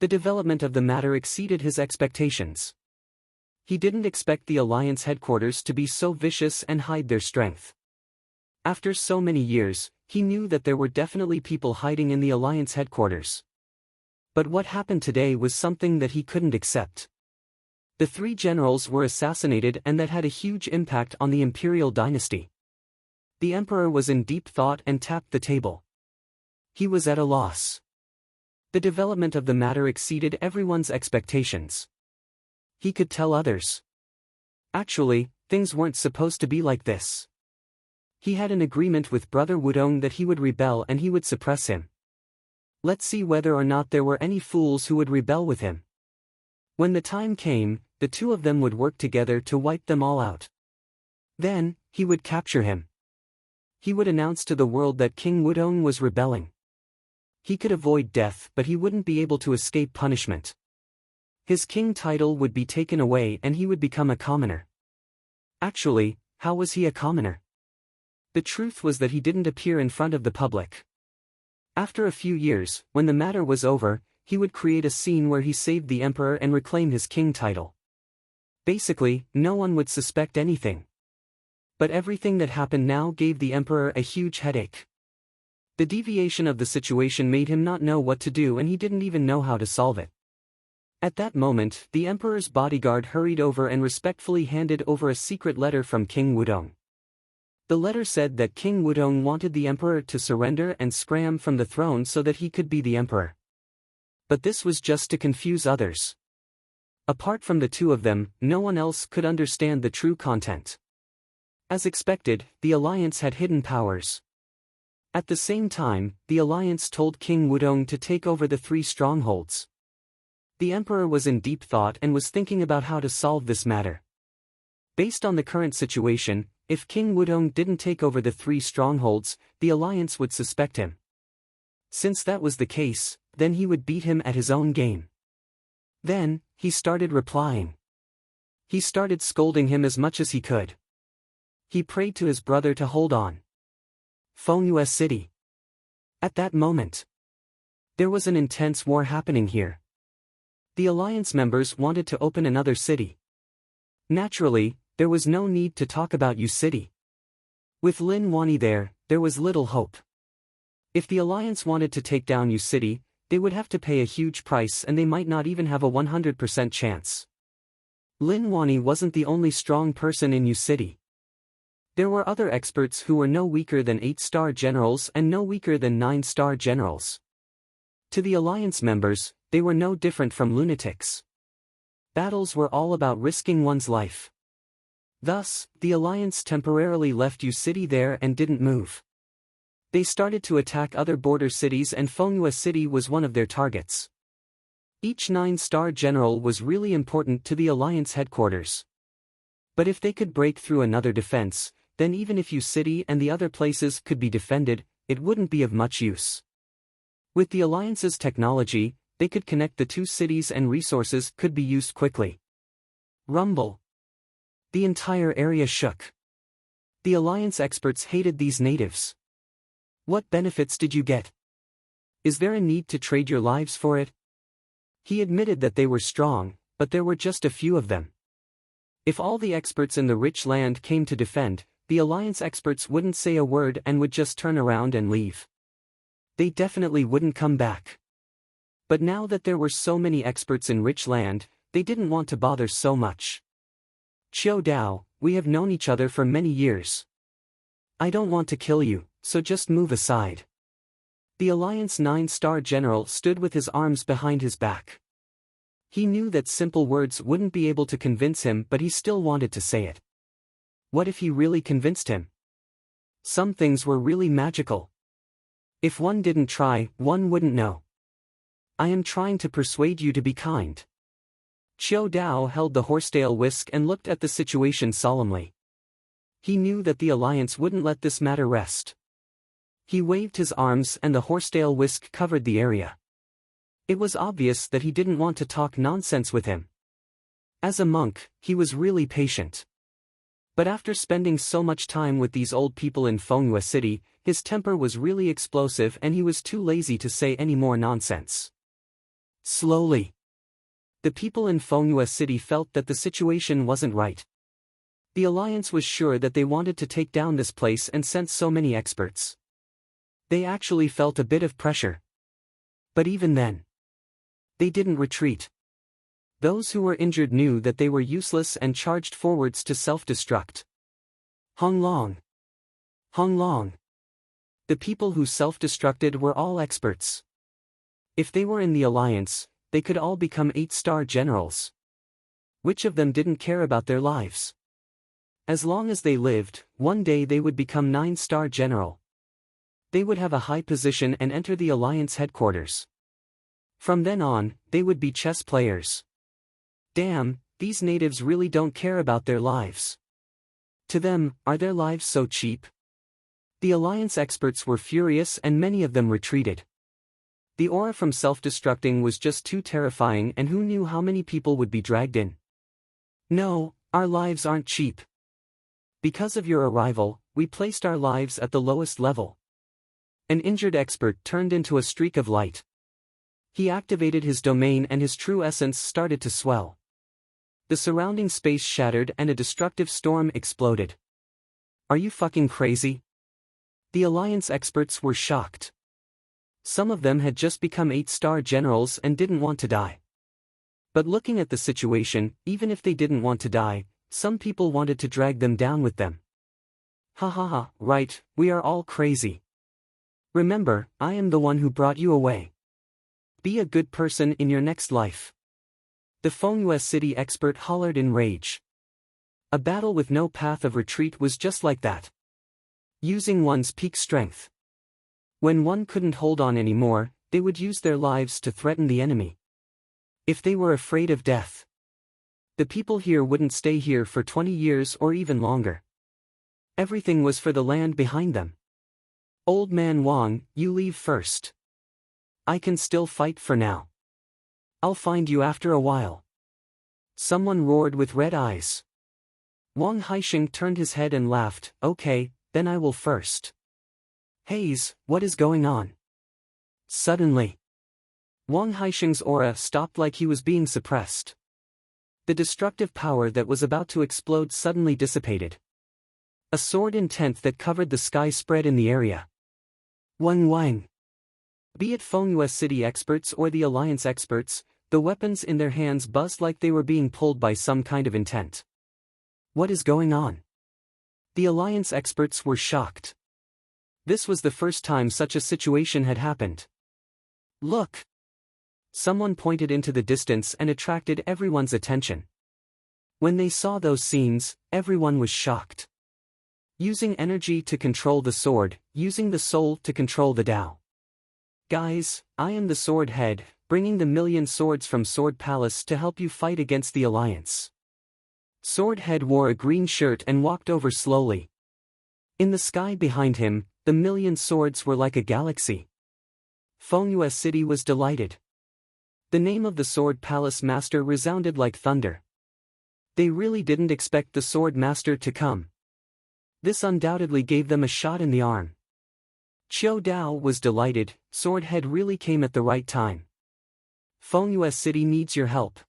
The development of the matter exceeded his expectations. He didn't expect the alliance headquarters to be so vicious and hide their strength. After so many years, he knew that there were definitely people hiding in the alliance headquarters. But what happened today was something that he couldn't accept. The 3 generals were assassinated and that had a huge impact on the imperial dynasty. The emperor was in deep thought and tapped the table. He was at a loss. The development of the matter exceeded everyone's expectations. He could tell others. Actually, things weren't supposed to be like this. He had an agreement with Brother Wudong that he would rebel and he would suppress him. Let's see whether or not there were any fools who would rebel with him. When the time came, the two of them would work together to wipe them all out. Then, he would capture him. He would announce to the world that King Wudong was rebelling. He could avoid death, but he wouldn't be able to escape punishment. His king title would be taken away and he would become a commoner. Actually, how was he a commoner? The truth was that he didn't appear in front of the public. After a few years, when the matter was over, he would create a scene where he saved the emperor and reclaim his king title. Basically, no one would suspect anything. But everything that happened now gave the emperor a huge headache. The deviation of the situation made him not know what to do and he didn't even know how to solve it. At that moment, the emperor's bodyguard hurried over and respectfully handed over a secret letter from King Wudong. The letter said that King Wudong wanted the emperor to surrender and scram from the throne so that he could be the emperor. But this was just to confuse others. Apart from the two of them, no one else could understand the true content. As expected, the alliance had hidden powers. At the same time, the alliance told King Wudong to take over the 3 strongholds. The emperor was in deep thought and was thinking about how to solve this matter. Based on the current situation, if King Wudong didn't take over the 3 strongholds, the alliance would suspect him. Since that was the case, then he would beat him at his own game. Then, he started replying. He started scolding him as much as he could. He prayed to his brother to hold on. Fengyue City. At that moment, there was an intense war happening here. The alliance members wanted to open another city. Naturally, there was no need to talk about Yu City. With Lin Wani there was little hope. If the alliance wanted to take down Yu City, they would have to pay a huge price and they might not even have a 100% chance. Lin Wani wasn't the only strong person in Yu City. There were other experts who were no weaker than 8-star generals and no weaker than 9-star generals. To the alliance members, they were no different from lunatics. Battles were all about risking one's life. Thus, the alliance temporarily left Yu City there and didn't move. They started to attack other border cities and Fengyue City was one of their targets. Each 9-star general was really important to the alliance headquarters. But if they could break through another defense, then even if Yu City and the other places could be defended, it wouldn't be of much use. With the alliance's technology, they could connect the 2 cities and resources could be used quickly. Rumble. The entire area shook. The alliance experts hated these natives. What benefits did you get? Is there a need to trade your lives for it? He admitted that they were strong, but there were just a few of them. If all the experts in the rich land came to defend, the alliance experts wouldn't say a word and would just turn around and leave. They definitely wouldn't come back. But now that there were so many experts in rich land, they didn't want to bother so much. Qiu Dao, we have known each other for many years. I don't want to kill you, so just move aside. The alliance 9-star general stood with his arms behind his back. He knew that simple words wouldn't be able to convince him, but he still wanted to say it. What if he really convinced him? Some things were really magical. If one didn't try, one wouldn't know. I am trying to persuade you to be kind. Qiu Dao held the horsetail whisk and looked at the situation solemnly. He knew that the alliance wouldn't let this matter rest. He waved his arms and the horsetail whisk covered the area. It was obvious that he didn't want to talk nonsense with him. As a monk, he was really patient. But after spending so much time with these old people in Fengyue City, his temper was really explosive and he was too lazy to say any more nonsense. Slowly, the people in Fengyue City felt that the situation wasn't right. The alliance was sure that they wanted to take down this place and sent so many experts. They actually felt a bit of pressure. But even then, they didn't retreat. Those who were injured knew that they were useless and charged forwards to self-destruct. Hong Long! Hong Long! The people who self-destructed were all experts. If they were in the alliance, they could all become 8-star generals. Which of them didn't care about their lives? As long as they lived, one day they would become 9-star general. They would have a high position and enter the alliance headquarters. From then on, they would be chess players. Damn, these natives really don't care about their lives. To them, are their lives so cheap? The alliance experts were furious and many of them retreated. The aura from self-destructing was just too terrifying, and who knew how many people would be dragged in? No, our lives aren't cheap. Because of your arrival, we placed our lives at the lowest level. An injured expert turned into a streak of light. He activated his domain and his true essence started to swell. The surrounding space shattered and a destructive storm exploded. Are you fucking crazy? The alliance experts were shocked. Some of them had just become 8-star generals and didn't want to die. But looking at the situation, even if they didn't want to die, some people wanted to drag them down with them. Ha ha ha, right, we are all crazy. Remember, I am the one who brought you away. Be a good person in your next life. The Fengyue City expert hollered in rage. A battle with no path of retreat was just like that. Using one's peak strength. When one couldn't hold on anymore, they would use their lives to threaten the enemy. If they were afraid of death, the people here wouldn't stay here for 20 years or even longer. Everything was for the land behind them. Old man Wang, you leave first. I can still fight for now. I'll find you after a while. Someone roared with red eyes. Wang Haisheng turned his head and laughed. Okay, then I will first. Haze, what is going on? Suddenly, Wang Haisheng's aura stopped like he was being suppressed. The destructive power that was about to explode suddenly dissipated. A sword intent that covered the sky spread in the area. Wang. Be it Fengyue City experts or the Alliance experts, the weapons in their hands buzzed like they were being pulled by some kind of intent. What is going on? The Alliance experts were shocked. This was the first time such a situation had happened. Look! Someone pointed into the distance and attracted everyone's attention. When they saw those scenes, everyone was shocked. Using energy to control the sword, using the soul to control the Tao. Guys, I am the Sword Head, bringing the million swords from Sword Palace to help you fight against the Alliance. Sword Head wore a green shirt and walked over slowly. In the sky behind him, the million swords were like a galaxy. Fengyue City was delighted. The name of the Sword Palace Master resounded like thunder. They really didn't expect the Sword Master to come. This undoubtedly gave them a shot in the arm. Qiu Dao was delighted. Sword Head really came at the right time. Fengyue City needs your help.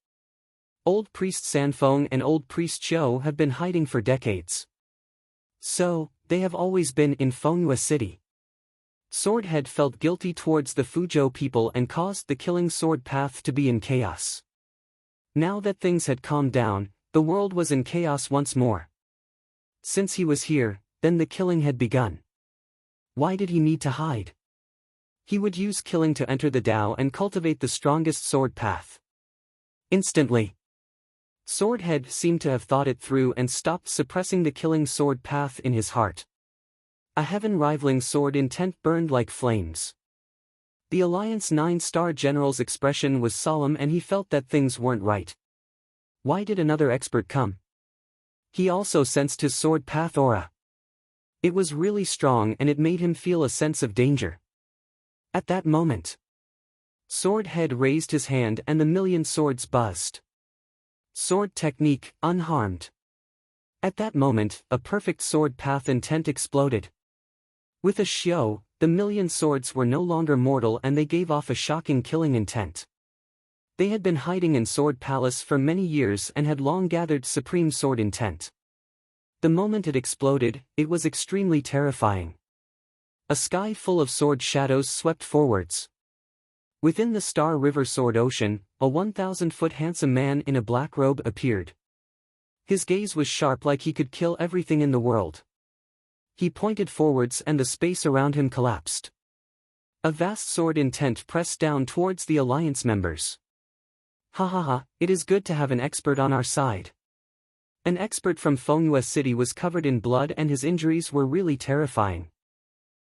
Old Priest Sanfeng and Old Priest Qiu have been hiding for decades. So, they have always been in Fengyue City. Swordhead felt guilty towards the Fuzhou people and caused the killing sword path to be in chaos. Now that things had calmed down, the world was in chaos once more. Since he was here, then the killing had begun. Why did he need to hide? He would use killing to enter the Tao and cultivate the strongest sword path. Instantly, Swordhead seemed to have thought it through and stopped suppressing the killing sword path in his heart. A heaven-rivaling sword intent burned like flames. The Alliance 9-star general's expression was solemn and he felt that things weren't right. Why did another expert come? He also sensed his sword path aura. It was really strong and it made him feel a sense of danger. At that moment, Swordhead raised his hand and the million swords buzzed. Sword technique, unharmed. At that moment, a perfect sword path intent exploded. With a xiao, the million swords were no longer mortal and they gave off a shocking killing intent. They had been hiding in Sword Palace for many years and had long gathered supreme sword intent. The moment it exploded, it was extremely terrifying. A sky full of sword shadows swept forwards. Within the Star River Sword Ocean, a 1,000-foot handsome man in a black robe appeared. His gaze was sharp like he could kill everything in the world. He pointed forwards and the space around him collapsed. A vast sword intent pressed down towards the alliance members. Ha ha ha, it is good to have an expert on our side. An expert from Fengyue City was covered in blood and his injuries were really terrifying.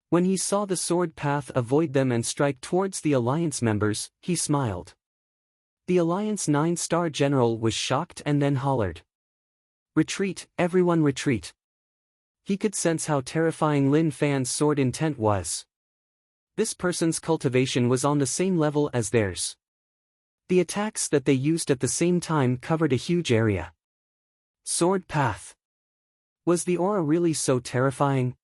When he saw the sword path avoid them and strike towards the alliance members, he smiled. The alliance 9-star general was shocked and then hollered. Retreat, everyone retreat. He could sense how terrifying Lin Fan's sword intent was. This person's cultivation was on the same level as theirs. The attacks that they used at the same time covered a huge area. Sword path. Was the aura really so terrifying?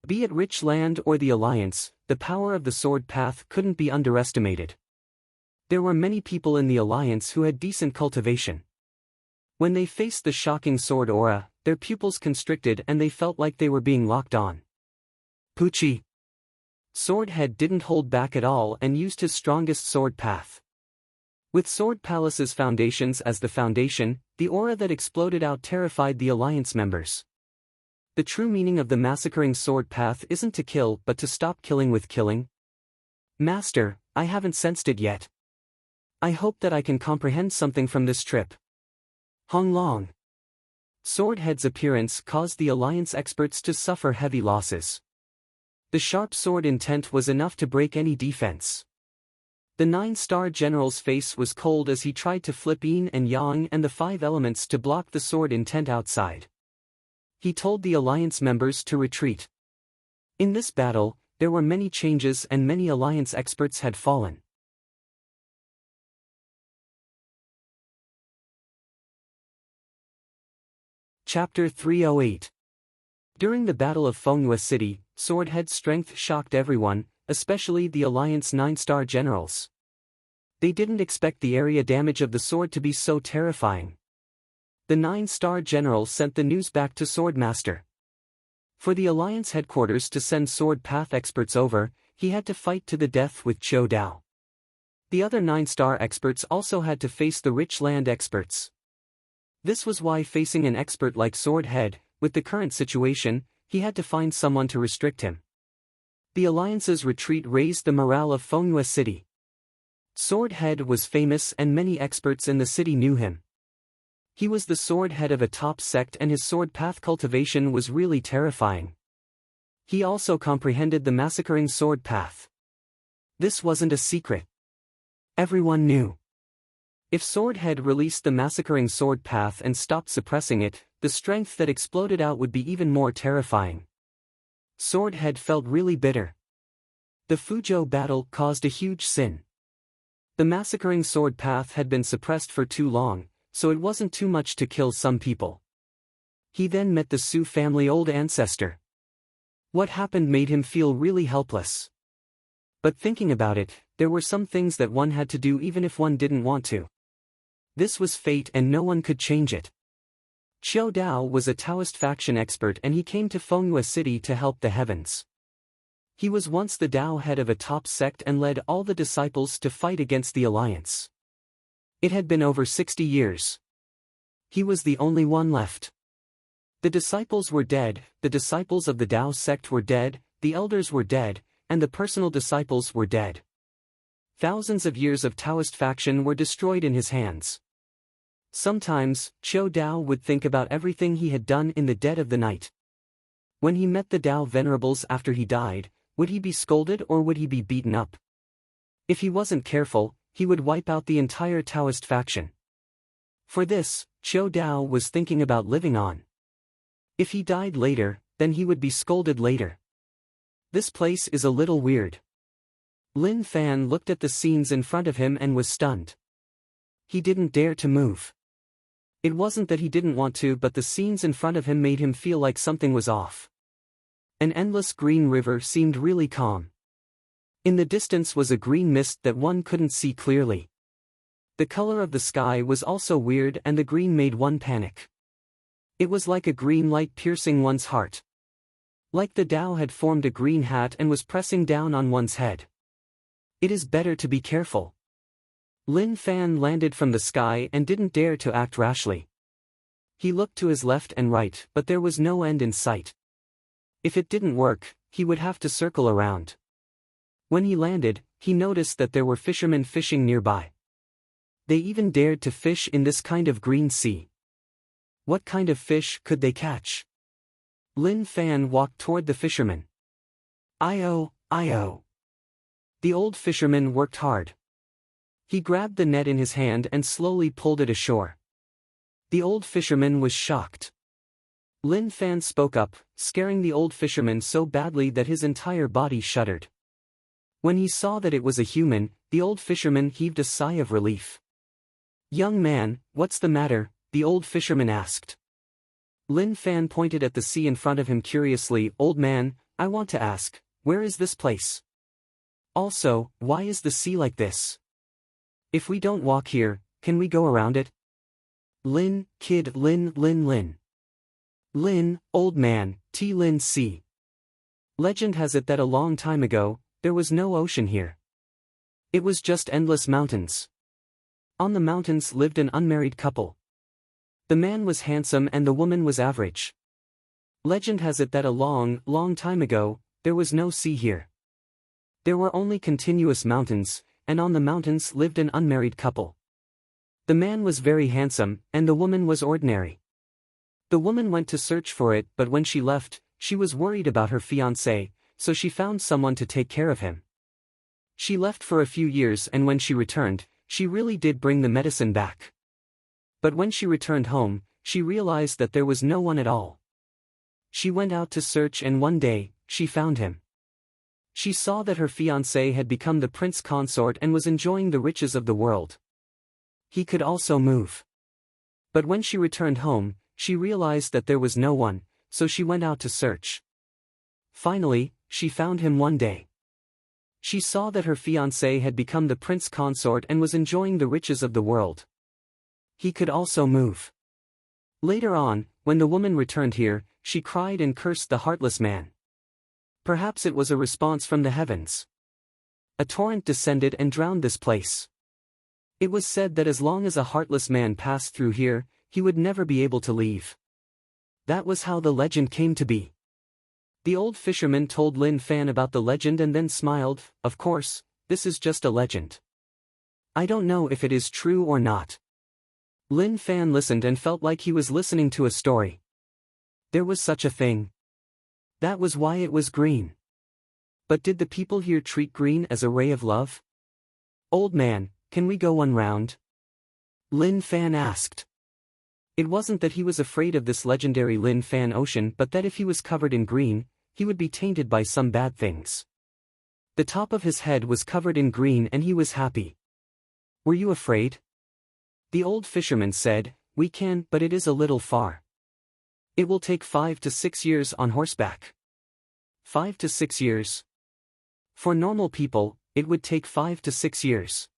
Be it Rich Land or the Alliance, the power of the sword path couldn't be underestimated. There were many people in the Alliance who had decent cultivation. When they faced the shocking sword aura, their pupils constricted and they felt like they were being locked on. Pucci. Swordhead didn't hold back at all and used his strongest sword path. With Sword Palace's foundations as the foundation, the aura that exploded out terrified the Alliance members. The true meaning of the massacring sword path isn't to kill but to stop killing with killing. Master, I haven't sensed it yet. I hope that I can comprehend something from this trip. Hong Long. Swordhead's appearance caused the Alliance experts to suffer heavy losses. The sharp sword intent was enough to break any defense. The 9-star general's face was cold as he tried to flip yin and yang and the 5 elements to block the sword intent outside. He told the Alliance members to retreat. In this battle, there were many changes and many Alliance experts had fallen. Chapter 308. During the Battle of Fengyue City, Swordhead's strength shocked everyone, especially the Alliance 9-star generals. They didn't expect the area damage of the sword to be so terrifying. The 9-star general sent the news back to Swordmaster. For the Alliance headquarters to send sword path experts over, he had to fight to the death with Qiu Dao. The other 9-star experts also had to face the Rich Land experts. This was why facing an expert like Swordhead, with the current situation, he had to find someone to restrict him. The Alliance's retreat raised the morale of Fengyue City. Swordhead was famous and many experts in the city knew him. He was the sword head of a top sect and his sword path cultivation was really terrifying. He also comprehended the massacring sword path. This wasn't a secret. Everyone knew. If Swordhead released the massacring sword path and stopped suppressing it, the strength that exploded out would be even more terrifying. Swordhead felt really bitter. The Fuzhou battle caused a huge sin. The massacring sword path had been suppressed for too long, so it wasn't too much to kill some people. He then met the Su family old ancestor. What happened made him feel really helpless. But thinking about it, there were some things that one had to do even if one didn't want to. This was fate and no one could change it. Qiu Dao was a Taoist faction expert and he came to Fengyue City to help the heavens. He was once the Dao head of a top sect and led all the disciples to fight against the Alliance. It had been over 60 years. He was the only one left. The disciples were dead, the disciples of the Dao sect were dead, the elders were dead, and the personal disciples were dead. Thousands of years of Taoist faction were destroyed in his hands. Sometimes, Qiu Dao would think about everything he had done in the dead of the night. When he met the Dao venerables after he died, would he be scolded or would he be beaten up? If he wasn't careful, he would wipe out the entire Taoist faction. For this, Qiu Dao was thinking about living on. If he died later, then he would be scolded later. This place is a little weird. Lin Fan looked at the scenes in front of him and was stunned. He didn't dare to move. It wasn't that he didn't want to, but the scenes in front of him made him feel like something was off. An endless green river seemed really calm. In the distance was a green mist that one couldn't see clearly. The color of the sky was also weird and the green made one panic. It was like a green light piercing one's heart. Like the Tao had formed a green hat and was pressing down on one's head. It is better to be careful. Lin Fan landed from the sky and didn't dare to act rashly. He looked to his left and right, but there was no end in sight. If it didn't work, he would have to circle around. When he landed, he noticed that there were fishermen fishing nearby. They even dared to fish in this kind of green sea. What kind of fish could they catch? Lin Fan walked toward the fishermen. "Io, io." The old fisherman worked hard. He grabbed the net in his hand and slowly pulled it ashore. The old fisherman was shocked. Lin Fan spoke up, scaring the old fisherman so badly that his entire body shuddered. When he saw that it was a human, the old fisherman heaved a sigh of relief. "Young man, what's the matter?" the old fisherman asked. Lin Fan pointed at the sea in front of him curiously. "Old man, I want to ask, where is this place? Also, why is the sea like this? If we don't walk here, can we go around it?" Lin, kid, Lin, Lin, Lin. Lin, old man, T Lin sea. Legend has it that a long time ago, there was no ocean here. It was just endless mountains. On the mountains lived an unmarried couple. The man was handsome and the woman was average. Legend has it that a long, long time ago, there was no sea here. There were only continuous mountains, and on the mountains lived an unmarried couple. The man was very handsome, and the woman was ordinary. The woman went to search for it, but when she left, she was worried about her fiancé, so she found someone to take care of him. She left for a few years, and when she returned, she really did bring the medicine back. But when she returned home, she realized that there was no one at all. She went out to search, and one day, she found him. She saw that her fiancé had become the prince consort and was enjoying the riches of the world. He could also move. But when she returned home, she realized that there was no one, so she went out to search. Finally, she found him one day. She saw that her fiancé had become the prince consort and was enjoying the riches of the world. He could also move. Later on, when the woman returned here, she cried and cursed the heartless man. Perhaps it was a response from the heavens. A torrent descended and drowned this place. It was said that as long as a heartless man passed through here, he would never be able to leave. That was how the legend came to be. The old fisherman told Lin Fan about the legend and then smiled. "Of course, this is just a legend. I don't know if it is true or not." Lin Fan listened and felt like he was listening to a story. There was such a thing. That was why it was green. But did the people here treat green as a ray of love? "Old man, can we go one round?" Lin Fan asked. It wasn't that he was afraid of this legendary Lin Fan ocean, but that if he was covered in green, he would be tainted by some bad things. The top of his head was covered in green and he was happy. "Were you afraid?" The old fisherman said, "We can, but it is a little far. It will take 5 to 6 years on horseback." 5 to 6 years. For normal people, it would take 5 to 6 years.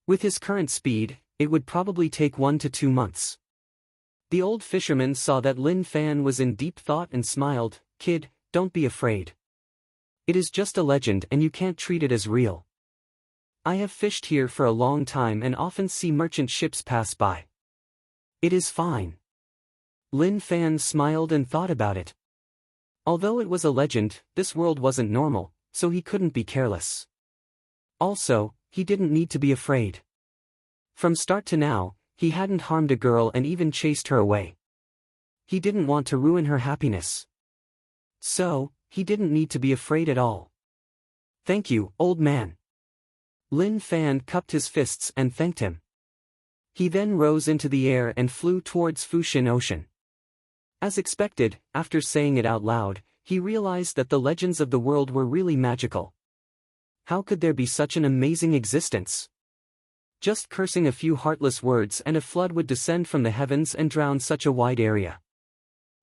With his current speed, it would probably take 1 to 2 months. The old fisherman saw that Lin Fan was in deep thought and smiled. "Kid, don't be afraid. It is just a legend and you can't treat it as real. I have fished here for a long time and often see merchant ships pass by. It is fine." Lin Fan smiled and thought about it. Although it was a legend, this world wasn't normal, so he couldn't be careless. Also, he didn't need to be afraid. From start to now, he hadn't harmed a girl and even chased her away. He didn't want to ruin her happiness. So, he didn't need to be afraid at all. "Thank you, old man." Lin Fan cupped his fists and thanked him. He then rose into the air and flew towards Fushin Ocean. As expected, after saying it out loud, he realized that the legends of the world were really magical. How could there be such an amazing existence? Just cursing a few heartless words and a flood would descend from the heavens and drown such a wide area.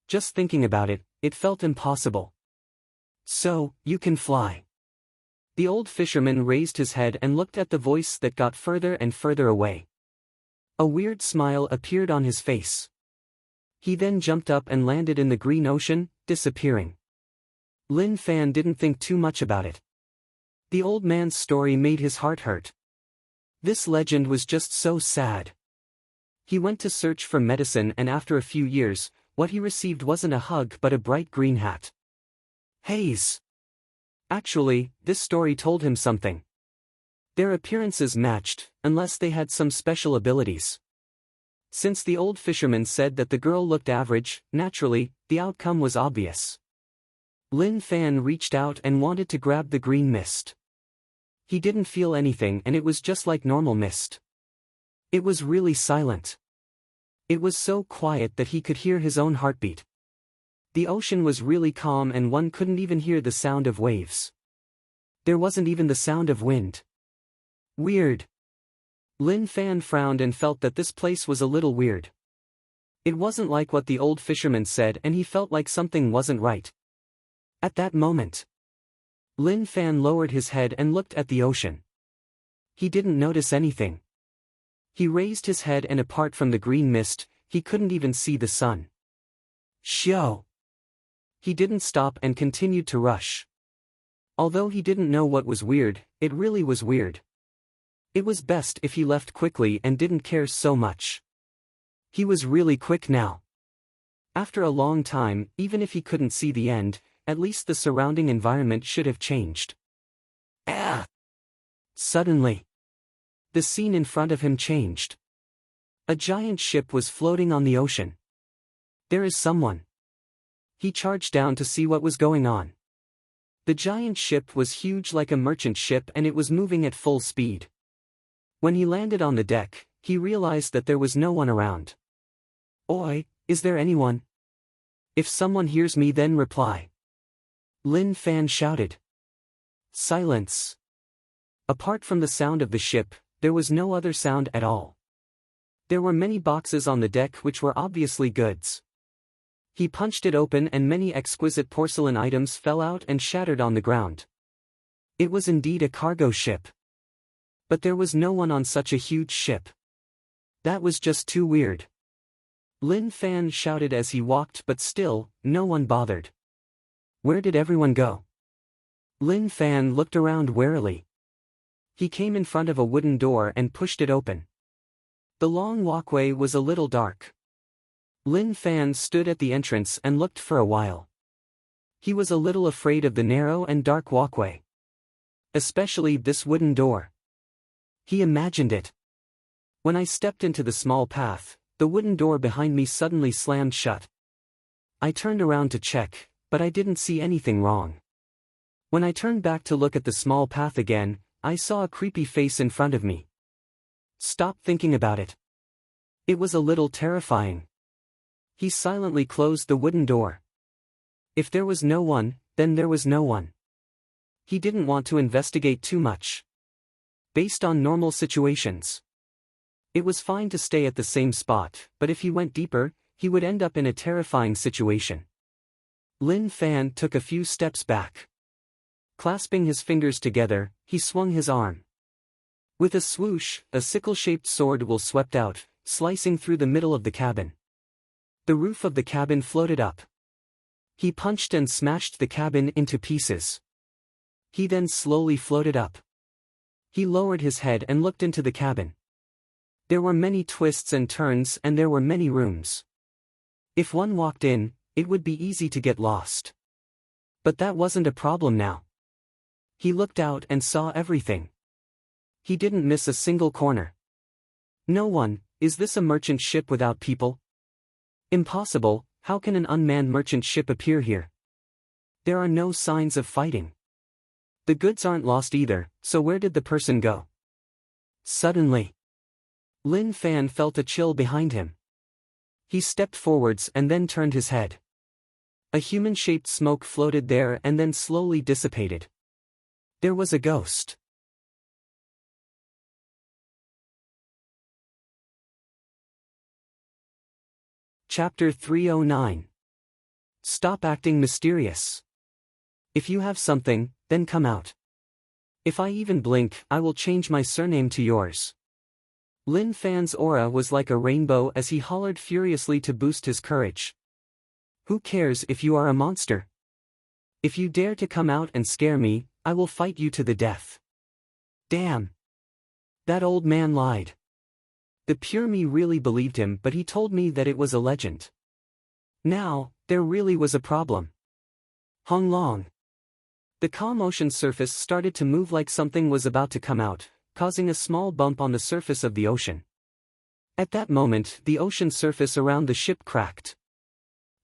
Just thinking about it, it felt impossible. "So, you can fly." The old fisherman raised his head and looked at the voice that got further and further away. A weird smile appeared on his face. He then jumped up and landed in the green ocean, disappearing. Lin Fan didn't think too much about it. The old man's story made his heart hurt. This legend was just so sad. He went to search for medicine and after a few years, what he received wasn't a hug but a bright green hat. Haze. Actually, this story told him something. Their appearances matched, unless they had some special abilities. Since the old fisherman said that the girl looked average, naturally, the outcome was obvious. Lin Fan reached out and wanted to grab the green mist. He didn't feel anything and it was just like normal mist. It was really silent. It was so quiet that he could hear his own heartbeat. The ocean was really calm and one couldn't even hear the sound of waves. There wasn't even the sound of wind. Weird. Lin Fan frowned and felt that this place was a little weird. It wasn't like what the old fisherman said and he felt like something wasn't right. At that moment, Lin Fan lowered his head and looked at the ocean. He didn't notice anything. He raised his head and apart from the green mist, he couldn't even see the sun. Shio! He didn't stop and continued to rush. Although he didn't know what was weird, it really was weird. It was best if he left quickly and didn't care so much. He was really quick now. After a long time, even if he couldn't see the end, at least the surrounding environment should have changed. Ah! Suddenly, the scene in front of him changed. A giant ship was floating on the ocean. There is someone. He charged down to see what was going on. The giant ship was huge like a merchant ship and it was moving at full speed. When he landed on the deck, he realized that there was no one around. Oi, is there anyone? If someone hears me then reply. Lin Fan shouted. Silence. Apart from the sound of the ship, there was no other sound at all. There were many boxes on the deck which were obviously goods. He punched it open and many exquisite porcelain items fell out and shattered on the ground. It was indeed a cargo ship. But there was no one on such a huge ship. That was just too weird. Lin Fan shouted as he walked but still, no one bothered. Where did everyone go? Lin Fan looked around warily. He came in front of a wooden door and pushed it open. The long walkway was a little dark. Lin Fan stood at the entrance and looked for a while. He was a little afraid of the narrow and dark walkway. Especially this wooden door. He imagined it. When I stepped into the small path, the wooden door behind me suddenly slammed shut. I turned around to check, but I didn't see anything wrong. When I turned back to look at the small path again, I saw a creepy face in front of me. Stop thinking about it. It was a little terrifying. He silently closed the wooden door. If there was no one, then there was no one. He didn't want to investigate too much. Based on normal situations, it was fine to stay at the same spot, but if he went deeper, he would end up in a terrifying situation. Lin Fan took a few steps back. Clasping his fingers together, he swung his arm. With a swoosh, a sickle-shaped sword will swept out, slicing through the middle of the cabin. The roof of the cabin floated up. He punched and smashed the cabin into pieces. He then slowly floated up. He lowered his head and looked into the cabin. There were many twists and turns and there were many rooms. If one walked in, it would be easy to get lost. But that wasn't a problem now. He looked out and saw everything. He didn't miss a single corner. No one. Is this a merchant ship without people? Impossible. How can an unmanned merchant ship appear here? There are no signs of fighting. The goods aren't lost either, so where did the person go? Suddenly, Lin Fan felt a chill behind him. He stepped forwards and then turned his head. A human-shaped smoke floated there and then slowly dissipated. There was a ghost. Chapter 309. Stop acting mysterious. If you have something, then come out. If I even blink, I will change my surname to yours. Lin Fan's aura was like a rainbow as he hollered furiously to boost his courage. Who cares if you are a monster? If you dare to come out and scare me, I will fight you to the death. Damn. That old man lied. The pure me really believed him, but he told me that it was a legend. Now, there really was a problem. Hong Long. The calm ocean surface started to move like something was about to come out, causing a small bump on the surface of the ocean. At that moment, the ocean surface around the ship cracked.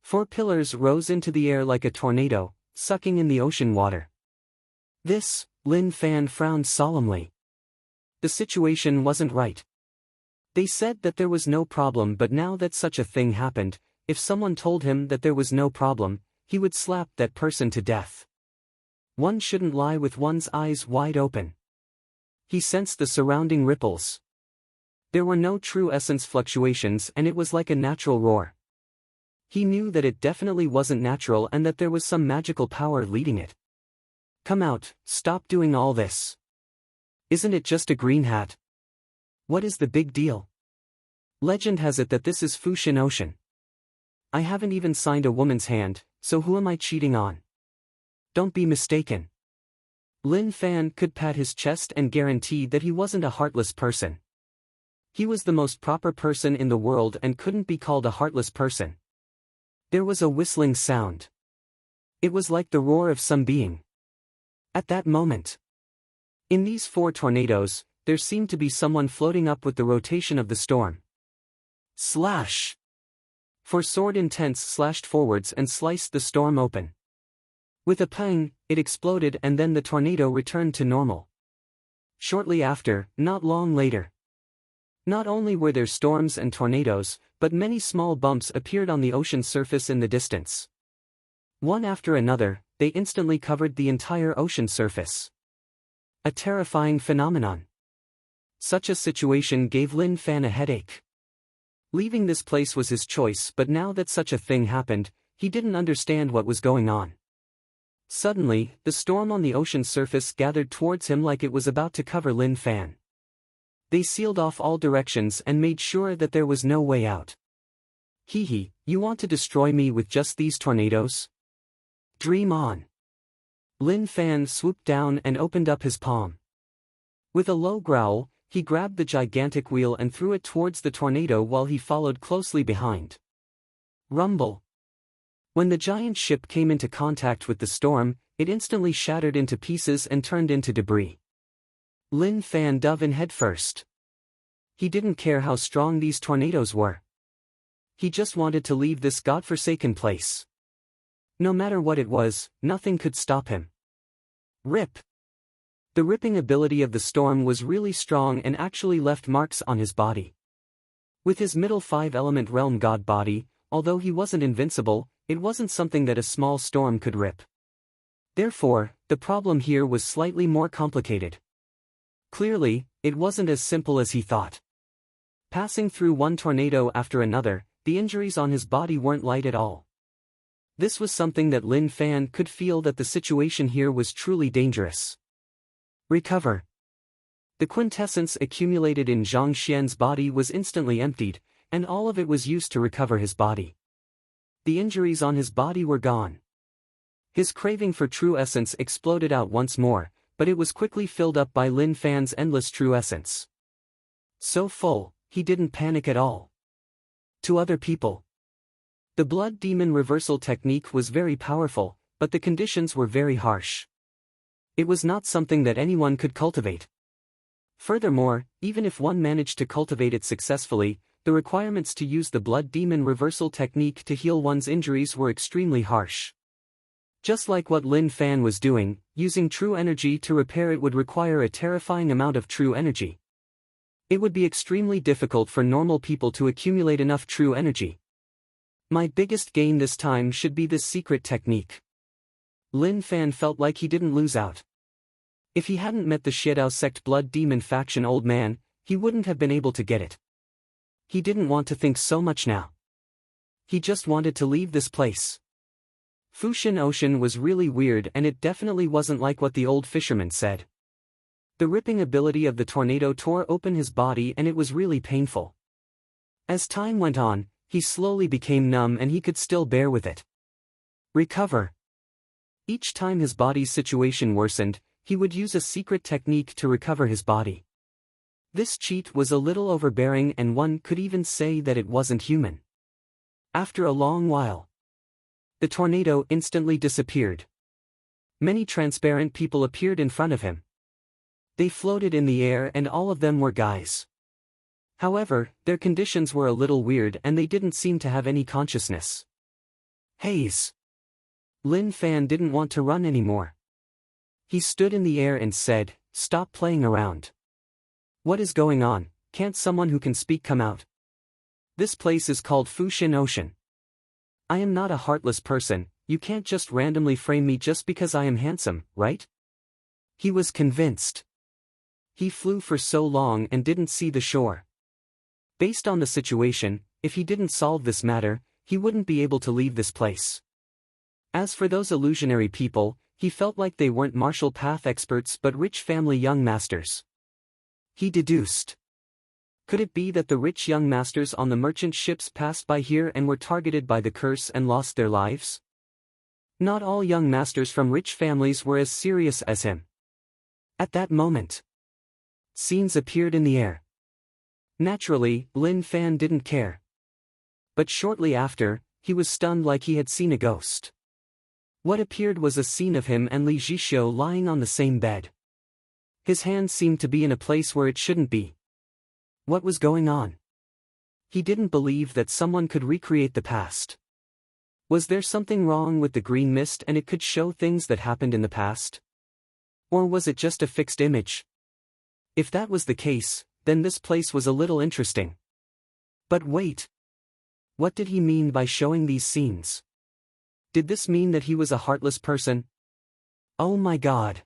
4 pillars rose into the air like a tornado, sucking in the ocean water. This, Lin Fan frowned solemnly. The situation wasn't right. They said that there was no problem, but now that such a thing happened, if someone told him that there was no problem, he would slap that person to death. One shouldn't lie with one's eyes wide open. He sensed the surrounding ripples. There were no true essence fluctuations, and it was like a natural roar. He knew that it definitely wasn't natural and that there was some magical power leading it. Come out, stop doing all this. Isn't it just a green hat? What is the big deal? Legend has it that this is Fushin Ocean. I haven't even signed a woman's hand, so who am I cheating on? Don't be mistaken. Lin Fan could pat his chest and guarantee that he wasn't a heartless person. He was the most proper person in the world and couldn't be called a heartless person. There was a whistling sound. It was like the roar of some being. At that moment, in these 4 tornadoes, there seemed to be someone floating up with the rotation of the storm. Slash! For sword intense slashed forwards and sliced the storm open. With a pang, it exploded and then the tornado returned to normal. Shortly after, not long later. Not only were there storms and tornadoes, but many small bumps appeared on the ocean surface in the distance. One after another, they instantly covered the entire ocean surface. A terrifying phenomenon. Such a situation gave Lin Fan a headache. Leaving this place was his choice, but now that such a thing happened, he didn't understand what was going on. Suddenly, the storm on the ocean surface gathered towards him like it was about to cover Lin Fan. They sealed off all directions and made sure that there was no way out. Hee, you want to destroy me with just these tornadoes? Dream on. Lin Fan swooped down and opened up his palm. With a low growl, he grabbed the gigantic wheel and threw it towards the tornado while he followed closely behind. Rumble. When the giant ship came into contact with the storm, it instantly shattered into pieces and turned into debris. Lin Fan dove in headfirst. He didn't care how strong these tornadoes were. He just wanted to leave this godforsaken place. No matter what it was, nothing could stop him. Rip. The ripping ability of the storm was really strong and actually left marks on his body. With his middle 5-element realm god body, although he wasn't invincible, it wasn't something that a small storm could rip. Therefore, the problem here was slightly more complicated. Clearly, it wasn't as simple as he thought. Passing through one tornado after another, the injuries on his body weren't light at all. This was something that Lin Fan could feel, that the situation here was truly dangerous. Recover. The quintessence accumulated in Zhang Xian's body was instantly emptied, and all of it was used to recover his body. The injuries on his body were gone. His craving for true essence exploded out once more, but it was quickly filled up by Lin Fan's endless true essence. So full, he didn't panic at all. To other people, the blood demon reversal technique was very powerful, but the conditions were very harsh. It was not something that anyone could cultivate. Furthermore, even if one managed to cultivate it successfully, the requirements to use the blood demon reversal technique to heal one's injuries were extremely harsh. Just like what Lin Fan was doing, using true energy to repair it would require a terrifying amount of true energy. It would be extremely difficult for normal people to accumulate enough true energy. My biggest gain this time should be this secret technique. Lin Fan felt like he didn't lose out. If he hadn't met the Xiedao sect blood demon faction old man, he wouldn't have been able to get it. He didn't want to think so much now. He just wanted to leave this place. Fushin Ocean was really weird, and it definitely wasn't like what the old fisherman said. The ripping ability of the tornado tore open his body and it was really painful. As time went on, he slowly became numb and he could still bear with it. Recover. Each time his body's situation worsened, he would use a secret technique to recover his body. This cheat was a little overbearing, and one could even say that it wasn't human. After a long while, the tornado instantly disappeared. Many transparent people appeared in front of him. They floated in the air and all of them were guys. However, their conditions were a little weird and they didn't seem to have any consciousness. Haze. Lin Fan didn't want to run anymore. He stood in the air and said, "Stop playing around. What is going on? Can't someone who can speak come out? This place is called Fushin Ocean. I am not a heartless person, you can't just randomly frame me just because I am handsome, right?" He was convinced. He flew for so long and didn't see the shore. Based on the situation, if he didn't solve this matter, he wouldn't be able to leave this place. As for those illusionary people, he felt like they weren't martial path experts but rich family young masters. He deduced. Could it be that the rich young masters on the merchant ships passed by here and were targeted by the curse and lost their lives? Not all young masters from rich families were as serious as him. At that moment, scenes appeared in the air. Naturally, Lin Fan didn't care. But shortly after, he was stunned like he had seen a ghost. What appeared was a scene of him and Li Zhixiu lying on the same bed. His hand seemed to be in a place where it shouldn't be. What was going on? He didn't believe that someone could recreate the past. Was there something wrong with the green mist and it could show things that happened in the past? Or was it just a fixed image? If that was the case, then this place was a little interesting. But wait. What did he mean by showing these scenes? Did this mean that he was a heartless person? Oh my god.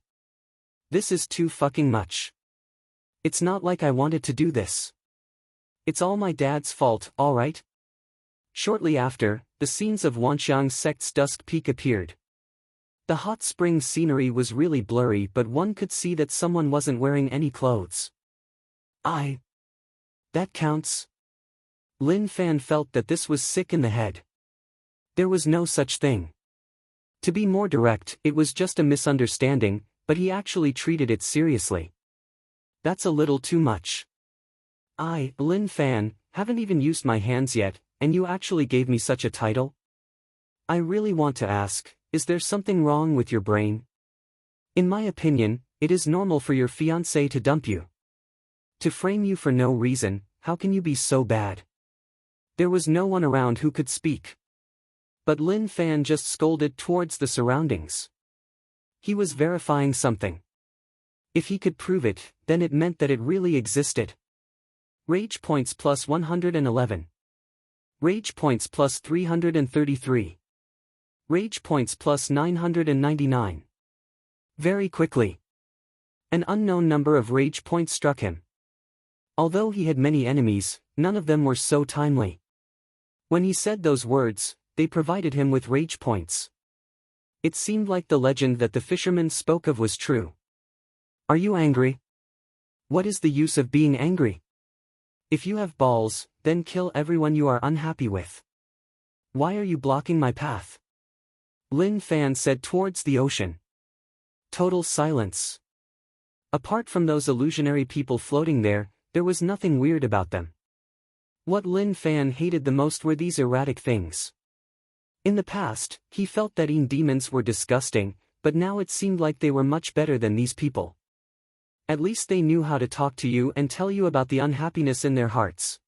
This is too fucking much. It's not like I wanted to do this. It's all my dad's fault, alright? Shortly after, the scenes of Wanxiang's sect's Dusk Peak appeared. The hot spring scenery was really blurry but one could see that someone wasn't wearing any clothes. That counts? Lin Fan felt that this was sick in the head. There was no such thing. To be more direct, it was just a misunderstanding, but he actually treated it seriously. That's a little too much. Lin Fan, haven't even used my hands yet, and you actually gave me such a title? I really want to ask, is there something wrong with your brain? In my opinion, it is normal for your fiancé to dump you. To frame you for no reason, how can you be so bad? There was no one around who could speak. But Lin Fan just scolded towards the surroundings. He was verifying something. If he could prove it, then it meant that it really existed. Rage points plus 111. Rage points plus 333. Rage points plus 999. Very quickly, an unknown number of rage points struck him. Although he had many enemies, none of them were so timely. When he said those words, they provided him with rage points. It seemed like the legend that the fisherman spoke of was true. Are you angry? What is the use of being angry? If you have balls, then kill everyone you are unhappy with. Why are you blocking my path? Lin Fan said towards the ocean. Total silence. Apart from those illusionary people floating there was nothing weird about them. What Lin Fan hated the most were these erratic things. In the past, he felt that demons were disgusting, but now it seemed like they were much better than these people. At least they knew how to talk to you and tell you about the unhappiness in their hearts.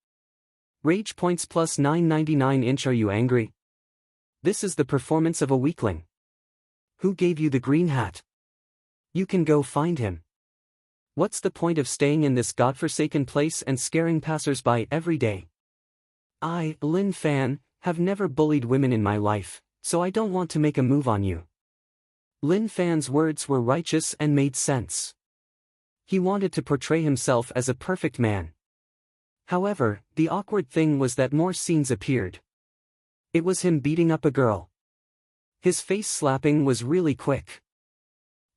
Rage points plus 999 inch. Are you angry? This is the performance of a weakling. Who gave you the green hat? You can go find him. What's the point of staying in this godforsaken place and scaring passers-by every day? I, Lin Fan, have never bullied women in my life, so I don't want to make a move on you. Lin Fan's words were righteous and made sense. He wanted to portray himself as a perfect man. However, the awkward thing was that more scenes appeared. It was him beating up a girl. His face slapping was really quick.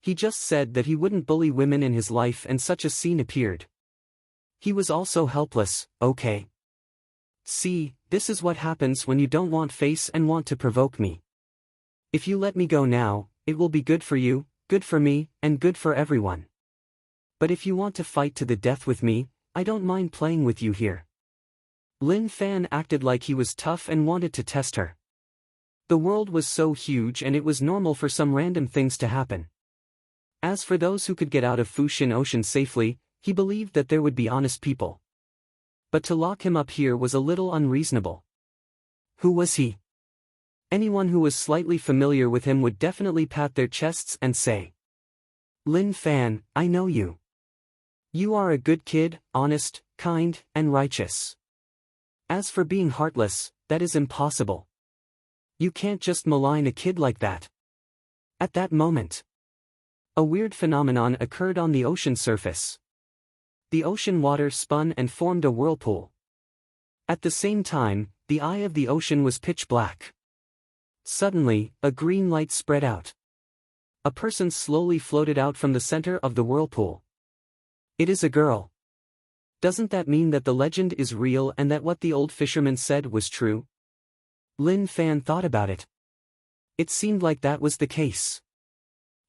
He just said that he wouldn't bully women in his life and such a scene appeared. He was also helpless, okay. See, this is what happens when you don't want face and want to provoke me. If you let me go now, it will be good for you, good for me, and good for everyone. But if you want to fight to the death with me, I don't mind playing with you here. Lin Fan acted like he was tough and wanted to test her. The world was so huge and it was normal for some random things to happen. As for those who could get out of Fushin Ocean safely, he believed that there would be honest people. But to lock him up here was a little unreasonable. Who was he? Anyone who was slightly familiar with him would definitely pat their chests and say, Lin Fan, I know you. You are a good kid, honest, kind, and righteous. As for being heartless, that is impossible. You can't just malign a kid like that. At that moment, a weird phenomenon occurred on the ocean surface. The ocean water spun and formed a whirlpool. At the same time, the eye of the ocean was pitch black. Suddenly, a green light spread out. A person slowly floated out from the center of the whirlpool. It is a girl. Doesn't that mean that the legend is real and that what the old fisherman said was true? Lin Fan thought about it. It seemed like that was the case.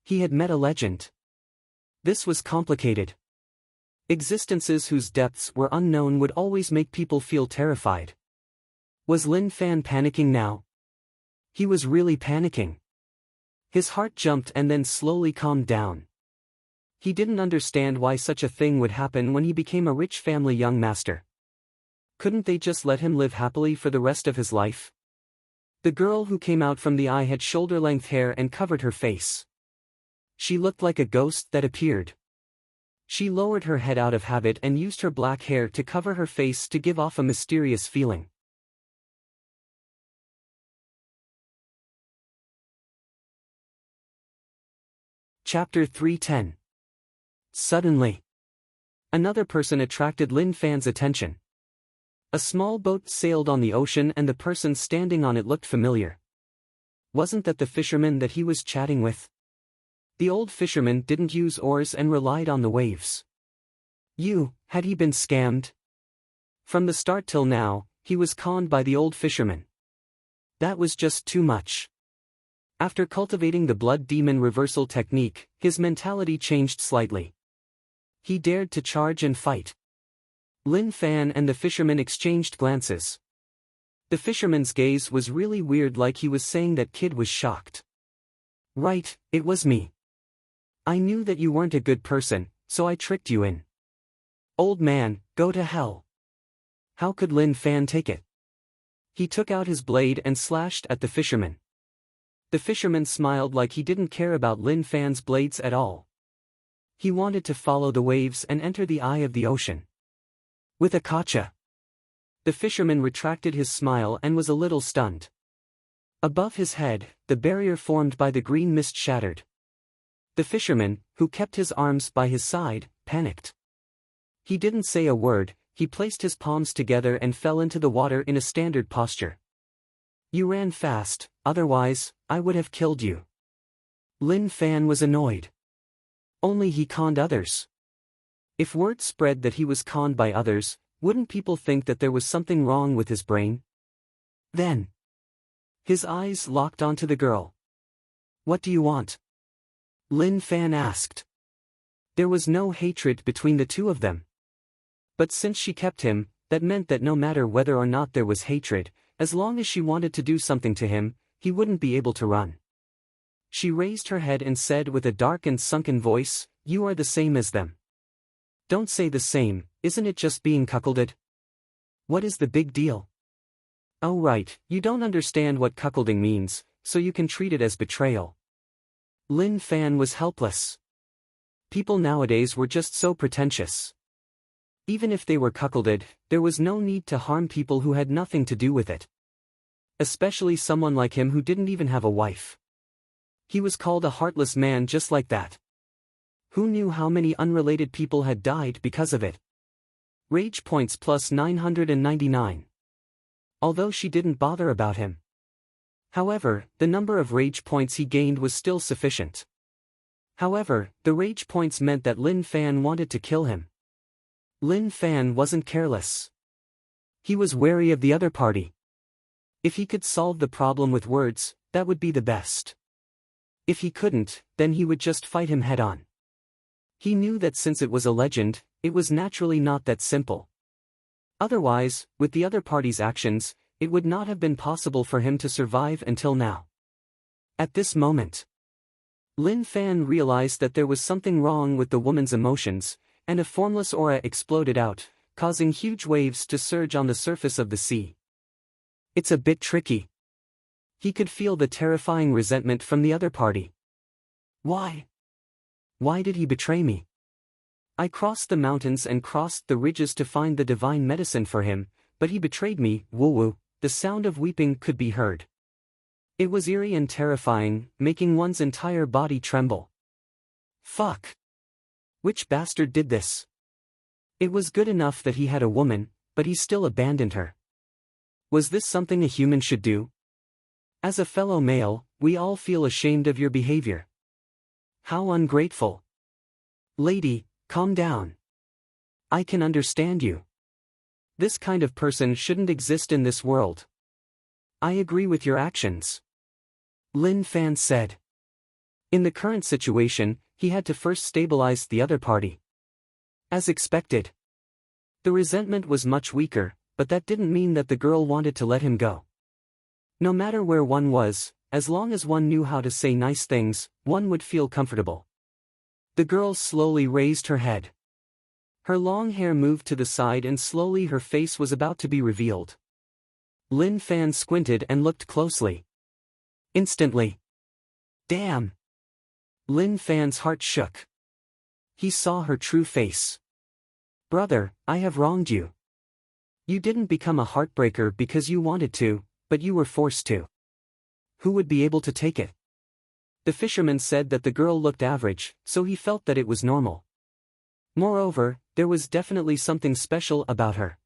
He had met a legend. This was complicated. Existences whose depths were unknown would always make people feel terrified. Was Lin Fan panicking now? He was really panicking. His heart jumped and then slowly calmed down. He didn't understand why such a thing would happen when he became a rich family young master. Couldn't they just let him live happily for the rest of his life? The girl who came out from the eye had shoulder-length hair and covered her face. She looked like a ghost that appeared. She lowered her head out of habit and used her black hair to cover her face to give off a mysterious feeling. Chapter 310. Suddenly, another person attracted Lin Fan's attention. A small boat sailed on the ocean and the person standing on it looked familiar. Wasn't that the fisherman that he was chatting with? The old fisherman didn't use oars and relied on the waves. Had he been scammed? From the start till now, he was conned by the old fisherman. That was just too much. After cultivating the blood demon reversal technique, his mentality changed slightly. He dared to charge and fight. Lin Fan and the fisherman exchanged glances. The fisherman's gaze was really weird, like he was saying that kid was shocked. Right, it was me. I knew that you weren't a good person, so I tricked you in. Old man, go to hell. How could Lin Fan take it? He took out his blade and slashed at the fisherman. The fisherman smiled like he didn't care about Lin Fan's blades at all. He wanted to follow the waves and enter the eye of the ocean. With a kacha. The fisherman retracted his smile and was a little stunned. Above his head, the barrier formed by the green mist shattered. The fisherman, who kept his arms by his side, panicked. He didn't say a word, he placed his palms together and fell into the water in a standard posture. You ran fast, otherwise, I would have killed you. Lin Fan was annoyed. Only he conned others. If word spread that he was conned by others, wouldn't people think that there was something wrong with his brain? Then, his eyes locked onto the girl. What do you want? Lin Fan asked. There was no hatred between the two of them. But since she kept him, that meant that no matter whether or not there was hatred, as long as she wanted to do something to him, he wouldn't be able to run. She raised her head and said with a dark and sunken voice, You are the same as them. Don't say the same, isn't it just being cuckolded? What is the big deal? Oh right, you don't understand what cuckolding means, so you can treat it as betrayal. Lin Fan was helpless. People nowadays were just so pretentious. Even if they were cuckolded, there was no need to harm people who had nothing to do with it. Especially someone like him who didn't even have a wife. He was called a heartless man just like that. Who knew how many unrelated people had died because of it? Rage points plus 999. Although she didn't bother about him. However, the number of rage points he gained was still sufficient. However, the rage points meant that Lin Fan wanted to kill him. Lin Fan wasn't careless. He was wary of the other party. If he could solve the problem with words, that would be the best. If he couldn't, then he would just fight him head-on. He knew that since it was a legend, it was naturally not that simple. Otherwise, with the other party's actions, it would not have been possible for him to survive until now. At this moment, Lin Fan realized that there was something wrong with the woman's emotions, and a formless aura exploded out, causing huge waves to surge on the surface of the sea. It's a bit tricky. He could feel the terrifying resentment from the other party. Why? Why did he betray me? I crossed the mountains and crossed the ridges to find the divine medicine for him, but he betrayed me. Woo-woo. The sound of weeping could be heard. It was eerie and terrifying, making one's entire body tremble. Fuck. Which bastard did this? It was good enough that he had a woman, but he still abandoned her. Was this something a human should do? As a fellow male, we all feel ashamed of your behavior. How ungrateful. Lady, calm down. I can understand you. This kind of person shouldn't exist in this world. I agree with your actions. Lin Fan said. In the current situation, he had to first stabilize the other party. As expected. The resentment was much weaker, but that didn't mean that the girl wanted to let him go. No matter where one was, as long as one knew how to say nice things, one would feel comfortable. The girl slowly raised her head. Her long hair moved to the side and slowly her face was about to be revealed. Lin Fan squinted and looked closely. Instantly. Damn! Lin Fan's heart shook. He saw her true face. Brother, I have wronged you. You didn't become a heartbreaker because you wanted to, but you were forced to. Who would be able to take it? The fisherman said that the girl looked average, so he felt that it was normal. Moreover, there was definitely something special about her.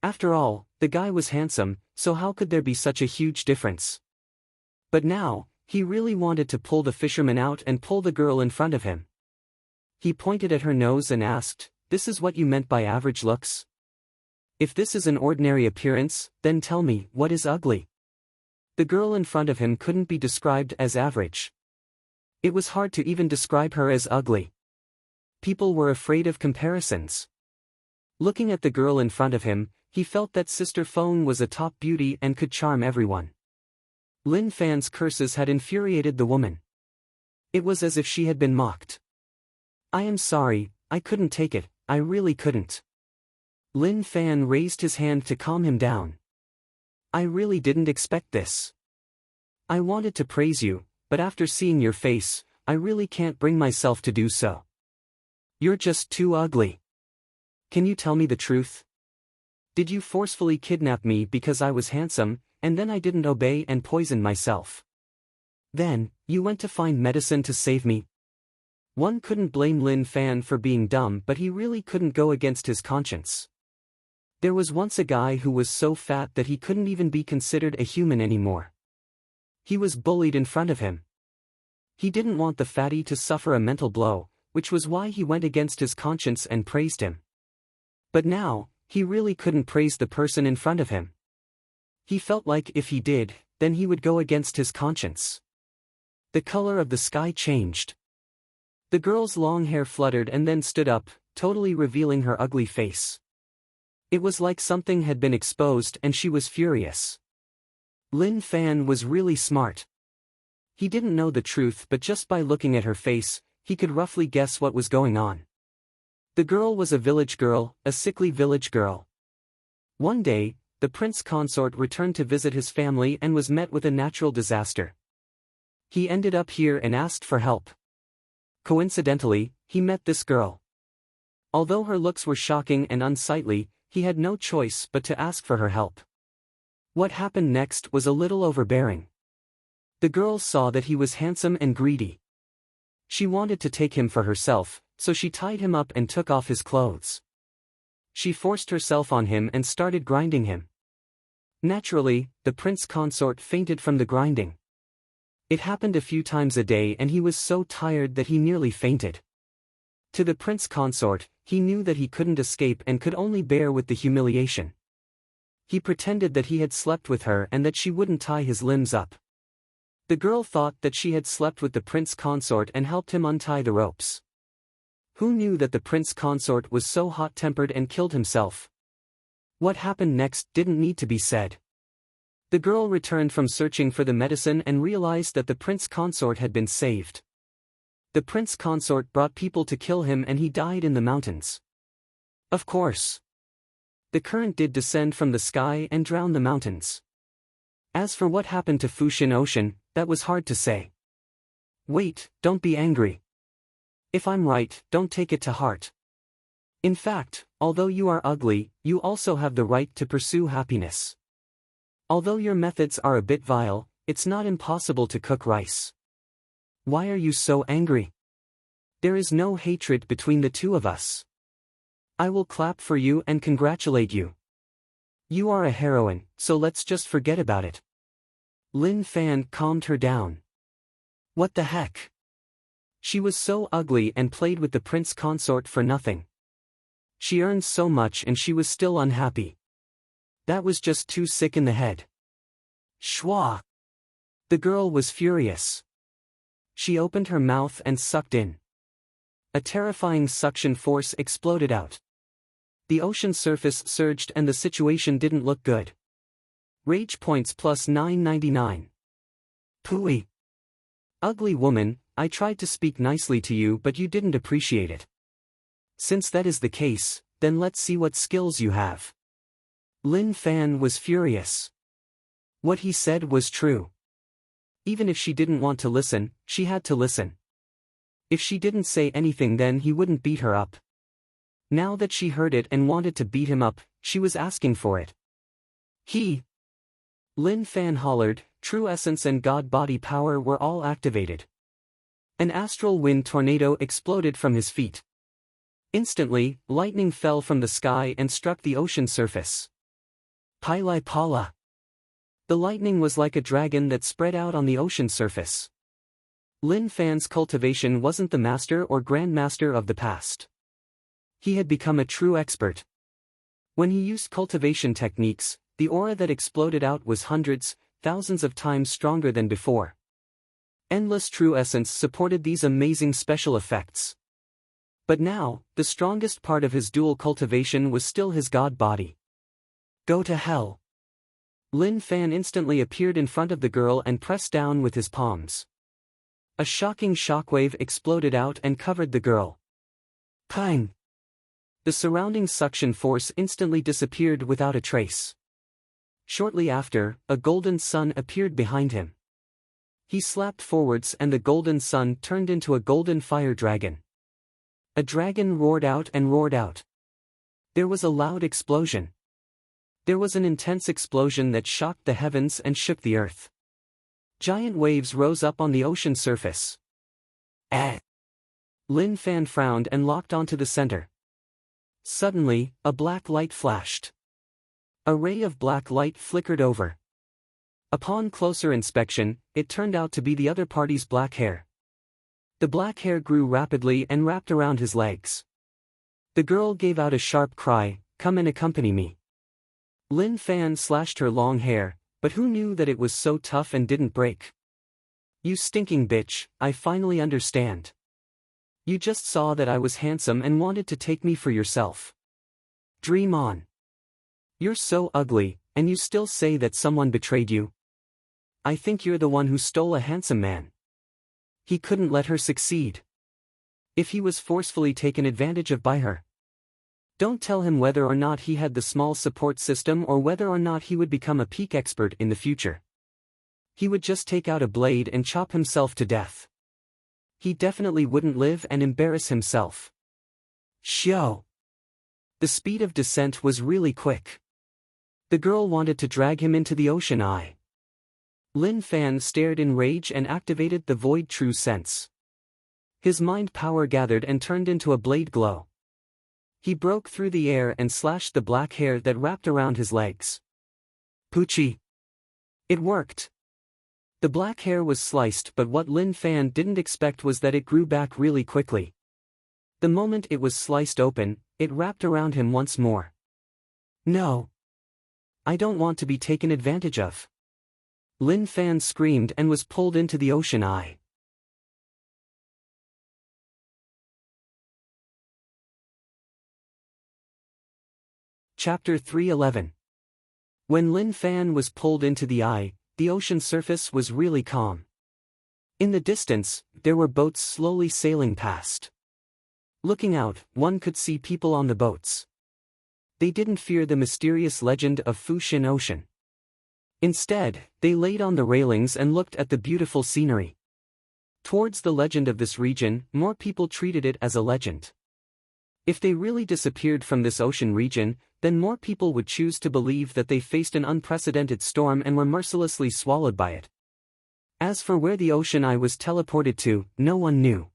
After all, the guy was handsome, so how could there be such a huge difference? But now, he really wanted to pull the fisherman out and pull the girl in front of him. He pointed at her nose and asked, "This is what you meant by average looks? If this is an ordinary appearance, then tell me, what is ugly?" The girl in front of him couldn't be described as average. It was hard to even describe her as ugly. People were afraid of comparisons. Looking at the girl in front of him, he felt that Sister Feng was a top beauty and could charm everyone. Lin Fan's curses had infuriated the woman. It was as if she had been mocked. I am sorry, I couldn't take it, I really couldn't. Lin Fan raised his hand to calm him down. I really didn't expect this. I wanted to praise you, but after seeing your face, I really can't bring myself to do so. You're just too ugly. Can you tell me the truth? Did you forcefully kidnap me because I was handsome, and then I didn't obey and poisoned myself? Then, you went to find medicine to save me? One couldn't blame Lin Fan for being dumb, but he really couldn't go against his conscience. There was once a guy who was so fat that he couldn't even be considered a human anymore. He was bullied in front of him. He didn't want the fatty to suffer a mental blow, which was why he went against his conscience and praised him. But now, he really couldn't praise the person in front of him. He felt like if he did, then he would go against his conscience. The color of the sky changed. The girl's long hair fluttered and then stood up, totally revealing her ugly face. It was like something had been exposed and she was furious. Lin Fan was really smart. He didn't know the truth, but just by looking at her face, he could roughly guess what was going on. The girl was a village girl, a sickly village girl. One day, the prince consort returned to visit his family and was met with a natural disaster. He ended up here and asked for help. Coincidentally, he met this girl. Although her looks were shocking and unsightly, he had no choice but to ask for her help. What happened next was a little overbearing. The girl saw that he was handsome and greedy. She wanted to take him for herself, so she tied him up and took off his clothes. She forced herself on him and started grinding him. Naturally, the prince consort fainted from the grinding. It happened a few times a day and he was so tired that he nearly fainted. To the prince consort, he knew that he couldn't escape and could only bear with the humiliation. He pretended that he had slept with her and that she wouldn't tie his limbs up. The girl thought that she had slept with the prince consort and helped him untie the ropes. Who knew that the prince consort was so hot-tempered and killed himself? What happened next didn't need to be said. The girl returned from searching for the medicine and realized that the prince consort had been saved. The prince consort brought people to kill him and he died in the mountains. Of course. The current did descend from the sky and drown the mountains. As for what happened to Fushin Ocean, that was hard to say. Wait, don't be angry. If I'm right, don't take it to heart. In fact, although you are ugly, you also have the right to pursue happiness. Although your methods are a bit vile, it's not impossible to cook rice. Why are you so angry? There is no hatred between the two of us. I will clap for you and congratulate you. You are a heroine, so let's just forget about it. Lin Fan calmed her down. What the heck? She was so ugly and played with the prince consort for nothing. She earned so much and she was still unhappy. That was just too sick in the head. Schwa! The girl was furious. She opened her mouth and sucked in. A terrifying suction force exploded out. The ocean surface surged and the situation didn't look good. Rage points plus 999. Pooey. Ugly woman, I tried to speak nicely to you but you didn't appreciate it. Since that is the case, then let's see what skills you have. Lin Fan was furious. What he said was true. Even if she didn't want to listen, she had to listen. If she didn't say anything then he wouldn't beat her up. Now that she heard it and wanted to beat him up, she was asking for it. Lin Fan hollered, true essence and god body power were all activated. An astral wind tornado exploded from his feet. Instantly, lightning fell from the sky and struck the ocean surface. Pilai Pala. The lightning was like a dragon that spread out on the ocean surface. Lin Fan's cultivation wasn't the master or grandmaster of the past. He had become a true expert. When he used cultivation techniques, the aura that exploded out was hundreds, thousands of times stronger than before. Endless true essence supported these amazing special effects. But now, the strongest part of his dual cultivation was still his god body. Go to hell. Lin Fan instantly appeared in front of the girl and pressed down with his palms. A shocking shockwave exploded out and covered the girl. Pang! The surrounding suction force instantly disappeared without a trace. Shortly after, a golden sun appeared behind him. He slapped forwards and the golden sun turned into a golden fire dragon. A dragon roared out and roared out. There was a loud explosion. There was an intense explosion that shocked the heavens and shook the earth. Giant waves rose up on the ocean surface. Lin Fan frowned and locked onto the center. Suddenly, a black light flashed. A ray of black light flickered over. Upon closer inspection, it turned out to be the other party's black hair. The black hair grew rapidly and wrapped around his legs. The girl gave out a sharp cry, "Come and accompany me." Lin Fan slashed her long hair, but who knew that it was so tough and didn't break? You stinking bitch, I finally understand. You just saw that I was handsome and wanted to take me for yourself. Dream on. You're so ugly, and you still say that someone betrayed you? I think you're the one who stole a handsome man. He couldn't let her succeed. If he was forcefully taken advantage of by her. Don't tell him whether or not he had the small support system or whether or not he would become a peak expert in the future. He would just take out a blade and chop himself to death. He definitely wouldn't live and embarrass himself. Shio. The speed of descent was really quick. The girl wanted to drag him into the ocean eye. Lin Fan stared in rage and activated the void true sense. His mind power gathered and turned into a blade glow. He broke through the air and slashed the black hair that wrapped around his legs. Poochie. It worked. The black hair was sliced, but what Lin Fan didn't expect was that it grew back really quickly. The moment it was sliced open, it wrapped around him once more. No. I don't want to be taken advantage of. Lin Fan screamed and was pulled into the ocean eye. Chapter 311. When Lin Fan was pulled into the eye, the ocean surface was really calm. In the distance, there were boats slowly sailing past. Looking out, one could see people on the boats. They didn't fear the mysterious legend of Fushin Ocean. Instead, they laid on the railings and looked at the beautiful scenery. Towards the legend of this region, more people treated it as a legend. If they really disappeared from this ocean region, then more people would choose to believe that they faced an unprecedented storm and were mercilessly swallowed by it. As for where the ocean eye was teleported to, no one knew.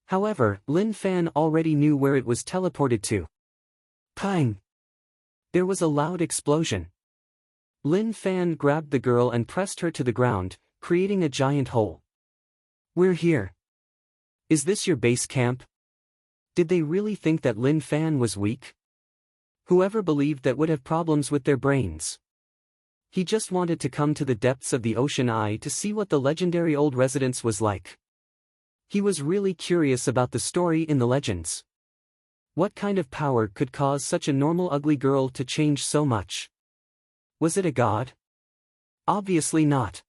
However, Lin Fan already knew where it was teleported to. Pang! There was a loud explosion. Lin Fan grabbed the girl and pressed her to the ground, creating a giant hole. "We're here. Is this your base camp?" Did they really think that Lin Fan was weak? Whoever believed that would have problems with their brains. He just wanted to come to the depths of the ocean eye to see what the legendary old residence was like. He was really curious about the story in the legends. What kind of power could cause such a normal ugly girl to change so much? Was it a god? Obviously not.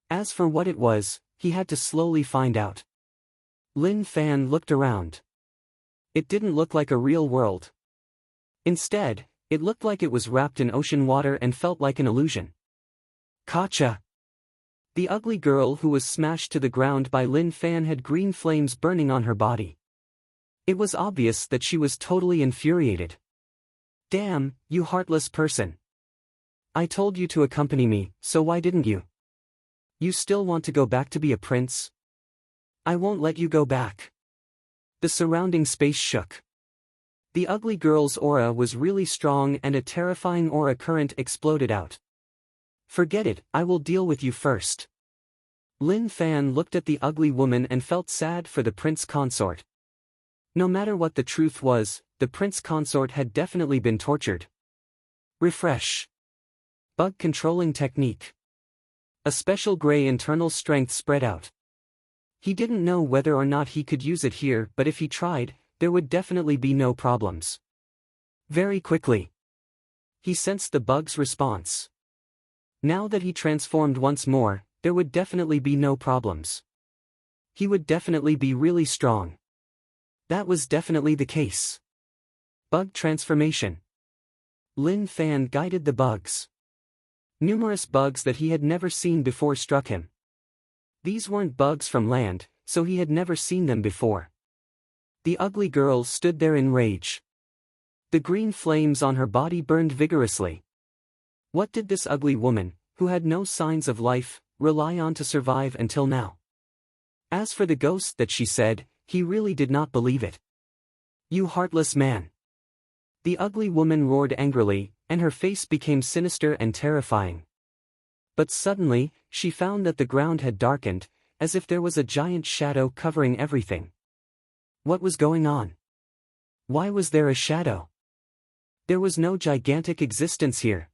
As for what it was, he had to slowly find out. Lin Fan looked around. It didn't look like a real world. Instead, it looked like it was wrapped in ocean water and felt like an illusion. Gotcha! The ugly girl who was smashed to the ground by Lin Fan had green flames burning on her body. It was obvious that she was totally infuriated. "Damn, you heartless person. I told you to accompany me, so why didn't you? You still want to go back to be a prince? I won't let you go back." The surrounding space shook. The ugly girl's aura was really strong and a terrifying aura current exploded out. "Forget it, I will deal with you first." Lin Fan looked at the ugly woman and felt sad for the prince consort. No matter what the truth was, the prince consort had definitely been tortured. Refresh. Bug controlling technique. A special gray internal strength spread out. He didn't know whether or not he could use it here, but if he tried, there would definitely be no problems. Very quickly, he sensed the bug's response. Now that he transformed once more, there would definitely be no problems. He would definitely be really strong. That was definitely the case. Bug transformation. Lin Fan guided the bugs. Numerous bugs that he had never seen before struck him. These weren't bugs from land, so he had never seen them before. The ugly girl stood there in rage. The green flames on her body burned vigorously. What did this ugly woman, who had no signs of life, rely on to survive until now? As for the ghost that she said, he really did not believe it. "You heartless man!" The ugly woman roared angrily, and her face became sinister and terrifying. But suddenly, she found that the ground had darkened, as if there was a giant shadow covering everything. What was going on? Why was there a shadow? There was no gigantic existence here.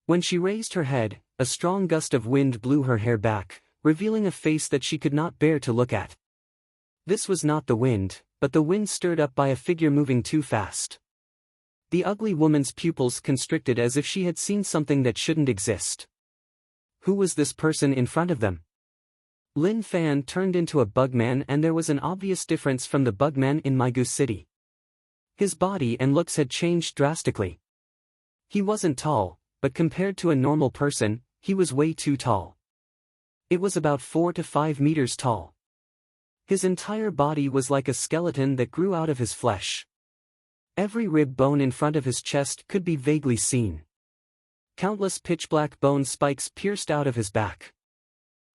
When she raised her head, a strong gust of wind blew her hair back, revealing a face that she could not bear to look at. This was not the wind, but the wind stirred up by a figure moving too fast. The ugly woman's pupils constricted as if she had seen something that shouldn't exist. Who was this person in front of them? Lin Fan turned into a bugman, and there was an obvious difference from the bugman in Migu City. His body and looks had changed drastically. He wasn't tall, but compared to a normal person, he was way too tall. It was about 4 to 5 meters tall. His entire body was like a skeleton that grew out of his flesh. Every rib bone in front of his chest could be vaguely seen. Countless pitch-black bone spikes pierced out of his back.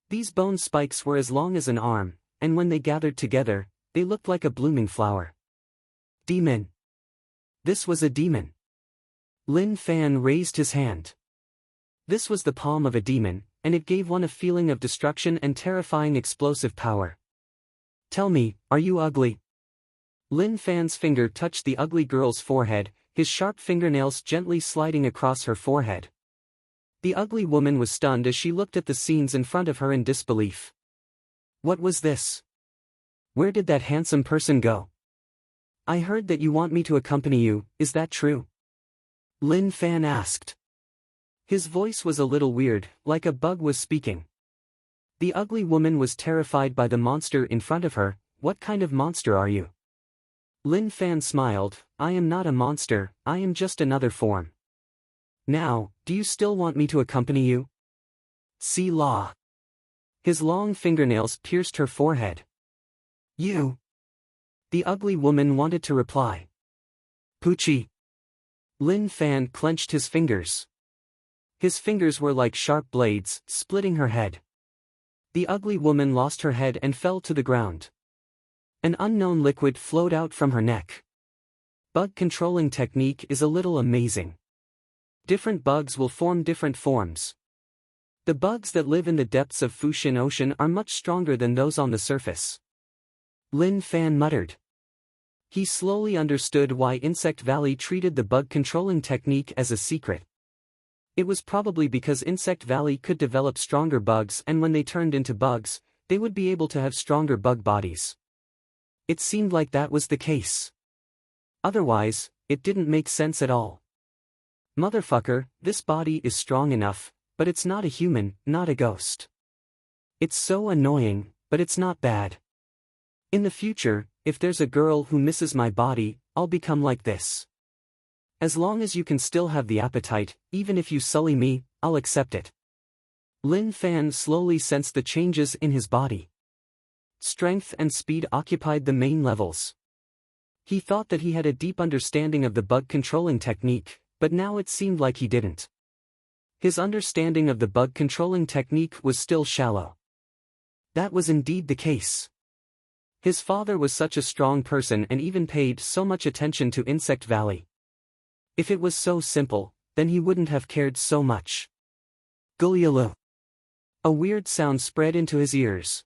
These bone spikes were as long as an arm, and when they gathered together, they looked like a blooming flower. Demon. This was a demon. Lin Fan raised his hand. This was the palm of a demon, and it gave one a feeling of destruction and terrifying explosive power. "Tell me, are you ugly?" Lin Fan's finger touched the ugly girl's forehead, his sharp fingernails gently sliding across her forehead. The ugly woman was stunned as she looked at the scenes in front of her in disbelief. What was this? Where did that handsome person go? "I heard that you want me to accompany you, is that true?" Lin Fan asked. His voice was a little weird, like a bug was speaking. The ugly woman was terrified by the monster in front of her. What kind of monster are you? Lin Fan smiled. I am not a monster, I am just another form. Now, do you still want me to accompany you? See Law. His long fingernails pierced her forehead. You. The ugly woman wanted to reply. Poochie. Lin Fan clenched his fingers. His fingers were like sharp blades, splitting her head. The ugly woman lost her head and fell to the ground. An unknown liquid flowed out from her neck. Bug controlling technique is a little amazing. Different bugs will form different forms. The bugs that live in the depths of Fushin Ocean are much stronger than those on the surface. Lin Fan muttered. He slowly understood why Insect Valley treated the bug controlling technique as a secret. It was probably because Insect Valley could develop stronger bugs, and when they turned into bugs, they would be able to have stronger bug bodies. It seemed like that was the case. Otherwise, it didn't make sense at all. Motherfucker, this body is strong enough, but it's not a human, not a ghost. It's so annoying, but it's not bad. In the future, if there's a girl who misses my body, I'll become like this. As long as you can still have the appetite, even if you sully me, I'll accept it. Lin Fan slowly sensed the changes in his body. Strength and speed occupied the main levels. He thought that he had a deep understanding of the bug controlling technique, but now it seemed like he didn't. His understanding of the bug controlling technique was still shallow. That was indeed the case. His father was such a strong person and even paid so much attention to Insect Valley. If it was so simple, then he wouldn't have cared so much. Gulyalu. A weird sound spread into his ears.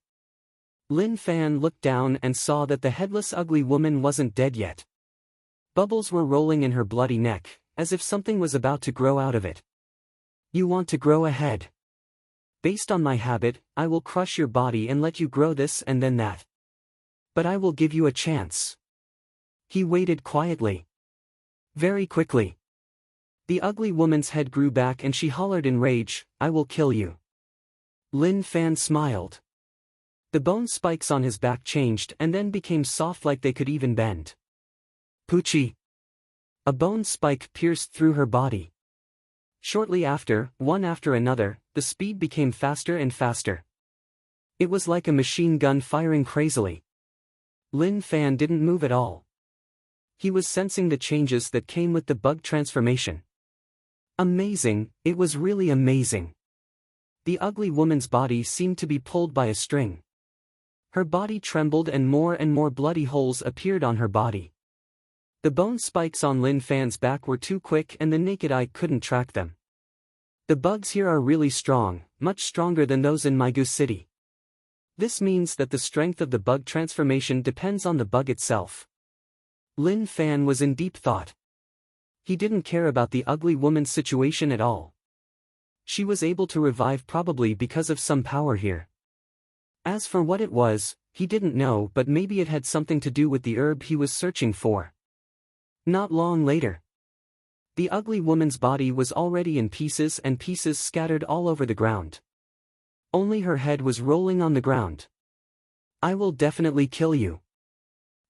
Lin Fan looked down and saw that the headless ugly woman wasn't dead yet. Bubbles were rolling in her bloody neck, as if something was about to grow out of it. You want to grow a head? Based on my habit, I will crush your body and let you grow this and then that. But I will give you a chance. He waited quietly. Very quickly. The ugly woman's head grew back and she hollered in rage, I will kill you. Lin Fan smiled. The bone spikes on his back changed and then became soft like they could even bend. Poochie. A bone spike pierced through her body. Shortly after, one after another, the speed became faster and faster. It was like a machine gun firing crazily. Lin Fan didn't move at all. He was sensing the changes that came with the bug transformation. Amazing, it was really amazing. The ugly woman's body seemed to be pulled by a string. Her body trembled and more bloody holes appeared on her body. The bone spikes on Lin Fan's back were too quick and the naked eye couldn't track them. The bugs here are really strong, much stronger than those in Migu City. This means that the strength of the bug transformation depends on the bug itself. Lin Fan was in deep thought. He didn't care about the ugly woman's situation at all. She was able to revive probably because of some power here. As for what it was, he didn't know, but maybe it had something to do with the herb he was searching for. Not long later. The ugly woman's body was already in pieces and pieces scattered all over the ground. Only her head was rolling on the ground. I will definitely kill you.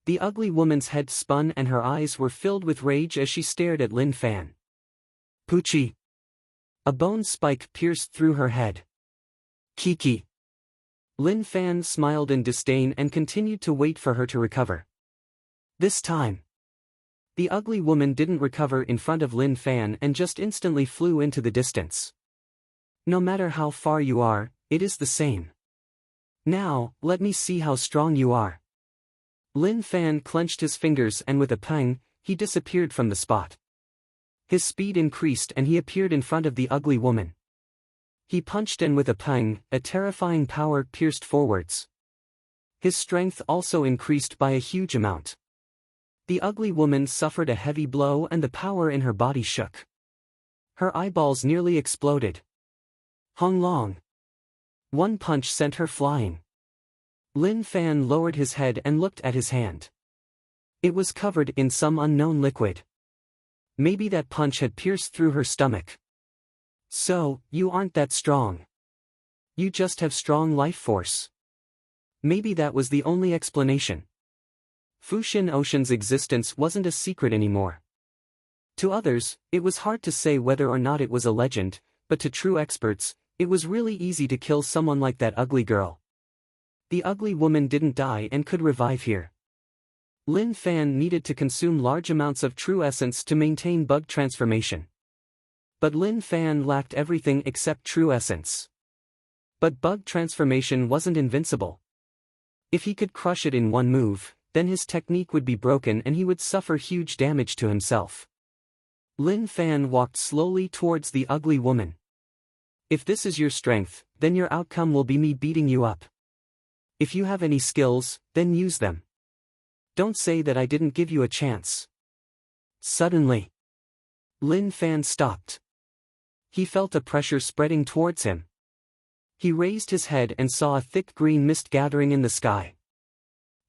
The ugly woman's head spun and her eyes were filled with rage as she stared at Lin Fan. Poochie. A bone spike pierced through her head. Kiki. Lin Fan smiled in disdain and continued to wait for her to recover. This time. The ugly woman didn't recover in front of Lin Fan and just instantly flew into the distance. No matter how far you are, it is the same. Now, let me see how strong you are. Lin Fan clenched his fingers and with a pang, he disappeared from the spot. His speed increased and he appeared in front of the ugly woman. He punched and with a pang, a terrifying power pierced forwards. His strength also increased by a huge amount. The ugly woman suffered a heavy blow and the power in her body shook. Her eyeballs nearly exploded. Hung Long. One punch sent her flying. Lin Fan lowered his head and looked at his hand. It was covered in some unknown liquid. Maybe that punch had pierced through her stomach. So, you aren't that strong. You just have strong life force. Maybe that was the only explanation. Fushin Ocean's existence wasn't a secret anymore. To others, it was hard to say whether or not it was a legend, but to true experts, it was really easy to kill someone like that ugly girl. The ugly woman didn't die and could revive here. Lin Fan needed to consume large amounts of true essence to maintain bug transformation. But Lin Fan lacked everything except true essence. But bug transformation wasn't invincible. If he could crush it in one move, then his technique would be broken and he would suffer huge damage to himself. Lin Fan walked slowly towards the ugly woman. If this is your strength, then your outcome will be me beating you up. If you have any skills, then use them. Don't say that I didn't give you a chance. Suddenly, Lin Fan stopped. He felt a pressure spreading towards him. He raised his head and saw a thick green mist gathering in the sky.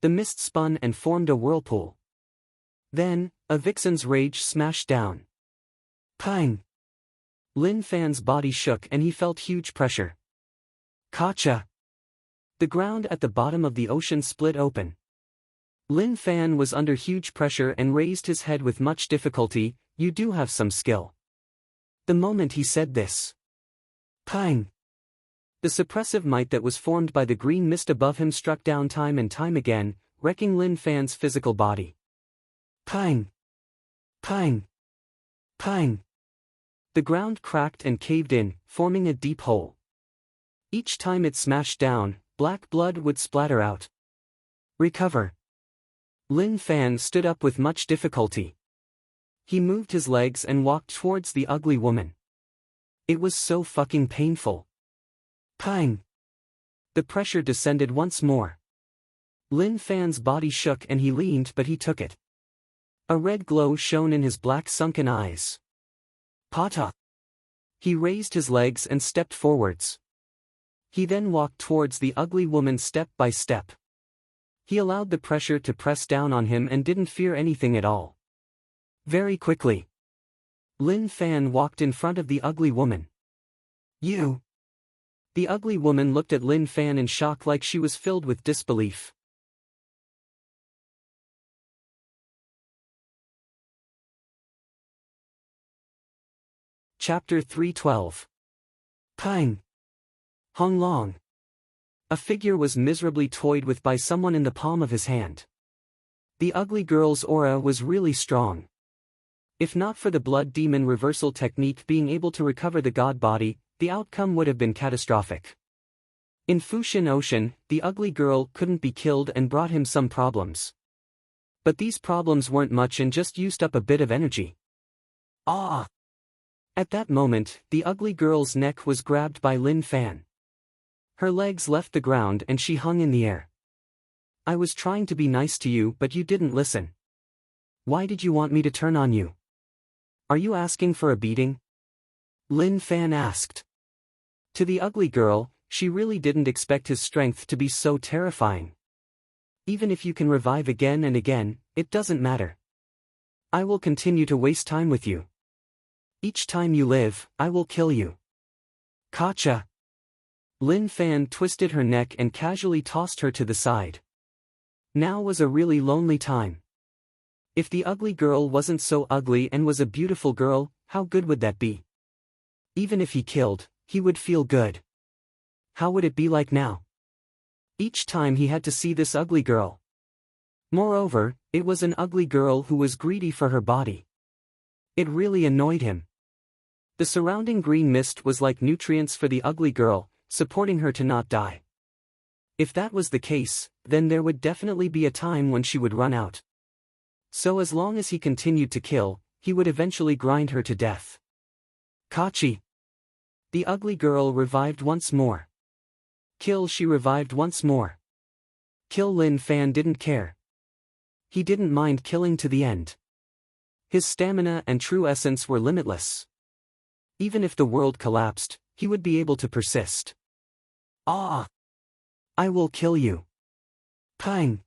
The mist spun and formed a whirlpool. Then, a vixen's rage smashed down. Pang! Lin Fan's body shook and he felt huge pressure. Kacha! The ground at the bottom of the ocean split open. Lin Fan was under huge pressure and raised his head with much difficulty. You do have some skill. The moment he said this. Pang! The suppressive might that was formed by the green mist above him struck down time and time again, wrecking Lin Fan's physical body. Pang! Pang! Pang! The ground cracked and caved in, forming a deep hole. Each time it smashed down, black blood would splatter out. Recover. Lin Fan stood up with much difficulty. He moved his legs and walked towards the ugly woman. It was so fucking painful. Pang! The pressure descended once more. Lin Fan's body shook and he leaned, but he took it. A red glow shone in his black sunken eyes. Pata! He raised his legs and stepped forwards. He then walked towards the ugly woman step by step. He allowed the pressure to press down on him and didn't fear anything at all. Very quickly, Lin Fan walked in front of the ugly woman. You! The ugly woman looked at Lin Fan in shock, like she was filled with disbelief. Chapter 312. Pang! Hung Long. A figure was miserably toyed with by someone in the palm of his hand. The ugly girl's aura was really strong. If not for the blood demon reversal technique being able to recover the god body, the outcome would have been catastrophic. In Fushin Ocean, the ugly girl couldn't be killed and brought him some problems. But these problems weren't much and just used up a bit of energy. Ah! At that moment, the ugly girl's neck was grabbed by Lin Fan. Her legs left the ground and she hung in the air. I was trying to be nice to you, but you didn't listen. Why did you want me to turn on you? Are you asking for a beating? Lin Fan asked. To the ugly girl, she really didn't expect his strength to be so terrifying. Even if you can revive again and again, it doesn't matter. I will continue to waste time with you. Each time you live, I will kill you. Kacha! Lin Fan twisted her neck and casually tossed her to the side. Now was a really lonely time. If the ugly girl wasn't so ugly and was a beautiful girl, how good would that be? Even if he killed, he would feel good. How would it be like now? Each time he had to see this ugly girl. Moreover, it was an ugly girl who was greedy for her body. It really annoyed him. The surrounding green mist was like nutrients for the ugly girl, supporting her to not die. If that was the case, then there would definitely be a time when she would run out. So as long as he continued to kill, he would eventually grind her to death. Kachi! The ugly girl revived once more. Kill! She revived once more. Kill! Lin Fan didn't care. He didn't mind killing to the end. His stamina and true essence were limitless. Even if the world collapsed, he would be able to persist. Ah! I will kill you. Pang!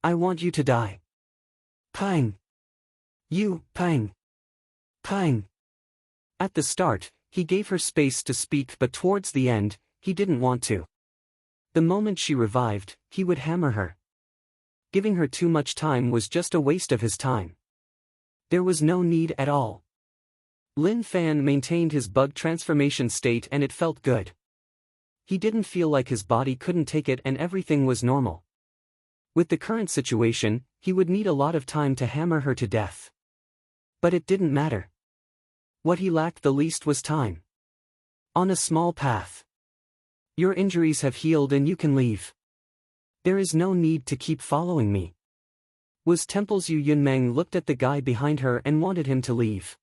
I want you to die. Pang! You, Pang! Pang! At the start, He gave her space to speak, but towards the end, he didn't want to. The moment she revived, he would hammer her. Giving her too much time was just a waste of his time. There was no need at all. Lin Fan maintained his bug transformation state and it felt good. He didn't feel like his body couldn't take it and everything was normal. With the current situation, he would need a lot of time to hammer her to death. But it didn't matter. What he lacked the least was time. On a small path. Your injuries have healed and you can leave. There is no need to keep following me. Was Temple's Yu Yunmeng looked at the guy behind her and wanted him to leave.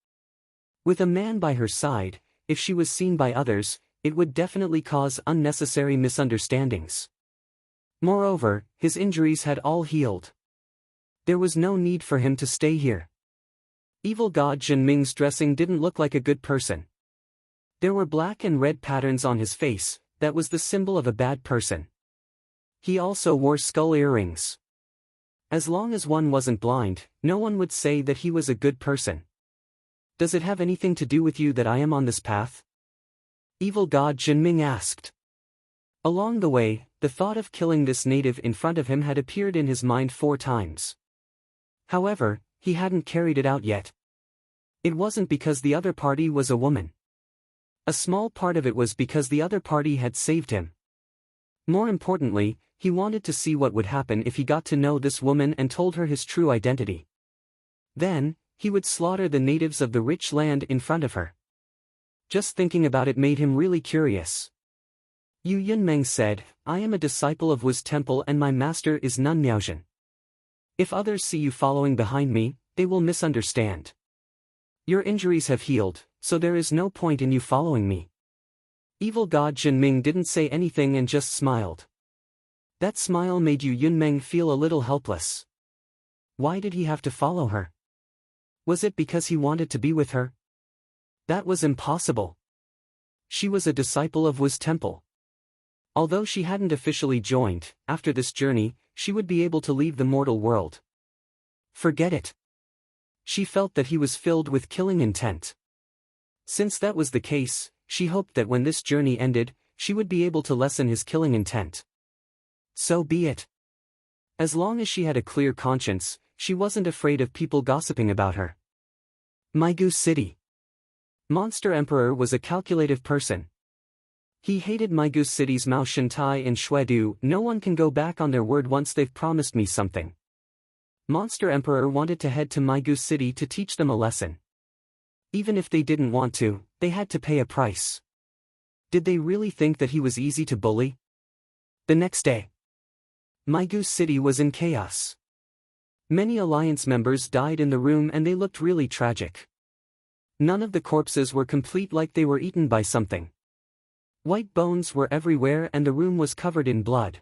With a man by her side, if she was seen by others, it would definitely cause unnecessary misunderstandings. Moreover, his injuries had all healed. There was no need for him to stay here. Evil God Jinming's dressing didn't look like a good person. There were black and red patterns on his face, that was the symbol of a bad person. He also wore skull earrings. As long as one wasn't blind, no one would say that he was a good person. Does it have anything to do with you that I am on this path? Evil God Jinming asked. Along the way, the thought of killing this native in front of him had appeared in his mind 4 times. However, he hadn't carried it out yet. It wasn't because the other party was a woman. A small part of it was because the other party had saved him. More importantly, he wanted to see what would happen if he got to know this woman and told her his true identity. Then, he would slaughter the natives of the rich land in front of her. Just thinking about it made him really curious. Yu Yunmeng said, I am a disciple of Wu's temple and my master is Nun Miaozhen. If others see you following behind me, they will misunderstand. Your injuries have healed, so there is no point in you following me. Evil God Jinming didn't say anything and just smiled. That smile made Yu Yunmeng feel a little helpless. Why did he have to follow her? Was it because he wanted to be with her? That was impossible. She was a disciple of Wu's temple. Although she hadn't officially joined, after this journey, she would be able to leave the mortal world. Forget it. She felt that he was filled with killing intent. Since that was the case, she hoped that when this journey ended, she would be able to lessen his killing intent. So be it. As long as she had a clear conscience, she wasn't afraid of people gossiping about her. Maigu City. Monster Emperor was a calculative person. He hated Maigu City's Mao Shintai and Xuedu. No one can go back on their word once they've promised me something. Monster Emperor wanted to head to Maigu City to teach them a lesson. Even if they didn't want to, they had to pay a price. Did they really think that he was easy to bully? The next day, Maigu City was in chaos. Many alliance members died in the room and they looked really tragic. None of the corpses were complete, like they were eaten by something. White bones were everywhere and the room was covered in blood.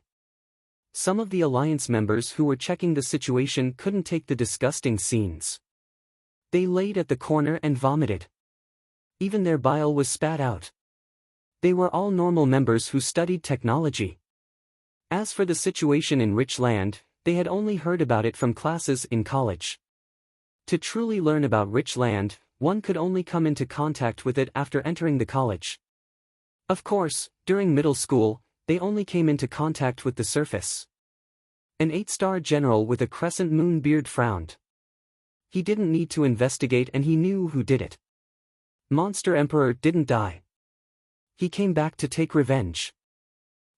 Some of the alliance members who were checking the situation couldn't take the disgusting scenes. They laid at the corner and vomited. Even their bile was spat out. They were all normal members who studied technology. As for the situation in Rich Land, they had only heard about it from classes in college. To truly learn about Rich Land, one could only come into contact with it after entering the college. Of course, during middle school, they only came into contact with the surface. An 8-star general with a crescent moon beard frowned. He didn't need to investigate and he knew who did it. Monster Emperor didn't die. He came back to take revenge.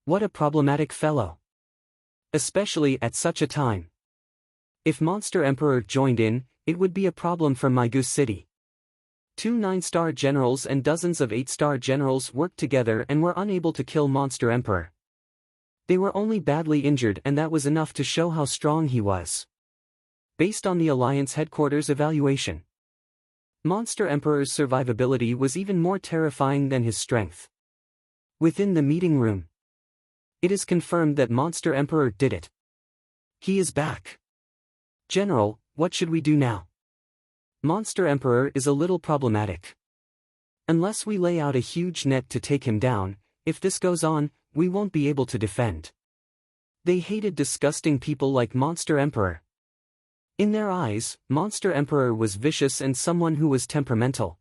What a problematic fellow. Especially at such a time. If Monster Emperor joined in, it would be a problem for Maigu City. 2 9-star generals and dozens of 8-star generals worked together and were unable to kill Monster Emperor. They were only badly injured and that was enough to show how strong he was. Based on the Alliance headquarters evaluation, Monster Emperor's survivability was even more terrifying than his strength. Within the meeting room, it is confirmed that Monster Emperor did it. He is back. General, what should we do now? Monster Emperor is a little problematic. Unless we lay out a huge net to take him down, if this goes on, we won't be able to defend. They hated disgusting people like Monster Emperor. In their eyes, Monster Emperor was vicious and someone who was temperamental.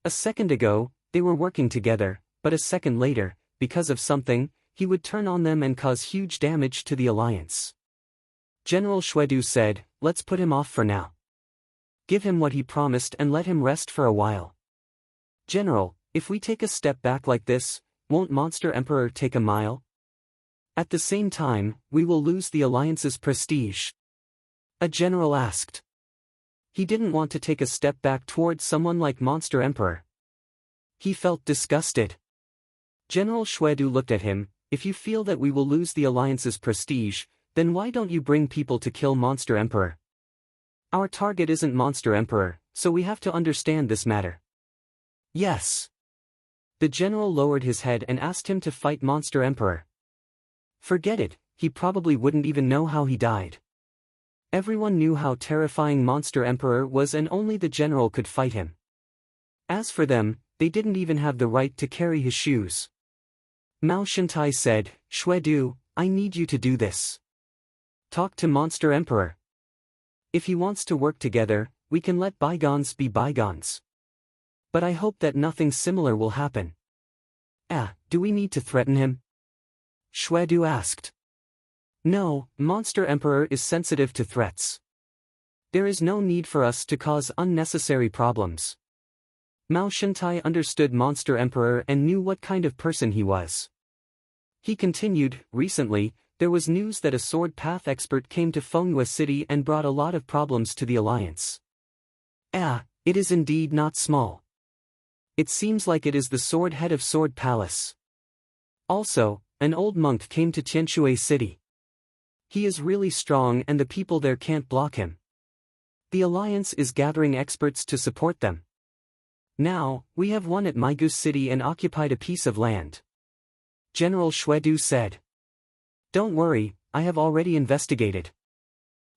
A second ago, They were working together, but a second later, because of something, he would turn on them and cause huge damage to the alliance. General Shwedu said, "Let's put him off for now. Give him what he promised and let him rest for a while." "General, if we take a step back like this, won't Monster Emperor take a mile? At the same time, we will lose the alliance's prestige," a general asked. He didn't want to take a step back towards someone like Monster Emperor. He felt disgusted. General Shwedu looked at him. "If you feel that we will lose the alliance's prestige, then why don't you bring people to kill Monster Emperor? Our target isn't Monster Emperor, so we have to understand this matter." "Yes." The general lowered his head and asked him to fight Monster Emperor. Forget it, he probably wouldn't even know how he died. Everyone knew how terrifying Monster Emperor was and only the general could fight him. As for them, they didn't even have the right to carry his shoes. Mao Shantai said, "Shwedu, I need you to do this. Talk to Monster Emperor. If he wants to work together, we can let bygones be bygones. But I hope that nothing similar will happen." Do we need to threaten him?" Shwedu asked. "No, Monster Emperor is sensitive to threats. There is no need for us to cause unnecessary problems." Mao Shantai understood Monster Emperor and knew what kind of person he was. He continued, "Recently, there was news that a sword path expert came to Fengyue City and brought a lot of problems to the alliance. It is indeed not small. It seems like it is the sword head of Sword Palace. Also, an old monk came to Tianxue City. He is really strong and the people there can't block him. The alliance is gathering experts to support them. Now, we have won at Maigus City and occupied a piece of land." General Shwedu said. "Don't worry, I have already investigated.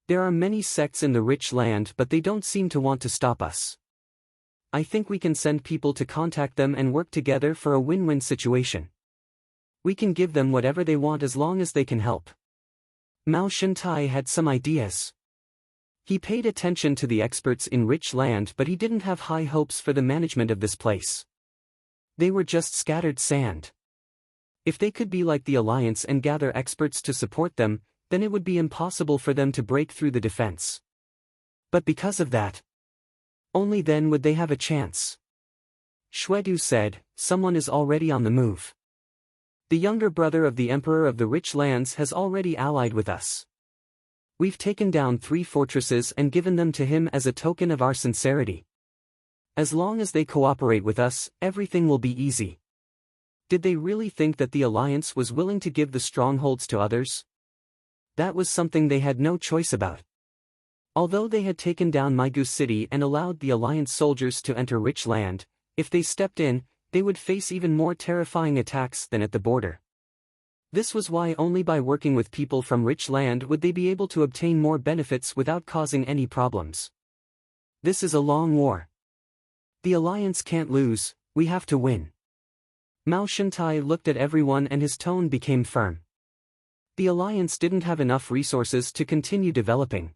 There are many sects in the rich land but they don't seem to want to stop us. I think we can send people to contact them and work together for a win-win situation. We can give them whatever they want as long as they can help." Mao Shantai had some ideas. He paid attention to the experts in rich land but he didn't have high hopes for the management of this place. They were just scattered sand. If they could be like the alliance and gather experts to support them, then it would be impossible for them to break through the defense. But because of that, only then would they have a chance. Shwedu said, "Someone is already on the move. The younger brother of the Emperor of the Rich Lands has already allied with us. We've taken down 3 fortresses and given them to him as a token of our sincerity. As long as they cooperate with us, everything will be easy." Did they really think that the alliance was willing to give the strongholds to others? That was something they had no choice about. Although they had taken down Maigus City and allowed the alliance soldiers to enter rich land, if they stepped in, they would face even more terrifying attacks than at the border. This was why only by working with people from rich land would they be able to obtain more benefits without causing any problems. This is a long war. The alliance can't lose, we have to win. Mao Shantai looked at everyone and his tone became firm. The alliance didn't have enough resources to continue developing.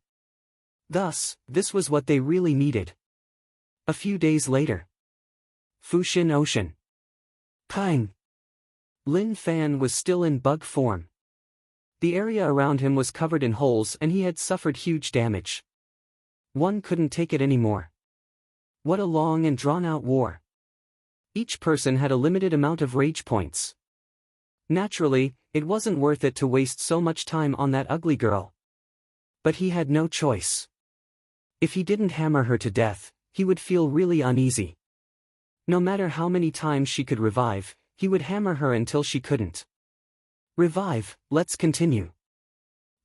Thus, this was what they really needed. A few days later. Fushin Ocean. Pang. Lin Fan was still in bug form. The area around him was covered in holes and he had suffered huge damage. One couldn't take it anymore. What a long and drawn-out war. Each person had a limited amount of rage points. Naturally, it wasn't worth it to waste so much time on that ugly girl. But he had no choice. If he didn't hammer her to death, he would feel really uneasy. No matter how many times she could revive, he would hammer her until she couldn't. "Revive, let's continue."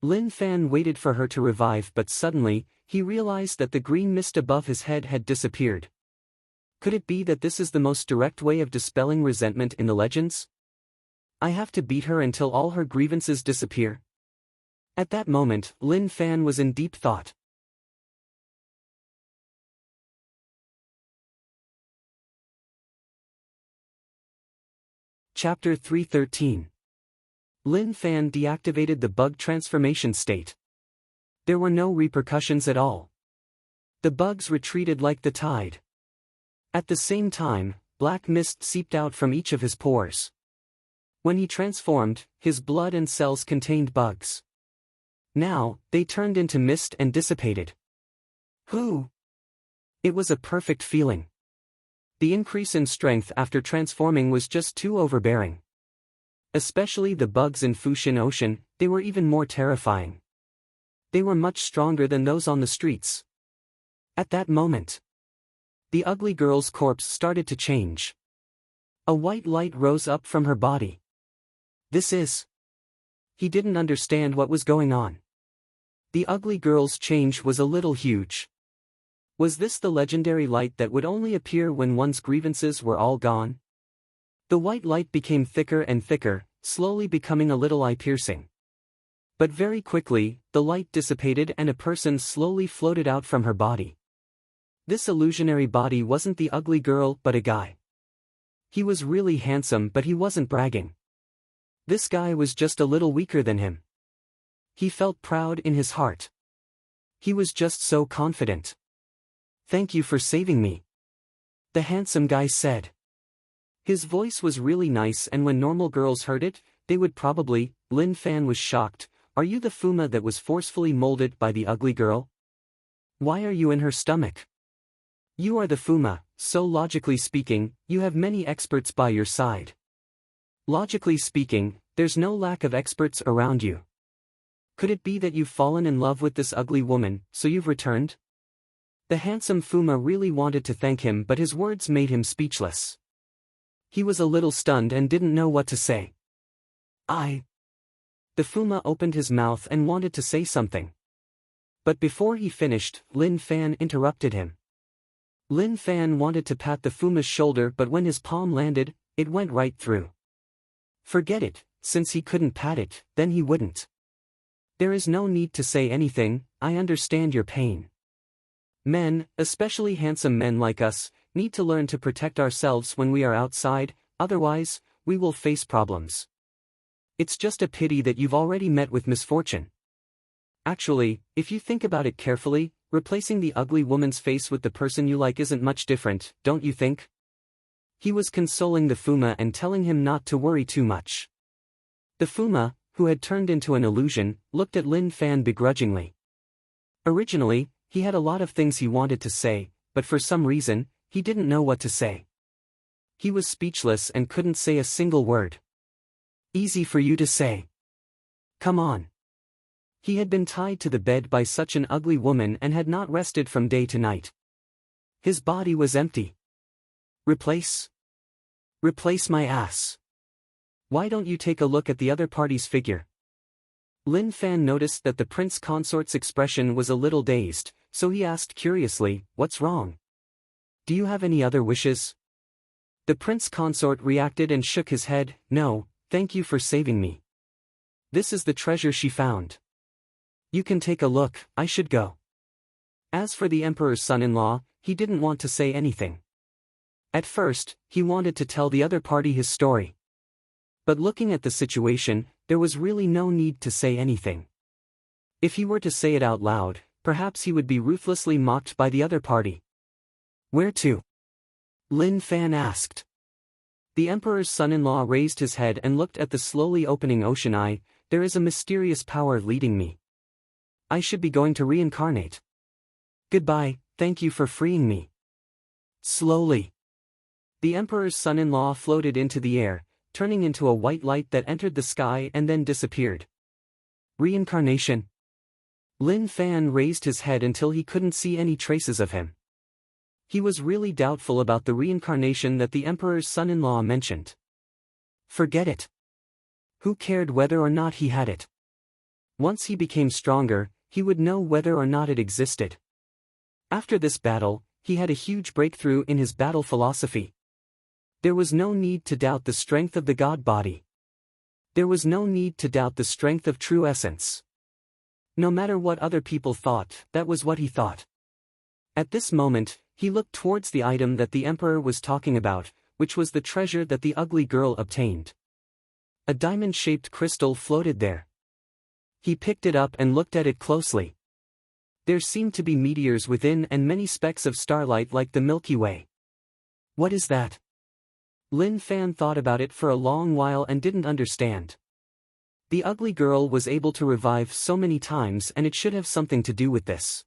Lin Fan waited for her to revive but suddenly, he realized that the green mist above his head had disappeared. Could it be that this is the most direct way of dispelling resentment in the legends? I have to beat her until all her grievances disappear. At that moment, Lin Fan was in deep thought. Chapter 313. Lin Fan deactivated the bug transformation state. There were no repercussions at all. The bugs retreated like the tide. At the same time, black mist seeped out from each of his pores. When he transformed, his blood and cells contained bugs. Now, they turned into mist and dissipated. Whew! It was a perfect feeling. The increase in strength after transforming was just too overbearing. Especially the bugs in Fushin Ocean, they were even more terrifying. They were much stronger than those on the streets. At that moment, the ugly girl's corpse started to change. A white light rose up from her body. This is... He didn't understand what was going on. The ugly girl's change was a little huge. Was this the legendary light that would only appear when one's grievances were all gone? The white light became thicker and thicker, slowly becoming a little eye-piercing. But very quickly, the light dissipated and a person slowly floated out from her body. This illusionary body wasn't the ugly girl but a guy. He was really handsome but he wasn't bragging. This guy was just a little weaker than him. He felt proud in his heart. He was just so confident. "Thank you for saving me," the handsome guy said. His voice was really nice and when normal girls heard it, they would probably... Lin Fan was shocked. "Are you the Fuma that was forcefully molded by the ugly girl? Why are you in her stomach? You are the Fuma, so logically speaking, you have many experts by your side. Logically speaking, there's no lack of experts around you. Could it be that you've fallen in love with this ugly woman, so you've returned?" The handsome Fuma really wanted to thank him but his words made him speechless. He was a little stunned and didn't know what to say. The Fuma opened his mouth and wanted to say something. But before he finished, Lin Fan interrupted him. Lin Fan wanted to pat the Fuma's shoulder but when his palm landed, it went right through. Forget it, since he couldn't pat it, then he wouldn't. There is no need to say anything, I understand your pain. Men, especially handsome men like us, need to learn to protect ourselves when we are outside, otherwise, we will face problems. It's just a pity that you've already met with misfortune. Actually, if you think about it carefully, replacing the ugly woman's face with the person you like isn't much different, don't you think? He was consoling the Fuma and telling him not to worry too much. The Fuma, who had turned into an illusion, looked at Lin Fan begrudgingly. Originally, he had a lot of things he wanted to say, but for some reason, he didn't know what to say. He was speechless and couldn't say a single word. Easy for you to say. Come on. He had been tied to the bed by such an ugly woman and had not rested from day to night. His body was empty. Replace? Replace my ass. Why don't you take a look at the other party's figure? Lin Fan noticed that the prince consort's expression was a little dazed, so he asked curiously, "What's wrong? Do you have any other wishes?" The prince consort reacted and shook his head. "No, thank you for saving me. This is the treasure she found. You can take a look, I should go." As for the emperor's son-in-law, he didn't want to say anything. At first, he wanted to tell the other party his story. But looking at the situation, there was really no need to say anything. If he were to say it out loud, perhaps he would be ruthlessly mocked by the other party. "Where to?" Lin Fan asked. The emperor's son-in-law raised his head and looked at the slowly opening ocean eye. "There is a mysterious power leading me. I should be going to reincarnate. Goodbye, thank you for freeing me." Slowly, the emperor's son-in-law floated into the air, turning into a white light that entered the sky and then disappeared. Reincarnation? Lin Fan raised his head until he couldn't see any traces of him. He was really doubtful about the reincarnation that the emperor's son-in-law mentioned. Forget it. Who cared whether or not he had it? Once he became stronger, he would know whether or not it existed. After this battle, he had a huge breakthrough in his battle philosophy. There was no need to doubt the strength of the god body. There was no need to doubt the strength of true essence. No matter what other people thought, that was what he thought. At this moment, he looked towards the item that the emperor was talking about, which was the treasure that the ugly girl obtained. A diamond-shaped crystal floated there. He picked it up and looked at it closely. There seemed to be meteors within and many specks of starlight like the Milky Way. What is that? Lin Fan thought about it for a long while and didn't understand. The ugly girl was able to revive so many times and it should have something to do with this.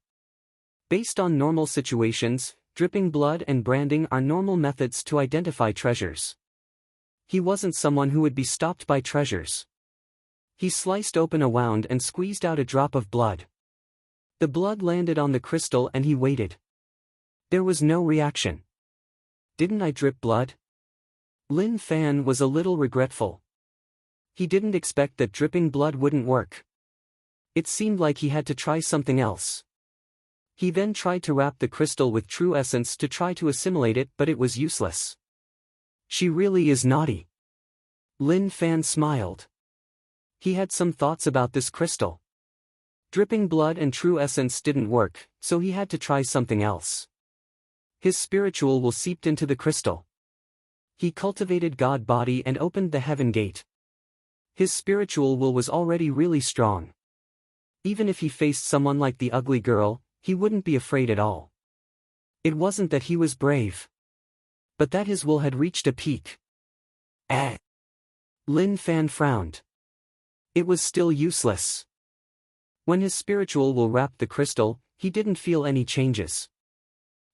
Based on normal situations, dripping blood and branding are normal methods to identify treasures. He wasn't someone who would be stopped by treasures. He sliced open a wound and squeezed out a drop of blood. The blood landed on the crystal and he waited. There was no reaction. Didn't I drip blood? Lin Fan was a little regretful. He didn't expect that dripping blood wouldn't work. It seemed like he had to try something else. He then tried to wrap the crystal with true essence to try to assimilate it, but it was useless. She really is naughty. Lin Fan smiled. He had some thoughts about this crystal. Dripping blood and true essence didn't work, so he had to try something else. His spiritual will seeped into the crystal. He cultivated God body and opened the heaven gate. His spiritual will was already really strong. Even if he faced someone like the ugly girl, he wouldn't be afraid at all. It wasn't that he was brave, but that his will had reached a peak. Lin Fan frowned. It was still useless. When his spiritual will wrapped the crystal, he didn't feel any changes.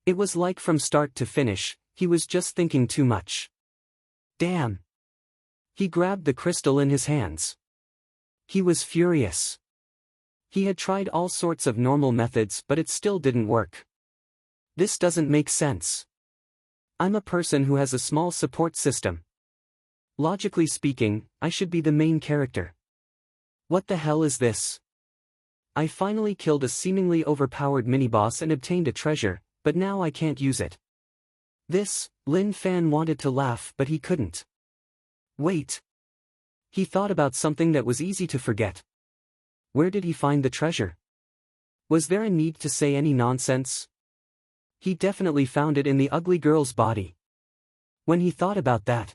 It was like from start to finish, he was just thinking too much. Damn! He grabbed the crystal in his hands. He was furious. He had tried all sorts of normal methods but it still didn't work. This doesn't make sense. I'm a person who has a small support system. Logically speaking, I should be the main character. What the hell is this? I finally killed a seemingly overpowered mini-boss and obtained a treasure, but now I can't use it. Lin Fan wanted to laugh but he couldn't. Wait. He thought about something that was easy to forget. Where did he find the treasure? Was there a need to say any nonsense? He definitely found it in the ugly girl's body. When he thought about that,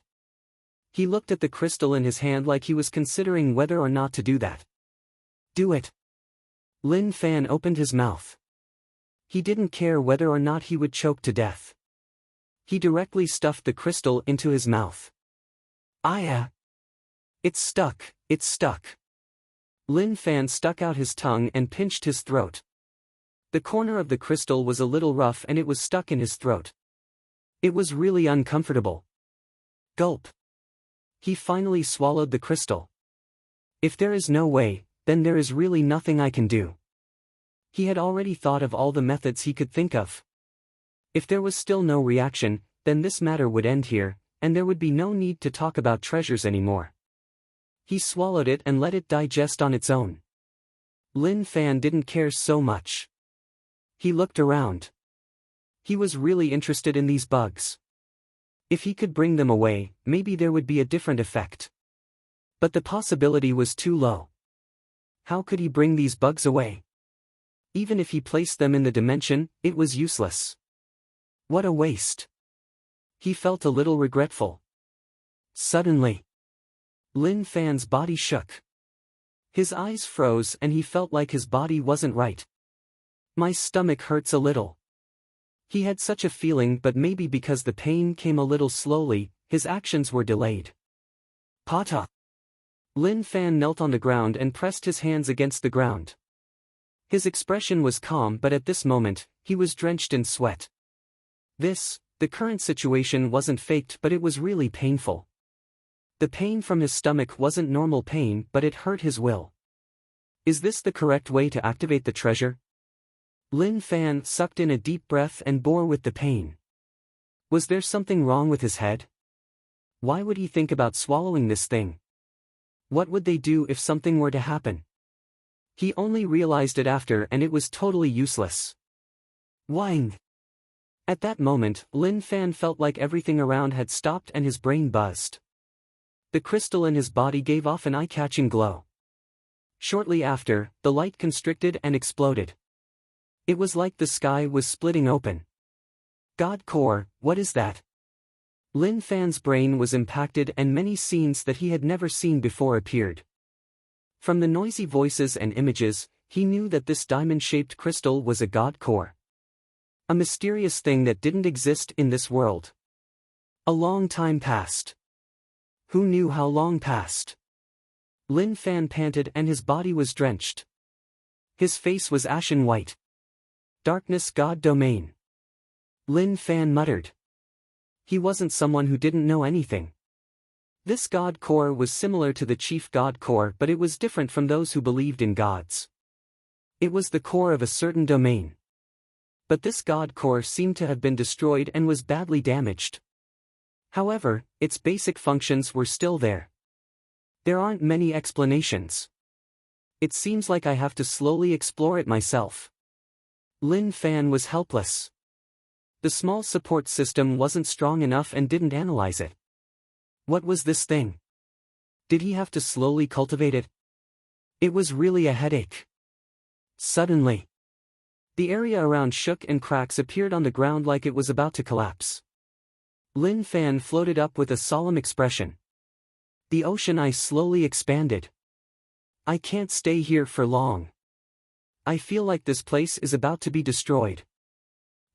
he looked at the crystal in his hand like he was considering whether or not to do that. Do it. Lin Fan opened his mouth. He didn't care whether or not he would choke to death. He directly stuffed the crystal into his mouth. It's stuck, it's stuck. Lin Fan stuck out his tongue and pinched his throat. The corner of the crystal was a little rough and it was stuck in his throat. It was really uncomfortable. Gulp. He finally swallowed the crystal. If there is no way, then there is really nothing I can do. He had already thought of all the methods he could think of. If there was still no reaction, then this matter would end here, and there would be no need to talk about treasures anymore. He swallowed it and let it digest on its own. Lin Fan didn't care so much. He looked around. He was really interested in these bugs. If he could bring them away, maybe there would be a different effect. But the possibility was too low. How could he bring these bugs away? Even if he placed them in the dimension, it was useless. What a waste. He felt a little regretful. Suddenly, Lin Fan's body shook. His eyes froze and he felt like his body wasn't right. My stomach hurts a little. He had such a feeling, but maybe because the pain came a little slowly, his actions were delayed. Pata! Lin Fan knelt on the ground and pressed his hands against the ground. His expression was calm, but at this moment, he was drenched in sweat. The current situation wasn't faked, but it was really painful. The pain from his stomach wasn't normal pain, but it hurt his will. Is this the correct way to activate the treasure? Lin Fan sucked in a deep breath and bore with the pain. Was there something wrong with his head? Why would he think about swallowing this thing? What would they do if something were to happen? He only realized it after, and it was totally useless. Wang! At that moment, Lin Fan felt like everything around had stopped and his brain buzzed. The crystal in his body gave off an eye-catching glow. Shortly after, the light constricted and exploded. It was like the sky was splitting open. God Core, what is that? Lin Fan's brain was impacted and many scenes that he had never seen before appeared. From the noisy voices and images, he knew that this diamond-shaped crystal was a God Core. A mysterious thing that didn't exist in this world. A long time passed. Who knew how long passed? Lin Fan panted and his body was drenched. His face was ashen white. Darkness God domain. Lin Fan muttered. He wasn't someone who didn't know anything. This god core was similar to the chief god core, but it was different from those who believed in gods. It was the core of a certain domain. But this god core seemed to have been destroyed and was badly damaged. However, its basic functions were still there. There aren't many explanations. It seems like I have to slowly explore it myself. Lin Fan was helpless. The small support system wasn't strong enough and didn't analyze it. What was this thing? Did he have to slowly cultivate it? It was really a headache. Suddenly, the area around shook and cracks appeared on the ground like it was about to collapse. Lin Fan floated up with a solemn expression. The ocean ice slowly expanded. I can't stay here for long. I feel like this place is about to be destroyed.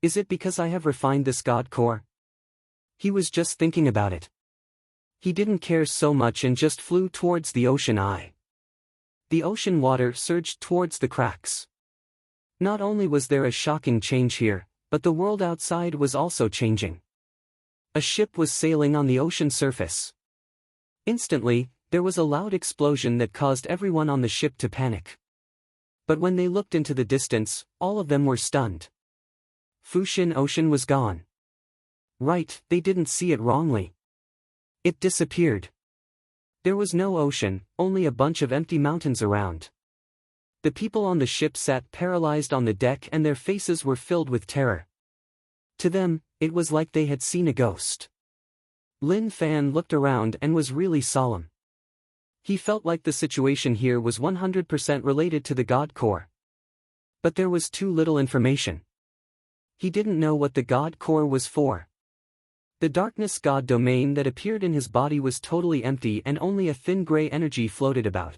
Is it because I have refined this god core? He was just thinking about it. He didn't care so much and just flew towards the ocean eye. The ocean water surged towards the cracks. Not only was there a shocking change here, but the world outside was also changing. A ship was sailing on the ocean surface. Instantly, there was a loud explosion that caused everyone on the ship to panic. But when they looked into the distance, all of them were stunned. Fushin Ocean was gone. Right, they didn't see it wrongly. It disappeared. There was no ocean, only a bunch of empty mountains around. The people on the ship sat paralyzed on the deck and their faces were filled with terror. To them, it was like they had seen a ghost. Lin Fan looked around and was really solemn. He felt like the situation here was 100% related to the god core. But there was too little information. He didn't know what the god core was for. The darkness god domain that appeared in his body was totally empty and only a thin gray energy floated about.